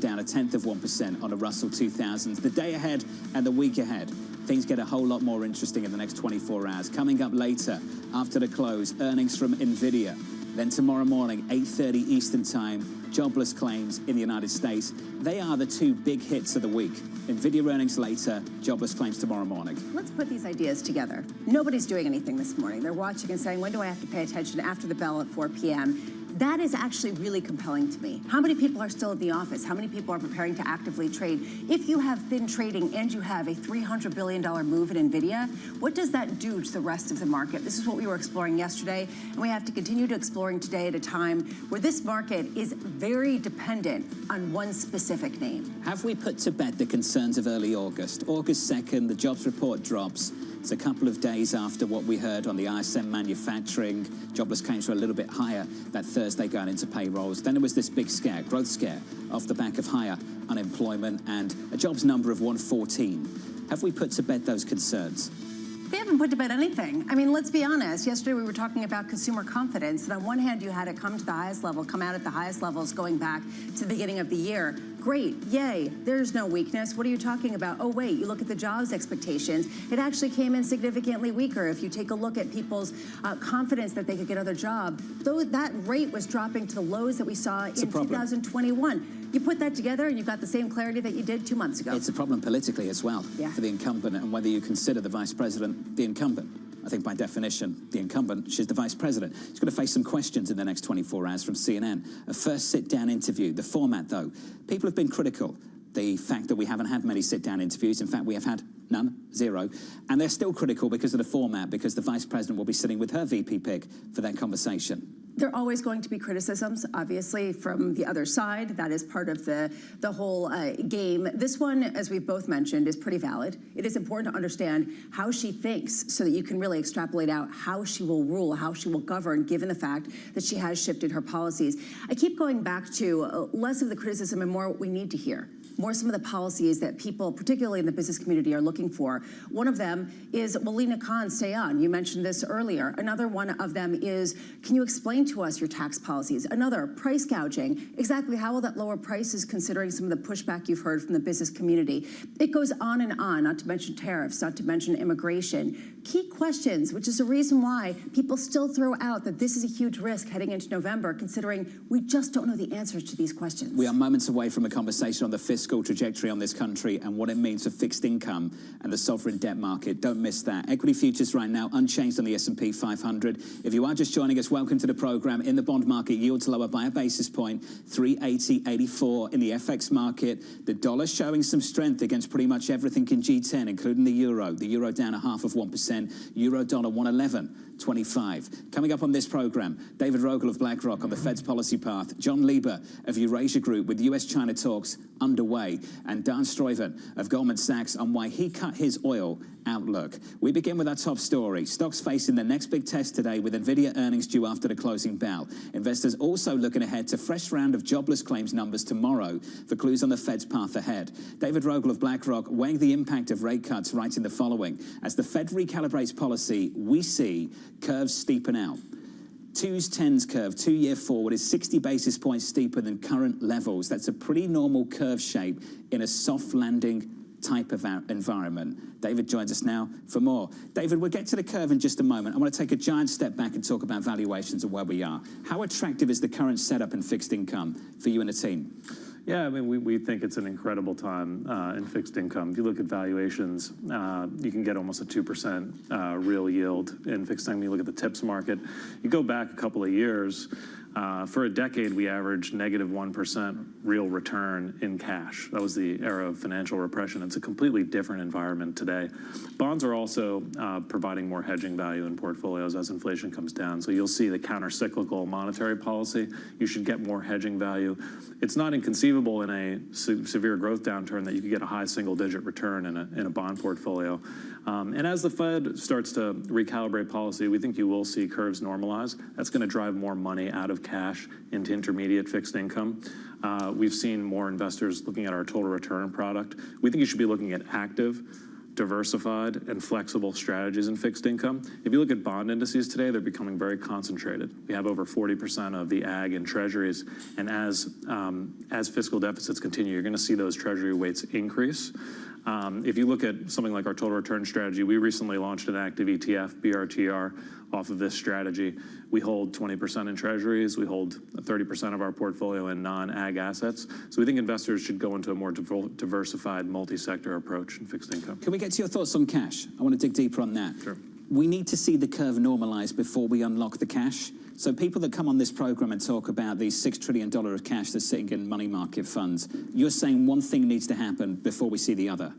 down 0.1% on a Russell 2000s. The day ahead and the week ahead, things get a whole lot more interesting in the next 24 hours. Coming up later, after the close, earnings from NVIDIA. Then tomorrow morning, 8:30 Eastern Time, jobless claims in the United States. They are the two big hits of the week. NVIDIA earnings later, jobless claims tomorrow morning. Let's put these ideas together. Nobody's doing anything this morning. They're watching and saying, when do I have to pay attention after the bell at 4 p.m.? That is actually really compelling to me. How many people are still at the office? How many people are preparing to actively trade? If you have been trading and you have a $300 billion move in NVIDIA, what does that do to the rest of the market? This is what we were exploring yesterday, and we have to continue to exploring today at a time where this market is very dependent on one specific name. Have we put to bed the concerns of early August? August 2nd, the jobs report drops. It's a couple of days after what we heard on the ISM manufacturing. Jobless claims were a little bit higher that Thursday going into payrolls. Then there was this big scare, growth scare, off the back of higher unemployment and a jobs number of 114. Have we put to bed those concerns? They haven't put to bed anything. I mean, let's be honest. Yesterday we were talking about consumer confidence, and on one hand you had it come to the highest level, come out at the highest levels going back to the beginning of the year. Great, yay, there's no weakness. What are you talking about? Oh wait, you look at the jobs expectations. It actually came in significantly weaker. If you take a look at people's confidence that they could get another job, though that rate was dropping to the lows that we saw in 2021. You put that together and you've got the same clarity that you did 2 months ago. It's a problem politically as well for the incumbent, and whether you consider the vice president the incumbent. I think by definition, the incumbent, she's the vice president. She's going to face some questions in the next 24 hours from CNN. A first sit-down interview. The format, though, people have been critical. The fact that we haven't had many sit-down interviews. In fact, we have had none, zero. And they're still critical because of the format, because the vice president will be sitting with her VP pick for that conversation. There are always going to be criticisms, obviously, from the other side. That is part of the whole game. This one, as we've both mentioned, is pretty valid. It is important to understand how she thinks so that you can really extrapolate out how she will rule, how she will govern, given the fact that she has shifted her policies. I keep going back to less of the criticism and more what we need to hear. More some of the policies that people, particularly in the business community, are looking for. One of them is, will Lina Khan stay on? You mentioned this earlier. Another one of them is, can you explain to us your tax policies? Another, price gouging. Exactly how will that lower prices considering some of the pushback you've heard from the business community? It goes on and on, not to mention tariffs, not to mention immigration. Key questions, which is the reason why people still throw out that this is a huge risk heading into November, considering we just don't know the answers to these questions. We are moments away from a conversation on the fiscal trajectory on this country and what it means for fixed income and the sovereign debt market. Don't miss that. Equity futures right now unchanged on the S&P 500. If you are just joining us, welcome to the program. In the bond market, yields lower by a basis point, 380.84 in the FX market. The dollar showing some strength against pretty much everything in G10, including the euro. The euro down 0.5%. Euro dollar 111.25. Coming up on this program, David Rogel of BlackRock on the Fed's policy path, John Lieber of Eurasia Group with US-China talks underway, and Dan Stuyven of Goldman Sachs on why he cut his oil outlook. We begin with our top story. Stocks facing the next big test today with Nvidia earnings due after the closing bell. Investors also looking ahead to fresh round of jobless claims numbers tomorrow for clues on the Fed's path ahead. David Rogel of BlackRock weighing the impact of rate cuts, writing the following: as the Fed recalibrates policy, we see curves steepen out. 2's curve, 2-year forward, is 60 basis points steeper than current levels. That's a pretty normal curve shape in a soft landing type of environment. David joins us now for more. David, we'll get to the curve in just a moment. I want to take a giant step back and talk about valuations and where we are. How attractive is the current setup in fixed income for you and the team? Yeah, I mean, we think it's an incredible time in fixed income. If you look at valuations, you can get almost a 2% real yield in fixed income. You look at the TIPS market. You go back a couple of years, for a decade, we averaged negative 1% real return in cash. That was the era of financial repression. It's a completely different environment today. Bonds are also providing more hedging value in portfolios as inflation comes down. So you'll see the counter-cyclical monetary policy. You should get more hedging value. It's not inconceivable in a severe growth downturn that you could get a high single-digit return in a bond portfolio. And as the Fed starts to recalibrate policy, we think you will see curves normalize. That's going to drive more money out of cash into intermediate fixed income. We've seen more investors looking at our total return product. We think you should be looking at active, diversified, and flexible strategies in fixed income. If you look at bond indices today, they're becoming very concentrated. We have over 40% of the ag and treasuries, and as fiscal deficits continue, you're going to see those treasury weights increase. If you look at something like our total return strategy, we recently launched an active ETF, BRTR, off of this strategy. We hold 20% in treasuries. We hold 30% of our portfolio in non-ag assets. So we think investors should go into a more diversified, multi-sector approach in fixed income. Can we get to your thoughts on cash? I want to dig deeper on that. Sure. We need to see the curve normalize before we unlock the cash. So people that come on this program and talk about the $6 trillion of cash that's sitting in money market funds, you're saying one thing needs to happen before we see the other.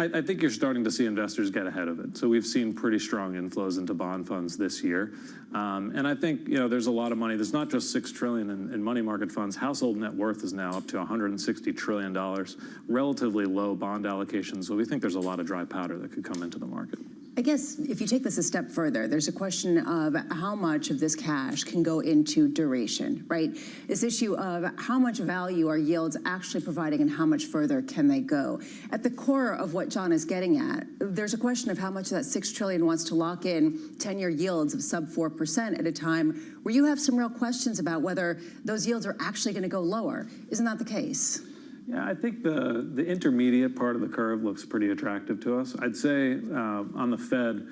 I think you're starting to see investors get ahead of it. So we've seen pretty strong inflows into bond funds this year. And I think, there's a lot of money. There's not just $6 trillion in money market funds. Household net worth is now up to $160 trillion, relatively low bond allocations. So we think there's a lot of dry powder that could come into the market. I guess if you take this a step further, there's a question of how much of this cash can go into duration, right? This issue of how much value are yields actually providing and how much further can they go? At the core of what John is getting at, there's a question of how much of that $6 trillion wants to lock in 10-year yields of sub 4% at a time where you have some real questions about whether those yields are actually going to go lower. Isn't that the case? Yeah, I think the intermediate part of the curve looks pretty attractive to us. I'd say on the Fed,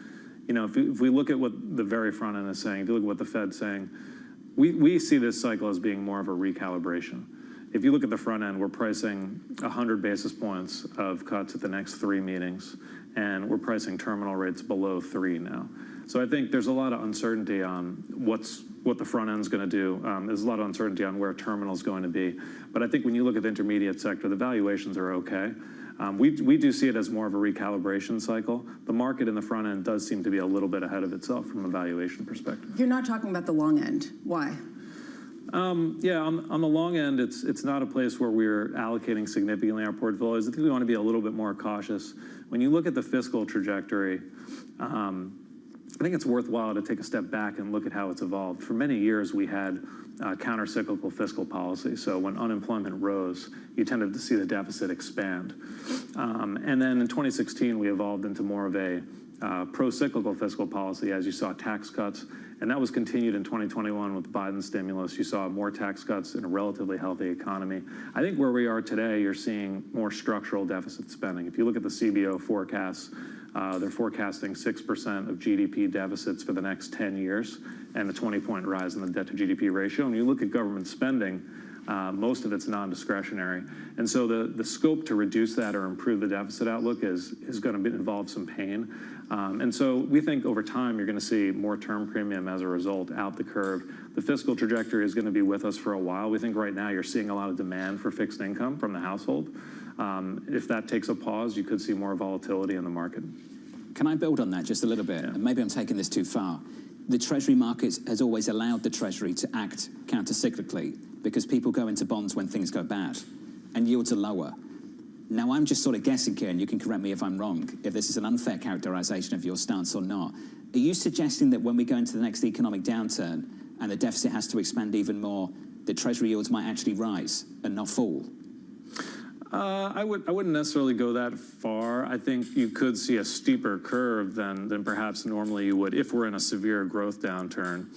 if we look at what the very front end is saying, if you look at what the Fed's saying, we see this cycle as being more of a recalibration. If you look at the front end, we're pricing 100 basis points of cuts at the next 3 meetings, and we're pricing terminal rates below 3 now. So I think there's a lot of uncertainty on what the front end's going to do. There's a lot of uncertainty on where terminal's going to be. But I think when you look at the intermediate sector, the valuations are okay. We do see it as more of a recalibration cycle. The market in the front end does seem to be a little bit ahead of itself from a valuation perspective. You're not talking about the long end. Why? Yeah, on the long end, it's not a place where we're allocating significantly our portfolios. I think we want to be a little bit more cautious. When you look at the fiscal trajectory, I think it's worthwhile to take a step back and look at how it's evolved. For many years, we had counter-cyclical fiscal policy. So when unemployment rose, you tended to see the deficit expand. And then in 2016, we evolved into more of a pro-cyclical fiscal policy as you saw tax cuts. And that was continued in 2021 with Biden's stimulus. You saw more tax cuts in a relatively healthy economy. I think where we are today, you're seeing more structural deficit spending. If you look at the CBO forecasts, they're forecasting 6% of GDP deficits for the next 10 years and a 20-point rise in the debt-to-GDP ratio. And you look at government spending, most of it's non-discretionary. And so the scope to reduce that or improve the deficit outlook is going to involve some pain. And so we think over time you're going to see more term premium as a result out the curve. The fiscal trajectory is going to be with us for a while. We think right now you're seeing a lot of demand for fixed income from the household. If that takes a pause, you could see more volatility in the market. Can I build on that just a little bit? Yeah. And maybe I'm taking this too far. The Treasury market has always allowed the Treasury to act counter-cyclically because people go into bonds when things go bad and yields are lower. Now, I'm just sort of guessing here, and you can correct me if I'm wrong, if this is an unfair characterization of your stance or not. Are you suggesting that when we go into the next economic downturn and the deficit has to expand even more, the Treasury yields might actually rise and not fall? I wouldn't necessarily go that far. I think you could see a steeper curve than perhaps normally you would if we're in a severe growth downturn.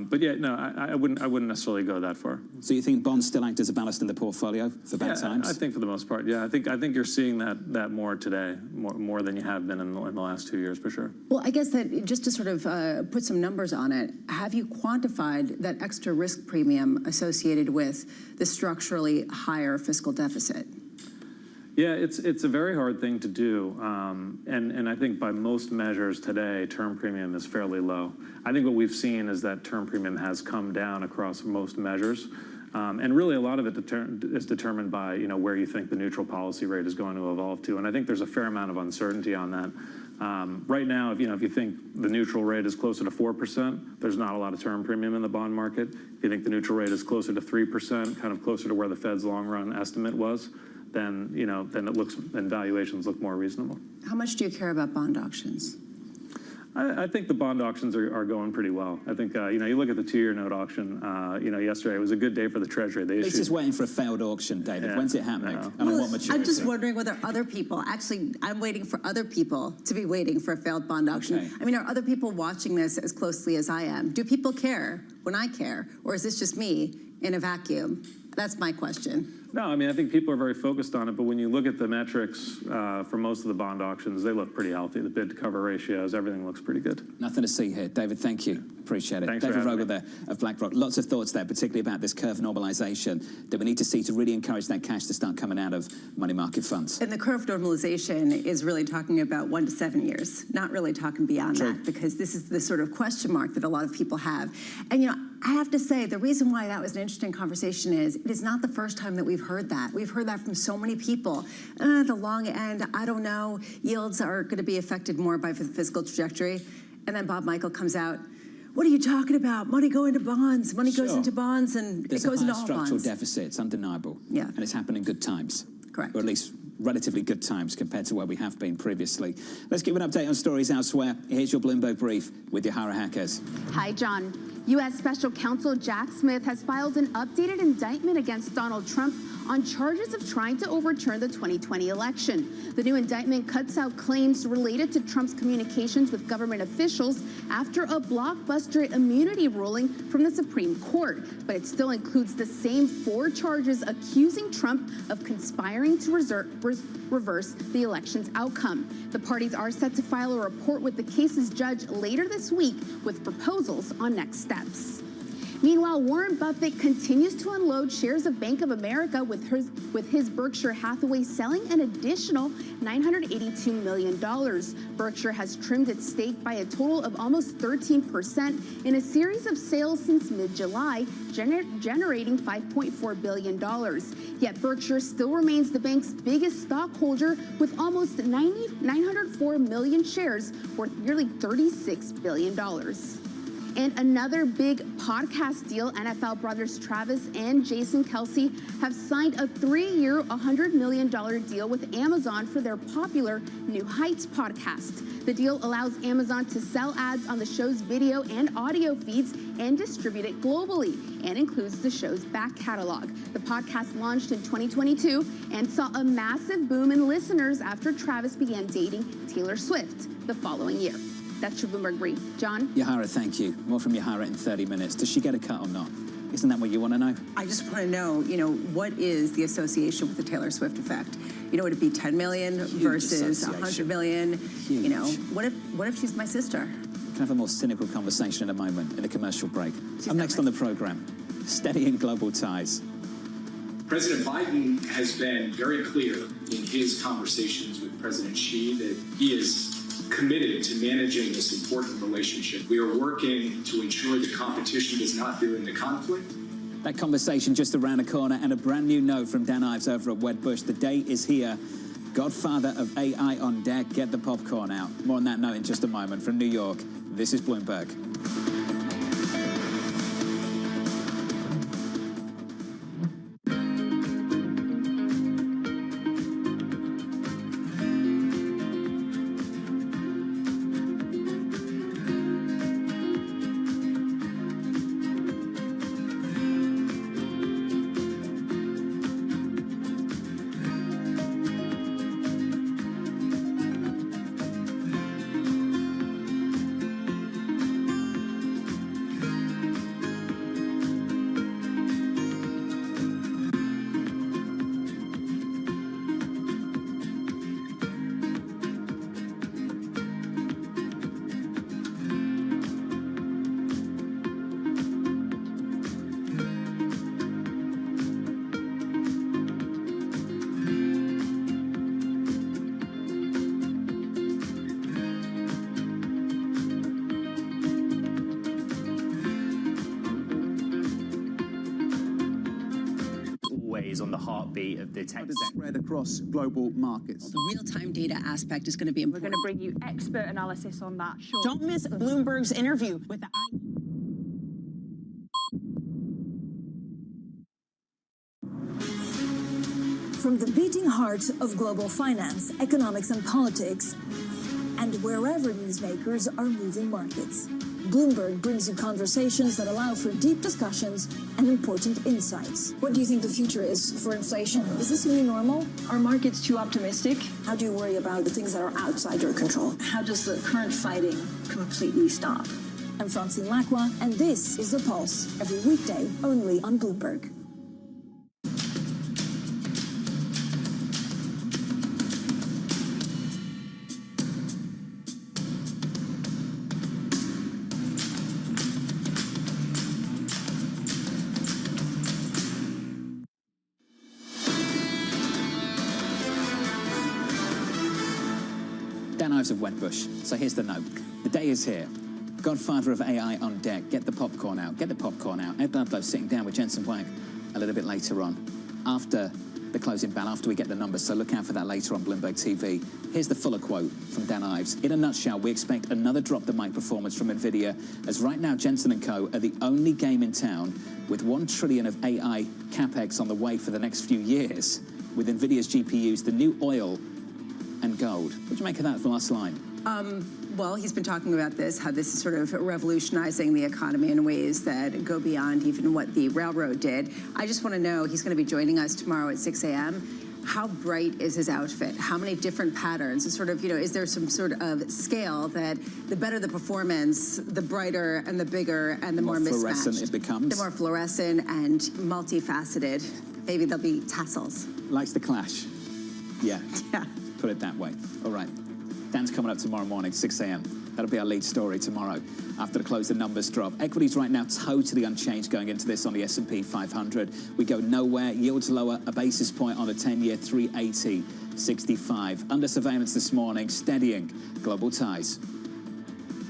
But yeah, no, I wouldn't necessarily go that far. So you think bonds still act as a ballast in the portfolio for bad times? I think for the most part, yeah. I think you're seeing that more today, more than you have been in the last 2 years for sure. Well, I guess that just to sort of put some numbers on it, have you quantified that extra risk premium associated with the structurally higher fiscal deficit? Yeah, it's a very hard thing to do, and I think by most measures today, term premium is fairly low. I think what we've seen is that term premium has come down across most measures, and really a lot of it is determined by where you think the neutral policy rate is going to evolve to, and I think there's a fair amount of uncertainty on that. Right now, if you think the neutral rate is closer to 4%, there's not a lot of term premium in the bond market. If you think the neutral rate is closer to 3%, kind of closer to where the Fed's long-run estimate was, then valuations look more reasonable. How much do you care about bond auctions? I think the bond auctions are going pretty well. I think you look at the 2-year note auction. Yesterday it was a good day for the Treasury. It's just waiting for a failed auction, David. Yeah, When's it happening? I'm just wondering whether other people I'm waiting for other people to be waiting for a failed bond auction. Okay. I mean, are other people watching this as closely as I am? Do people care when I care, or is this just me in a vacuum? That's my question. No, I mean, I think people are very focused on it, but when you look at the metrics for most of the bond auctions, they look pretty healthy. The bid-to-cover ratios, everything looks pretty good. Nothing to see here. David, thank you. Appreciate it. Thanks David for having Vogel there of BlackRock. Lots of thoughts there, particularly about this curve normalization that we need to see to really encourage that cash to start coming out of money market funds. And the curve normalization is really talking about 1 to 7 years, not really talking beyond that, because this is the sort of question mark that a lot of people have. And, I have to say, the reason why that was an interesting conversation is it is not the first time that we've heard that. We've heard that from so many people. The long end, I don't know, yields are going to be affected more by the fiscal trajectory. And then Bob Michael comes out, what are you talking about? Money go into bonds. Money goes into bonds, and it goes into all bonds. There's a high structural deficit. It's undeniable. Yeah. And it's happened in good times. Correct. Or at least relatively good times compared to where we have been previously. Let's give an update on stories elsewhere. Here's your Bloomberg Brief with Yahara Hackers. Hi, John. U.S. Special Counsel Jack Smith has filed an updated indictment against Donald Trump on charges of trying to overturn the 2020 election. The new indictment cuts out claims related to Trump's communications with government officials after a blockbuster immunity ruling from the Supreme Court. But it still includes the same 4 charges accusing Trump of conspiring to reverse the election's outcome. The parties are set to file a report with the case's judge later this week with proposals on next steps. Meanwhile, Warren Buffett continues to unload shares of Bank of America with his Berkshire Hathaway selling an additional $982 million. Berkshire has trimmed its stake by a total of almost 13% in a series of sales since mid-July, generating $5.4 billion. Yet Berkshire still remains the bank's biggest stockholder with almost 904 million shares worth nearly $36 billion. And another big podcast deal, NFL brothers Travis and Jason Kelce have signed a 3-year, $100 million deal with Amazon for their popular New Heights podcast. The deal allows Amazon to sell ads on the show's video and audio feeds and distribute it globally, and includes the show's back catalog. The podcast launched in 2022 and saw a massive boom in listeners after Travis began dating Taylor Swift the following year. That's your Bloomberg Brief. John? Yahara, thank you. More from Yahara in 30 minutes. Does she get a cut or not? Isn't that what you want to know? I just want to know, what is the association with the Taylor Swift effect? Would it be 10 million versus 100 million? Huge. What if she's my sister? We can have a more cynical conversation in a moment in a commercial break. Up next on the program, steadying global ties. President Biden has been very clear in his conversations with President Xi that he is committed to managing this important relationship. We are working to ensure the competition does not ruin the conflict. That conversation just around the corner, and a brand new note from Dan Ives over at Wedbush. The day is here. Godfather of AI on deck. Get the popcorn out. More on that note in just a moment. From New York, this is Bloomberg. On the heartbeat of the tech spread across global markets. The real-time data aspect is going to be important. We're going to bring you expert analysis on that. Sure. Don't miss Bloomberg's interview with the From the beating heart of global finance, economics, and politics, and wherever newsmakers are moving markets, Bloomberg brings you conversations that allow for deep discussions and important insights. What do you think the future is for inflation? Is this new normal? Are markets too optimistic? How do you worry about the things that are outside your control? How does the current fighting completely stop? I'm Francine Lacroix, and this is The Pulse, every weekday only on Bloomberg. Dan Ives of Wedbush. So here's the note. The day is here. Godfather of AI on deck. Get the popcorn out. Get the popcorn out. Ed Ludlow sitting down with Jensen Huang a little bit later on, after the closing bell, after we get the numbers. So look out for that later on Bloomberg TV. Here's the fuller quote from Dan Ives. In a nutshell, we expect another drop the mic performance from NVIDIA, as right now Jensen & Co. are the only game in town with $1 trillion of AI capex on the way for the next few years. With NVIDIA's GPUs, the new oil and gold. What do you make of that last line? Well, he's been talking about this, how this is sort of revolutionizing the economy in ways that go beyond even what the railroad did. I just want to know, he's going to be joining us tomorrow at 6 a.m. How bright is his outfit? How many different patterns? It's sort of, is there some sort of scale that the better the performance, the brighter and the bigger and the more mismatched. Fluorescent it becomes. The more fluorescent and multifaceted. Maybe there'll be tassels. Likes the clash. Yeah. Yeah. Put it that way. All right. Dan's coming up tomorrow morning, 6 a.m. That'll be our lead story tomorrow after the close the numbers drop. Equities right now totally unchanged going into this on the S&P 500. We go nowhere. Yields lower a basis point on the 10-year, 380.65. Under surveillance this morning, steadying global ties.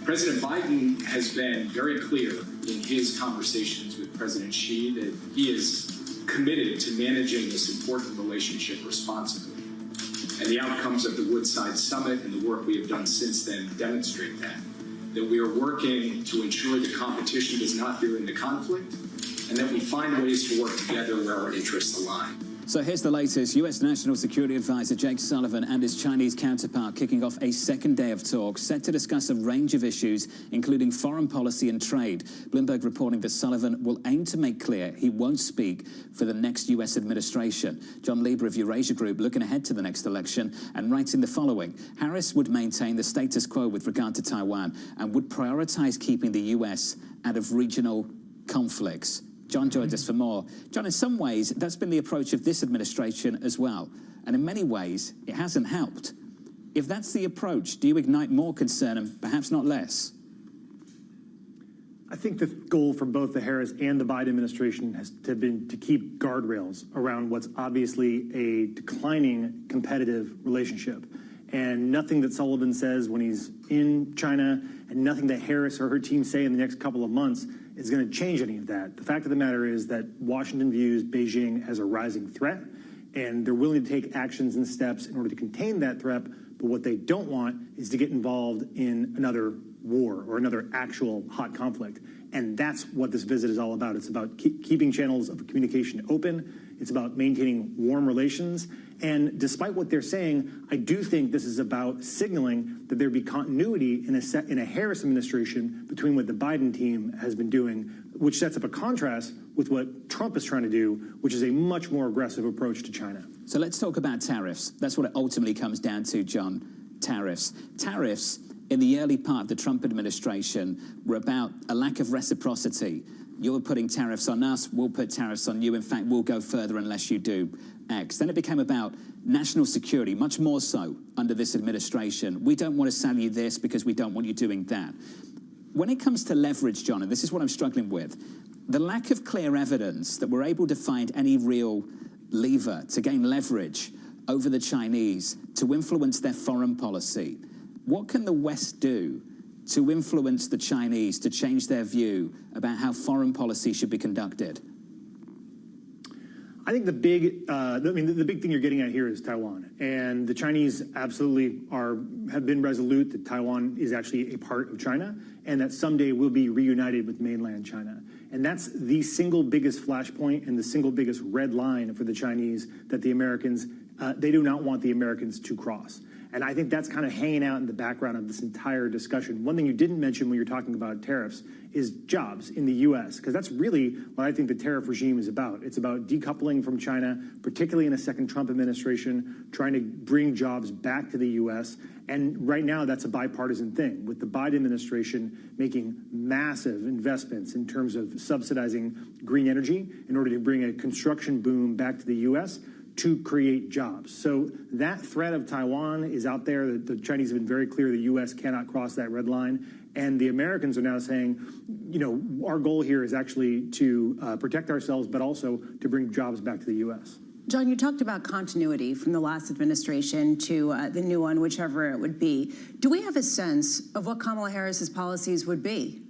President Biden has been very clear in his conversations with President Xi that he is committed to managing this important relationship responsibly. And the outcomes of the Woodside Summit and the work we have done since then demonstrate that we are working to ensure the competition does not veer into conflict, and that we find ways to work together where our interests align. So here's the latest. U.S. National Security Advisor Jake Sullivan and his Chinese counterpart kicking off a second day of talks set to discuss a range of issues, including foreign policy and trade. Bloomberg reporting that Sullivan will aim to make clear he won't speak for the next U.S. administration. John Lieber of Eurasia Group looking ahead to the next election and writing the following. Harris would maintain the status quo with regard to Taiwan and would prioritize keeping the U.S. out of regional conflicts. John joins us for more. John, in some ways, that's been the approach of this administration as well. And in many ways, it hasn't helped. If that's the approach, do you ignite more concern and perhaps not less? I think the goal for both the Harris and the Biden administration has been to keep guardrails around what's obviously a declining competitive relationship. And nothing that Sullivan says when he's in China and nothing that Harris or her team say in the next couple of months is going to change any of that. The fact of the matter is that Washington views Beijing as a rising threat, and they're willing to take actions and steps in order to contain that threat. But what they don't want is to get involved in another war or another actual hot conflict. And that's what this visit is all about. It's about keeping channels of communication open. It's about maintaining warm relations. And despite what they're saying, I do think this is about signaling that there be continuity in a Harris administration between what the Biden team has been doing, which sets up a contrast with what Trump is trying to do, which is a much more aggressive approach to China. So let's talk about tariffs. That's what it ultimately comes down to, John. Tariffs. Tariffs in the early part of the Trump administration were about a lack of reciprocity. You're putting tariffs on us, we'll put tariffs on you. In fact, we'll go further unless you do X. Then it became about national security, much more so under this administration. We don't want to sell you this because we don't want you doing that. When it comes to leverage, John, and this is what I'm struggling with, the lack of clear evidence that we're able to find any real lever to gain leverage over the Chinese to influence their foreign policy. What can the West do to influence the Chinese to change their view about how foreign policy should be conducted? I think the big thing you're getting at here is Taiwan, and the Chinese absolutely have been resolute that Taiwan is actually a part of China, and that someday will be reunited with mainland China. And that's the single biggest flashpoint and the single biggest red line for the Chinese that the Americans, they do not want the Americans to cross. And I think that's kind of hanging out in the background of this entire discussion. One thing you didn't mention when you're talking about tariffs is jobs in the U.S., because that's really what I think the tariff regime is about. It's about decoupling from China, particularly in a second Trump administration, trying to bring jobs back to the U.S. And right now, that's a bipartisan thing, with the Biden administration making massive investments in terms of subsidizing green energy in order to bring a construction boom back to the U.S., to create jobs. So that threat of Taiwan is out there. The Chinese have been very clear the U.S. cannot cross that red line. And the Americans are now saying, you know, our goal here is actually to protect ourselves, but also to bring jobs back to the U.S. John, you talked about continuity from the last administration to the new one, whichever it would be. Do we have a sense of what Kamala Harris's policies would be?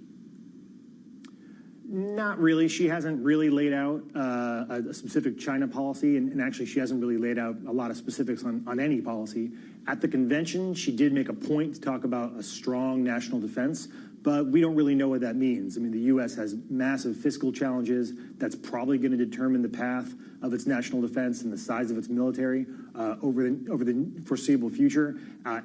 Not really. She hasn't really laid out a specific China policy, and actually she hasn't really laid out a lot of specifics on any policy. At the convention, she did make a point to talk about a strong national defense, but we don't really know what that means. I mean, the U.S. has massive fiscal challenges. That's probably going to determine the path of its national defense and the size of its military over the foreseeable future.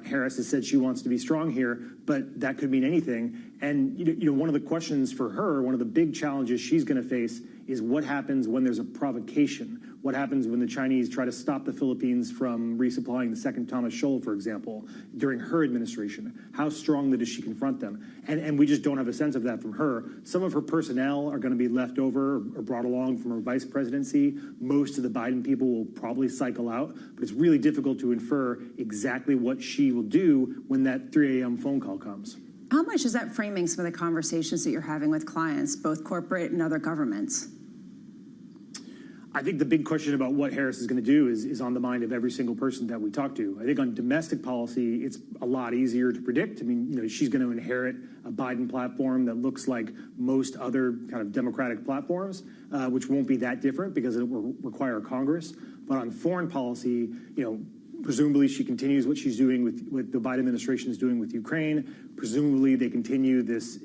Harris has said she wants to be strong here, but that could mean anything. And you know, one of the questions for her, one of the big challenges she's going to face is what happens when there's a provocation. What happens when the Chinese try to stop the Philippines from resupplying the second Thomas Shoal, for example, during her administration? How strongly does she confront them? And we just don't have a sense of that from her. Some of her personnel are going to be left over or brought along from her vice presidency. Most of the Biden people will probably cycle out, but it's really difficult to infer exactly what she will do when that 3 a.m. phone call comes. How much is that framing some of the conversations that you're having with clients, both corporate and other governments? I think the big question about what Harris is going to do is on the mind of every single person that we talk to. I think on domestic policy, it's a lot easier to predict. I mean, you know, she's going to inherit a Biden platform that looks like most other kind of Democratic platforms, which won't be that different because it will require Congress. But on foreign policy, you know, presumably she continues what she's doing with the Biden administration is doing with Ukraine. Presumably they continue this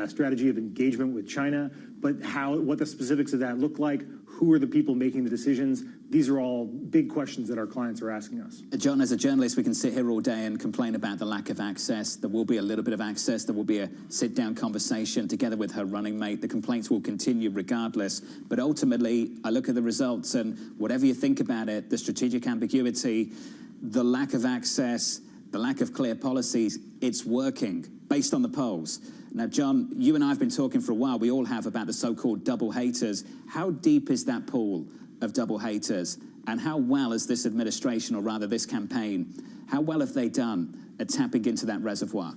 strategy of engagement with China. But what the specifics of that look like, who are the people making the decisions? These are all big questions that our clients are asking us. John, as a journalist, we can sit here all day and complain about the lack of access. There will be a little bit of access. There will be a sit-down conversation together with her running mate. The complaints will continue regardless. But ultimately, I look at the results, and whatever you think about it, the strategic ambiguity, the lack of access, the lack of clear policies, it's working based on the polls. Now, John, you and I have been talking for a while. We all have about the so-called double haters. How deep is that pool of double haters? And how well has this administration, or rather this campaign, how well have they done at tapping into that reservoir?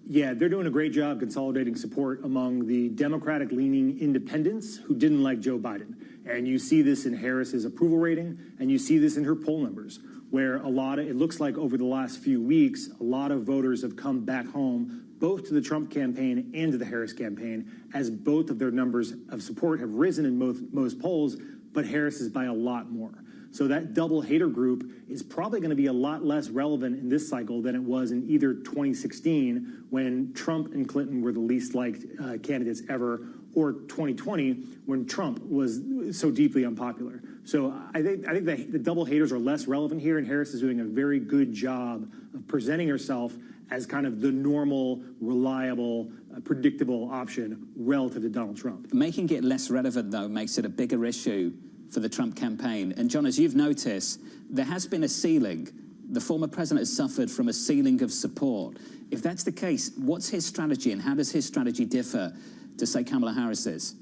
Yeah, they're doing a great job consolidating support among the Democratic-leaning independents who didn't like Joe Biden. And you see this in Harris's approval rating, and you see this in her poll numbers, where it looks like over the last few weeks, a lot of voters have come back home, both to the Trump campaign and to the Harris campaign, as both of their numbers of support have risen in most polls, but Harris is by a lot more. So that double hater group is probably going to be a lot less relevant in this cycle than it was in either 2016, when Trump and Clinton were the least liked candidates ever, or 2020, when Trump was so deeply unpopular. So I think the double haters are less relevant here, and Harris is doing a very good job of presenting herself as kind of the normal, reliable, predictable option relative to Donald Trump. Making it less relevant, though, makes it a bigger issue for the Trump campaign. And John, as you've noticed, there has been a ceiling. The former president has suffered from a ceiling of support. If that's the case, what's his strategy, and how does his strategy differ to, say, Kamala Harris's?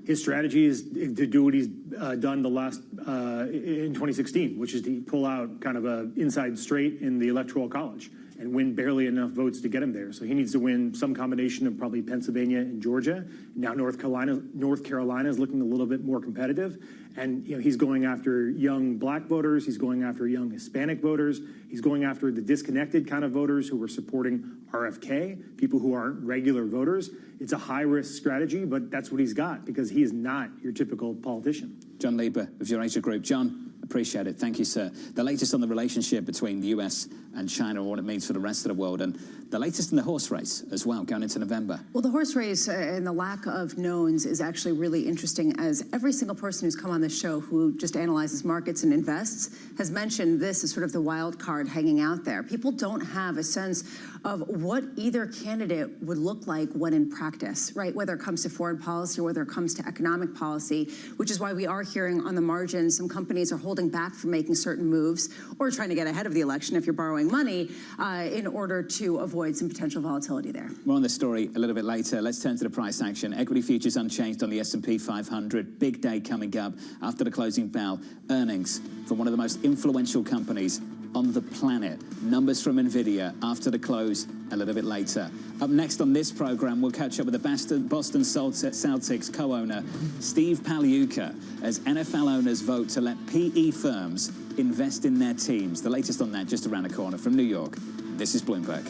His strategy is to do what he's done the last in 2016, which is to pull out kind of an inside straight in the Electoral College and win barely enough votes to get him there. So he needs to win some combination of probably Pennsylvania and Georgia. Now North Carolina is looking a little bit more competitive, and he's going after young black voters. He's going after young Hispanic voters. He's going after the disconnected kind of voters who were supporting RFK, people who aren't regular voters. It's a high-risk strategy, but that's what he's got, because he is not your typical politician. John Lieber of your Asia Group. John, appreciate it. Thank you, sir. The latest on the relationship between the US and China, and what it means for the rest of the world, and the latest in the horse race as well, going into November. Well, the horse race and the lack of knowns is actually really interesting, as every single person who's come on this show who just analyzes markets and invests has mentioned this as sort of the wild card hanging out there. People don't have a sense of what either candidate would look like when in practice, right? Whether it comes to foreign policy or whether it comes to economic policy, which is why we are hearing on the margins some companies are holding back from making certain moves or trying to get ahead of the election if you're borrowing money in order to avoid some potential volatility there. More on this story a little bit later. Let's turn to the price action. Equity futures unchanged on the S&P 500. Big day coming up after the closing bell. Earnings from one of the most influential companies on the planet. Numbers from NVIDIA after the close a little bit later. Up next on this program, we'll catch up with the Boston Celtics co-owner Steve Pagliuca as NFL owners vote to let PE firms invest in their teams. The latest on that just around the corner from New York. This is Bloomberg.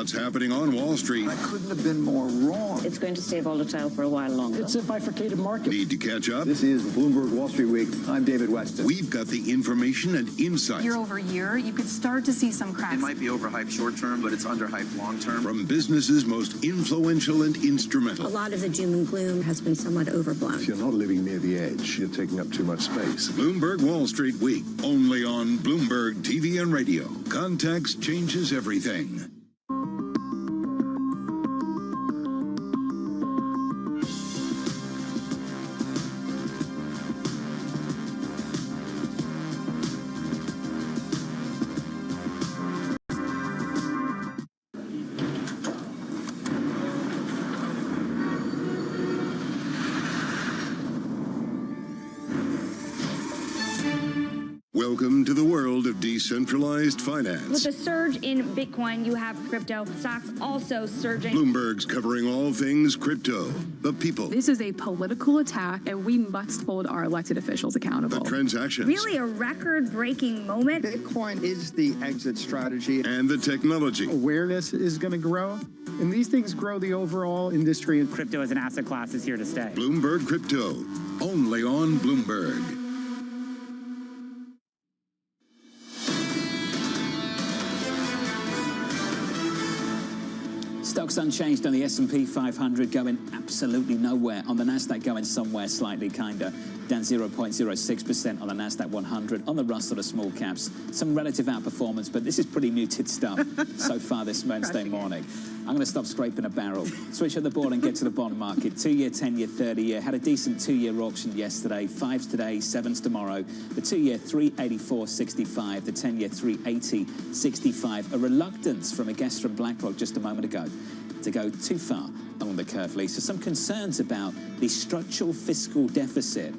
what's happening on Wall Street. I couldn't have been more wrong. It's going to stay volatile for a while longer. It's a bifurcated market. Need to catch up? This is Bloomberg Wall Street Week. I'm David Weston. We've got the information and insight. Year over year, you could start to see some cracks. It might be overhyped short term, but it's underhyped long term. From businesses most influential and instrumental. A lot of the doom and gloom has been somewhat overblown. If you're not living near the edge, you're taking up too much space. Bloomberg Wall Street Week, only on Bloomberg TV and radio. Context changes everything. Welcome to the world of decentralized finance. With a surge in Bitcoin, you have crypto stocks also surging. Bloomberg's covering all things crypto, the people, This is a political attack, and we must hold our elected officials accountable. the transactions, Really a record-breaking moment. Bitcoin is the exit strategy. and the technology. Awareness is going to grow, and these things grow the overall industry. Crypto as an asset class is here to stay. Bloomberg Crypto, only on Bloomberg. Stocks unchanged on the S&P 500, going absolutely nowhere. On the Nasdaq, going somewhere slightly kinder, down 0.06% on the Nasdaq 100. On the Russell, the small caps, some relative outperformance, but this is pretty muted stuff so far this Wednesday morning. I'm going to stop scraping a barrel, switch at the board and get to the bond market. 2-year, 10-year, 30-year. Had a decent 2-year auction yesterday. 5s today, 7s tomorrow. The 2-year, 384.65. The 10-year, 380.65. A reluctance from a guest from BlackRock just a moment ago to go too far along the curve, Lisa. Some concerns about the structural fiscal deficit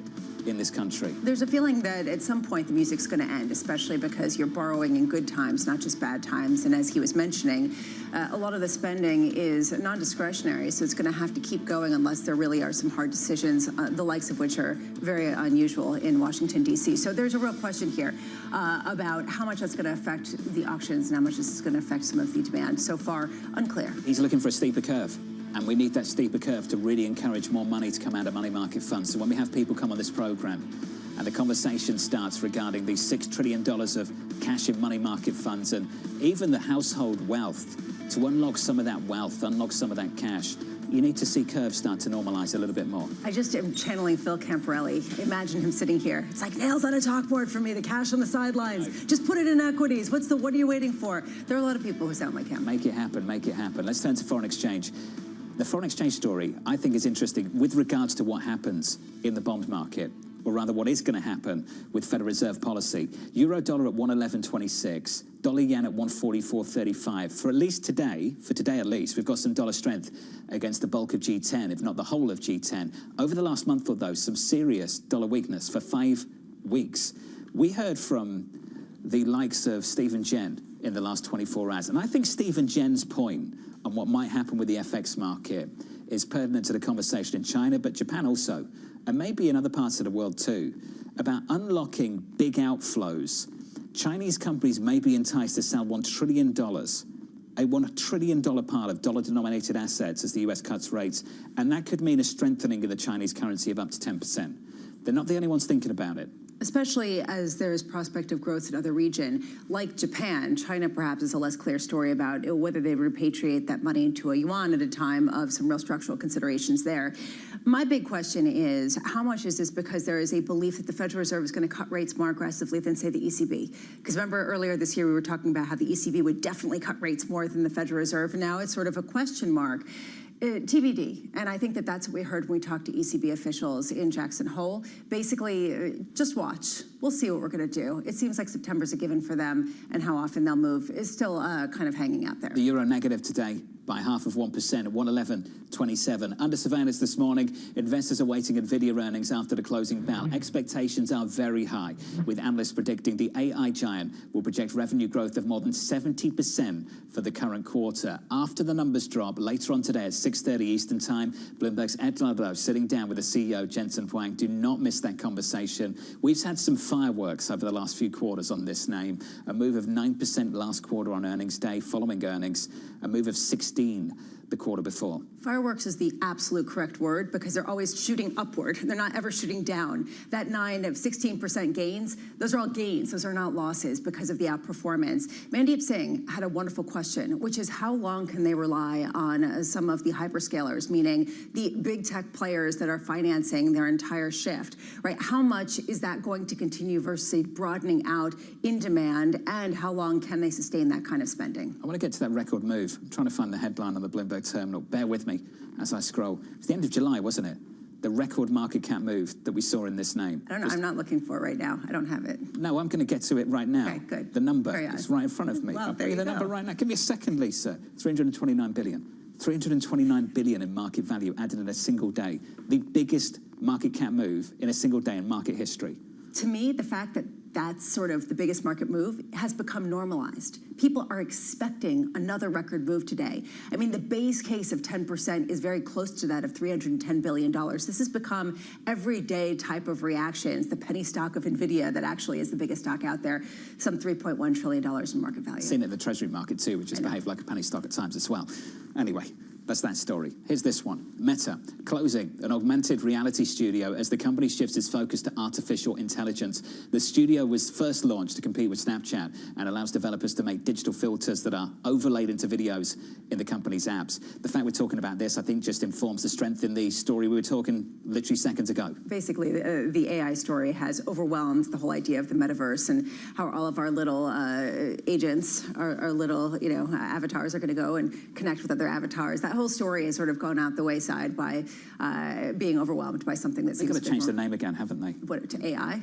in this country. There's a feeling that at some point the music's going to end, especially because you're borrowing in good times, not just bad times. And as he was mentioning, a lot of the spending is non-discretionary, so it's going to have to keep going unless there really are some hard decisions, the likes of which are very unusual in Washington, D.C. So there's a real question here about how much that's going to affect the auctions and how much this is going to affect some of the demand. So far, unclear. He's looking for a steeper curve. And we need that steeper curve to really encourage more money to come out of money market funds. So when we have people come on this program and the conversation starts regarding the $6 trillion of cash in money market funds and even the household wealth, to unlock some of that wealth, unlock some of that cash, you need to see curves start to normalize a little bit more. I just am channeling Phil Camporelli. Imagine him sitting here. It's like nails on a chalkboard for me, the cash on the sidelines. Just put it in equities. What are you waiting for? There are a lot of people who sound like him. Make it happen, make it happen. Let's turn to foreign exchange. The foreign exchange story, I think, is interesting with regards to what happens in the bond market, or rather what is going to happen with Federal Reserve policy. Euro dollar at 111.26, dollar yen at 144.35. For today at least, we've got some dollar strength against the bulk of G10, if not the whole of G10. Over the last month or though, some serious dollar weakness for 5 weeks. We heard from the likes of Stephen Jen in the last 24 hours, and I think Stephen Jen's point on what might happen with the FX market is pertinent to the conversation in China, but Japan also, and maybe in other parts of the world too, about unlocking big outflows. Chinese companies may be enticed to sell $1 trillion, a $1 trillion pile of dollar-denominated assets as the US cuts rates, and that could mean a strengthening of the Chinese currency of up to 10%. They're not the only ones thinking about it. Especially as there is prospect of growth in other regions, like Japan. China perhaps is a less clear story about whether they repatriate that money into a yuan at a time of some real structural considerations there. My big question is, how much is this because there is a belief that the Federal Reserve is going to cut rates more aggressively than, say, the ECB? Because remember earlier this year we were talking about how the ECB would definitely cut rates more than the Federal Reserve, and now it's sort of a question mark. TBD, and I think that that's what we heard when we talked to ECB officials in Jackson Hole. Basically, just watch. We'll see what we're going to do. It seems like September's a given for them, and how often they'll move is still kind of hanging out there. The euro negative today by 0.5% at 111.27. Under surveillance this morning, investors are waiting Nvidia earnings after the closing bell. Expectations are very high, with analysts predicting the AI giant will project revenue growth of more than 70% for the current quarter. After the numbers drop later on today at 6:30 Eastern Time, Bloomberg's Ed Ludlow sitting down with the CEO, Jensen Huang. Do not miss that conversation. We've had some fireworks over the last few quarters on this name. A move of 9% last quarter on earnings day following earnings, a move of 16 the quarter before. Fireworks is the absolute correct word because they're always shooting upward. They're not ever shooting down. That 16% gains, those are all gains. Those are not losses because of the outperformance. Mandeep Singh had a wonderful question, which is how long can they rely on some of the hyperscalers, meaning the big tech players that are financing their entire shift, right? How much is that going to continue versus broadening out in demand, and how long can they sustain that kind of spending? I want to get to that record move. I'm trying to find the headline on the Bloomberg terminal. Bear with me as I scroll. It's the end of July, wasn't it? The record market cap move that we saw in this name. I don't know. I'm not looking for it right now. I don't have it. No, I'm going to get to it right now. Okay, good. The number is right in front of me. Well, I'll there give you you the go. number right now. Give me a second, Lisa. 329 billion. 329 billion in market value added in a single day. The biggest market cap move in a single day in market history. To me, the fact that that's sort of the biggest market move has become normalized. People are expecting another record move today. I mean, the base case of 10% is very close to that of $310 billion. This has become everyday type of reactions. The penny stock of Nvidia, that actually is the biggest stock out there, some $3.1 trillion in market value. Seen it in the Treasury market too, which has behaved like a penny stock at times as well. Anyway, that's that story. Here's this one. Meta, closing an augmented reality studio as the company shifts its focus to artificial intelligence. The studio was first launched to compete with Snapchat and allows developers to make digital filters that are overlaid into videos in the company's apps. The fact we're talking about this, I think, just informs the strength in the story we were talking literally seconds ago. Basically, the AI story has overwhelmed the whole idea of the metaverse and how all of our little agents, our little, avatars are going to go and connect with other avatars. That whole story has sort of gone out the wayside by being overwhelmed by something that They've seems got to change the name again, haven't they? What, to AI?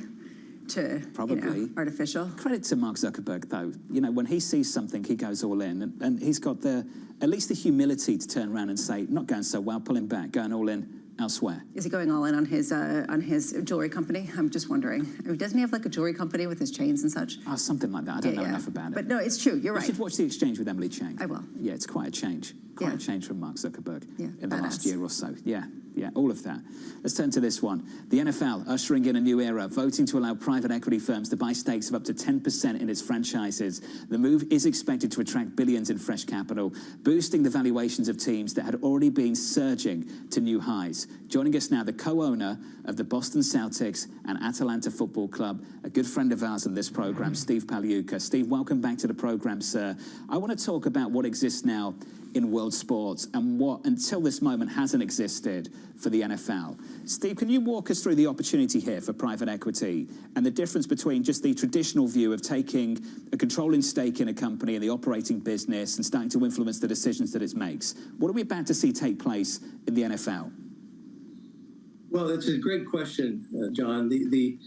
To probably artificial. Credit to Mark Zuckerberg, though. When he sees something, he goes all in, and he's got at least the humility to turn around and say, not going so well, pulling back, going all in elsewhere. Is he going all in on his jewelry company? I'm just wondering. I mean, doesn't he have like a jewelry company with his chains and such? Oh, something like that. I don't know enough about it. But no, it's true. You're right. You should watch The Exchange with Emily Chang. I will. Yeah, it's quite a change. Quite a change from Mark Zuckerberg in the last badass. year or so. Yeah, all of that. Let's turn to this one. The NFL ushering in a new era, voting to allow private equity firms to buy stakes of up to 10% in its franchises. The move is expected to attract billions in fresh capital, boosting the valuations of teams that had already been surging to new highs. Joining us now, the co-owner of the Boston Celtics and Atalanta Football Club, a good friend of ours on this program, Steve Pagliuca. Steve, welcome back to the program, sir. I want to talk about what exists now in world sports and what, until this moment, hasn't existed for the NFL. Steve, can you walk us through the opportunity here for private equity and the difference between just the traditional view of taking a controlling stake in a company and the operating business and starting to influence the decisions that it makes? What are we about to see take place in the NFL? Well, that's a great question, John. The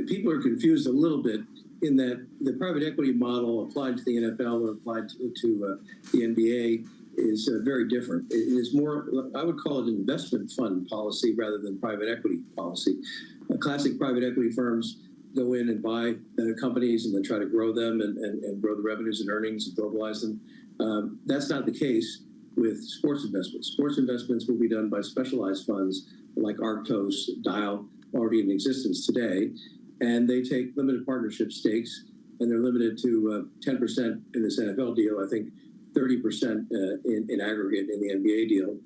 people are confused a little bit in that the private equity model applied to the NFL or applied to the NBA is very different. It is more, I would call it an investment fund policy rather than private equity policy. Classic private equity firms go in and buy companies and then try to grow them and grow the revenues and earnings and globalize them. That's not the case with sports investments. Sports investments will be done by specialized funds like Arctos, Dial, already in existence today. And they take limited partnership stakes, and they're limited to 10% in this NFL deal, I think 30% in aggregate in the NBA deal.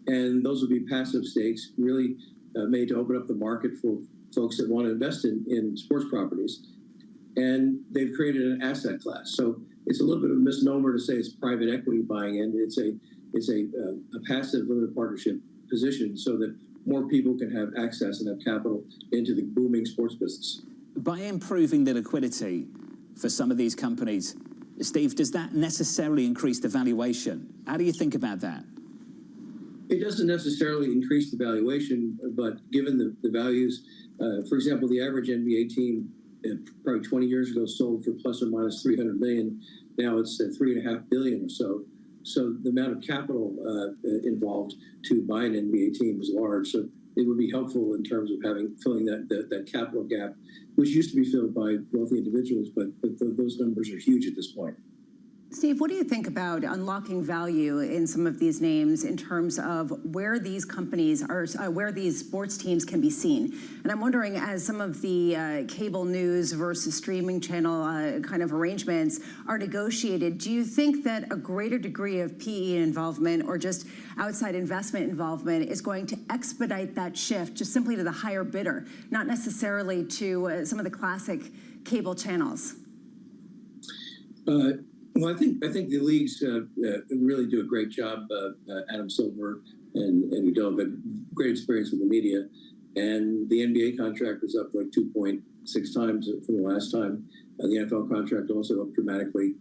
And those will be passive stakes, really made to open up the market for folks that want to invest in sports properties. And they've created an asset class. So it's a little bit of a misnomer to say it's private equity buying in. It's a passive limited partnership position so that more people can have access and have capital into the booming sports business. By improving the liquidity for some of these companies, Steve, does that necessarily increase the valuation? How do you think about that? It doesn't necessarily increase the valuation, but given the values, for example, the average NBA team probably 20 years ago sold for plus or minus $300 million. Now it's $3.5 billion or so. So the amount of capital involved to buy an NBA team is large. So it would be helpful in terms of filling that capital gap, which used to be filled by wealthy individuals, but those numbers are huge at this point. Steve, what do you think about unlocking value in some of these names in terms of where these companies are, where these sports teams can be seen? And I'm wondering, as some of the cable news versus streaming channel kind of arrangements are negotiated, do you think that a greater degree of PE involvement or just outside investment involvement is going to expedite that shift just simply to the higher bidder, not necessarily to some of the classic cable channels? Well, I think the leagues really do a great job. Adam Silver and Udo have had great experience with the media, and the NBA contract was up like 2.6 times from the last time. The NFL contract also up dramatically.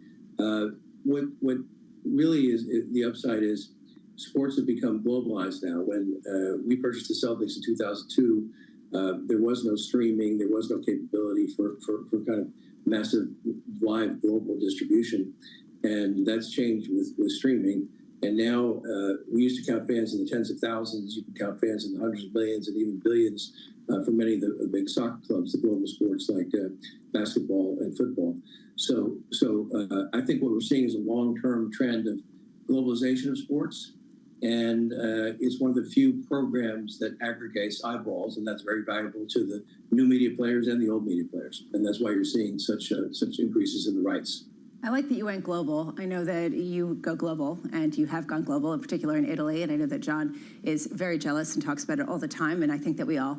What really is the upside is sports have become globalized now. When we purchased the Celtics in 2002, there was no streaming, there was no capability for kind of massive live global distribution, and that's changed with streaming. And now we used to count fans in the tens of thousands. You can count fans in the hundreds of millions and even billions for many of the big soccer clubs, the global sports like basketball and football. So I think what we're seeing is a long-term trend of globalization of sports, and it's one of the few programs that aggregates eyeballs, and that's very valuable to the new media players and the old media players, and that's why you're seeing such increases in the rights. I like that you went global. I know that you go global, and you have gone global, in particular in Italy, and I know that John is very jealous and talks about it all the time, and I think that we all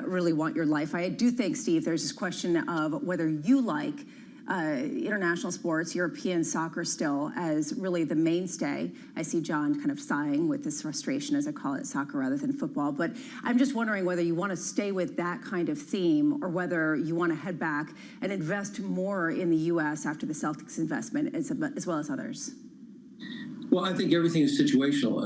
really want your life. I do think, Steve, there's this question of whether you like international sports, European soccer still as really the mainstay. I see John kind of sighing with this frustration, as I call it, soccer rather than football. But I'm just wondering whether you want to stay with that kind of theme or whether you want to head back and invest more in the U.S. after the Celtics investment as well as others. Well, I think everything is situational.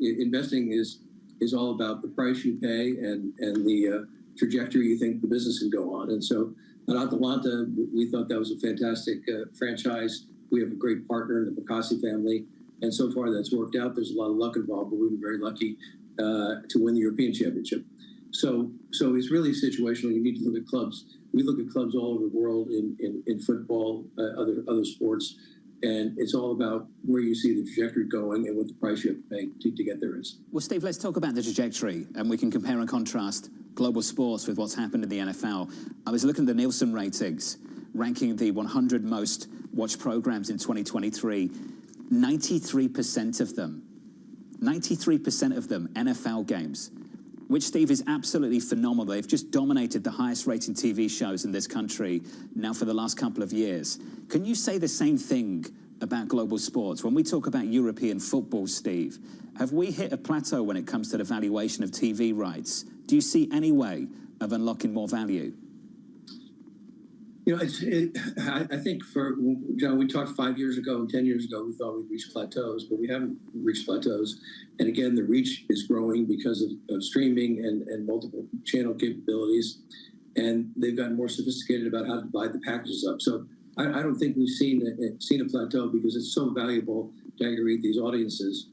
Investing is all about the price you pay and the trajectory you think the business can go on. And so at Atalanta, we thought that was a fantastic franchise. We have a great partner in the Bacassi family, and so far that's worked out. There's a lot of luck involved, but we were very lucky to win the European Championship. So it's really situational. You need to look at clubs. We look at clubs all over the world in football, other sports, and it's all about where you see the trajectory going and what the price you have to pay to get there is. Well, Steve, let's talk about the trajectory, and we can compare and contrast global sports with what's happened in the NFL. I was looking at the Nielsen ratings, ranking the 100 most watched programs in 2023. 93% of them, NFL games, which, Steve, is absolutely phenomenal. They've just dominated the highest rated TV shows in this country now for the last couple of years. Can you say the same thing about global sports? When we talk about European football, Steve, have we hit a plateau when it comes to the valuation of TV rights? Do you see any way of unlocking more value? You know, I think for John, we talked 5 years ago and 10 years ago, we thought we'd reach plateaus, but we haven't reached plateaus. And again, the reach is growing because of streaming and multiple channel capabilities. And they've gotten more sophisticated about how to divide the packages up. So I don't think we've seen a plateau because it's so valuable to aggregate these audiences.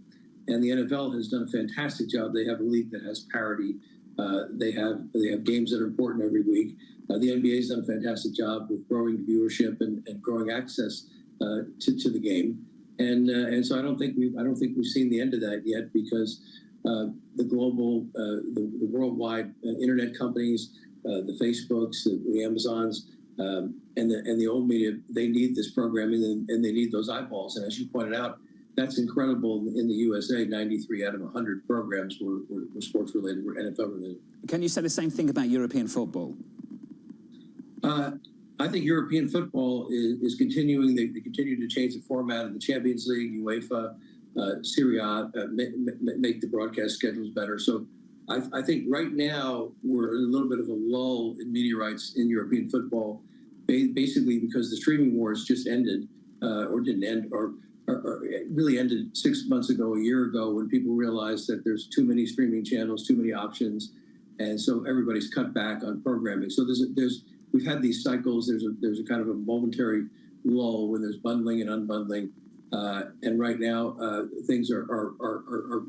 And the NFL has done a fantastic job. They have a league that has parity. They have games that are important every week. The NBA has done a fantastic job with growing viewership and growing access to the game. And so I don't think we've seen the end of that yet, because the global, the worldwide internet companies, the Facebooks, the Amazons, and the old media, they need this programming and they need those eyeballs. And as you pointed out, that's incredible. In the USA, 93 out of 100 programs were sports related, were NFL related. Can you say the same thing about European football? I think European football is continuing. They continue to change the format of the Champions League, UEFA, Serie A, make the broadcast schedules better. So I think right now we're in a little bit of a lull in media rights in European football, basically because the streaming wars just ended, or didn't end, or it really ended 6 months ago, a year ago, when people realized that there's too many streaming channels, too many options, and so everybody's cut back on programming. So we've had these cycles. There's a kind of a momentary lull when there's bundling and unbundling. And right now, things are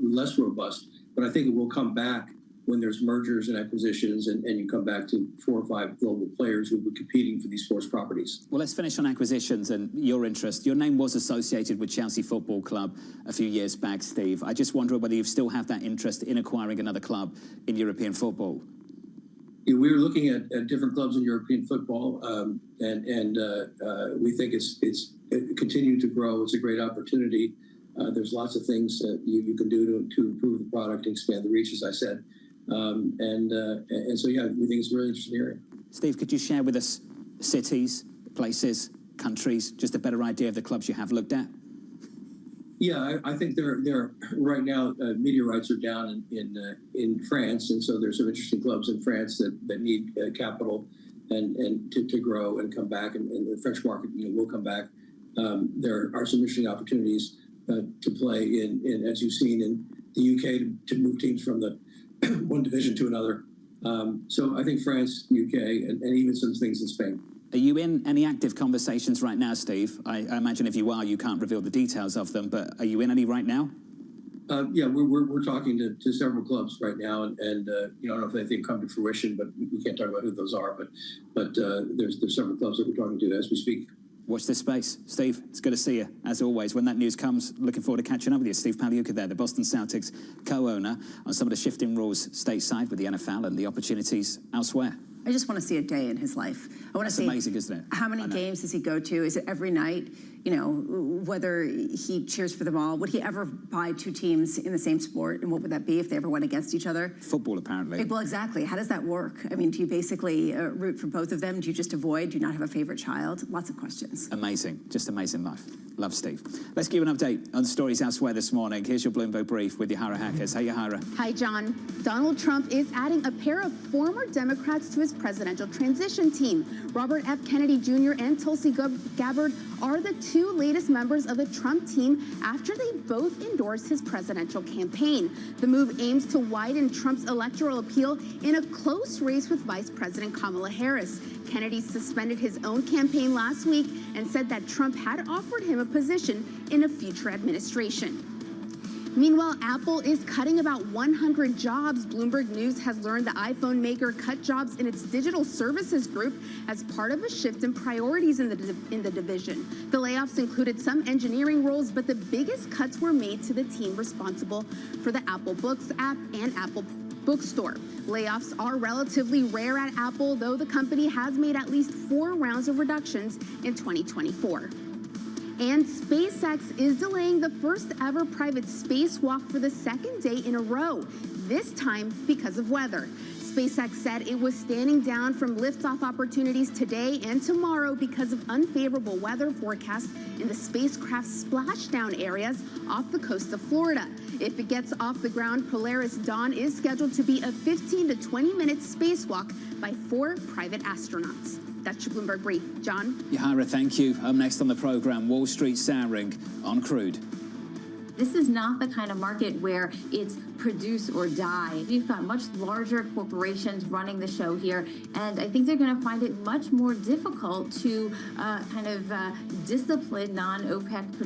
less robust. But I think it will come back when there's mergers and acquisitions and you come back to 4 or 5 global players who will be competing for these sports properties. Well, let's finish on acquisitions and your interest. Your name was associated with Chelsea Football Club a few years back, Steve. I just wonder whether you still have that interest in acquiring another club in European football. Yeah, we're looking at different clubs in European football, and we think it's continuing to grow. It's a great opportunity. There's lots of things that you can do to improve the product and expand the reach, as I said. And so, yeah, we think it's a really interesting area. Steve, could you share with us cities, places, countries, just a better idea of the clubs you have looked at? Yeah, I think they're right now. Media rights are down in France, and so there's some interesting clubs in France that need capital and to grow and come back, and the French market will come back. There are some interesting opportunities to play in, as you've seen in the UK, to move teams from the one division to another. So I think France, UK, and even some things in Spain. Are you in any active conversations right now, Steve? I imagine if you are, you can't reveal the details of them, but are you in any right now? Yeah, we're talking to several clubs right now, and I don't know if anything come to fruition, but we can't talk about who those are. But there's several clubs that we're talking to as we speak. Watch this space. Steve, it's good to see you, as always. When that news comes, looking forward to catching up with you. Steve Paliuca there, the Boston Celtics co-owner, on some of the shifting rules stateside with the NFL and the opportunities elsewhere. I just want to see a day in his life. I want to see amazing, isn't it? How many games does he go to? Is it every night? You know, whether he cheers for them all. Would he ever buy 2 teams in the same sport? And what would that be if they ever went against each other? Football, apparently. Well, exactly. How does that work? I mean, do you basically root for both of them? Do you just avoid? Do you not have a favorite child? Lots of questions. Amazing. Just amazing life. Love Steve. Let's give you an update on stories elsewhere this morning. Here's your Bloomberg Brief with Yahara Hackers. Hey, Yahara. Hi, John. Donald Trump is adding a pair of former Democrats to his presidential transition team. Robert F. Kennedy Jr. and Tulsi Gabbard are the 2 latest members of the Trump team after they both endorsed his presidential campaign. The move aims to widen Trump's electoral appeal in a close race with Vice President Kamala Harris. Kennedy suspended his own campaign last week and said that Trump had offered him a position in a future administration. Meanwhile, Apple is cutting about 100 jobs. Bloomberg News has learned the iPhone maker cut jobs in its digital services group as part of a shift in priorities in the division. The layoffs included some engineering roles, but the biggest cuts were made to the team responsible for the Apple Books app and Apple Bookstore. Layoffs are relatively rare at Apple, though the company has made at least 4 rounds of reductions in 2024. And SpaceX is delaying the first ever private spacewalk for the 2nd day in a row, this time because of weather. SpaceX said it was standing down from liftoff opportunities today and tomorrow because of unfavorable weather forecasts in the spacecraft's splashdown areas off the coast of Florida. If it gets off the ground, Polaris Dawn is scheduled to be a 15 to 20-minute spacewalk by 4 private astronauts. That's your Bloomberg Brief. John? Yahara, thank you. Up next on the program, Wall Street souring on crude. This is not the kind of market where it's produce or die. We've got much larger corporations running the show here, and I think they're going to find it much more difficult to discipline non-OPEC